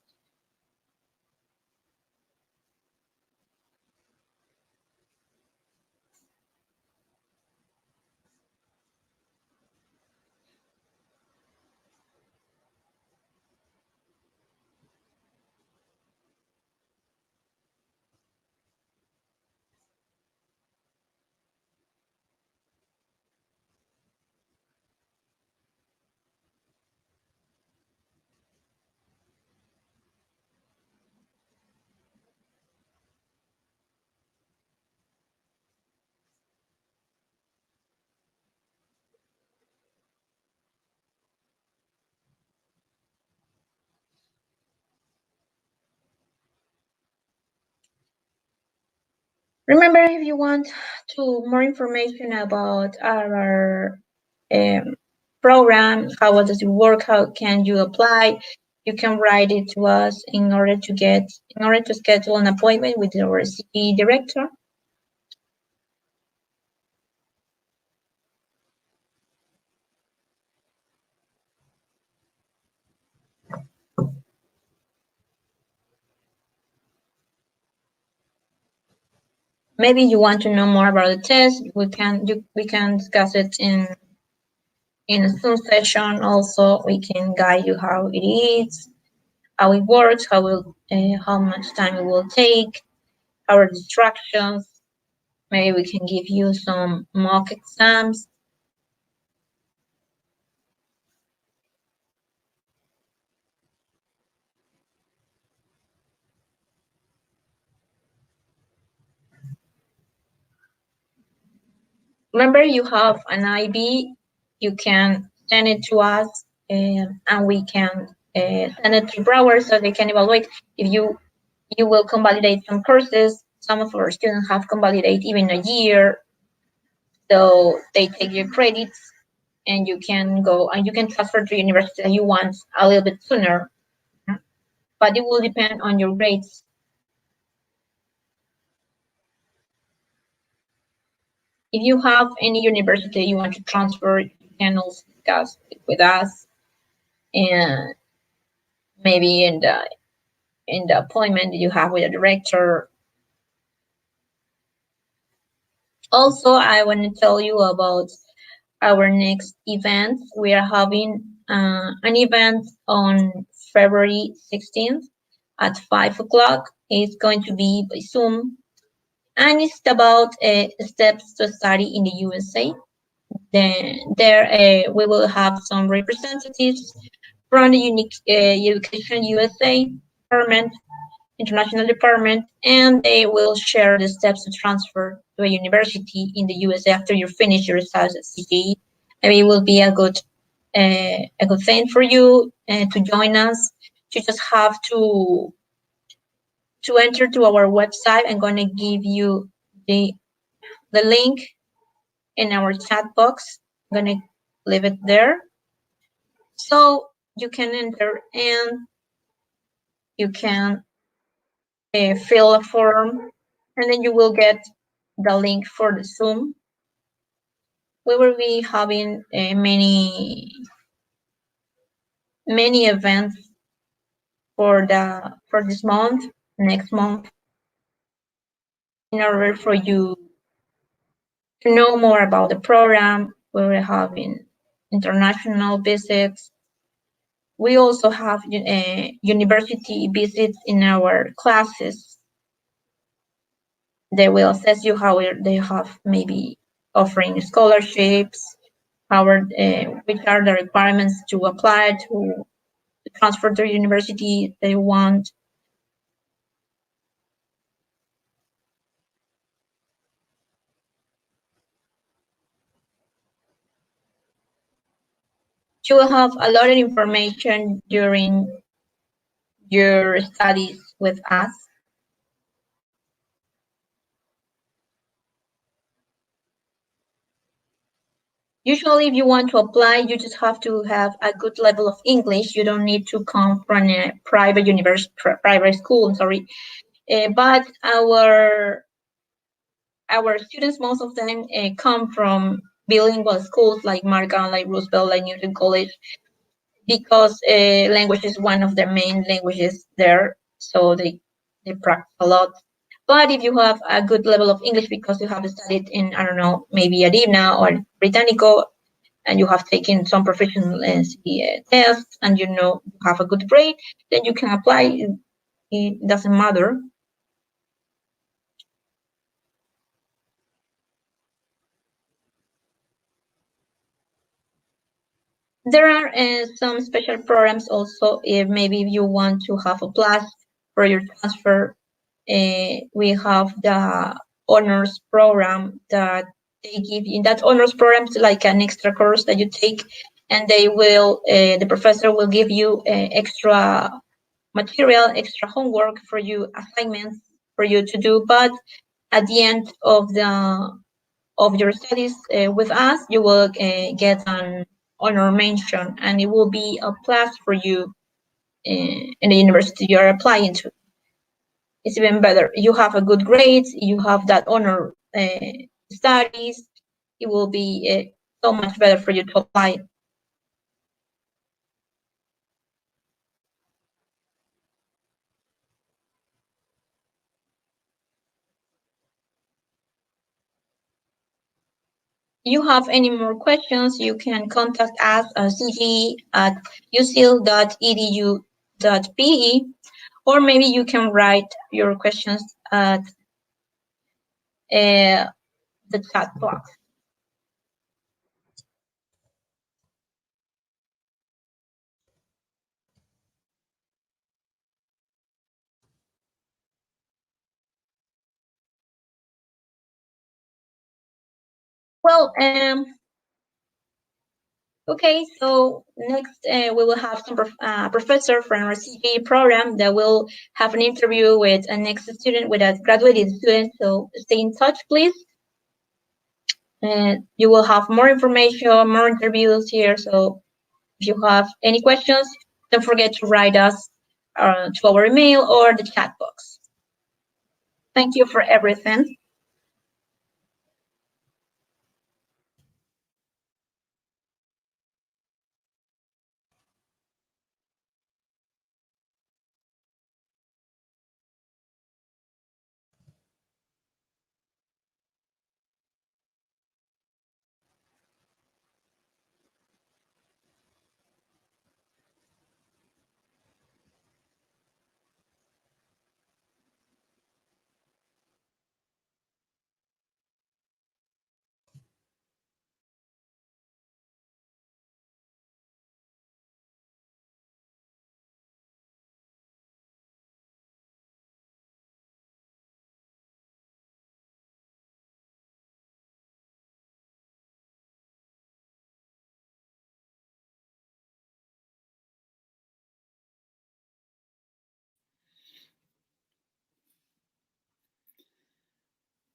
Remember, if you want more information about our program, how does it work, how can you apply, you can write it to us in order to schedule an appointment with our CE director. Maybe you want to know more about the test. We can discuss it in a Zoom session. Also, we can guide you how it is, how it works, how much time it will take, our distractions. Maybe we can give you some mock exams. Remember, you have an IB, you can send it to us, and we can send it to Broward so they can evaluate. If you will convalidate some courses, some of our students have convalidate even a year, so they take your credits, and you can go and you can transfer to the university that you want a little bit sooner, but it will depend on your grades. If you have any university you want to transfer, you can also discuss it with us, and maybe in the appointment you have with the director. Also, I want to tell you about our next event. We are having an event on February 16th at 5 o'clock. It's going to be by Zoom, and it's about steps to study in the USA. Then we will have some representatives from the Unique Education USA department, international department, and they will share the steps to transfer to a university in the USA after you finish your studies at CGE. Maybe it will be a good thing for you to join us. You just have to enter to our website. I'm going to give you the link in our chat box. I'm going to leave it there. So you can enter and you can fill a form, and then you will get the link for the Zoom. We will be having many events for this month, next month, in order for you to know more about the program. We will having international visits. We also have university visits in our classes. They will assess you how they have maybe offering scholarships, which are the requirements to apply to transfer to university they want. You will have a lot of information during your studies with us. Usually, if you want to apply, you just have to have a good level of English. You don't need to come from a private school, I'm sorry. But our students, most of them come from bilingual schools like Markham, like Roosevelt, like Newton College. because language is one of the main languages there, so they practice a lot. But if you have a good level of English because you have studied in, I don't know, maybe Adibna or Britannico, and you have taken some proficiency tests, and you know you have a good grade, then you can apply. It doesn't matter. There are some special programs also. If maybe you want to have a plus for your transfer, we have the honors program that they give you. In that honors program, it's like an extra course that you take, and they will, the professor will give you extra material, extra homework for you, assignments for you to do. But at the end of your studies with us, you will get an honor mention, and it will be a plus for you in the university you are applying to. It's even better. You have a good grades, you have that honor studies, it will be so much better for you to apply. You have any more questions, you can contact us at cge@ucil.edu.pe, or maybe you can write your questions at the chat box. Well, okay, so next we will have some professor from our CGE program that will have an interview with a next student, with a graduated student. So stay in touch, please. And you will have more information, more interviews here. So if you have any questions, don't forget to write us to our email or the chat box. Thank you for everything.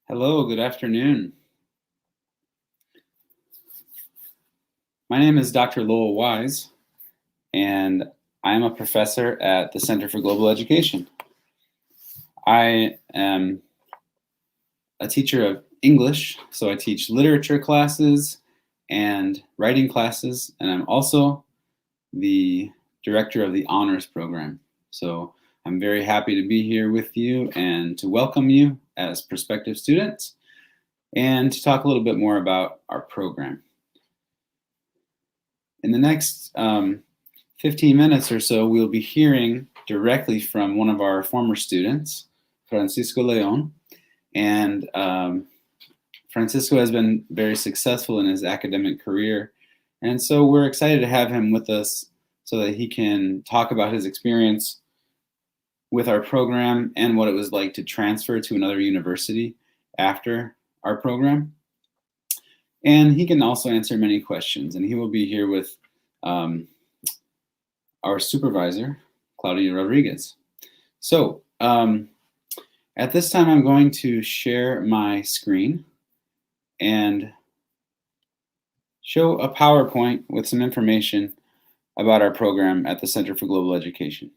Hello, good afternoon. My name is Dr. Lowell Wise, and I am a professor at the Center for Global Education. I am a teacher of English, so I teach literature classes and writing classes, and I'm also the director of the honors program. So I'm very happy to be here with you and to welcome you as prospective students and to talk a little bit more about our program. In the next 15 minutes or so, we'll be hearing directly from one of our former students, Francisco Leon. And Francisco has been very successful in his academic career. And so we're excited to have him with us so that he can talk about his experience with our program and what it was like to transfer to another university after our program. And he can also answer many questions. And he will be here with our supervisor, Claudia Rodriguez. So at this time, I'm going to share my screen and show a PowerPoint with some information about our program at the Center for Global Education.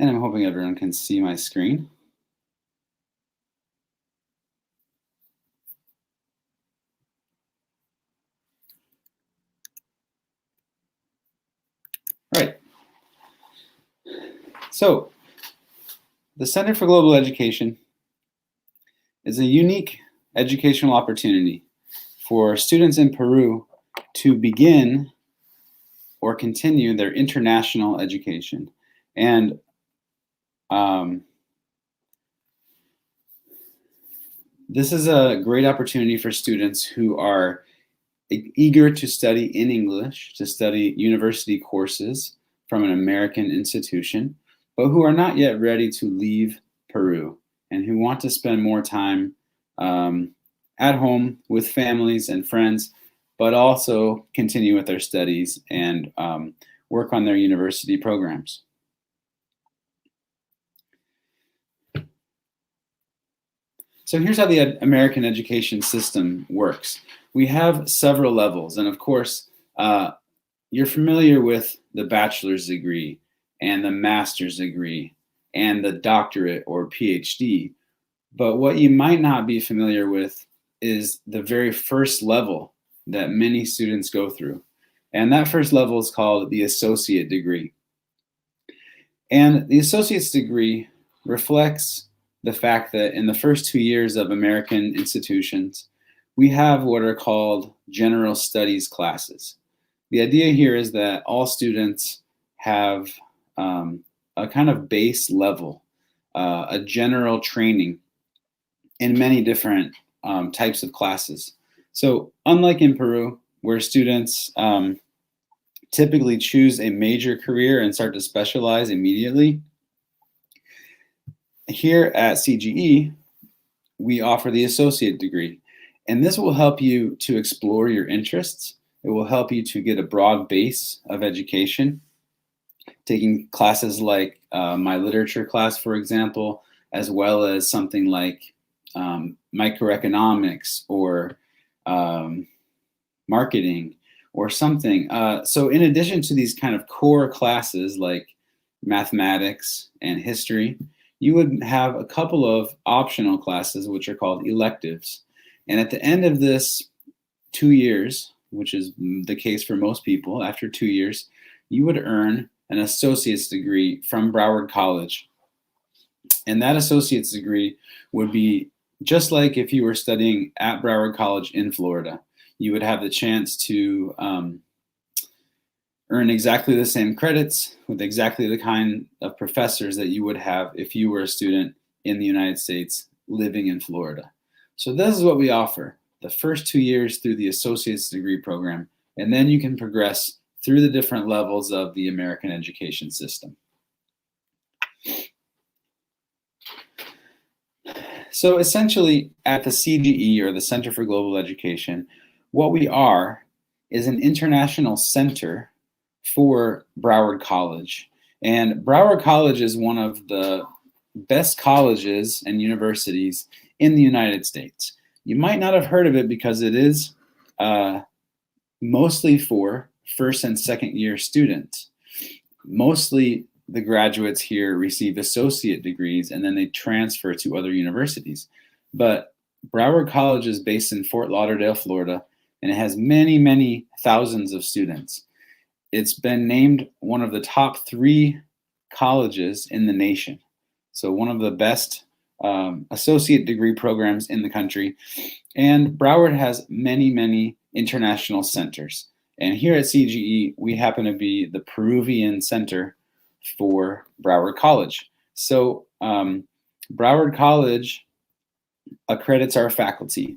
And I'm hoping everyone can see my screen. So, the Center for Global Education is a unique educational opportunity for students in Peru to begin or continue their international education. And this is a great opportunity for students who are eager to study in English, to study university courses from an American institution, but who are not yet ready to leave Peru and who want to spend more time at home with families and friends, but also continue with their studies and work on their university programs. So here's how the American education system works. We have several levels, and of course, you're familiar with the bachelor's degree and the master's degree and the doctorate or PhD, but what you might not be familiar with is the very first level that many students go through. And that first level is called the associate degree. And the associate's degree reflects the fact that in the first 2 years of American institutions, we have what are called general studies classes. The idea here is that all students have a kind of base level, a general training in many different types of classes. So unlike in Peru, where students typically choose a major career and start to specialize immediately, here at CGE, we offer the associate degree. And this will help you to explore your interests. It will help you to get a broad base of education, taking classes like my literature class, for example, as well as something like microeconomics or marketing or something. So in addition to these kind of core classes like mathematics and history, you would have a couple of optional classes which are called electives. And at the end of this 2 years, which is the case for most people, after 2 years, you would earn an associate's degree from Broward College. And that associate's degree would be just like if you were studying at Broward College in Florida. You would have the chance to earn exactly the same credits with exactly the kind of professors that you would have if you were a student in the United States living in Florida. So this is what we offer, the first 2 years through the associate's degree program, and then you can progress through the different levels of the American education system. So essentially at the CGE, or the Center for Global Education, what we are is an international center for Broward College. And Broward College is one of the best colleges and universities in the United States. You might not have heard of it because it is mostly for first and second year students. Mostly the graduates here receive associate degrees and then they transfer to other universities. But Broward College is based in Fort Lauderdale, Florida, and it has many, many thousands of students. It's been named one of the top 3 colleges in the nation. So one of the best associate degree programs in the country. And Broward has many, many international centers. And here at CGE, we happen to be the Peruvian Center for Broward College. So Broward College accredits our faculty,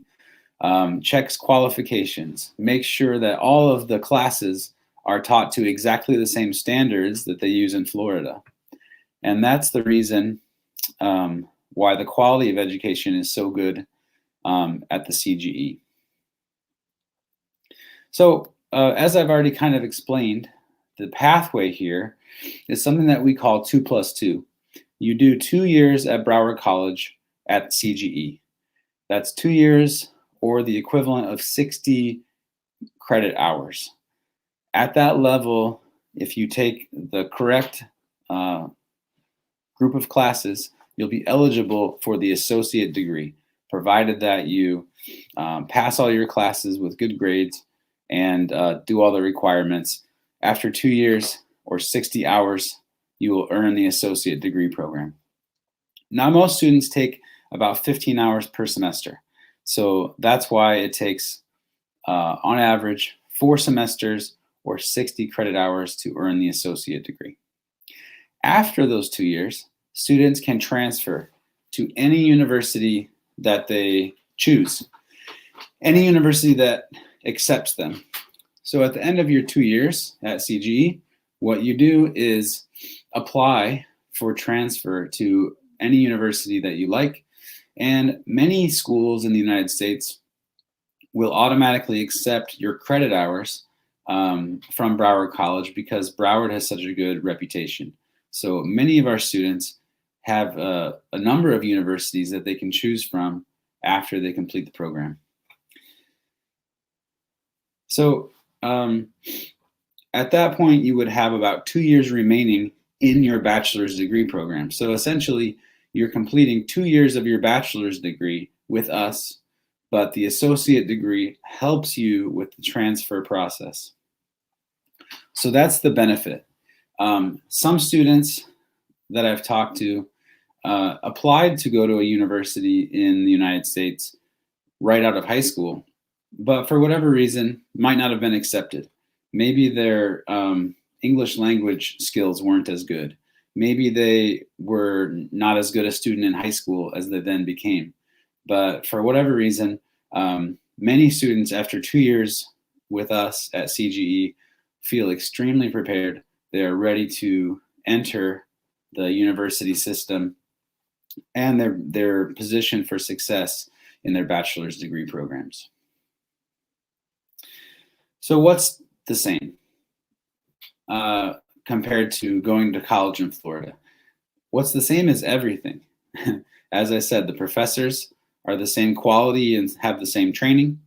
checks qualifications, makes sure that all of the classes are taught to exactly the same standards that they use in Florida. And that's the reason why the quality of education is so good at the CGE. So as I've already kind of explained, the pathway here is something that we call 2+2. You do 2 years at Broward College at CGE. That's 2 years or the equivalent of 60 credit hours. At that level, if you take the correct group of classes, you'll be eligible for the associate degree, provided that you pass all your classes with good grades and do all the requirements. After 2 years or 60 hours you will earn the associate degree program. Now, most students take about 15 hours per semester. So that's why it takes, on average, 4 semesters or 60 credit hours to earn the associate degree. After those 2 years, students can transfer to any university that they choose, any university that accepts them. So at the end of your 2 years at CGE, what you do is apply for transfer to any university that you like. And many schools in the United States will automatically accept your credit hours from Broward College because Broward has such a good reputation. So many of our students have a number of universities that they can choose from after they complete the program. So at that point, you would have about 2 years remaining in your bachelor's degree program. So essentially, you're completing 2 years of your bachelor's degree with us, but the associate degree helps you with the transfer process. So that's the benefit. Some students that I've talked to applied to go to a university in the United States right out of high school, but for whatever reason, might not have been accepted. Maybe their English language skills weren't as good. Maybe they were not as good a student in high school as they then became. But for whatever reason, many students after 2 years with us at CGE feel extremely prepared. They're ready to enter the university system and they're positioned for success in their bachelor's degree programs. So what's the same compared to going to college in Florida? What's the same is everything. As I said, the professors are the same quality and have the same training.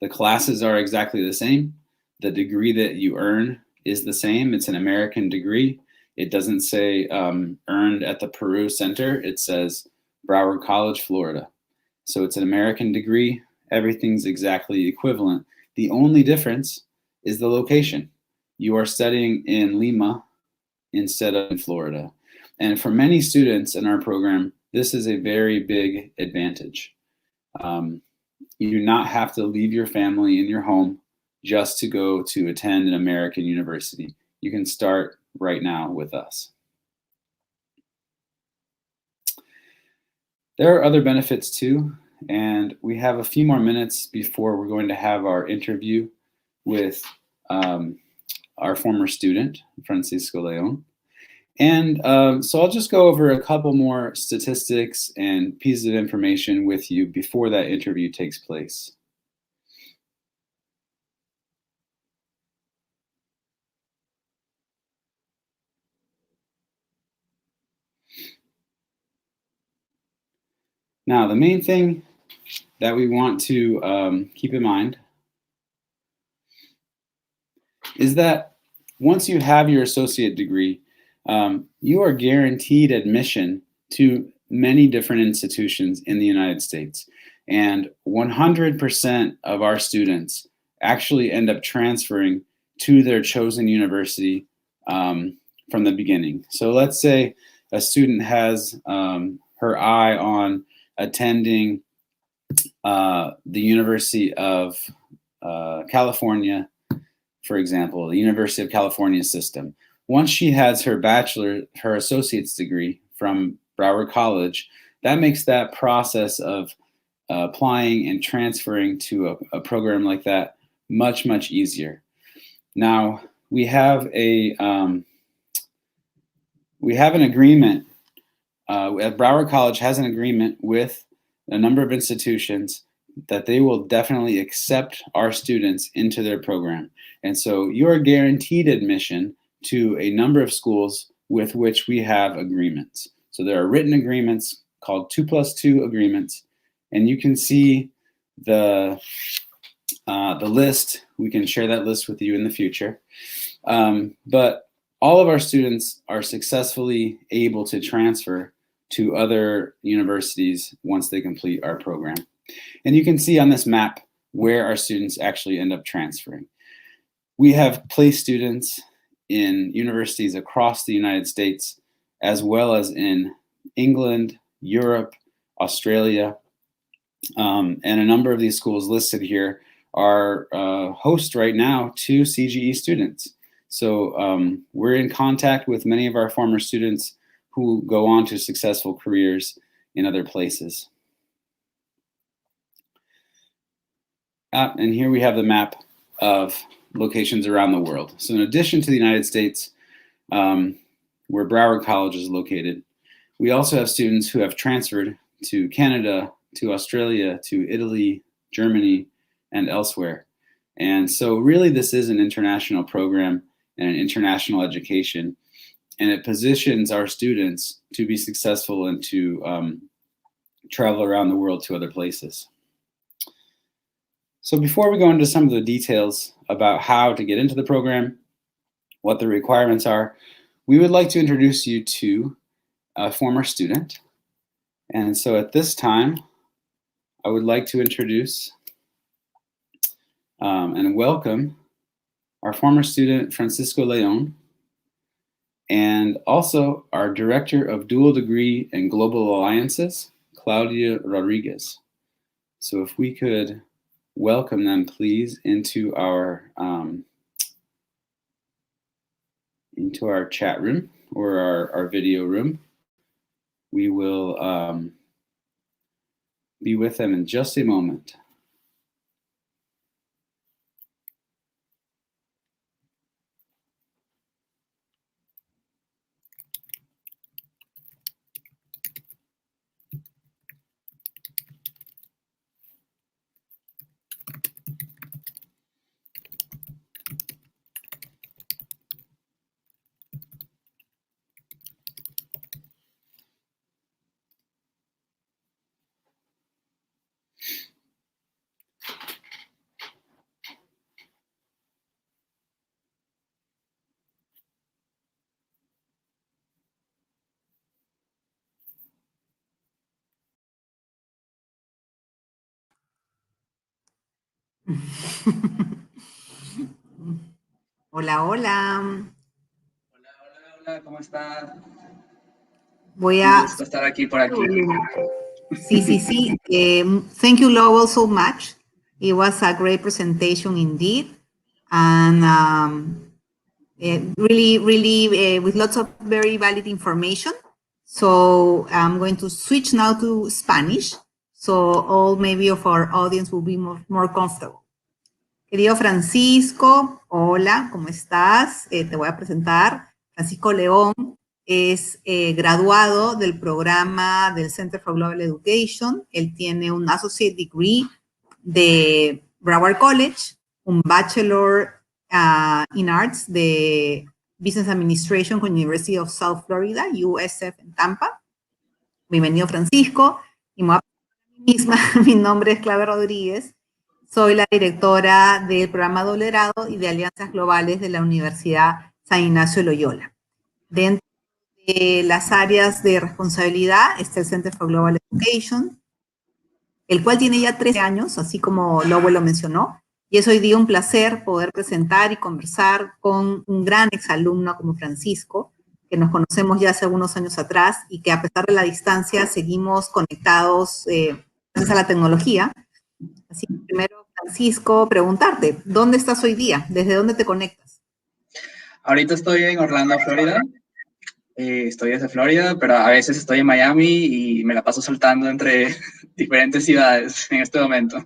The classes are exactly the same. The degree that you earn is the same. It's an American degree. It doesn't say earned at the Peru Center. It says Broward College, Florida. So it's an American degree. Everything's exactly equivalent. The only difference is the location. You are studying in Lima instead of in Florida. And for many students in our program, this is a very big advantage. You do not have to leave your family in your home just to go to attend an American university. You can start right now with us. There are other benefits too, and we have a few more minutes before we're going to have our interview with our former student, Francisco Leon. And so I'll just go over a couple more statistics and pieces of information with you before that interview takes place. Now, the main thing that we want to keep in mind is that once you have your associate degree, you are guaranteed admission to many different institutions in the United States. And 100% of our students actually end up transferring to their chosen university from the beginning. So let's say a student has her eye on attending the University of California, for example, the University of California system. Once she has her her associate's degree from Broward College, that makes that process of applying and transferring to a program like that much, much easier. Now, we have an agreement. Broward College has an agreement with a number of institutions that they will definitely accept our students into their program. And so you are guaranteed admission to a number of schools with which we have agreements. So there are written agreements called 2+2 agreements, and you can see the list. We can share that list with you in the future. But all of our students are successfully able to transfer to other universities once they complete our program. And you can see on this map where our students actually end up transferring. We have placed students in universities across the United States, as well as in England, Europe, Australia, and a number of these schools listed here are host right now to CGE students. So we're in contact with many of our former students who go on to successful careers in other places. And here we have the map of locations around the world. So in addition to the United States, where Broward College is located, we also have students who have transferred to Canada, to Australia, to Italy, Germany, and elsewhere. And so really this is an international program and an international education, and it positions our students to be successful and to travel around the world to other places. So before we go into some of the details about how to get into the program, what the requirements are, we would like to introduce you to a former student. And so at this time, I would like to introduce and welcome our former student, Francisco Leon, and also our Director of Dual Degree and Global Alliances, Claudia Rodriguez. So if we could welcome them, please, into our chat room or our video room. We will be with them in just a moment. Hola, hola. Hola, ¿cómo está? Voy Un a... gusto estar aquí por aquí. Sí. Thank you, Lowell, so much. It was a great presentation indeed. And really with lots of very valid information. So I'm going to switch now to Spanish. So all maybe of our audience will be more comfortable. Querido Francisco, hola, ¿cómo estás? Te voy a presentar. Francisco León es graduado del programa del Center for Global Education. Él tiene un Associate Degree de Broward College, un Bachelor in Arts de Business Administration con University of South Florida, USF en Tampa. Bienvenido, Francisco. Y me voy a presentar a mí misma. Mi nombre es Claudia Rodríguez. Soy la directora del programa Doble Grado y de Alianzas Globales de la Universidad San Ignacio de Loyola. Dentro de las áreas de responsabilidad está el Center for Global Education, el cual tiene ya 13 años, así como Lowell lo mencionó, y es hoy día un placer poder presentar y conversar con un gran exalumno como Francisco, que nos conocemos ya hace algunos años atrás y que a pesar de la distancia seguimos conectados gracias a la tecnología. Así que primero, Francisco, preguntarte, ¿dónde estás hoy día? ¿Desde dónde te conectas? Ahorita estoy en Orlando, Florida. Estoy desde Florida, pero a veces estoy en Miami y me la paso saltando entre diferentes ciudades en este momento.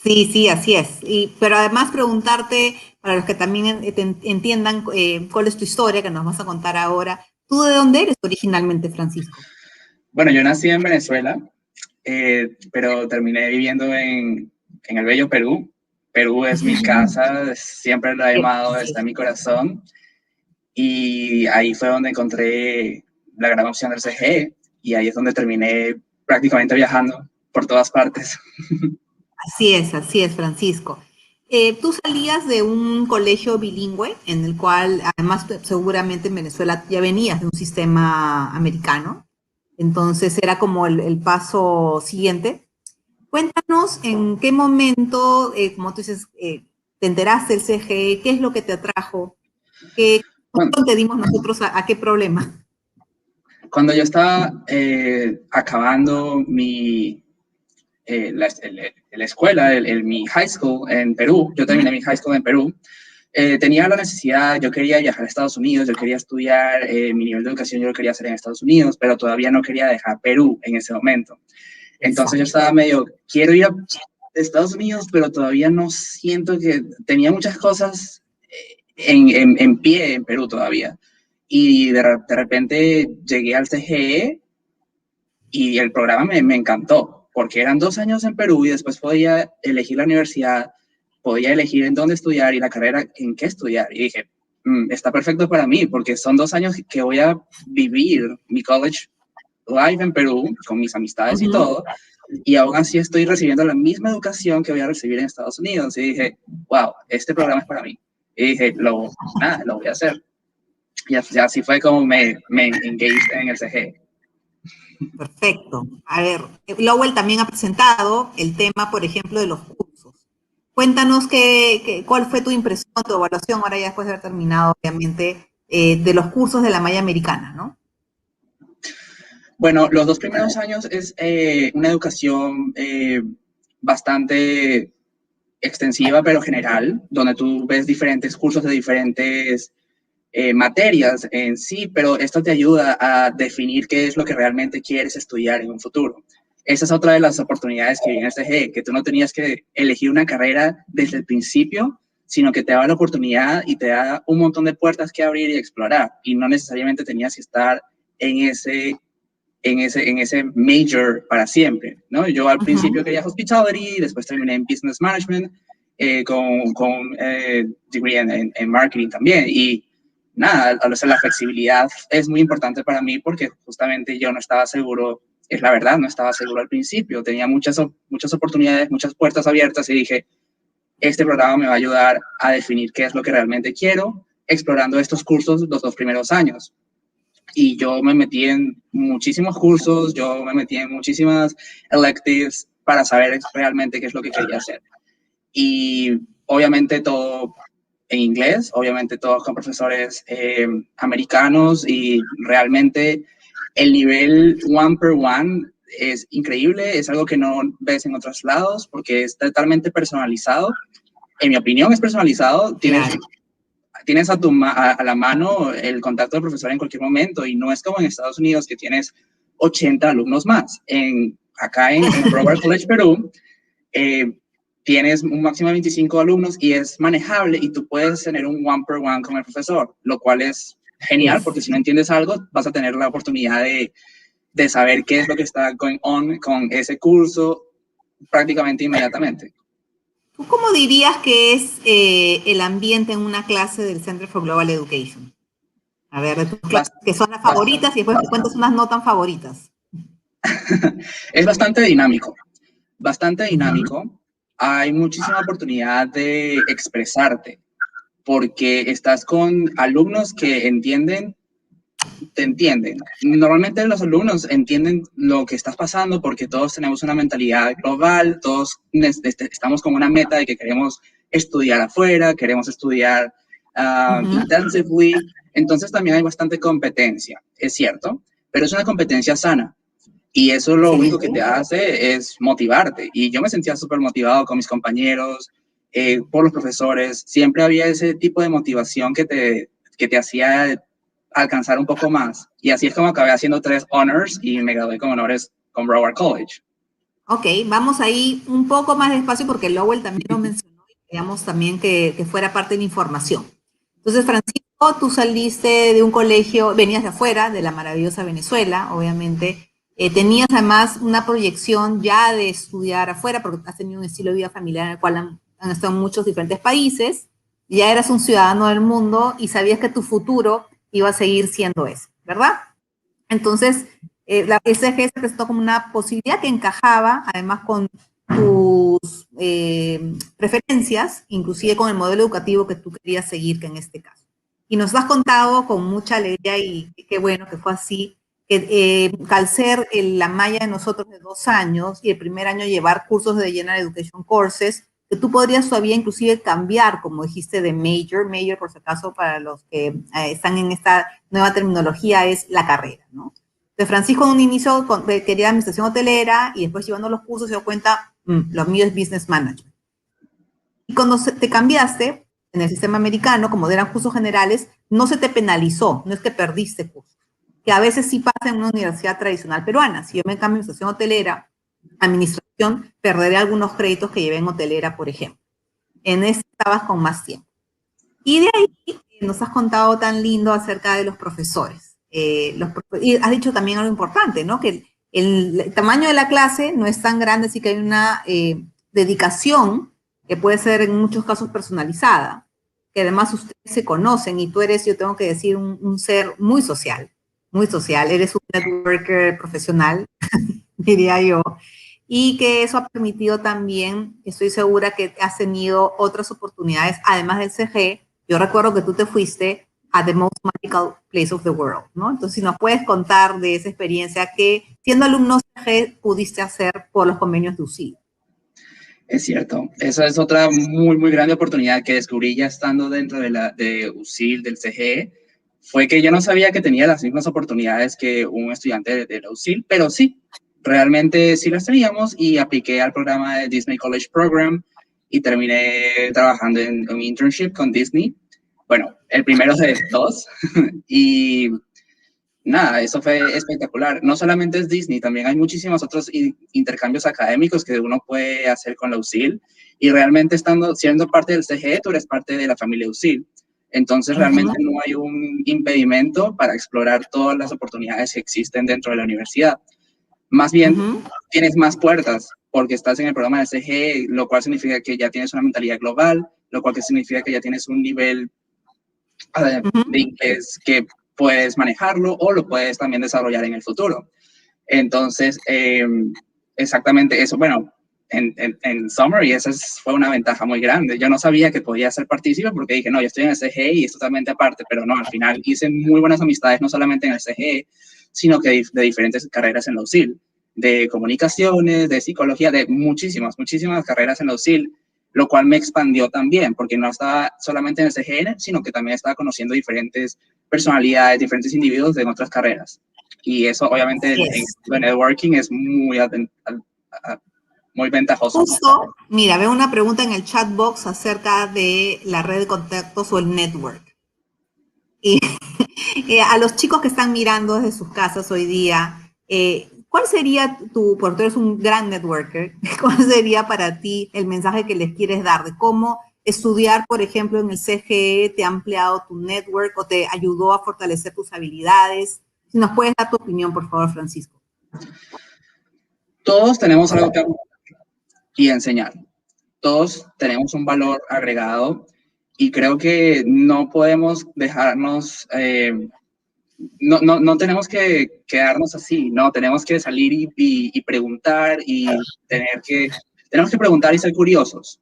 Sí, así es. Pero además preguntarte, para los que también entiendan cuál es tu historia, que nos vas a contar ahora, ¿tú de dónde eres originalmente, Francisco? Bueno, yo nací en Venezuela, pero terminé viviendo en el bello Perú. Perú es mi casa, siempre lo he amado, está en mi corazón. Y ahí fue donde encontré la gran opción del CGE, y ahí es donde terminé prácticamente viajando por todas partes. Así es, Francisco. Tú salías de un colegio bilingüe, en el cual, además, seguramente en Venezuela ya venías de un sistema americano, entonces era como el paso siguiente. Cuéntanos en qué momento, como tú dices, te enteraste del CGE, qué es lo que te atrajo ¿Cómo entendimos nosotros a qué problema? Cuando yo estaba acabando la escuela, mi high school en Perú, yo terminé mi high school en Perú, tenía la necesidad, yo quería viajar a Estados Unidos, yo quería estudiar, mi nivel de educación yo lo quería hacer en Estados Unidos, pero todavía no quería dejar Perú en ese momento. Entonces yo estaba medio, quiero ir a Estados Unidos, pero todavía no siento que tenía muchas cosas en pie en Perú todavía. Y de repente llegué al CGE y el programa me encantó, porque eran 2 años en Perú y después podía elegir la universidad, podía elegir en dónde estudiar y la carrera en qué estudiar. Y dije, está perfecto para mí, porque son 2 años que voy a vivir mi college life en Perú, con mis amistades y todo, y aún así estoy recibiendo la misma educación que voy a recibir en Estados Unidos. Y dije, wow, este programa es para mí. Y dije, lo voy a hacer. Y así fue como me engaged en el CG. Perfecto. A ver, Lowell también ha presentado el tema, por ejemplo, de los cursos. Cuéntanos cuál fue tu impresión, tu evaluación, ahora ya después de haber terminado, obviamente, de los cursos de la malla americana, ¿no? Bueno, los 2 primeros años es una educación bastante extensiva, pero general, donde tú ves diferentes cursos de diferentes materias en sí, pero esto te ayuda a definir qué es lo que realmente quieres estudiar en un futuro. Esa es otra de las oportunidades que viene en CG, que tú no tenías que elegir una carrera desde el principio, sino que te da la oportunidad y te da un montón de puertas que abrir y explorar, y no necesariamente tenías que estar en ese major para siempre, ¿no? Yo al principio quería hospitality, después terminé en business management, con degree en marketing también, y nada, la flexibilidad es muy importante para mí porque justamente yo no estaba seguro, es la verdad, no estaba seguro al principio, tenía muchas oportunidades, muchas puertas abiertas y dije, este programa me va a ayudar a definir qué es lo que realmente quiero, explorando estos cursos los 2 primeros años. Y yo me metí en muchísimos cursos, yo me metí en muchísimas electives para saber realmente qué es lo que quería hacer. Y obviamente todo en inglés, obviamente todos con profesores americanos, y realmente el nivel one per one es increíble, es algo que no ves en otros lados porque es totalmente personalizado. En mi opinión es personalizado, tienes a la mano el contacto del profesor en cualquier momento, y no es como en Estados Unidos que tienes 80 alumnos más. Acá en Broward College Perú, tienes un máximo de 25 alumnos y es manejable y tú puedes tener un one per one con el profesor, lo cual es genial porque si no entiendes algo vas a tener la oportunidad de saber qué es lo que está going on con ese curso prácticamente inmediatamente. ¿Tú cómo dirías que es el ambiente en una clase del Center for Global Education? A ver, de tus clases que son las favoritas y después te cuentas unas no tan favoritas. Es bastante dinámico, bastante dinámico. Hay muchísima oportunidad de expresarte porque estás con alumnos que te entienden. Normalmente los alumnos entienden lo que estás pasando porque todos tenemos una mentalidad global, todos estamos con una meta de que queremos estudiar afuera, queremos estudiar intensively. Entonces también hay bastante competencia, es cierto, pero es una competencia sana. Y eso lo único que te hace es motivarte. Y yo me sentía súper motivado con mis compañeros, por los profesores. Siempre había ese tipo de motivación que te hacía alcanzar un poco más. Y así es como acabé haciendo 3 honors y me gradué con honores con Broward College. Ok, vamos ahí un poco más despacio porque Lowell también lo mencionó y queríamos también que fuera parte de la información. Entonces, Francisco, tú saliste de un colegio, venías de afuera, de la maravillosa Venezuela, obviamente. Tenías además una proyección ya de estudiar afuera porque has tenido un estilo de vida familiar en el cual han estado en muchos diferentes países. Ya eras un ciudadano del mundo y sabías que tu futuro iba a seguir siendo eso, ¿verdad? Entonces, la SG se presentó como una posibilidad que encajaba además con tus preferencias, inclusive con el modelo educativo que tú querías seguir, que en este caso. Y nos lo has contado con mucha alegría y qué bueno que fue así, que al ser la malla de nosotros de 2 años y el primer año llevar cursos de General Education Courses, que tú podrías todavía inclusive cambiar, como dijiste, de major por si acaso para los que están en esta nueva terminología, es la carrera, ¿no? Entonces, Francisco en un inicio quería administración hotelera y después llevando los cursos se dio cuenta, lo mío es business management. Y cuando te cambiaste en el sistema americano, como eran cursos generales, no se te penalizó, no es que perdiste cursos, que a veces sí pasa en una universidad tradicional peruana. Si yo me cambio a administración hotelera, administración, perderé algunos créditos que llevé en hotelera, por ejemplo. En ese estabas con más tiempo. Y de ahí nos has contado tan lindo acerca de los profesores. Y has dicho también algo importante, ¿no? Que el tamaño de la clase no es tan grande, así que hay una dedicación que puede ser en muchos casos personalizada, que además ustedes se conocen y tú eres, yo tengo que decir, un ser muy social, eres un networker profesional, diría yo, y que eso ha permitido también, estoy segura que has tenido otras oportunidades, además del CG. Yo recuerdo que tú te fuiste a the most magical place of the world, ¿no? Entonces, si nos puedes contar de esa experiencia que, siendo alumno CG, pudiste hacer por los convenios de UCIL. Es cierto, esa es otra muy, muy grande oportunidad que descubrí ya estando dentro de UCIL, del CGE, fue que yo no sabía que tenía las mismas oportunidades que un estudiante de la UCIL, pero sí, realmente sí las teníamos y apliqué al programa de Disney College Program y terminé trabajando en un internship con Disney. Bueno, el primero de dos y nada, eso fue espectacular. No solamente es Disney, también hay muchísimos otros intercambios académicos que uno puede hacer con la UCIL y realmente siendo parte del CGE, tú eres parte de la familia UCIL. Entonces realmente no hay un impedimento para explorar todas las oportunidades que existen dentro de la universidad. Más bien, tienes más puertas porque estás en el programa del CGE, lo cual significa que ya tienes una mentalidad global, lo cual significa que ya tienes un nivel de inglés que puedes manejarlo o lo puedes también desarrollar en el futuro. Entonces, exactamente eso. Bueno, en summary, esa fue una ventaja muy grande. Yo no sabía que podía ser partícipe porque dije, no, yo estoy en el CGE y es totalmente aparte, pero no, al final hice muy buenas amistades, no solamente en el CGE, sino que de diferentes carreras en la UCIL, de comunicaciones, de psicología, de muchísimas carreras en la UCIL, lo cual me expandió también, porque no estaba solamente en el CGN, sino que también estaba conociendo diferentes personalidades, diferentes individuos de otras carreras. Y eso, obviamente, en networking es muy ventajoso. Justo, mira, veo una pregunta en el chat box acerca de la red de contactos o el network. Y a los chicos que están mirando desde sus casas hoy día, ¿cuál sería porque tú eres un gran networker, cuál sería para ti el mensaje que les quieres dar de cómo estudiar, por ejemplo, en el CGE te ha ampliado tu network o te ayudó a fortalecer tus habilidades? Si nos puedes dar tu opinión, por favor, Francisco. Todos tenemos algo que aportar y enseñar. Todos tenemos un valor agregado y creo que no podemos dejarnos... No tenemos que quedarnos así, ¿no? Tenemos que salir y preguntar y tenemos que preguntar y ser curiosos,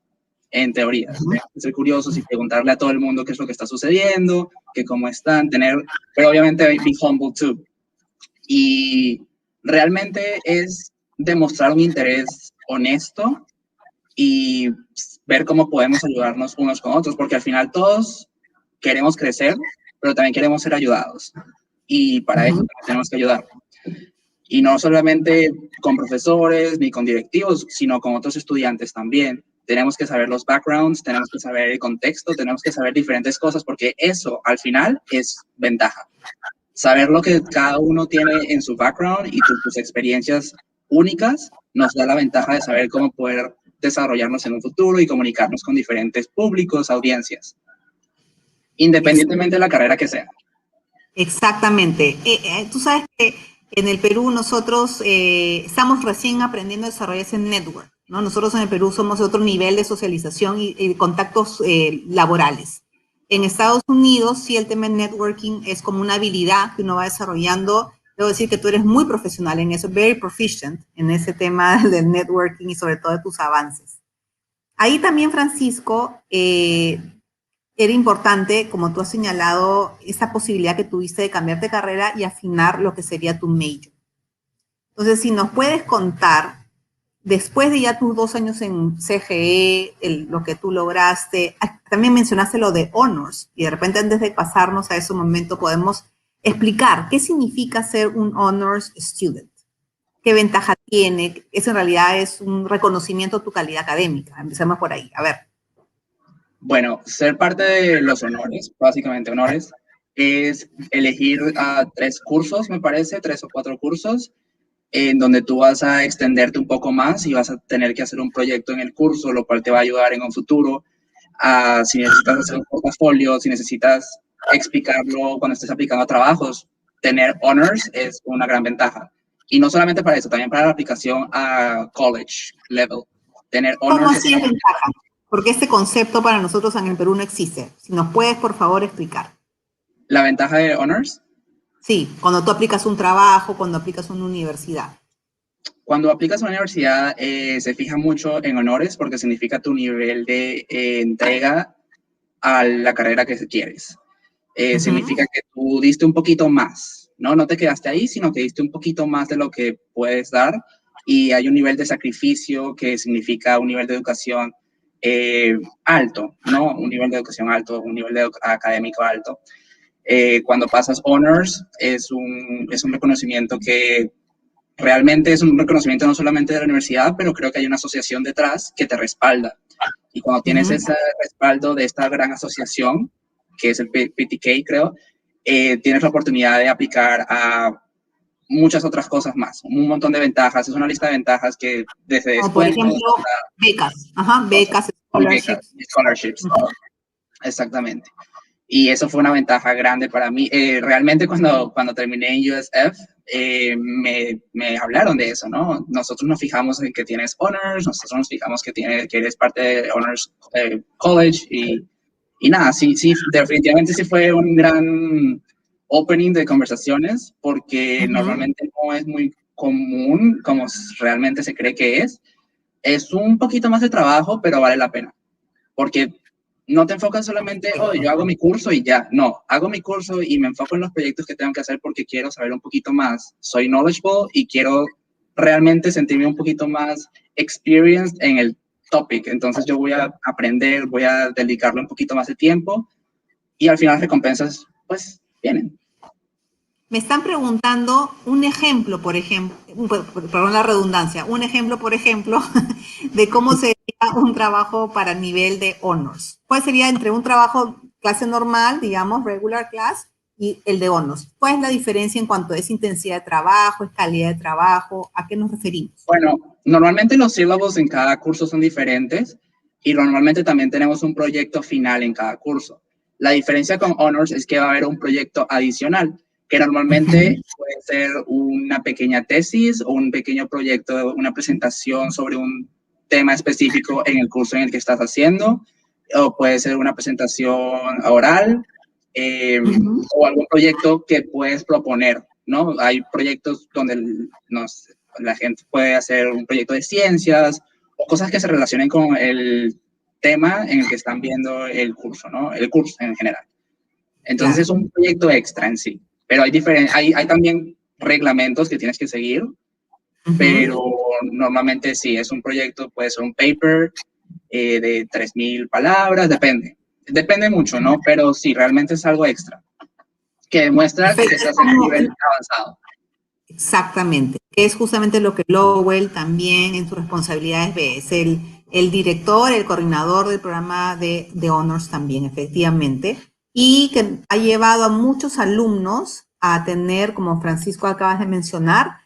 en teoría. Tenemos que ser curiosos y preguntarle a todo el mundo qué es lo que está sucediendo, que cómo están, pero obviamente be humble too. Y realmente es demostrar un interés honesto y ver cómo podemos ayudarnos unos con otros, porque al final todos queremos crecer, pero también queremos ser ayudados. Y para eso tenemos que ayudar. Y no solamente con profesores ni con directivos, sino con otros estudiantes también. Tenemos que saber los backgrounds, tenemos que saber el contexto, tenemos que saber diferentes cosas, porque eso al final es ventaja. Saber lo que cada uno tiene en su background y tus experiencias únicas nos da la ventaja de saber cómo poder desarrollarnos en un futuro y comunicarnos con diferentes públicos, audiencias, independientemente de la carrera que sea. Exactamente. Tú sabes que en el Perú nosotros estamos recién aprendiendo a desarrollar ese network, ¿no? Nosotros en el Perú somos de otro nivel de socialización y contactos laborales. En Estados Unidos, sí, el tema de networking es como una habilidad que uno va desarrollando. Debo decir que tú eres muy profesional en eso, very proficient en ese tema del networking y sobre todo de tus avances. Ahí también, Francisco, era importante, como tú has señalado, esa posibilidad que tuviste de cambiar de carrera y afinar lo que sería tu major. Entonces, si nos puedes contar después de ya tus 2 años en CGE, lo que tú lograste, también mencionaste lo de honors, y de repente antes de pasarnos a ese momento podemos explicar qué significa ser un honors student, qué ventaja tiene, eso en realidad es un reconocimiento de tu calidad académica. Empecemos por ahí, a ver. Bueno, ser parte de los honores, básicamente honores, es elegir 3 cursos, me parece, 3 o 4 cursos, en donde tú vas a extenderte un poco más y vas a tener que hacer un proyecto en el curso, lo cual te va a ayudar en un futuro. Si necesitas hacer un portafolio, si necesitas explicarlo cuando estés aplicando a trabajos, tener honors es una gran ventaja. Y no solamente para eso, también para la aplicación a college level. Tener honors. ¿Cómo así es ventaja? Porque este concepto para nosotros en el Perú no existe. Si nos puedes, por favor, explicar. ¿La ventaja de honors? Sí, cuando tú aplicas un trabajo, cuando aplicas una universidad. Cuando aplicas a una universidad, se fija mucho en honores porque significa tu nivel de entrega a la carrera que quieres. Significa que tú diste un poquito más, ¿no? No te quedaste ahí, sino que diste un poquito más de lo que puedes dar, y hay un nivel de sacrificio que significa un nivel de educación alto, ¿no? Un nivel de educación alto, un nivel académico alto. Cuando pasas honors, es un reconocimiento que realmente es un reconocimiento no solamente de la universidad, pero creo que hay una asociación detrás que te respalda. Y cuando tienes ese respaldo de esta gran asociación, que es el PTK, creo, tienes la oportunidad de aplicar a muchas otras cosas más, un montón de ventajas. Es una lista de ventajas que desde como por ejemplo, becas. Ajá, becas, scholarships. Exactamente. Y eso fue una ventaja grande para mí. Realmente cuando terminé en USF, me hablaron de eso, ¿no? Nosotros nos fijamos en que tienes honors, nosotros nos fijamos que eres parte de honors college, y nada, sí, definitivamente sí fue un gran opening de conversaciones, porque normalmente no es muy común como realmente se cree que es. Es un poquito más de trabajo, pero vale la pena, porque no te enfocas solamente, yo hago mi curso y ya. No, hago mi curso y me enfoco en los proyectos que tengo que hacer porque quiero saber un poquito más. Soy knowledgeable y quiero realmente sentirme un poquito más experienced en el topic. Entonces yo voy a aprender, voy a dedicarle un poquito más de tiempo, y al final las recompensas, pues, vienen. Me están preguntando un ejemplo, por ejemplo, perdón la redundancia, un ejemplo, por ejemplo, de cómo sería un trabajo para nivel de honors. ¿Cuál sería entre un trabajo clase normal, digamos, regular class, y el de honors? ¿Cuál es la diferencia en cuanto a esa intensidad de trabajo, es calidad de trabajo? ¿A qué nos referimos? Bueno, normalmente los sílabos en cada curso son diferentes, y normalmente también tenemos un proyecto final en cada curso. La diferencia con honors es que va a haber un proyecto adicional, que normalmente puede ser una pequeña tesis o un pequeño proyecto, una presentación sobre un tema específico en el curso en el que estás haciendo, o puede ser una presentación oral, o algún proyecto que puedes proponer, ¿no? Hay proyectos donde la gente puede hacer un proyecto de ciencias o cosas que se relacionen con el tema en el que están viendo el curso, ¿no? El curso en general. Entonces es un proyecto extra en sí. Pero hay también reglamentos que tienes que seguir, pero normalmente sí, es un proyecto, puede ser un paper de 3,000 palabras, depende mucho, ¿no? Pero sí, realmente es algo extra, que demuestra que estás en un nivel avanzado. Exactamente, que es justamente lo que Lowell también en sus responsabilidades ve, es el director, el coordinador del programa de Honors también, efectivamente, y que ha llevado a muchos alumnos a tener, como Francisco acabas de mencionar,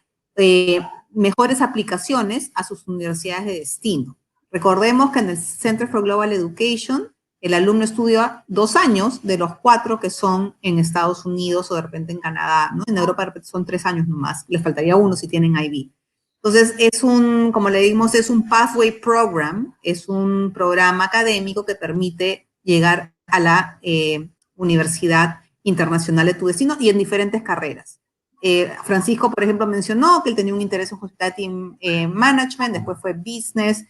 mejores aplicaciones a sus universidades de destino. Recordemos que en el Center for Global Education, el alumno estudia 2 años de los 4 que son en Estados Unidos o de repente en Canadá, ¿no? En Europa de repente son 3 años nomás, les faltaría 1 si tienen IB. Entonces, como le dimos, es un Pathway Program, es un programa académico que permite llegar a la universidad internacional de tu destino y en diferentes carreras. Francisco, por ejemplo, mencionó que él tenía un interés en Hospitality Management, después fue Business.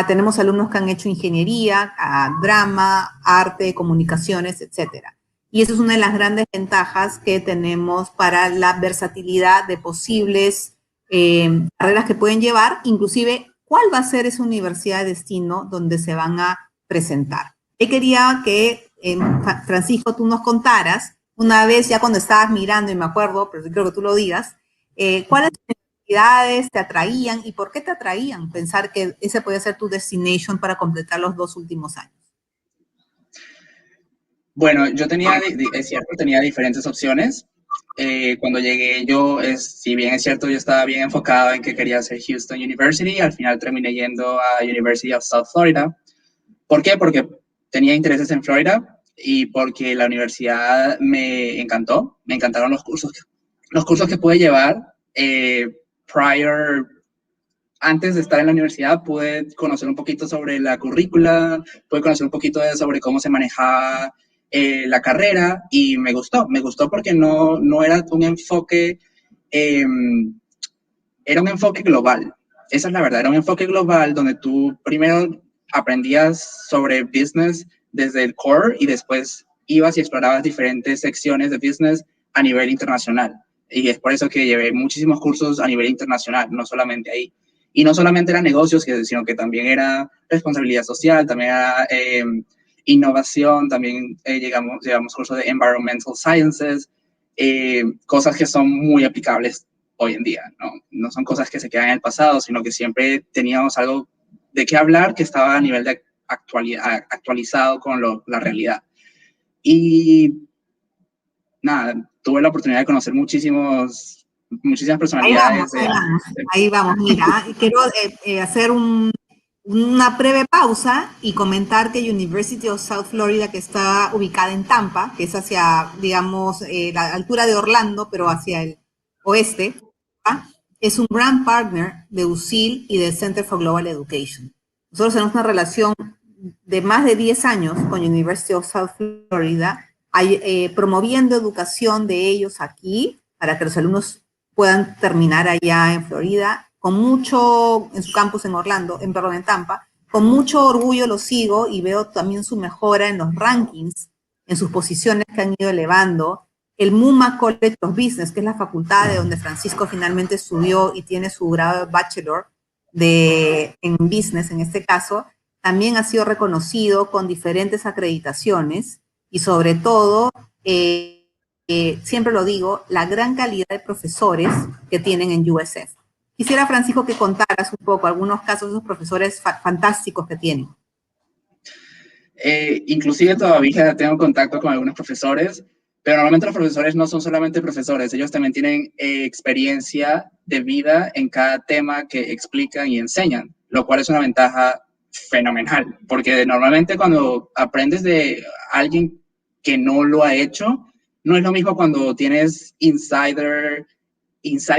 Tenemos alumnos que han hecho ingeniería, drama, arte, comunicaciones, etcétera. Y esa es una de las grandes ventajas que tenemos para la versatilidad de posibles carreras que pueden llevar, inclusive cuál va a ser esa universidad de destino donde se van a presentar. Yo quería que, Francisco, tú nos contaras, una vez ya cuando estabas mirando, y me acuerdo, pero creo que tú lo digas, ¿cuáles universidades te atraían y por qué te atraían pensar que ese podía ser tu destination para completar los 2 últimos años? Bueno, yo tenía, es cierto, tenía diferentes opciones. Cuando llegué si bien es cierto, yo estaba bien enfocado en que quería hacer Houston University, al final terminé yendo a University of South Florida. ¿Por qué? Porque tenía intereses en Florida y porque la universidad me encantó, me encantaron los cursos que pude llevar. Antes de estar en la universidad pude conocer un poquito sobre la currícula, pude conocer un poquito sobre cómo se manejaba la carrera y me gustó porque no era un enfoque, era un enfoque global. Esa es la verdad, era un enfoque global donde tú primero aprendías sobre business desde el core y después ibas y explorabas diferentes secciones de business a nivel internacional. Y es por eso que llevé muchísimos cursos a nivel internacional, no solamente ahí. Y no solamente eran negocios, sino que también era responsabilidad social, también era innovación, también llevamos cursos de environmental sciences, cosas que son muy aplicables hoy en día, ¿no? No son cosas que se quedan en el pasado, sino que siempre teníamos algo de qué hablar que estaba a nivel de actualizado con la realidad. Y nada, tuve la oportunidad de conocer muchísimas personalidades. Ahí vamos. Mira, quiero hacer una breve pausa y comentar que University of South Florida, que está ubicada en Tampa, que es hacia, digamos, la altura de Orlando, pero hacia el oeste, ¿ah? Es un gran partner de USIL y del Center for Global Education. Nosotros tenemos una relación de más de 10 años con University of South Florida, promoviendo educación de ellos aquí para que los alumnos puedan terminar allá en Florida, en su campus en Orlando, en Tampa. Con mucho orgullo lo sigo y veo también su mejora en los rankings, en sus posiciones que han ido elevando. El MUMA College of Business, que es la facultad de donde Francisco finalmente estudió y tiene su grado de bachelor en business, en este caso, también ha sido reconocido con diferentes acreditaciones y sobre todo, siempre lo digo, la gran calidad de profesores que tienen en USF. Quisiera, Francisco, que contaras un poco algunos casos de esos profesores fantásticos que tienen. Inclusive todavía tengo contacto con algunos profesores, pero normalmente los profesores no son solamente profesores, ellos también tienen experiencia de vida en cada tema que explican y enseñan, lo cual es una ventaja fenomenal, porque normalmente cuando aprendes de alguien que no lo ha hecho, no es lo mismo cuando tienes inside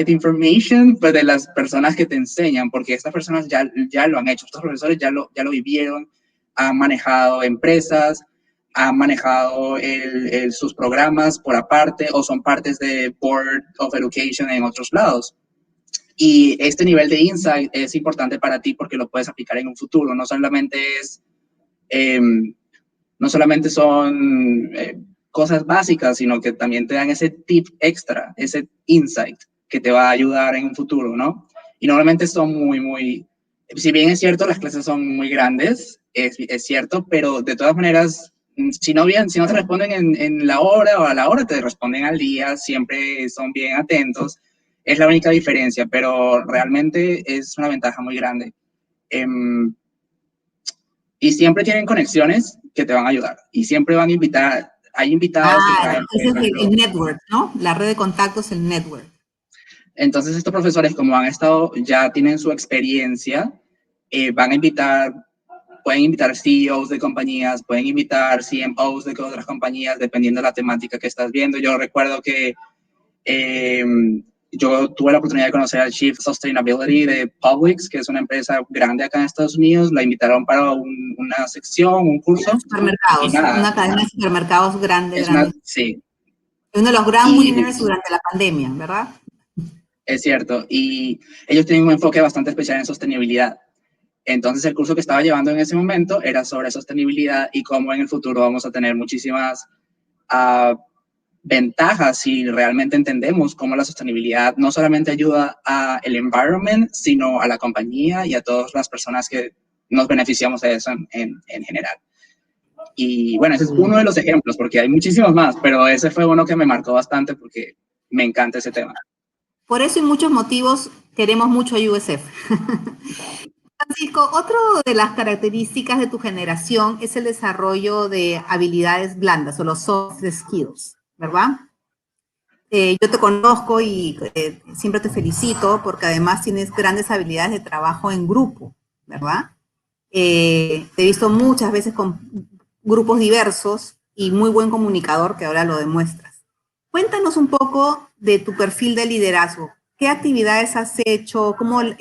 information, pues de las personas que te enseñan, porque estas personas ya lo han hecho, estos profesores ya lo vivieron, han manejado empresas, han manejado sus programas por aparte o son partes de Board of Education en otros lados. Y este nivel de insight es importante para ti porque lo puedes aplicar en un futuro. No solamente son cosas básicas, sino que también te dan ese tip extra, ese insight que te va a ayudar en un futuro, ¿no? Y normalmente son si bien es cierto, las clases son muy grandes, es cierto, pero de todas maneras, si no te responden en la hora o a la hora, te responden al día, siempre son bien atentos. Es la única diferencia, pero realmente es una ventaja muy grande. Y siempre tienen conexiones que te van a ayudar. Y siempre van a invitar, hay invitados que traen, ese es el network, ¿no? La red de contactos, el network. Entonces estos profesores, como ya tienen su experiencia, pueden invitar CEOs de compañías, pueden invitar CMOs de otras compañías, dependiendo de la temática que estás viendo. Yo recuerdo que yo tuve la oportunidad de conocer al Chief Sustainability de Publix, que es una empresa grande acá en Estados Unidos. La invitaron para una sección, un curso. Supermercados, una cadena de supermercados grande. Sí. Uno de los gran winners durante la pandemia, ¿verdad? Es cierto. Y ellos tienen un enfoque bastante especial en sostenibilidad. Entonces, el curso que estaba llevando en ese momento era sobre sostenibilidad y cómo en el futuro vamos a tener muchísimas ventajas si realmente entendemos cómo la sostenibilidad no solamente ayuda al environment, sino a la compañía y a todas las personas que nos beneficiamos de eso en general. Y bueno, ese es uno de los ejemplos, porque hay muchísimos más, pero ese fue uno que me marcó bastante porque me encanta ese tema. Por eso y muchos motivos queremos mucho a USF. Francisco, otra de las características de tu generación es el desarrollo de habilidades blandas o los soft skills, ¿verdad? Yo te conozco y siempre te felicito porque además tienes grandes habilidades de trabajo en grupo, ¿verdad? Te he visto muchas veces con grupos diversos y muy buen comunicador que ahora lo demuestras. Cuéntanos un poco de tu perfil de liderazgo. ¿Qué actividades has hecho? ¿Cómo por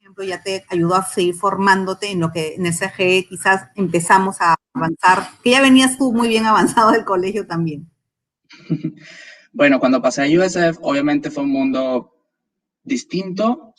ejemplo, ya te ayudó a seguir formándote en lo que en el CGE quizás empezamos a avanzar? Que ya venías tú muy bien avanzado del colegio también. Bueno, cuando pasé a USF, obviamente fue un mundo distinto,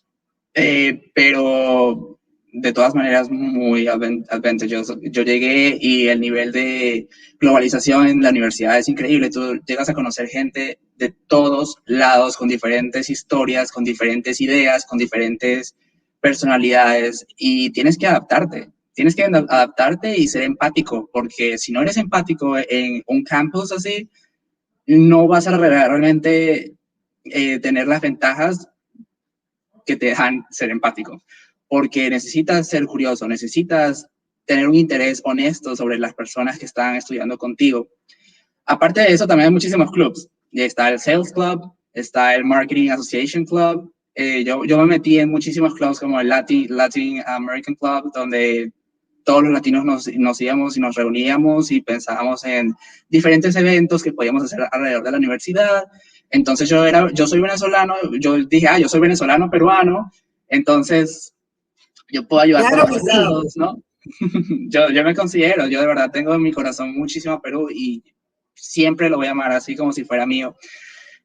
pero de todas maneras muy advantajoso. Yo llegué y el nivel de globalización en la universidad es increíble. Tú llegas a conocer gente de todos lados, con diferentes historias, con diferentes ideas, con diferentes personalidades, y tienes que adaptarte. Tienes que adaptarte y ser empático, porque si no eres empático en un campus así, no vas a realmente tener las ventajas que te dejan ser empático, porque necesitas ser curioso, necesitas tener un interés honesto sobre las personas que están estudiando contigo. Aparte de eso, también hay muchísimos clubs. Está el Sales Club, está el Marketing Association Club. Yo me metí en muchísimos clubs como el Latin American Club, donde todos los latinos nos íbamos y nos reuníamos y pensábamos en diferentes eventos que podíamos hacer alrededor de la universidad. Entonces yo soy venezolano, yo dije, yo soy venezolano, peruano, entonces yo puedo ayudar Claro por los lados, ¿no? yo me considero, yo de verdad tengo en mi corazón muchísimo a Perú y siempre lo voy a amar así como si fuera mío.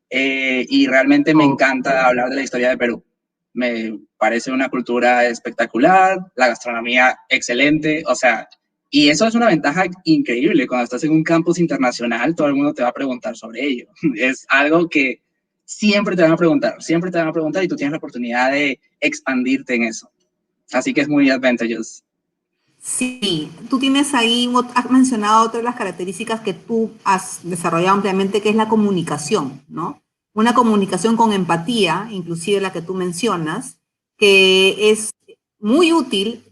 Y realmente me encanta hablar de la historia de Perú. Me parece una cultura espectacular, la gastronomía excelente, o sea, y eso es una ventaja increíble. Cuando estás en un campus internacional, todo el mundo te va a preguntar sobre ello. Es algo que siempre te van a preguntar y tú tienes la oportunidad de expandirte en eso. Así que es muy advantageous. Sí, tú tienes ahí, has mencionado otra de las características que tú has desarrollado ampliamente, que es la comunicación, ¿no? Una comunicación con empatía, inclusive la que tú mencionas, que es muy útil,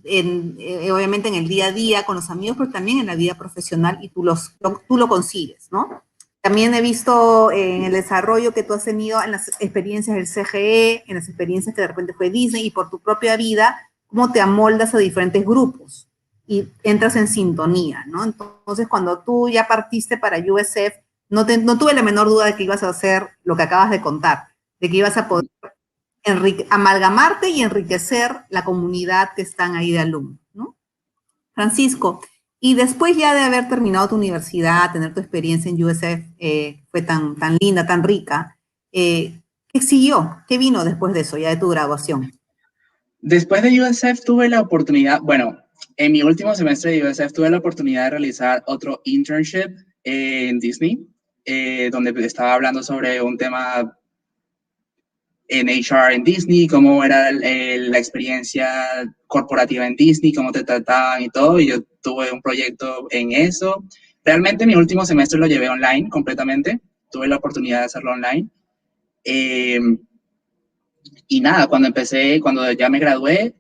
obviamente en el día a día con los amigos, pero también en la vida profesional y tú lo consigues, ¿no? También he visto en el desarrollo que tú has tenido en las experiencias del CGE, en las experiencias que de repente fue Disney y por tu propia vida, cómo te amoldas a diferentes grupos y entras en sintonía, ¿no? Entonces, cuando tú ya partiste para USF, no tuve la menor duda de que ibas a hacer lo que acabas de contar, de que ibas a poder amalgamarte y enriquecer la comunidad que están ahí de alumnos, ¿no? Francisco, y después ya de haber terminado tu universidad, tener tu experiencia en USF, fue tan linda, tan rica, ¿qué siguió? ¿Qué vino después de eso, ya de tu graduación? Después de USF tuve la oportunidad, bueno, en mi último semestre de USF tuve la oportunidad de realizar otro internship en Disney, donde estaba hablando sobre un tema en HR en Disney, cómo era la experiencia corporativa en Disney, cómo te trataban y todo, y yo tuve un proyecto en eso. Realmente mi último semestre lo llevé online completamente, tuve la oportunidad de hacerlo online. Y nada, cuando ya me gradué,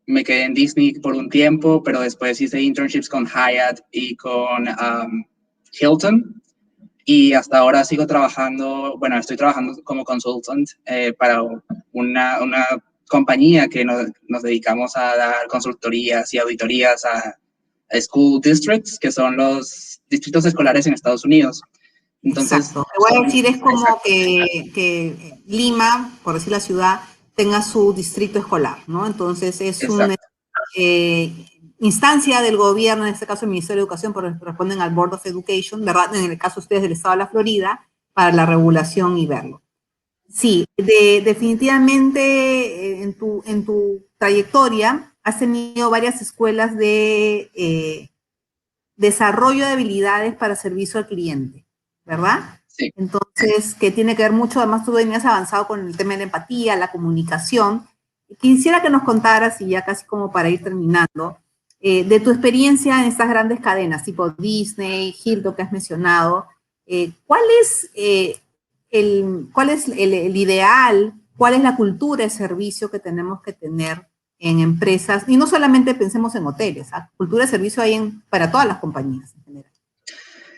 me quedé en Disney por un tiempo, pero después hice internships con Hyatt y con Hilton. Y hasta ahora sigo trabajando, bueno, estoy trabajando como consultant para una compañía que nos dedicamos a dar consultorías y auditorías a school districts, que son los distritos escolares en Estados Unidos. Entonces, exacto. Te voy a decir, es como que Lima, por decir la ciudad, tenga su distrito escolar, ¿no? Entonces es una instancia del gobierno, en este caso el Ministerio de Educación, pero responden al Board of Education, ¿verdad? En el caso de ustedes del Estado de la Florida, para la regulación y verlo. Sí, definitivamente en tu trayectoria has tenido varias escuelas de desarrollo de habilidades para servicio al cliente. ¿verdad? Sí. Entonces, que tiene que ver mucho, además tú venías avanzado con el tema de la empatía, la comunicación. Quisiera que nos contaras, y ya casi como para ir terminando, de tu experiencia en estas grandes cadenas, tipo Disney, Hilton que has mencionado, ¿cuál es el ideal, cuál es la cultura de servicio que tenemos que tener en empresas? Y no solamente pensemos en hoteles, cultura de servicio hay para todas las compañías en general.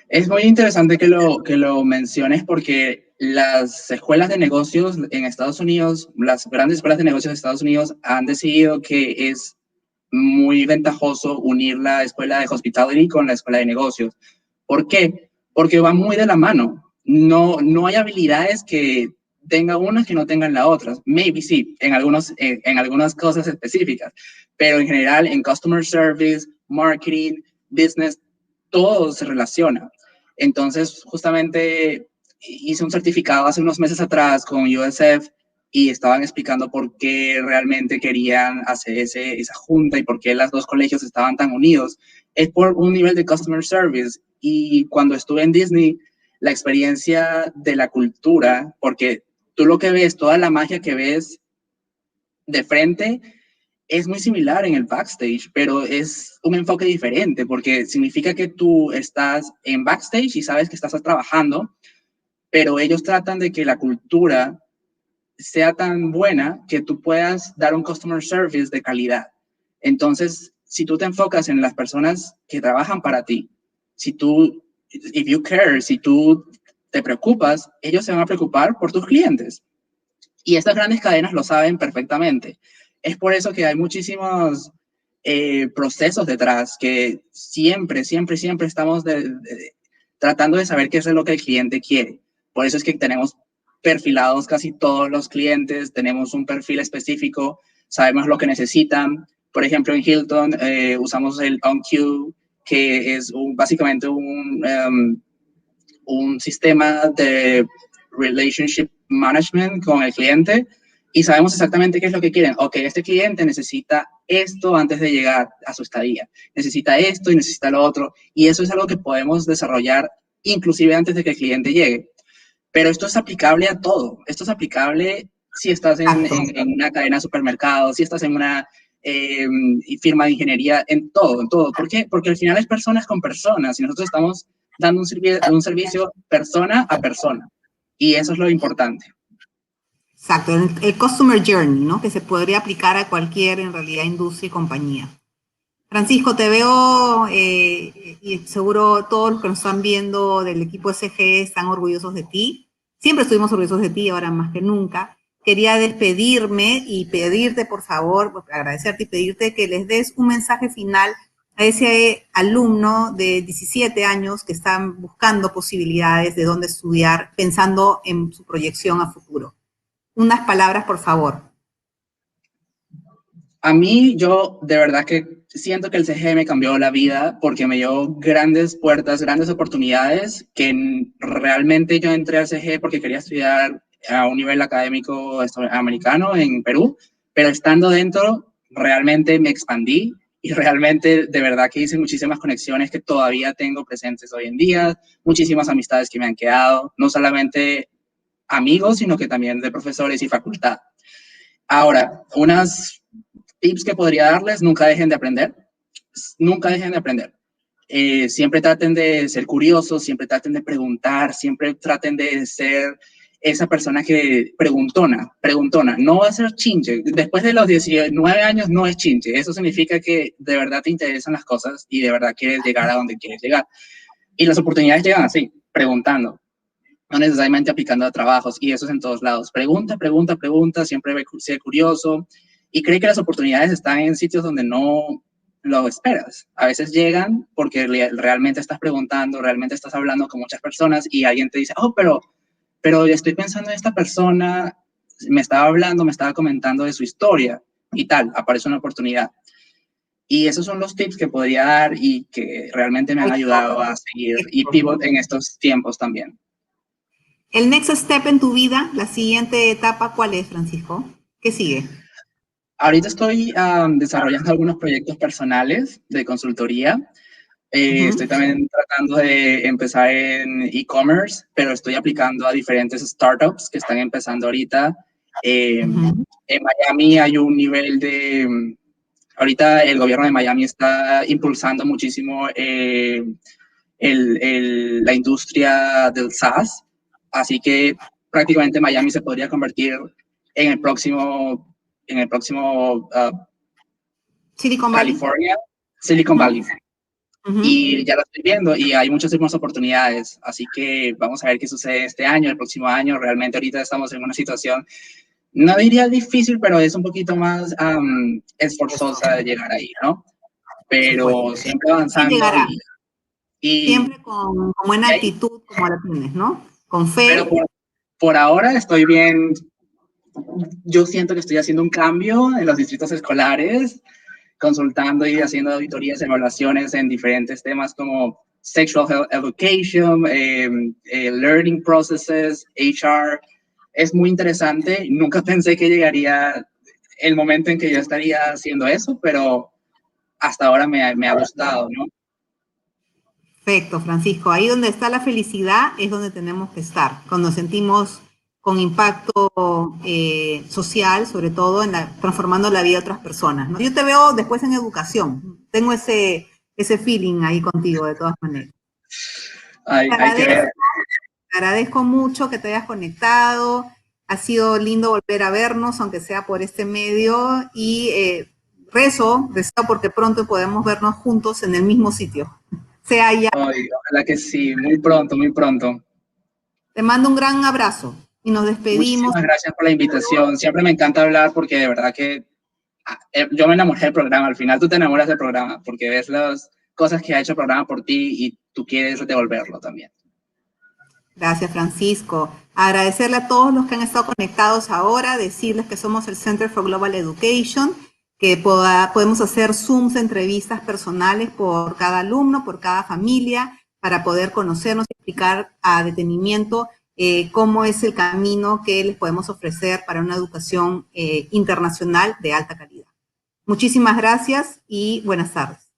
Es muy interesante que lo menciones porque las escuelas de negocios en Estados Unidos, las grandes escuelas de negocios de Estados Unidos han decidido que es muy ventajoso unir la escuela de hospitality con la escuela de negocios. ¿Por qué? Porque va muy de la mano. No hay habilidades que tenga una que no tengan la otra. Maybe sí, en algunas cosas específicas, pero en general en customer service, marketing, business, todo se relaciona. Entonces, justamente hice un certificado hace unos meses atrás con USF y estaban explicando por qué realmente querían hacer esa junta y por qué los dos colegios estaban tan unidos. Es por un nivel de customer service. Y cuando estuve en Disney, la experiencia de la cultura, porque tú lo que ves, toda la magia que ves de frente, es muy similar en el backstage, pero es un enfoque diferente porque significa que tú estás en backstage y sabes que estás trabajando, pero ellos tratan de que la cultura sea tan buena que tú puedas dar un customer service de calidad. Entonces, si tú te enfocas en las personas que trabajan para ti, if you care, si tú te preocupas, ellos se van a preocupar por tus clientes. Y estas grandes cadenas lo saben perfectamente. Es por eso que hay muchísimos procesos detrás que siempre estamos tratando de saber qué es lo que el cliente quiere. Por eso es que tenemos perfilados casi todos los clientes, tenemos un perfil específico, sabemos lo que necesitan. Por ejemplo, en Hilton usamos el OnCue, que es básicamente un sistema de relationship management con el cliente y sabemos exactamente qué es lo que quieren. Ok, este cliente necesita esto antes de llegar a su estadía, necesita esto y necesita lo otro, y eso es algo que podemos desarrollar inclusive antes de que el cliente llegue. Pero esto es aplicable a todo. Esto es aplicable si estás en una cadena de supermercados, si estás en una firma de ingeniería, en todo. ¿Por qué? Porque al final es personas con personas y nosotros estamos dando un servicio persona a persona. Y eso es lo importante. Exacto, el Customer Journey, ¿no? Que se podría aplicar a cualquier, en realidad, industria y compañía. Francisco, te veo y seguro todos los que nos están viendo del equipo SGE están orgullosos de ti. Siempre estuvimos orgullosos de ti, ahora más que nunca. Quería despedirme y pedirte, por favor, agradecerte y pedirte que les des un mensaje final a ese alumno de 17 años que están buscando posibilidades de dónde estudiar, pensando en su proyección a futuro. Unas palabras, por favor. A mí, yo de verdad que siento que el CGE me cambió la vida porque me dio grandes puertas, grandes oportunidades, que realmente yo entré al CGE porque quería estudiar a un nivel académico americano en Perú, pero estando dentro realmente me expandí y realmente de verdad que hice muchísimas conexiones que todavía tengo presentes hoy en día, muchísimas amistades que me han quedado, no solamente amigos, sino que también de profesores y facultad. Ahora, unas tips que podría darles: nunca dejen de aprender, nunca dejen de aprender. Siempre traten de ser curiosos, siempre traten de preguntar, siempre traten de ser esa persona que preguntona, no va a ser chinche. Después de los 19 años no es chinche, eso significa que de verdad te interesan las cosas y de verdad quieres llegar a donde quieres llegar. Y las oportunidades llegan así, preguntando, no necesariamente aplicando a trabajos, y eso es en todos lados. Pregunta, siempre ser curioso, y cree que las oportunidades están en sitios donde no lo esperas. A veces llegan porque realmente estás preguntando, realmente estás hablando con muchas personas y alguien te dice, oh, pero estoy pensando en esta persona, me estaba hablando, me estaba comentando de su historia y tal, aparece una oportunidad. Y esos son los tips que podría dar y que realmente me han ayudado a seguir y pivot en estos tiempos también. El next step en tu vida, la siguiente etapa, ¿cuál es, Francisco? ¿Qué sigue? Ahorita estoy desarrollando algunos proyectos personales de consultoría. Estoy también tratando de empezar en e-commerce, pero estoy aplicando a diferentes startups que están empezando ahorita. En Miami hay un nivel de... Ahorita el gobierno de Miami está impulsando muchísimo la industria del SaaS, así que prácticamente Miami se podría convertir en el próximo Silicon Valley. California, Silicon Valley. Y ya lo estoy viendo y hay muchísimas oportunidades, así que vamos a ver qué sucede este año, el próximo año. Realmente ahorita estamos en una situación, no diría difícil, pero es un poquito más esforzosa de llegar ahí, ¿no? Pero siempre avanzando y siempre con buena actitud, como la tienes, ¿no? Con fe. Pero por ahora estoy bien. Yo siento que estoy haciendo un cambio en los distritos escolares, consultando y haciendo auditorías, evaluaciones en diferentes temas como sexual health education, learning processes, HR. Es muy interesante. Nunca pensé que llegaría el momento en que yo estaría haciendo eso, pero hasta ahora me ha gustado, ¿no? Perfecto, Francisco. Ahí donde está la felicidad es donde tenemos que estar, cuando nos sentimos con impacto social, sobre todo transformando la vida de otras personas, ¿no? Yo te veo después en educación. Tengo ese feeling ahí contigo, de todas maneras. Te agradezco mucho que te hayas conectado. Ha sido lindo volver a vernos, aunque sea por este medio, y deseo porque pronto podemos vernos juntos en el mismo sitio. Sea ya. Ay, ojalá que sí, muy pronto, muy pronto. Te mando un gran abrazo y nos despedimos. Muchísimas gracias por la invitación. Siempre me encanta hablar porque de verdad que yo me enamoré del programa. Al final tú te enamoras del programa porque ves las cosas que ha hecho el programa por ti y tú quieres devolverlo también. Gracias, Francisco. Agradecerle a todos los que han estado conectados ahora, decirles que somos el Center for Global Education, que podemos hacer Zooms, entrevistas personales por cada alumno, por cada familia, para poder conocernos y explicar a detenimiento cómo es el camino que les podemos ofrecer para una educación internacional de alta calidad. Muchísimas gracias y buenas tardes.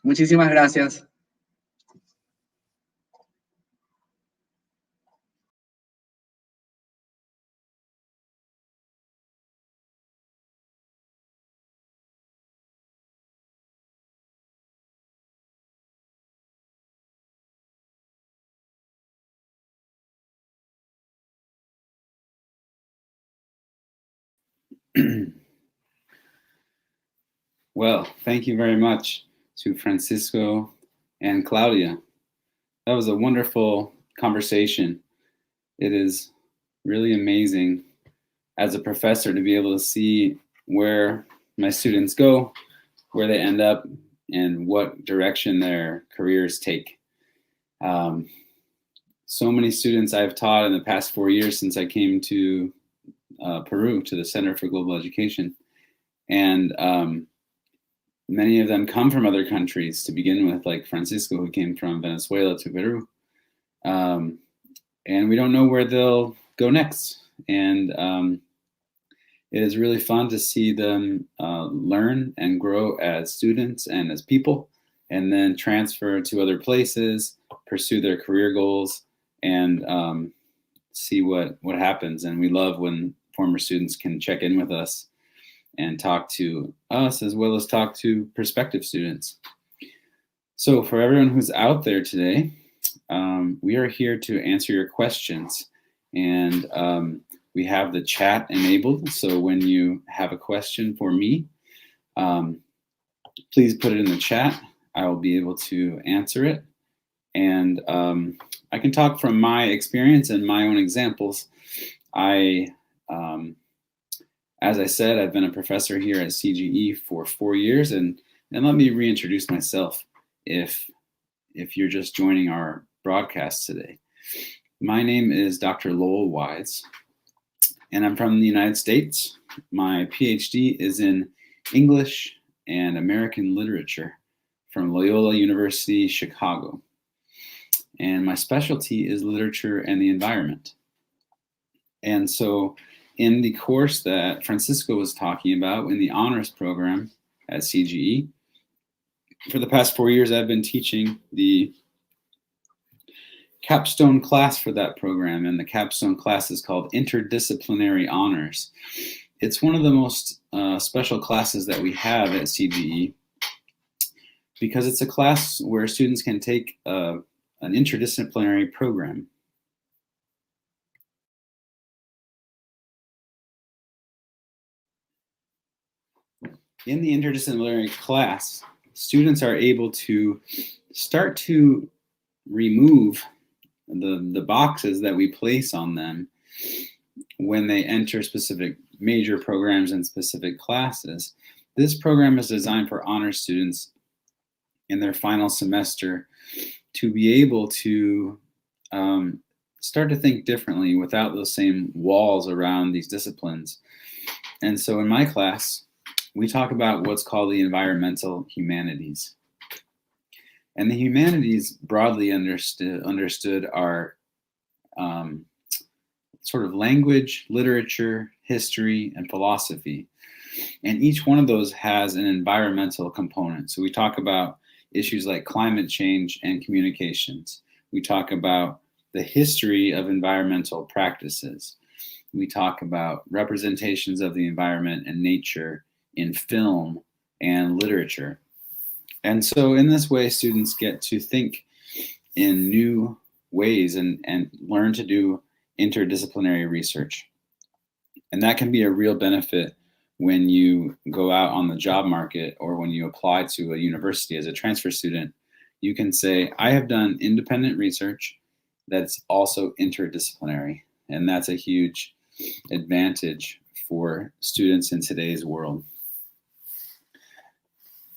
Muchísimas gracias. Well, thank you very much to Francisco and Claudia. That was a wonderful conversation. It is really amazing as a professor to be able to see where my students go, where they end up, and what direction their careers take. So many students I've taught in the past 4 years since I came to Peru, to the Center for Global Education. And many of them come from other countries to begin with, like Francisco, who came from Venezuela to Peru. And we don't know where they'll go next. And it is really fun to see them learn and grow as students and as people, and then transfer to other places, pursue their career goals, and see what happens. And we love when former students can check in with us and talk to us as well as talk to prospective students. So for everyone who's out there today, we are here to answer your questions. And we have the chat enabled. So when you have a question for me, please put it in the chat. I will be able to answer it. And I can talk from my experience and my own examples. As I said, I've been a professor here at CGE for 4 years, and let me reintroduce myself if you're just joining our broadcast today. My name is Dr. Lowell Wise, and I'm from the United States. My PhD is in English and American Literature from Loyola University, Chicago. And my specialty is literature and the environment. And so in the course that Francisco was talking about in the honors program at CGE, for the past 4 years, I've been teaching the capstone class for that program, and the capstone class is called Interdisciplinary Honors. It's one of the most special classes that we have at CGE because it's a class where students can take an interdisciplinary program. In the interdisciplinary class, students are able to start to remove the boxes that we place on them when they enter specific major programs and specific classes. This program is designed for honor students in their final semester to be able to start to think differently without those same walls around these disciplines. And so in my class, we talk about what's called the environmental humanities. And the humanities, broadly understood are sort of language, literature, history, and philosophy. And each one of those has an environmental component. So we talk about issues like climate change and communications. We talk about the history of environmental practices. We talk about representations of the environment and nature in film and literature. And so in this way, students get to think in new ways and learn to do interdisciplinary research. And that can be a real benefit when you go out on the job market or when you apply to a university as a transfer student. You can say, I have done independent research that's also interdisciplinary. And that's a huge advantage for students in today's world.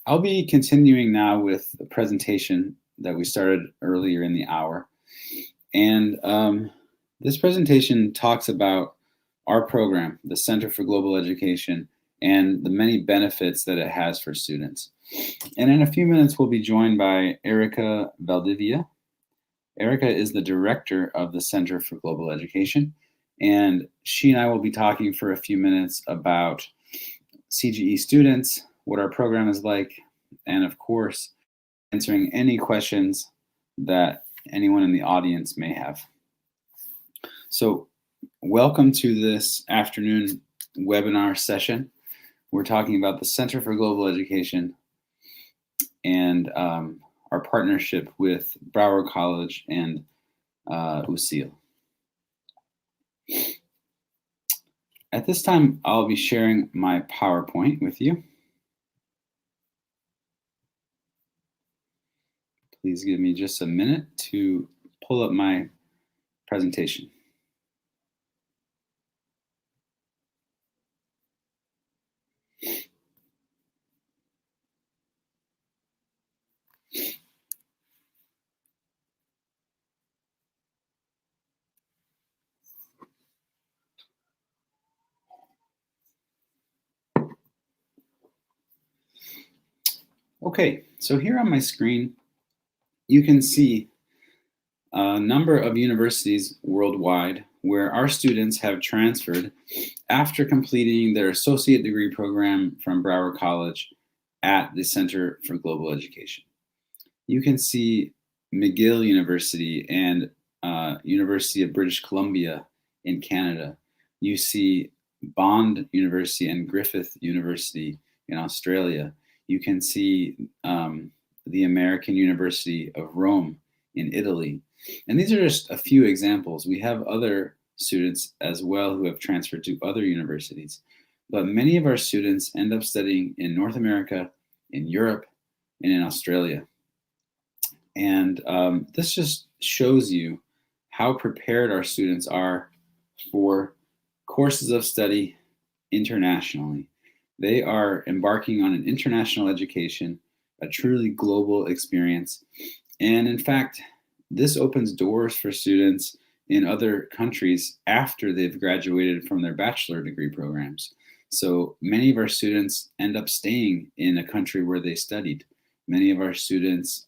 I'll be continuing now with the presentation that we started earlier in the hour. And this presentation talks about our program, the Center for Global Education, and the many benefits that it has for students. And in a few minutes, we'll be joined by Erica Valdivia. Erica is the director of the Center for Global Education, and she and I will be talking for a few minutes about CGE students, what our program is like, and of course, answering any questions that anyone in the audience may have. So welcome to this afternoon webinar session. We're talking about the Center for Global Education and our partnership with Broward College and UCIL. At this time, I'll be sharing my PowerPoint with you. Please give me just a minute to pull up my presentation. Okay, so here on my screen, you can see a number of universities worldwide where our students have transferred after completing their associate degree program from Broward College at the Center for Global Education. You can see McGill University and University of British Columbia in Canada. You see Bond University and Griffith University in Australia. You can see the American University of Rome in Italy. And these are just a few examples. We have other students as well who have transferred to other universities. But many of our students end up studying in North America, in Europe, and in Australia. And this just shows you how prepared our students are for courses of study internationally. They are embarking on an international education, a truly global experience. And in fact, this opens doors for students in other countries after they've graduated from their bachelor degree programs. So many of our students end up staying in a country where they studied. Many of our students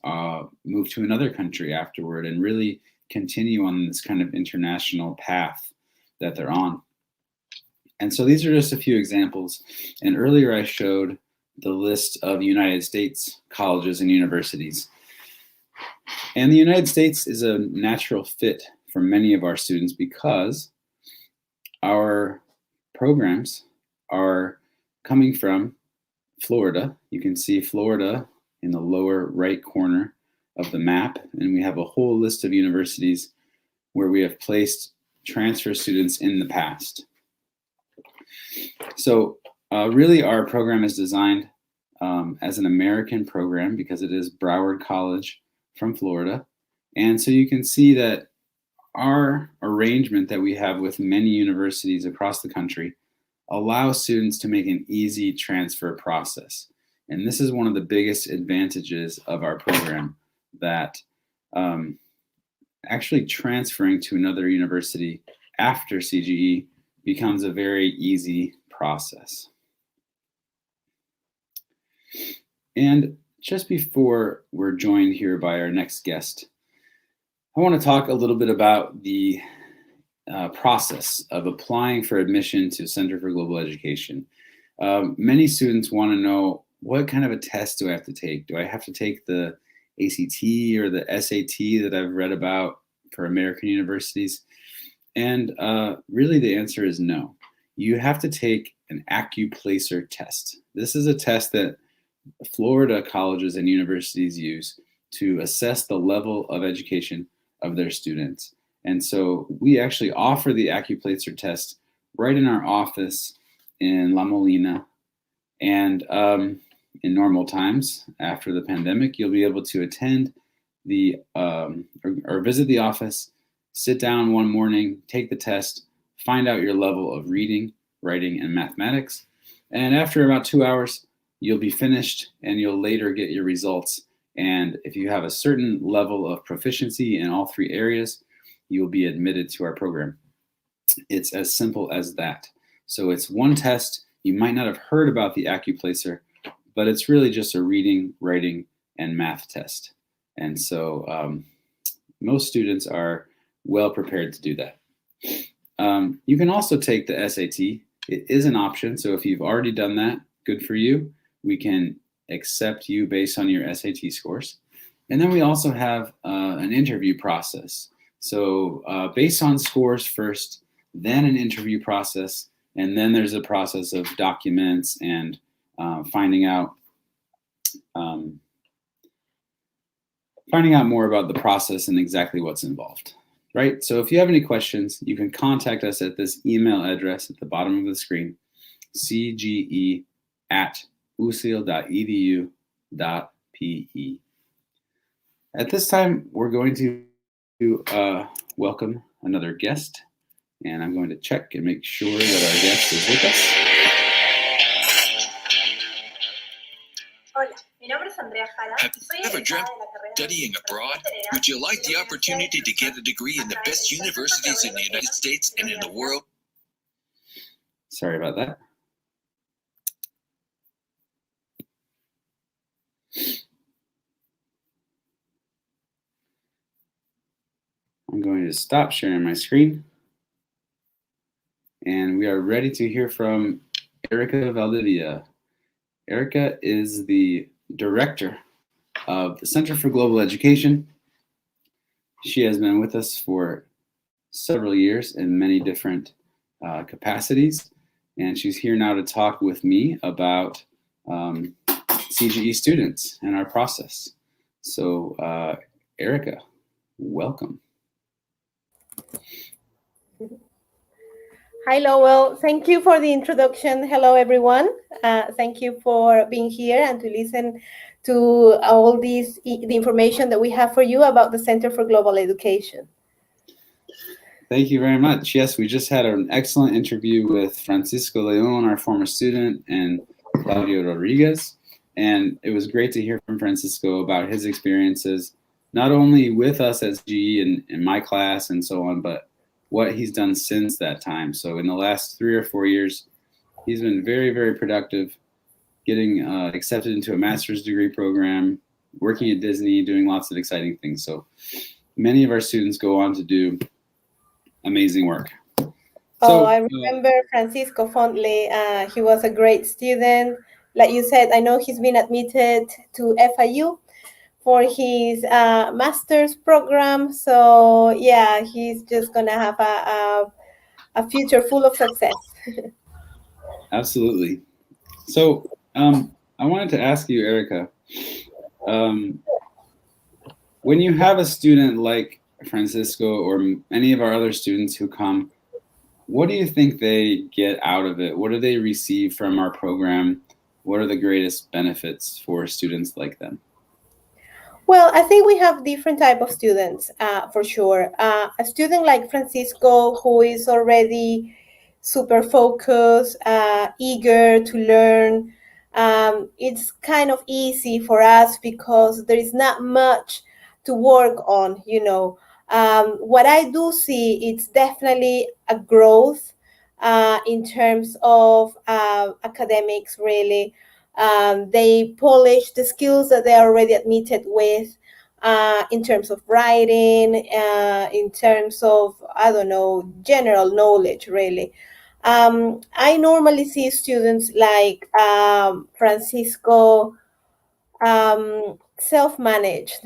move to another country afterward and really continue on this kind of international path that they're on. And so these are just a few examples. And earlier I showed the list of United States colleges and universities. And the United States is a natural fit for many of our students because our programs are coming from Florida. You can see Florida in the lower right corner of the map, and we have a whole list of universities where we have placed transfer students in the past. So really our program is designed as an American program because it is Broward College from Florida. And so you can see that our arrangement that we have with many universities across the country allows students to make an easy transfer process. And this is one of the biggest advantages of our program, that actually transferring to another university after CGE becomes a very easy process. And just before we're joined here by our next guest, I want to talk a little bit about the process of applying for admission to Center for Global Education. Many students want to know, what kind of a test do I have to take? Do I have to take the ACT or the SAT that I've read about for American universities? And really the answer is no. You have to take an AccuPlacer test. This is a test that Florida colleges and universities use to assess the level of education of their students. And so we actually offer the AccuPlacer test right in our office in La Molina. And in normal times, after the pandemic, you'll be able to attend the or visit the office, sit down one morning, take the test, find out your level of reading, writing, and mathematics. And after about 2 hours, you'll be finished and you'll later get your results. And if you have a certain level of proficiency in all three areas, you'll be admitted to our program. It's as simple as that. So it's one test. You might not have heard about the AccuPlacer, but it's really just a reading, writing, and math test. And so most students are well prepared to do that. You can also take the SAT. It is an option. So if you've already done that, good for you. We can accept you based on your SAT scores. And then we also have an interview process. So based on scores first, then an interview process, and then there's a process of documents and finding out more about the process and exactly what's involved, right? So if you have any questions, you can contact us at this email address at the bottom of the screen, cge@ucl.edu.pe. At this time, we're going to welcome another guest, and I'm going to check and make sure that our guest is with us. Have you ever dreamt of studying abroad? Would you like the opportunity to get a degree in the best universities in the United States and in the world? Sorry about that. I'm going to stop sharing my screen. And we are ready to hear from Erica Valdivia. Erica is the director of the Center for Global Education. She has been with us for several years in many different capacities. And she's here now to talk with me about CGE students and our process. So Erica, welcome. Hi, Lowell. Thank you for the introduction. Hello, everyone. Thank you for being here and to listen to all the information that we have for you about the Center for Global Education. Thank you very much. Yes, we just had an excellent interview with Francisco Leon, our former student, and Claudio Rodriguez. And it was great to hear from Francisco about his experiences, not only with us as GE in my class and so on, but what he's done since that time. So in the last 3 or 4 years, he's been very, very productive, getting accepted into a master's degree program, working at Disney, doing lots of exciting things. So many of our students go on to do amazing work. I remember Francisco fondly. He was a great student, like you said, I know he's been admitted to FIU for his master's program. So yeah, he's just gonna have a future full of success. Absolutely. So I wanted to ask you, Erica, when you have a student like Francisco or any of our other students who come, what do you think they get out of it? What do they receive from our program? What are the greatest benefits for students like them? Well, I think we have different type of students, for sure. A student like Francisco, who is already super focused, eager to learn, it's kind of easy for us because there is not much to work on, you know. What I do see, it's definitely a growth in terms of academics, really. They polish the skills that they are already admitted with in terms of writing, in terms of, I don't know, general knowledge, really. I normally see students like Francisco self-managed.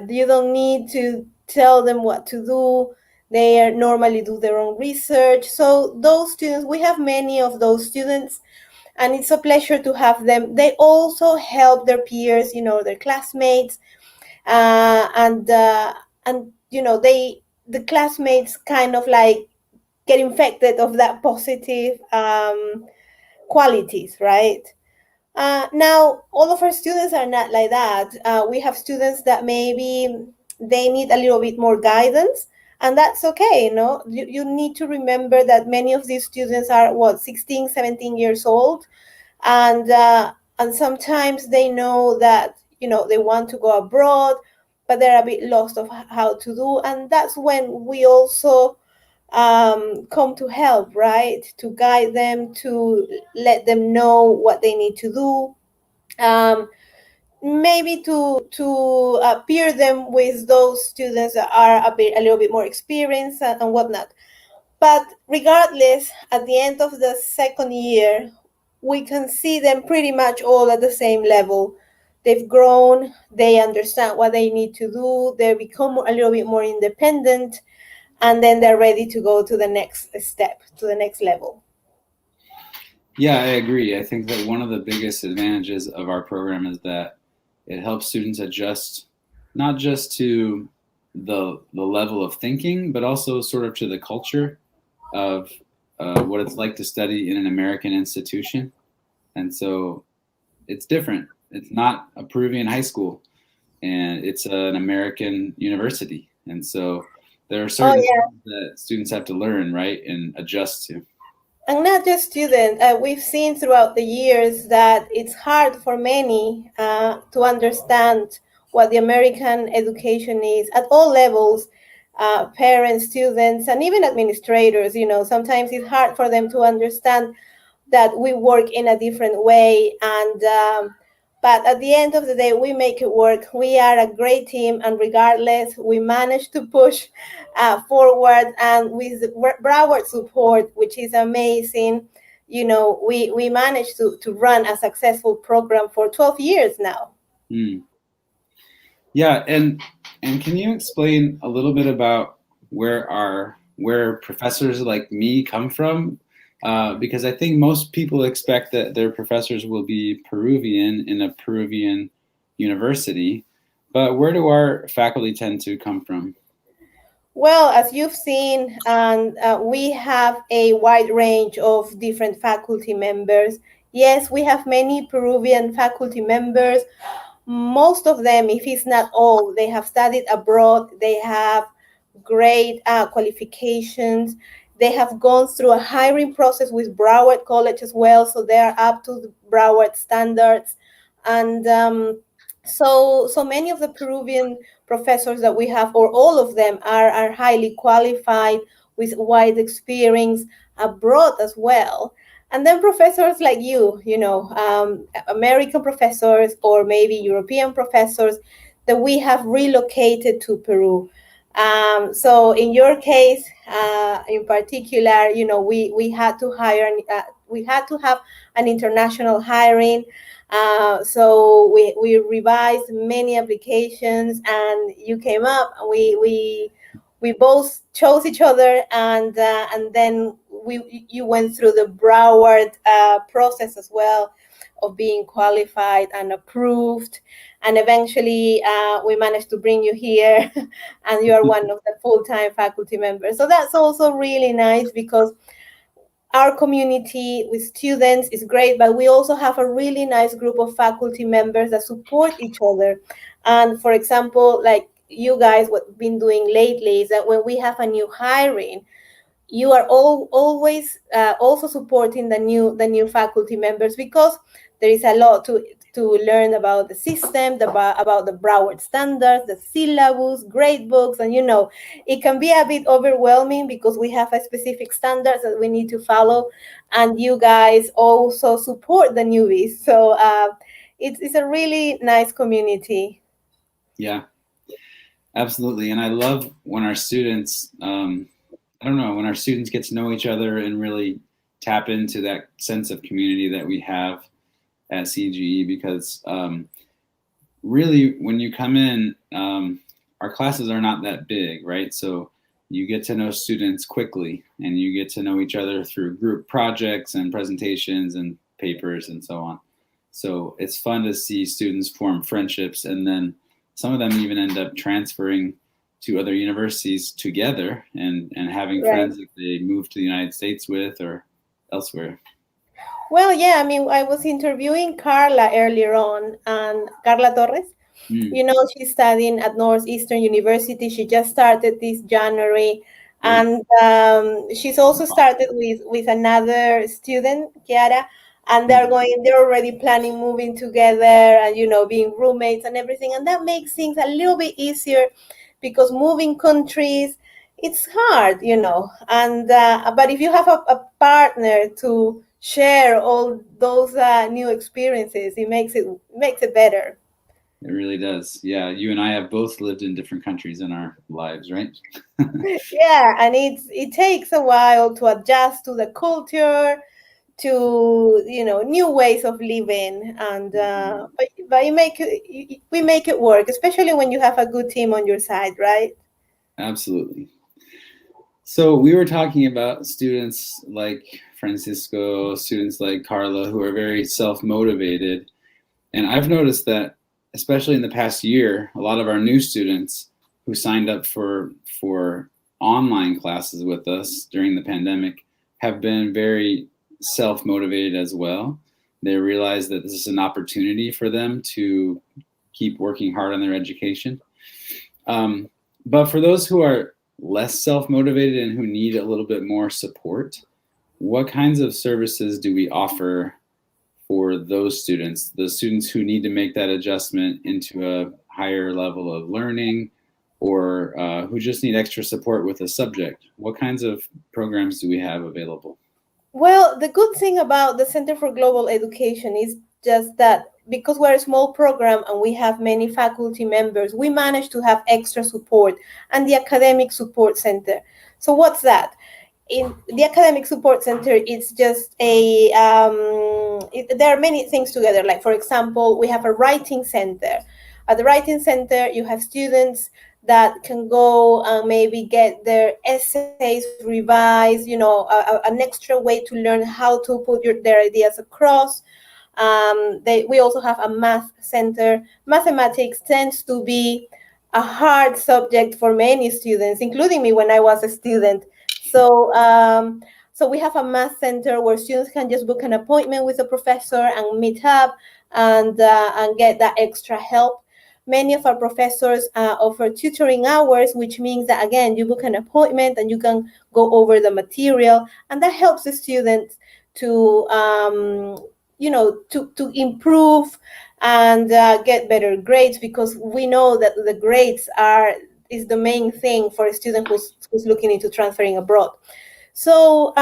You don't need to tell them what to do. They normally do their own research. So those students, we have many of those students, and it's a pleasure to have them. They also help their peers, you know, their classmates, and you know, the classmates kind of like get infected of that positive qualities, right? Now, all of our students are not like that. We have students that maybe they need a little bit more guidance, and that's okay. You know, you need to remember that many of these students are 16, 17 years old, and sometimes they know that, you know, they want to go abroad, but they're a bit lost of how to do, and that's when we also come to help, right? To guide them, to let them know what they need to do, maybe to peer them with those students that are a little bit more experienced and whatnot. But regardless, at the end of the second year, we can see them pretty much all at the same level. They've grown, they understand what they need to do, they become a little bit more independent, and then they're ready to go to the next step, to the next level. Yeah, I agree. I think that one of the biggest advantages of our program is that it helps students adjust not just to the level of thinking, but also sort of to the culture of what it's like to study in an American institution. And so it's different. It's not a Peruvian high school, and it's an American university. And so there are certain things that students have to learn, right, and adjust to. And not just students. We've seen throughout the years that it's hard for many to understand what the American education is at all levels, parents, students, and even administrators. You know, sometimes it's hard for them to understand that we work in a different way. And but at the end of the day, we make it work. We are a great team, and regardless, we manage to push forward. And with Broward support, which is amazing, you know, we managed to run a successful program for 12 years now. Yeah, and can you explain a little bit about where professors like me come from? Because I think most people expect that their professors will be Peruvian in a Peruvian university, but where do our faculty tend to come from? Well, as you've seen, we have a wide range of different faculty members. Yes, we have many Peruvian faculty members. Most of them, if it's not all, they have studied abroad. They have great qualifications. They have gone through a hiring process with Broward College as well, so they are up to the Broward standards. And so many of the Peruvian professors that we have, or all of them, are highly qualified with wide experience abroad as well. And then professors like you know, American professors or maybe European professors that we have relocated to Peru. So in your case, in particular, you know, we had to hire had to have an international hiring. So we revised many applications, and you came up. We both chose each other, and then you went through the Broward process as well of being qualified and approved, and eventually we managed to bring you here, and you are one of the full-time faculty members. So that's also really nice, because our community with students is great, but we also have a really nice group of faculty members that support each other. And for example, like you guys, what we've been doing lately is that when we have a new hiring, you are always also supporting the new faculty members, because there is a lot to learn about the system, about the Broward standards, the syllabus, grade books, and it can be a bit overwhelming because we have a specific standards that we need to follow, and you guys also support the newbies. So it's a really nice community. Yeah, absolutely. And I love when our students, when our students get to know each other and really tap into that sense of community that we have at CGE, because really when you come in, our classes are not that big, right? So you get to know students quickly, and you get to know each other through group projects and presentations and papers and so on. So it's fun to see students form friendships, and then some of them even end up transferring to other universities together and having friends that they move to the United States with or elsewhere. Well, yeah, I mean, I was interviewing Carla earlier on, and Carla Torres. She's studying at Northeastern University. She just started this January, and she's also started with another student, Kiara, and they're already planning moving together and being roommates and everything, and that makes things a little bit easier, because moving countries, it's hard, and but if you have a partner to share all those new experiences, it makes it better. It really does. Yeah, you and I have both lived in different countries in our lives, right? Yeah, and it takes a while to adjust to the culture, to new ways of living, and but we make it work, especially when you have a good team on your side, right? Absolutely. So we were talking about students like Francisco, students like Carla, who are very self-motivated, and I've noticed that, especially in the past year, a lot of our new students who signed up for online classes with us during the pandemic have been very self-motivated as well. They realize that this is an opportunity for them to keep working hard on their education. But for those who are less self-motivated and who need a little bit more support, what kinds of services do we offer for those students who need to make that adjustment into a higher level of learning, or who just need extra support with a subject? What kinds of programs do we have available? Well, the good thing about the Center for Global Education is just that because we're a small program and we have many faculty members, we manage to have extra support and the Academic Support Center. So what's that? In the Academic Support Center, it's just there are many things together. Like, for example, we have a writing center. At the writing center, you have students that can go and maybe get their essays revised, an extra way to learn how to put their ideas across. We also have a math center. Mathematics tends to be a hard subject for many students, including me when I was a student. So we have a math center where students can just book an appointment with a professor and meet up and get that extra help. Many of our professors offer tutoring hours, which means that, again, you book an appointment and you can go over the material, and that helps the students to improve and get better grades, because we know that the grades is the main thing for a student who's looking into transferring abroad. So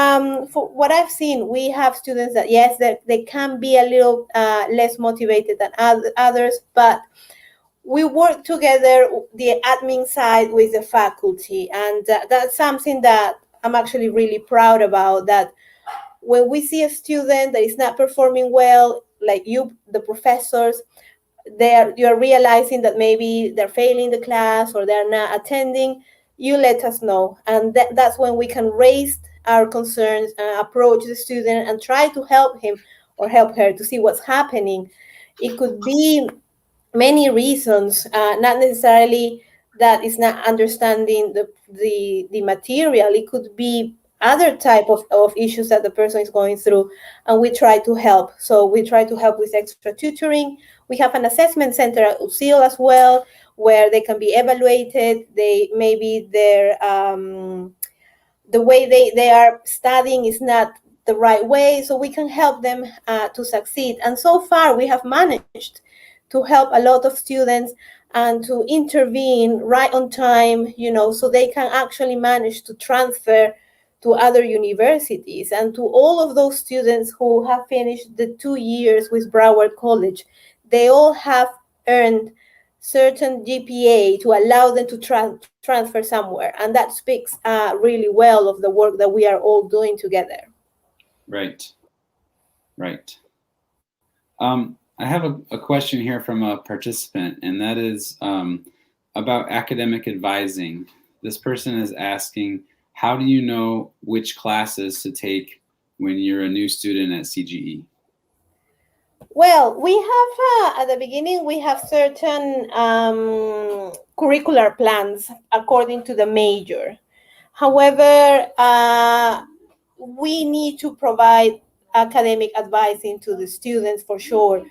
for what I've seen, we have students that, yes, they can be a little less motivated than others, but we work together, the admin side with the faculty, and that's something that I'm actually really proud about, that when we see a student that is not performing well, like you, the professors, you're realizing that maybe they're failing the class or they're not attending, you let us know. And that's when we can raise our concerns and approach the student and try to help him or help her to see what's happening. It could be many reasons, not necessarily that is not understanding the material. It could be other type of issues that the person is going through, and we try to help. So we try to help with extra tutoring. We have an assessment center at UCIL as well, where they can be evaluated. Maybe the way they are studying is not the right way, so we can help them to succeed. And so far, we have managed to help a lot of students and to intervene right on time, so they can actually manage to transfer to other universities. And to all of those students who have finished the 2 years with Broward College, they all have earned certain GPA to allow them to transfer somewhere. And that speaks really well of the work that we are all doing together. Right. I have a question here from a participant, and that is about academic advising. This person is asking, how do you know which classes to take when you're a new student at CGE? Well, we have, at the beginning, we have certain curricular plans according to the major. However, we need to provide academic advising to the students for sure,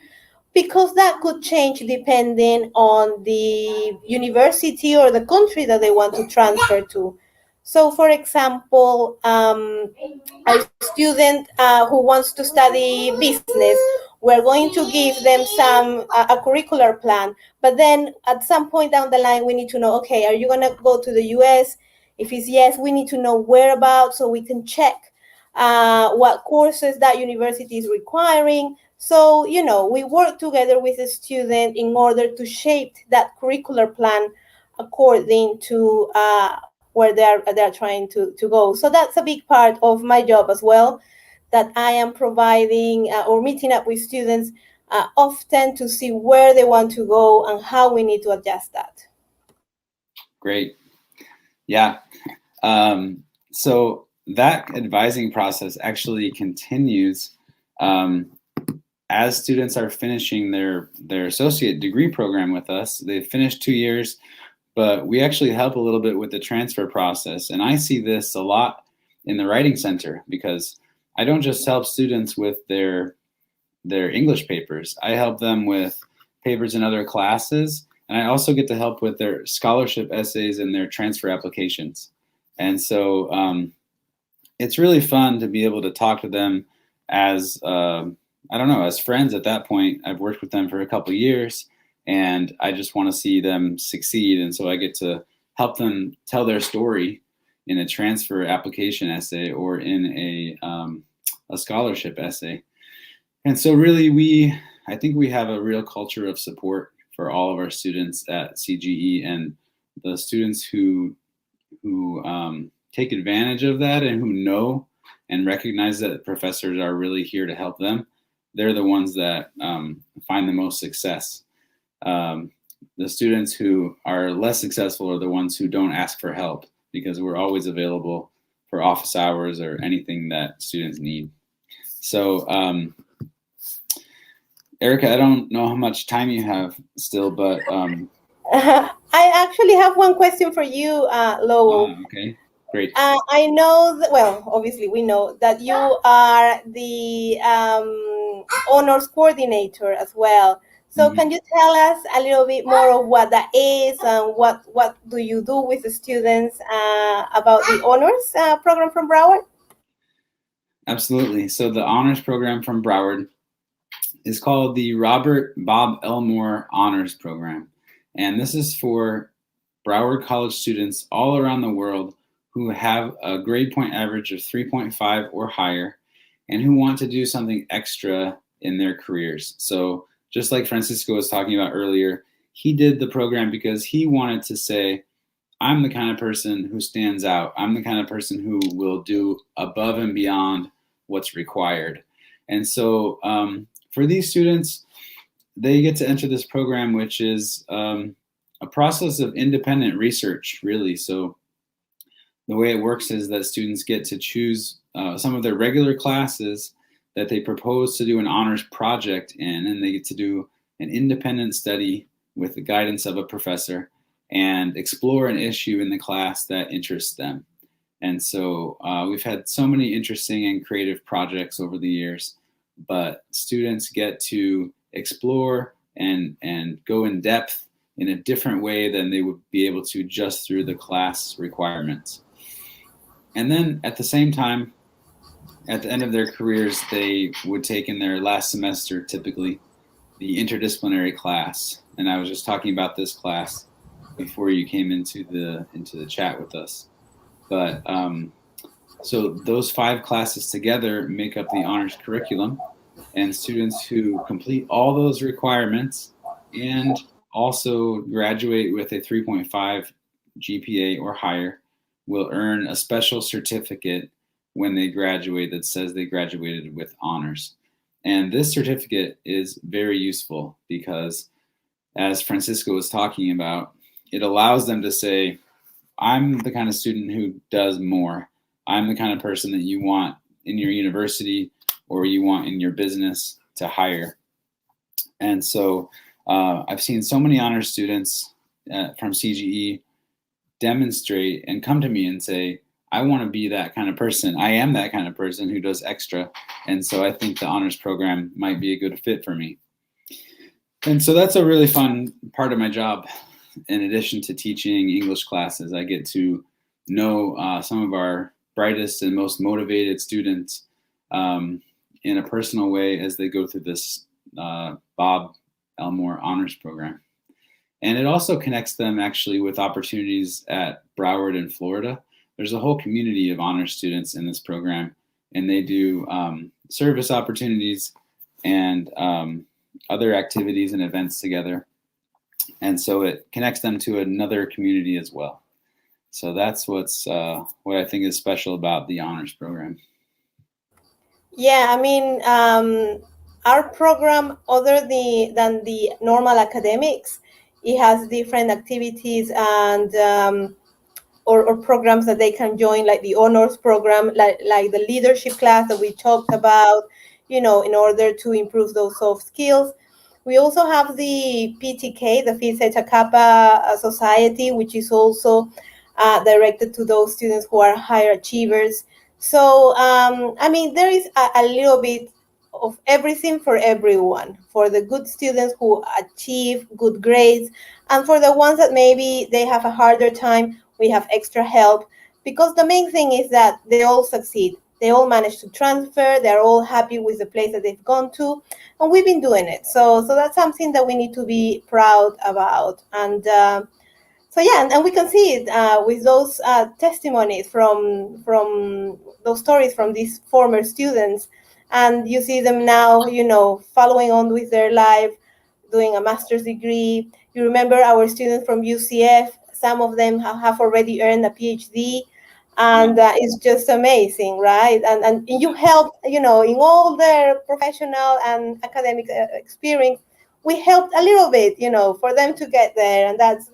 because that could change depending on the university or the country that they want to transfer to. So, for example, a student who wants to study business, we're going to give them a curricular plan. But then at some point down the line, we need to know, okay, are you going to go to the US? If it's yes, we need to know whereabouts so we can check what courses that university is requiring. So, we work together with the student in order to shape that curricular plan according to where they're trying to go. So that's a big part of my job as well, that I am providing or meeting up with students often to see where they want to go and how we need to adjust that. Great. Yeah. So that advising process actually continues as students are finishing their associate degree program with us. They've finished 2 years, but we actually help a little bit with the transfer process. And I see this a lot in the Writing Center, because I don't just help students with their English papers. I help them with papers in other classes, and I also get to help with their scholarship essays and their transfer applications. And so it's really fun to be able to talk to them as, as friends at that point. I've worked with them for a couple of years, and I just want to see them succeed. And so I get to help them tell their story in a transfer application essay or in a scholarship essay. And so really I think we have a real culture of support for all of our students at CGE, and the students who take advantage of that and who know and recognize that professors are really here to help them, they're the ones that find the most success. The students who are less successful are the ones who don't ask for help, because we're always available for office hours or anything that students need. So, Erica, I don't know how much time you have still, but I actually have one question for you, Lowell. Okay, great. I know that, well, obviously we know that you are the honors coordinator as well. So can you tell us a little bit more of what that is, and what do you do with the students about the honors program from Broward? Absolutely. So the honors program from Broward is called the Robert Bob Elmore Honors Program. And this is for Broward College students all around the world who have a grade point average of 3.5 or higher, and who want to do something extra in their careers. So just like Francisco was talking about earlier, he did the program because he wanted to say, I'm the kind of person who stands out. I'm the kind of person who will do above and beyond what's required. And so for these students, they get to enter this program, which is a process of independent research, really. So the way it works is that students get to choose some of their regular classes that they propose to do an honors project in, and they get to do an independent study with the guidance of a professor and explore an issue in the class that interests them. And so we've had so many interesting and creative projects over the years, but students get to explore and go in depth in a different way than they would be able to just through the class requirements. And then at the same time, at the end of their careers, they would take in their last semester, typically, the interdisciplinary class. And I was just talking about this class before you came into the chat with us. But so those 5 classes together make up the honors curriculum, and students who complete all those requirements and also graduate with a 3.5 GPA or higher will earn a special certificate when they graduate that says they graduated with honors. And this certificate is very useful because, as Francisco was talking about, it allows them to say, I'm the kind of student who does more. I'm the kind of person that you want in your university or you want in your business to hire. And so I've seen so many honors students from CGE demonstrate and come to me and say, I want to be that kind of person. I am that kind of person who does extra. And so I think the honors program might be a good fit for me. And so that's a really fun part of my job. In addition to teaching English classes, I get to know some of our brightest and most motivated students in a personal way as they go through this Bob Elmore honors program. And it also connects them actually with opportunities at Broward in Florida. There's a whole community of honors students in this program, and they do service opportunities and other activities and events together. And so it connects them to another community as well. So that's what I think is special about the honors program. Yeah, I mean, our program, other than the normal academics, it has different activities and or programs that they can join, like the honors program, like the leadership class that we talked about, in order to improve those soft skills. We also have the PTK, the Phi Theta Kappa Society, which is also directed to those students who are higher achievers. So, I mean, there is a little bit of everything for everyone, for the good students who achieve good grades, and for the ones that maybe they have a harder time, we have extra help, because the main thing is that they all succeed. They all manage to transfer. They're all happy with the place that they've gone to, and we've been doing it. So that's something that we need to be proud about. And so yeah, and we can see it with those testimonies from those stories from these former students, and you see them now, following on with their life, doing a master's degree. You remember our students from UCF. Some of them have already earned a PhD. And it's just amazing, right? And you help, in all their professional and academic experience, we helped a little bit, for them to get there, and that's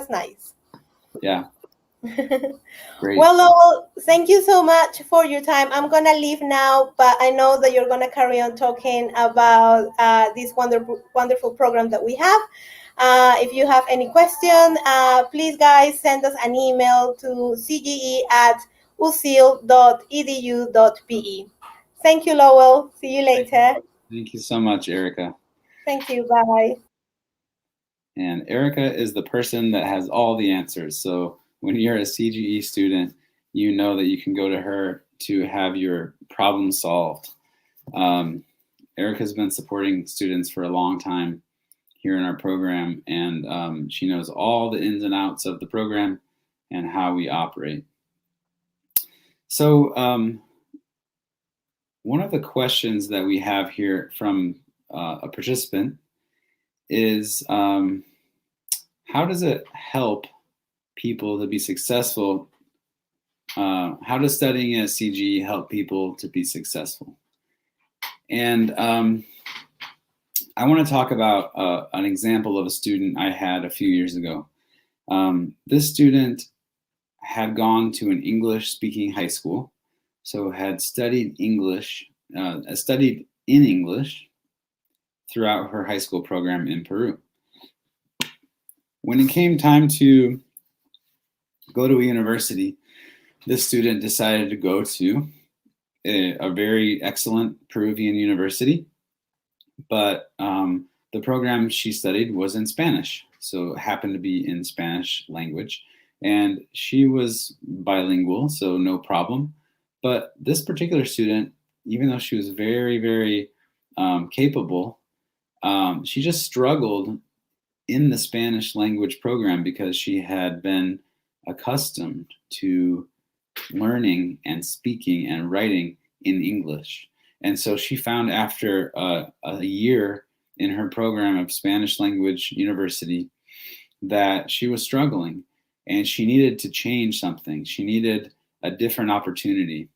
nice. Yeah. Great. Well, Lowell, thank you so much for your time. I'm gonna leave now, but I know that you're gonna carry on talking about this wonderful program that we have. If you have any question, please, guys, send us an email to cge@usil.edu.pe. Thank you, Lowell. See you later. Thank you so much, Erica. Thank you. Bye. And Erica is the person that has all the answers. So when you're a CGE student, you know that you can go to her to have your problem solved. Erica's been supporting students for a long time here in our program, and she knows all the ins and outs of the program and how we operate. So one of the questions that we have here from a participant is, how does it help people to be successful how does studying at CGE help people to be successful? And I want to talk about an example of a student I had a few years ago. This student had gone to an English-speaking high school, so had studied studied in English throughout her high school program in Peru. When it came time to go to a university, this student decided to go to a very excellent Peruvian university, but the program she studied was in Spanish, so it happened to be in Spanish language, and she was bilingual, so no problem. But this particular student, even though she was very, very capable, she just struggled in the Spanish language program because she had been accustomed to learning and speaking and writing in English. And so she found after a year in her program of Spanish language university that she was struggling and she needed to change something. She needed a different opportunity.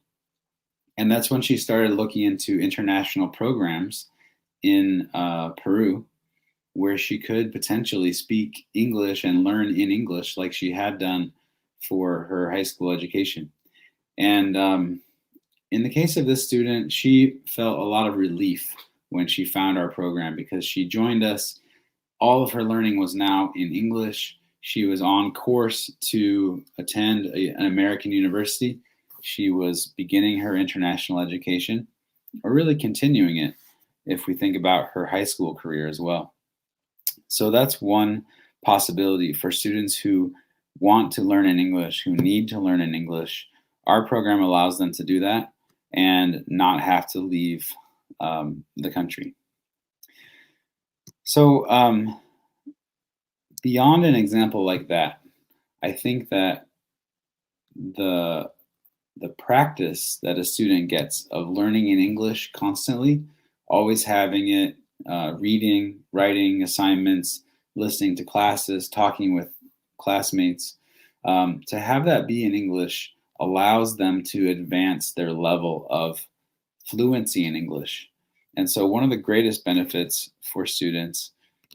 And that's when she started looking into international programs in Peru, where she could potentially speak English and learn in English like she had done for her high school education. And in the case of this student, she felt a lot of relief when she found our program because she joined us. All of her learning was now in English. She was on course to attend an American university. She was beginning her international education, or really continuing it if we think about her high school career as well. So that's one possibility for students who want to learn in English, who need to learn in English. Our program allows them to do that and not have to leave the country. So beyond an example like that, I think that the practice that a student gets of learning in English constantly, always having it, reading, writing assignments, listening to classes, talking with classmates, to have that be in English allows them to advance their level of fluency in English. And so one of the greatest benefits for students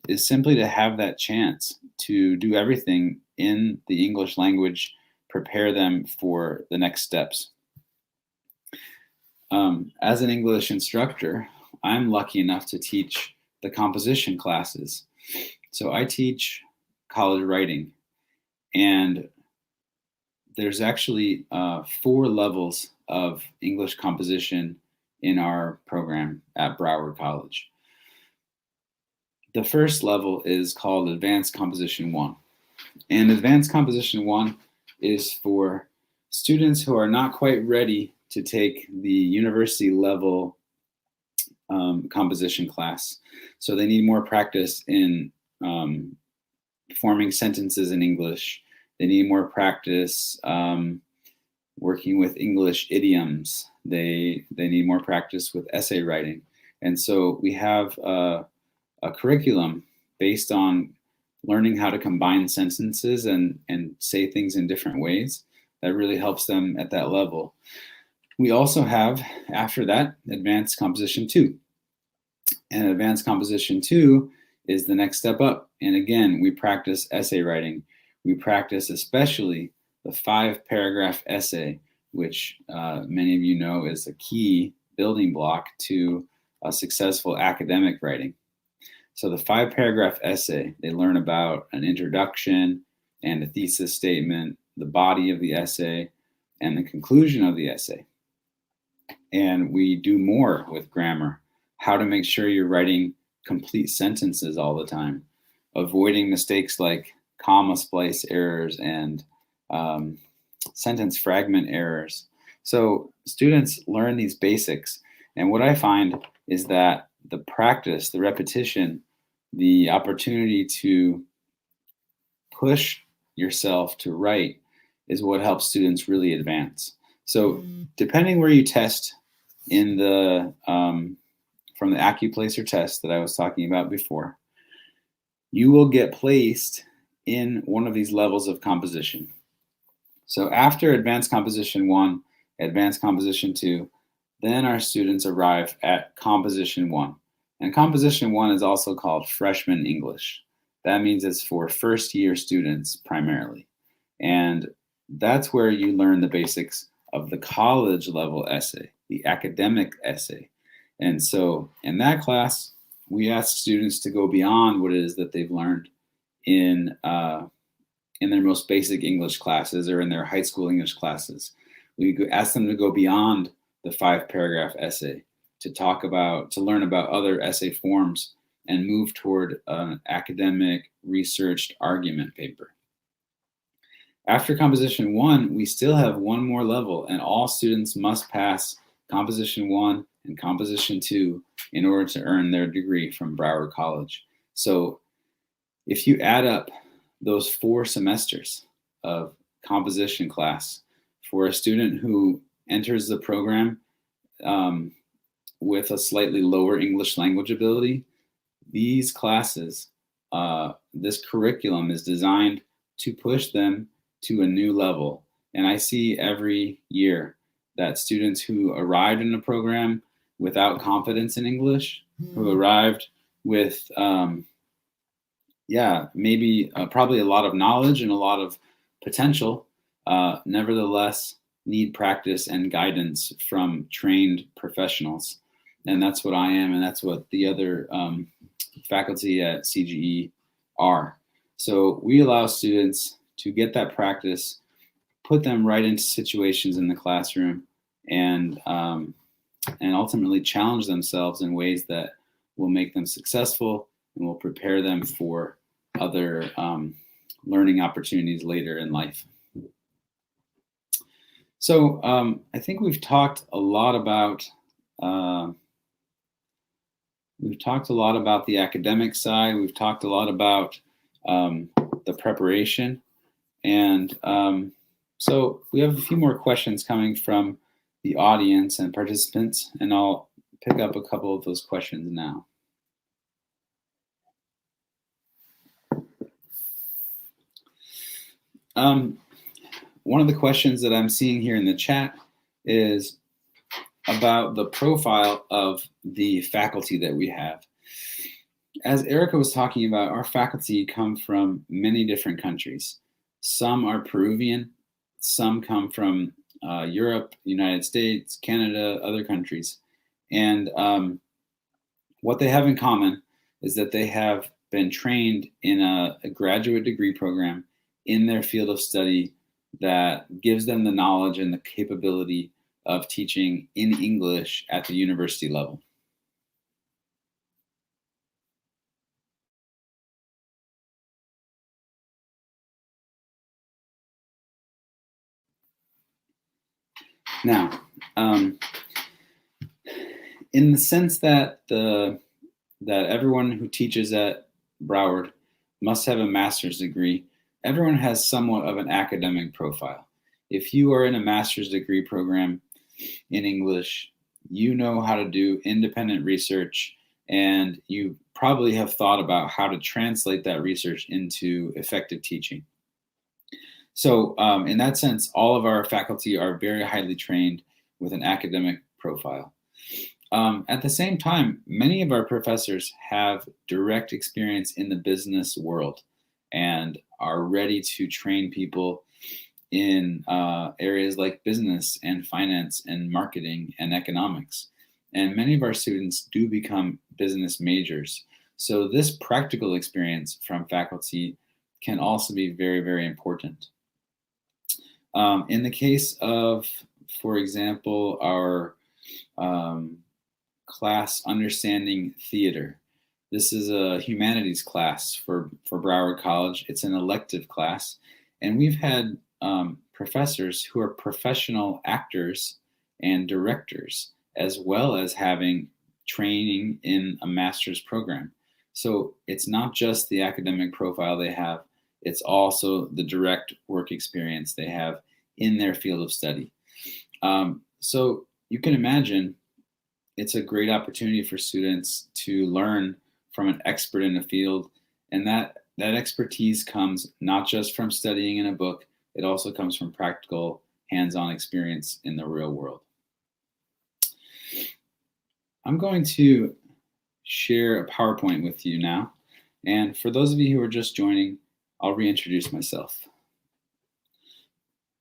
is simply to have that chance to do everything in the English language, prepare them for the next steps. As an English instructor, I'm lucky enough to teach the composition classes. So I teach college writing, and there's actually 4 levels of English composition in our program at Broward College. The first level is called Advanced Composition 1. And Advanced Composition 1 is for students who are not quite ready to take the university level composition class. So they need more practice in forming sentences in English. They need more practice working with English idioms. They need more practice with essay writing. And so we have a curriculum based on learning how to combine sentences and say things in different ways that really helps them at that level. We also have, after that, Advanced Composition 2. And Advanced Composition 2 is the next step up. And again, we practice essay writing. We practice especially the 5-paragraph essay, which many of you know is a key building block to a successful academic writing. So the 5-paragraph essay, they learn about an introduction and a thesis statement, the body of the essay, and the conclusion of the essay. And we do more with grammar, how to make sure you're writing complete sentences all the time, avoiding mistakes like comma splice errors and sentence fragment errors. So students learn these basics. And what I find is that the practice, the repetition, the opportunity to push yourself to write is what helps students really advance. So depending where you test in the from the AccuPlacer test that I was talking about before, you will get placed in one of these levels of composition. So after Advanced Composition 1, Advanced Composition 2, then our students arrive at Composition 1. And Composition 1 is also called Freshman English. That means it's for first year students primarily. And that's where you learn the basics of the college level essay, the academic essay. And so in that class, we ask students to go beyond what it is that they've learned in their most basic English classes or in their high school English classes. We ask them to go beyond the 5-paragraph essay to learn about other essay forms and move toward an academic researched argument paper. After Composition 1, we still have one more level, and all students must pass Composition 1 and Composition 2 in order to earn their degree from Broward College. So if you add up those 4 semesters of composition class for a student who enters the program with a slightly lower English language ability, these classes, this curriculum is designed to push them to a new level. And I see every year that students who arrived in the program without confidence in English, who arrived with, maybe probably a lot of knowledge and a lot of potential, nevertheless need practice and guidance from trained professionals. And that's what I am, and that's what the other faculty at CGE are. So we allow students to get that practice, put them right into situations in the classroom, and ultimately challenge themselves in ways that will make them successful and will prepare them for other learning opportunities later in life. So I think we've talked a lot about the academic side. We've talked a lot about the preparation. And so we have a few more questions coming from the audience and participants, and I'll pick up a couple of those questions now. One of the questions that I'm seeing here in the chat is about the profile of the faculty that we have. As Erica was talking about, our faculty come from many different countries. Some are Peruvian, some come from Europe, United States, Canada, other countries. And what they have in common is that they have been trained in a graduate degree program in their field of study that gives them the knowledge and the capability of teaching in English at the university level. Now, in the sense that everyone who teaches at Broward must have a master's degree, everyone has somewhat of an academic profile. If you are in a master's degree program in English, you know how to do independent research, and you probably have thought about how to translate that research into effective teaching. So in that sense, all of our faculty are very highly trained with an academic profile. At the same time, many of our professors have direct experience in the business world and are ready to train people in areas like business and finance and marketing and economics. And many of our students do become business majors. So this practical experience from faculty can also be very, very important. In the case of, for example, our class Understanding Theater, this is a humanities class for Broward College. It's an elective class, and we've had professors who are professional actors and directors, as well as having training in a master's program. So it's not just the academic profile they have, it's also the direct work experience they have in their field of study. So you can imagine it's a great opportunity for students to learn from an expert in a field, and that expertise comes not just from studying in a book, it also comes from practical hands-on experience in the real world. I'm going to share a PowerPoint with you now. And for those of you who are just joining, I'll reintroduce myself.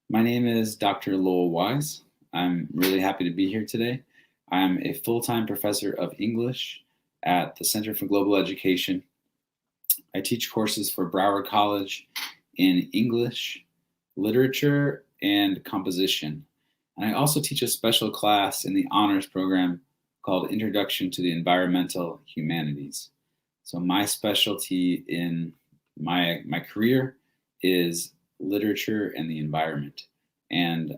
My name is Dr. Lowell Wise. I'm really happy to be here today. I'm a full-time professor of English at the Center for Global Education. I teach courses for Broward College in English, literature, and composition. And I also teach a special class in the honors program called Introduction to the Environmental Humanities. So my specialty in my career is literature and the environment. And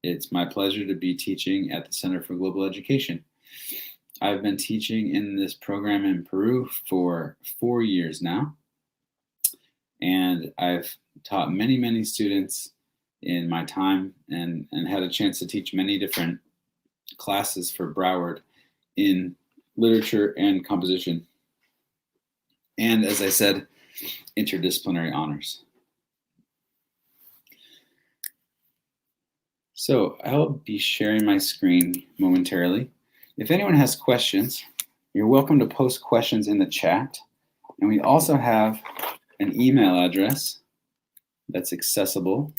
it's my pleasure to be teaching at the Center for Global Education. I've been teaching in this program in Peru for 4 years now. And I've taught many students in my time and had a chance to teach many different classes for Broward in literature and composition. And as I said, interdisciplinary honors. So I'll be sharing my screen momentarily. If anyone has questions, you're welcome to post questions in the chat. And we also have an email address that's accessible.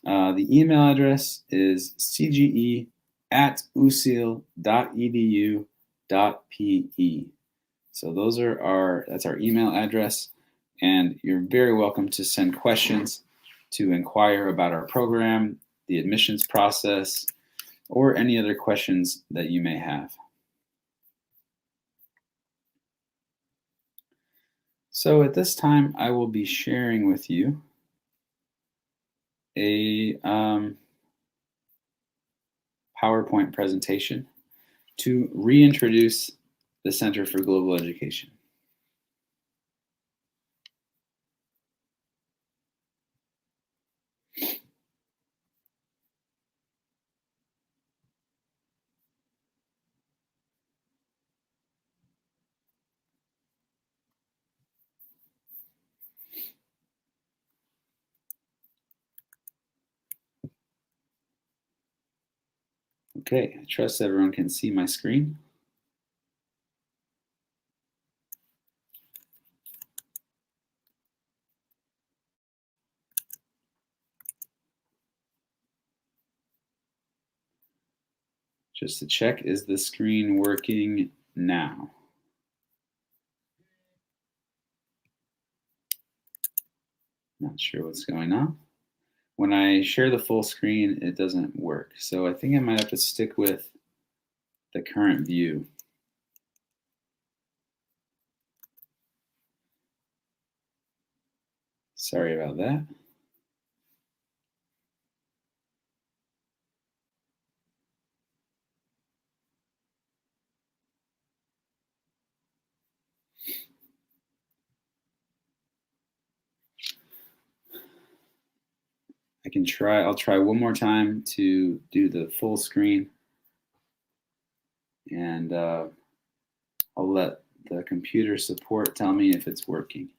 The email address is cge@ucil.edu.pe. So that's our email address, and you're very welcome to send questions to inquire about our program, the admissions process, or any other questions that you may have. So at this time, I will be sharing with you a PowerPoint presentation to reintroduce the Center for Global Education. Okay, I trust everyone can see my screen. Just to check, is the screen working now? Not sure what's going on. When I share the full screen, it doesn't work. So I think I might have to stick with the current view. Sorry about that. I'll try one more time to do the full screen, and I'll let the computer support tell me if it's working.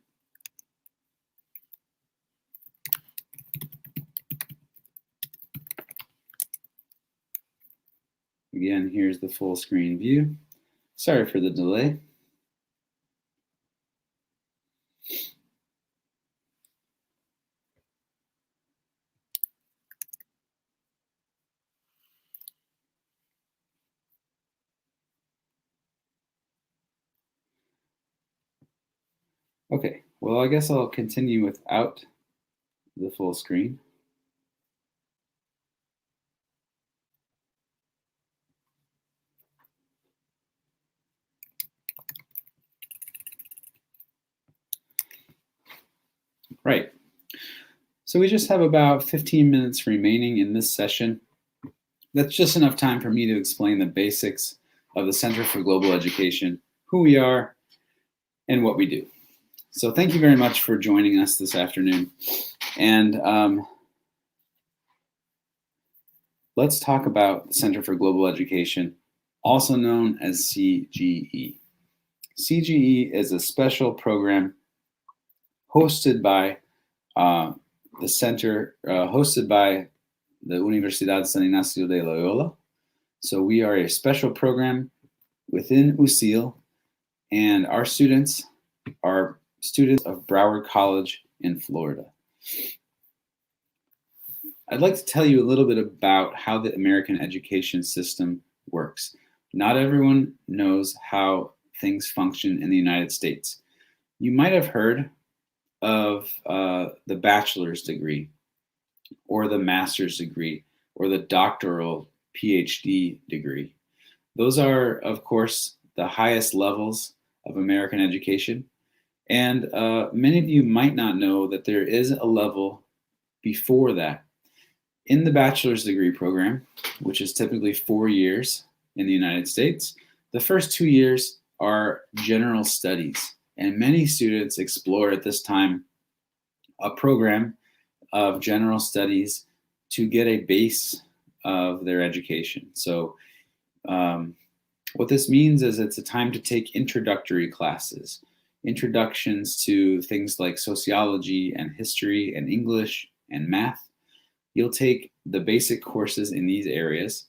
Again, here's the full screen view. Sorry for the delay. Okay, well, I guess I'll continue without the full screen. Right, so we just have about 15 minutes remaining in this session. That's just enough time for me to explain the basics of the Center for Global Education, who we are, and what we do. So thank you very much for joining us this afternoon. And let's talk about the Center for Global Education, also known as CGE. CGE is a special program hosted by the center hosted by the Universidad San Ignacio de Loyola. So we are a special program within USIL, and our students are students of Broward College in Florida. I'd like to tell you a little bit about how the American education system works. Not everyone knows how things function in the United States. You might have heard of the bachelor's degree, or the master's degree, or the doctoral PhD degree. Those are, of course, the highest levels of American education. And many of you might not know that there is a level before that. In the bachelor's degree program, which is typically 4 years in the United States, the first 2 years are general studies. And many students explore at this time a program of general studies to get a base of their education. So what this means is it's a time to take introductory classes, introductions to things like sociology and history and English and math. You'll take the basic courses in these areas,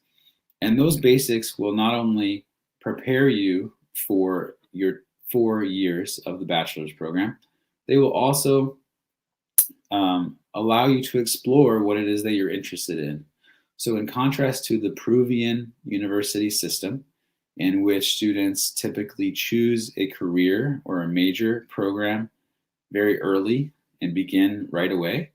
and those basics will not only prepare you for your 4 years of the bachelor's program, they will also allow you to explore what it is that you're interested in. So in contrast to the Peruvian university system, in which students typically choose a career or a major program very early and begin right away,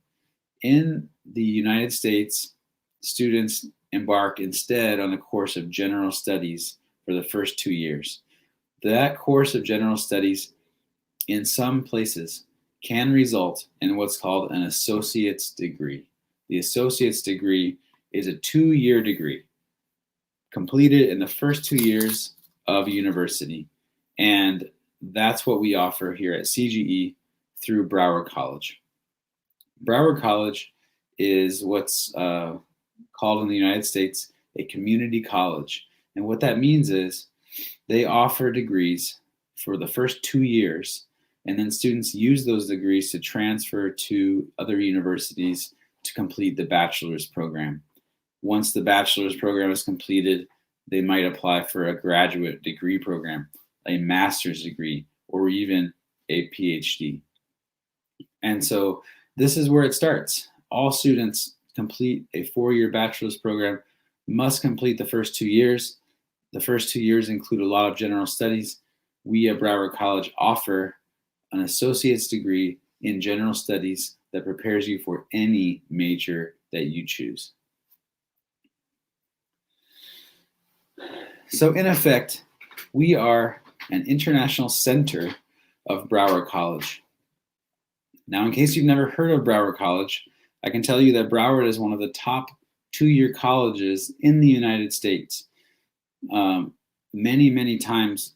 in the United States, students embark instead on a course of general studies for the first 2 years. That course of general studies in some places can result in what's called an associate's degree. The associate's degree is a 2-year degree completed in the first 2 years of university. And that's what we offer here at CGE through Broward College. Broward College is what's called in the United States a community college. And what that means is they offer degrees for the first 2 years, and then students use those degrees to transfer to other universities to complete the bachelor's program. Once the bachelor's program is completed, they might apply for a graduate degree program, a master's degree, or even a PhD. And so this is where it starts. All students complete a 4-year bachelor's program, must complete the first 2 years. The first 2 years include a lot of general studies. We at Broward College offer an associate's degree in general studies that prepares you for any major that you choose. So in effect, we are an international center of Broward College. Now, in case you've never heard of Broward College, I can tell you that Broward is one of the top 2-year colleges in the United States. Many times,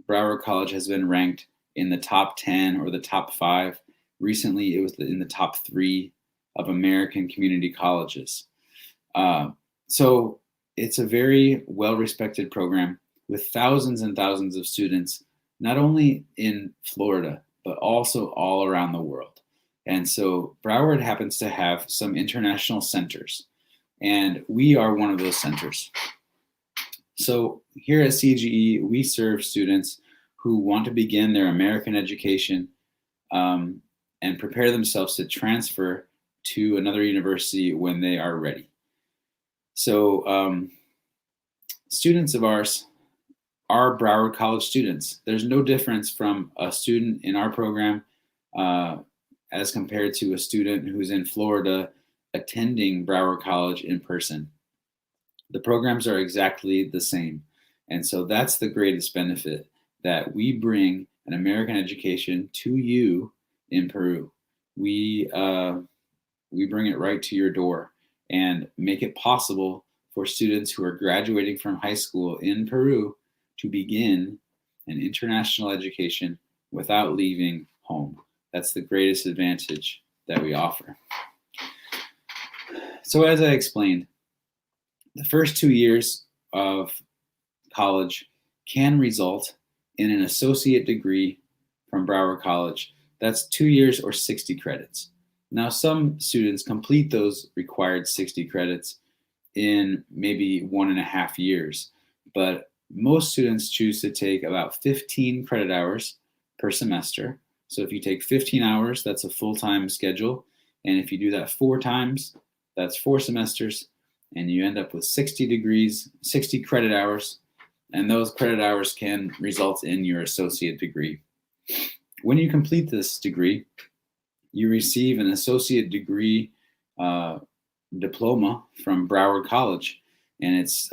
Broward College has been ranked in the top 10 or the top 5. Recently, it was in the top 3 of American community colleges. So it's a very well-respected program with thousands and thousands of students, not only in Florida, but also all around the world. And so Broward happens to have some international centers, and we are one of those centers. So here at CGE, we serve students who want to begin their American education and prepare themselves to transfer to another university when they are ready. So students of ours are Broward College students. There's no difference from a student in our program as compared to a student who's in Florida attending Broward College in person. The programs are exactly the same. And so that's the greatest benefit, that we bring an American education to you in Peru. We bring it right to your door and make it possible for students who are graduating from high school in Peru to begin an international education without leaving home. That's the greatest advantage that we offer. So as I explained, the first 2 years of college can result in an associate degree from Broward College. That's 2 years or 60 credits. Now, some students complete those required 60 credits in maybe 1.5 years, but most students choose to take about 15 credit hours per semester. So if you take 15 hours, that's a full-time schedule. And if you do that 4 times, that's 4 semesters, and you end up with 60 degrees, 60 credit hours, and those credit hours can result in your associate degree. When you complete this degree, you receive an associate degree diploma from Broward College, and it's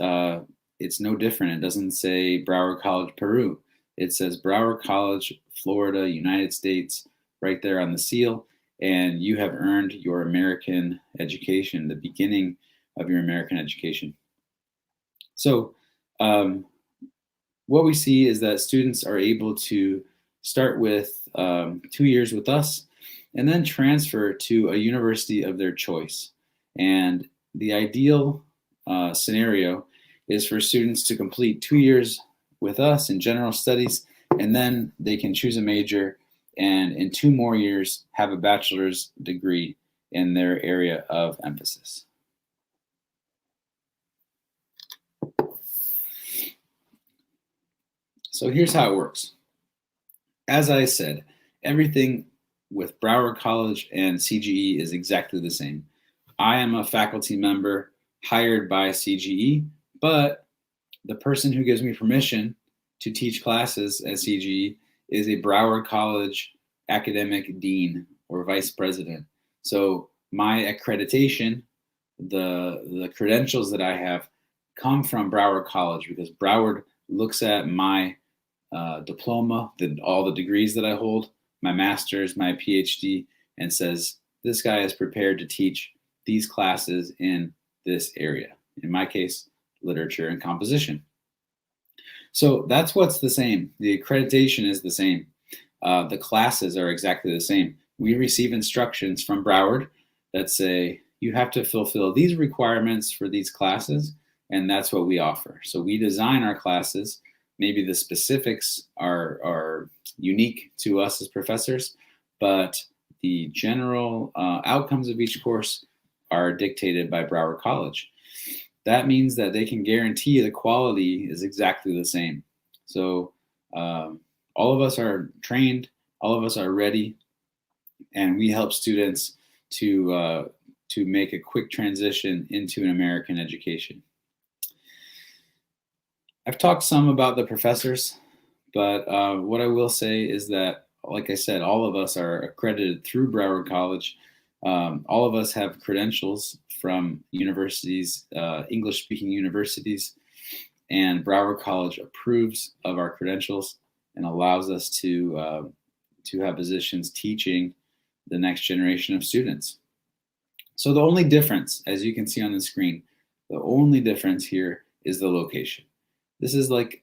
no different. It doesn't say Broward College, Peru. It says Broward College, Florida, United States, right there on the seal, and you have earned your American education, the beginning of your American education. So what we see is that students are able to start with 2 years with us and then transfer to a university of their choice. And the ideal scenario is for students to complete 2 years with us in general studies, and then they can choose a major and in 2 more years have a bachelor's degree in their area of emphasis. So here's how it works. As I said, everything with Broward College and CGE is exactly the same. I am a faculty member hired by CGE, but the person who gives me permission to teach classes at CGE is a Broward College academic dean or vice president. So my accreditation, the credentials that I have, come from Broward College, because Broward looks at my diploma, all the degrees that I hold, my master's, my PhD, and says, this guy is prepared to teach these classes in this area. In my case, literature and composition. So that's what's the same. The accreditation is the same. The classes are exactly the same. We receive instructions from Broward that say, you have to fulfill these requirements for these classes, and that's what we offer. So we design our classes. Maybe the specifics are unique to us as professors, but the general outcomes of each course are dictated by Broward College. That means that they can guarantee the quality is exactly the same. So all of us are trained, all of us are ready, and we help students to make a quick transition into an American education. I've talked some about the professors, but what I will say is that, like I said, all of us are accredited through Broward College. All of us have credentials from universities, English-speaking universities, and Broward College approves of our credentials and allows us to have positions teaching the next generation of students. So the only difference, as you can see on the screen, the only difference here is the location. This is like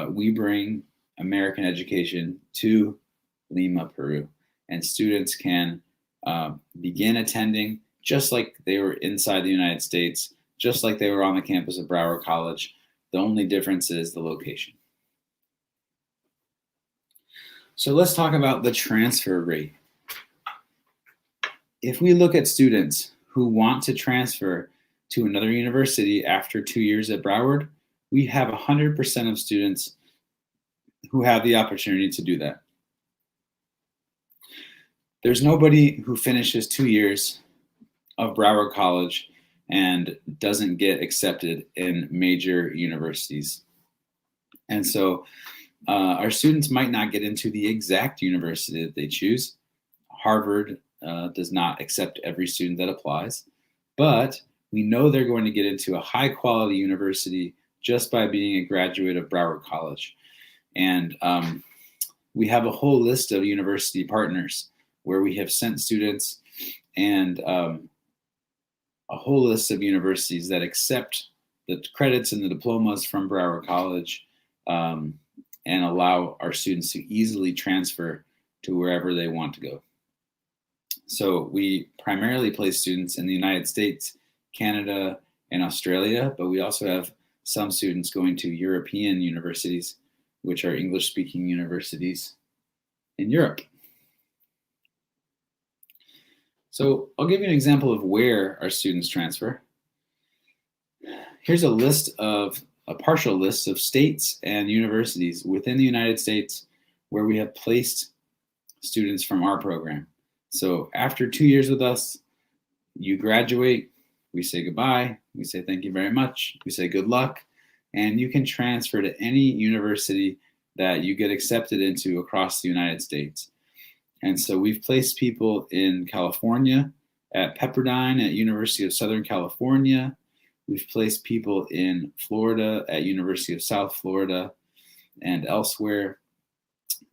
we bring American education to Lima, Peru, and students can begin attending just like they were inside the United States, just like they were on the campus of Broward College. The only difference is the location. So let's talk about the transfer rate. If we look at students who want to transfer to another university after 2 years at Broward, we have 100% of students who have the opportunity to do that. There's nobody who finishes 2 years of Broward College and doesn't get accepted in major universities. And so our students might not get into the exact university that they choose. Harvard does not accept every student that applies, but we know they're going to get into a high quality university just by being a graduate of Broward College. And we have a whole list of university partners where we have sent students, and a whole list of universities that accept the credits and the diplomas from Broward College and allow our students to easily transfer to wherever they want to go. So we primarily place students in the United States, Canada, and Australia, but we also have some students going to European universities, which are English-speaking universities in Europe. So I'll give you an example of where our students transfer. Here's a partial list of states and universities within the United States where we have placed students from our program. So after 2 years with us, you graduate, we say goodbye, we say thank you very much, we say good luck, and you can transfer to any university that you get accepted into across the United States. And so we've placed people in California at Pepperdine at University of Southern California. We've placed people in Florida at University of South Florida and elsewhere,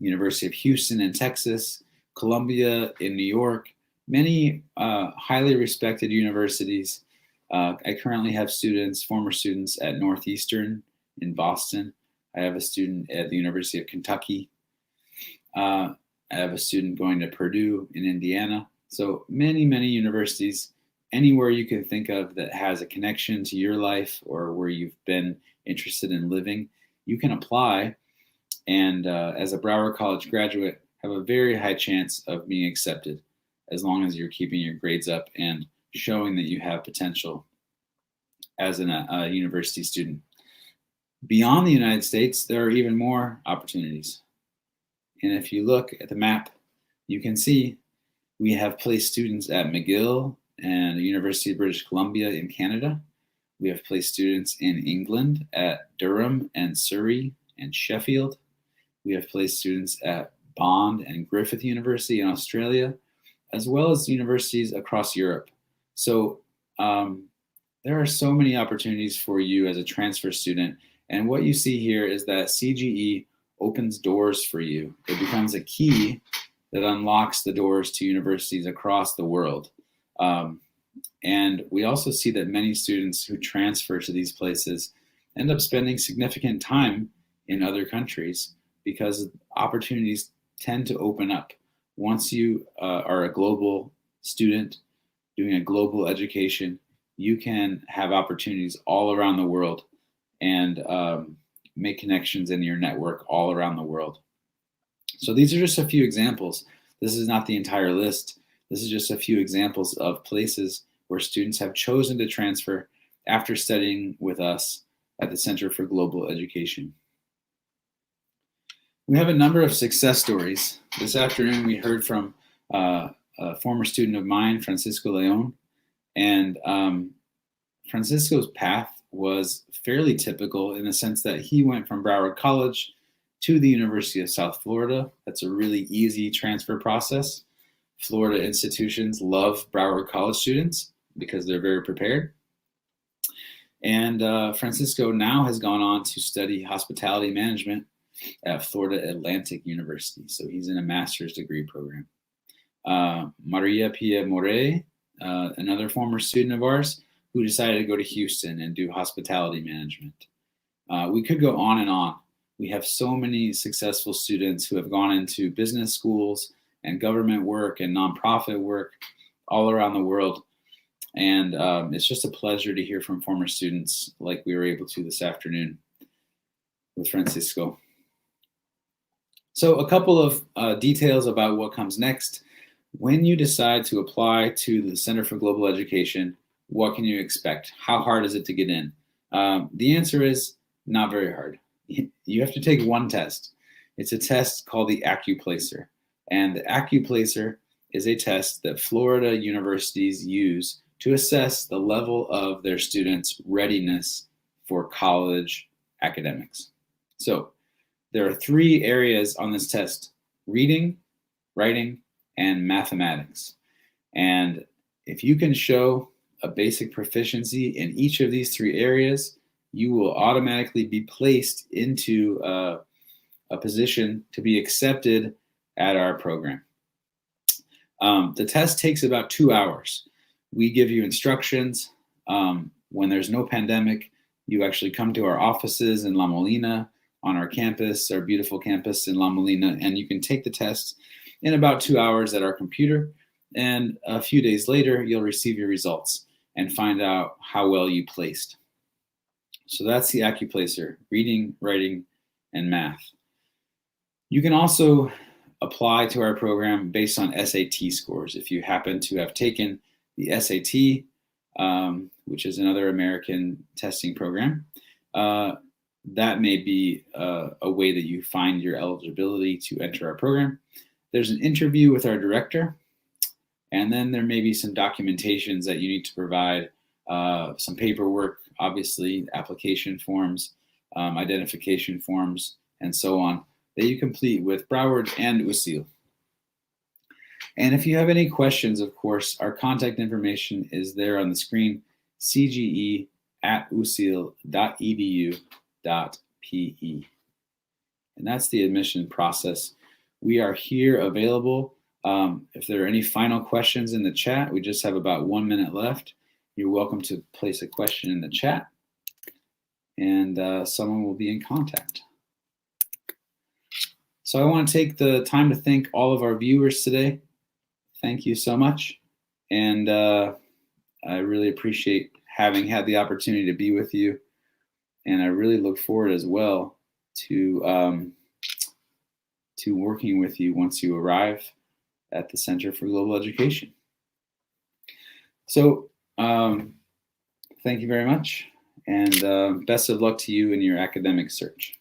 University of Houston in Texas, Columbia in New York, many highly respected universities. I currently have students, former students at Northeastern in Boston. I have a student at the University of Kentucky. I have a student going to Purdue in Indiana. So many, many universities, anywhere you can think of that has a connection to your life or where you've been interested in living, you can apply. And as a Broward College graduate, have a very high chance of being accepted as long as you're keeping your grades up and showing that you have potential as a university student. Beyond the United States, there are even more opportunities. And if you look at the map, you can see we have placed students at McGill and the University of British Columbia in Canada. We have placed students in England at Durham and Surrey and Sheffield. We have placed students at Bond and Griffith University in Australia, as well as universities across Europe. So there are so many opportunities for you as a transfer student. And what you see here is that CGE opens doors for you. It becomes a key that unlocks the doors to universities across the world. And we also see that many students who transfer to these places end up spending significant time in other countries because opportunities tend to open up. Once you are a global student doing a global education, you can have opportunities all around the world and make connections in your network all around the world. So these are just a few examples. This is not the entire list. This is just a few examples of places where students have chosen to transfer after studying with us at the Center for Global Education. We have a number of success stories. This afternoon, we heard from a former student of mine, Francisco Leon, and Francisco's path was fairly typical in the sense that he went from Broward College to the University of South Florida. That's a really easy transfer process. Florida institutions love Broward College students because they're very prepared. And Francisco now has gone on to study hospitality management at Florida Atlantic University. So he's in a master's degree program. Maria Pia More, another former student of ours, who decided to go to Houston and do hospitality management. We could go on and on. We have so many successful students who have gone into business schools and government work and nonprofit work all around the world. And it's just a pleasure to hear from former students like we were able to this afternoon with Francisco. So a couple of details about what comes next. When you decide to apply to the Center for Global Education, what can you expect? How hard is it to get in? The answer is not very hard. You have to take one test. It's a test called the AccuPlacer. And the AccuPlacer is a test that Florida universities use to assess the level of their students' readiness for college academics. So there are 3 areas on this test: reading, writing, and mathematics. And if you can show a basic proficiency in each of these 3 areas, you will automatically be placed into a position to be accepted at our program. The test takes about 2 hours. We give you instructions. When there's no pandemic, you actually come to our offices in La Molina on our campus, our beautiful campus in La Molina, and you can take the test in about 2 hours at our computer. And a few days later, you'll receive your results and find out how well you placed. So that's the AccuPlacer: reading, writing, and math. You can also apply to our program based on SAT scores. If you happen to have taken the SAT, which is another American testing program, that may be a way that you find your eligibility to enter our program. There's an interview with our director, and then there may be some documentations that you need to provide, some paperwork, obviously, application forms, identification forms, and so on, that you complete with Broward and USIL. And if you have any questions, of course, our contact information is there on the screen, cge@usil.edu.pe. And that's the admission process. We are here available. If there are any final questions in the chat, we just have about 1 minute left. You're welcome to place a question in the chat, and someone will be in contact. So I want to take the time to thank all of our viewers today. Thank you so much. And I really appreciate having had the opportunity to be with you. And I really look forward as well to working with you once you arrive at the Center for Global Education. So thank you very much, and best of luck to you in your academic search.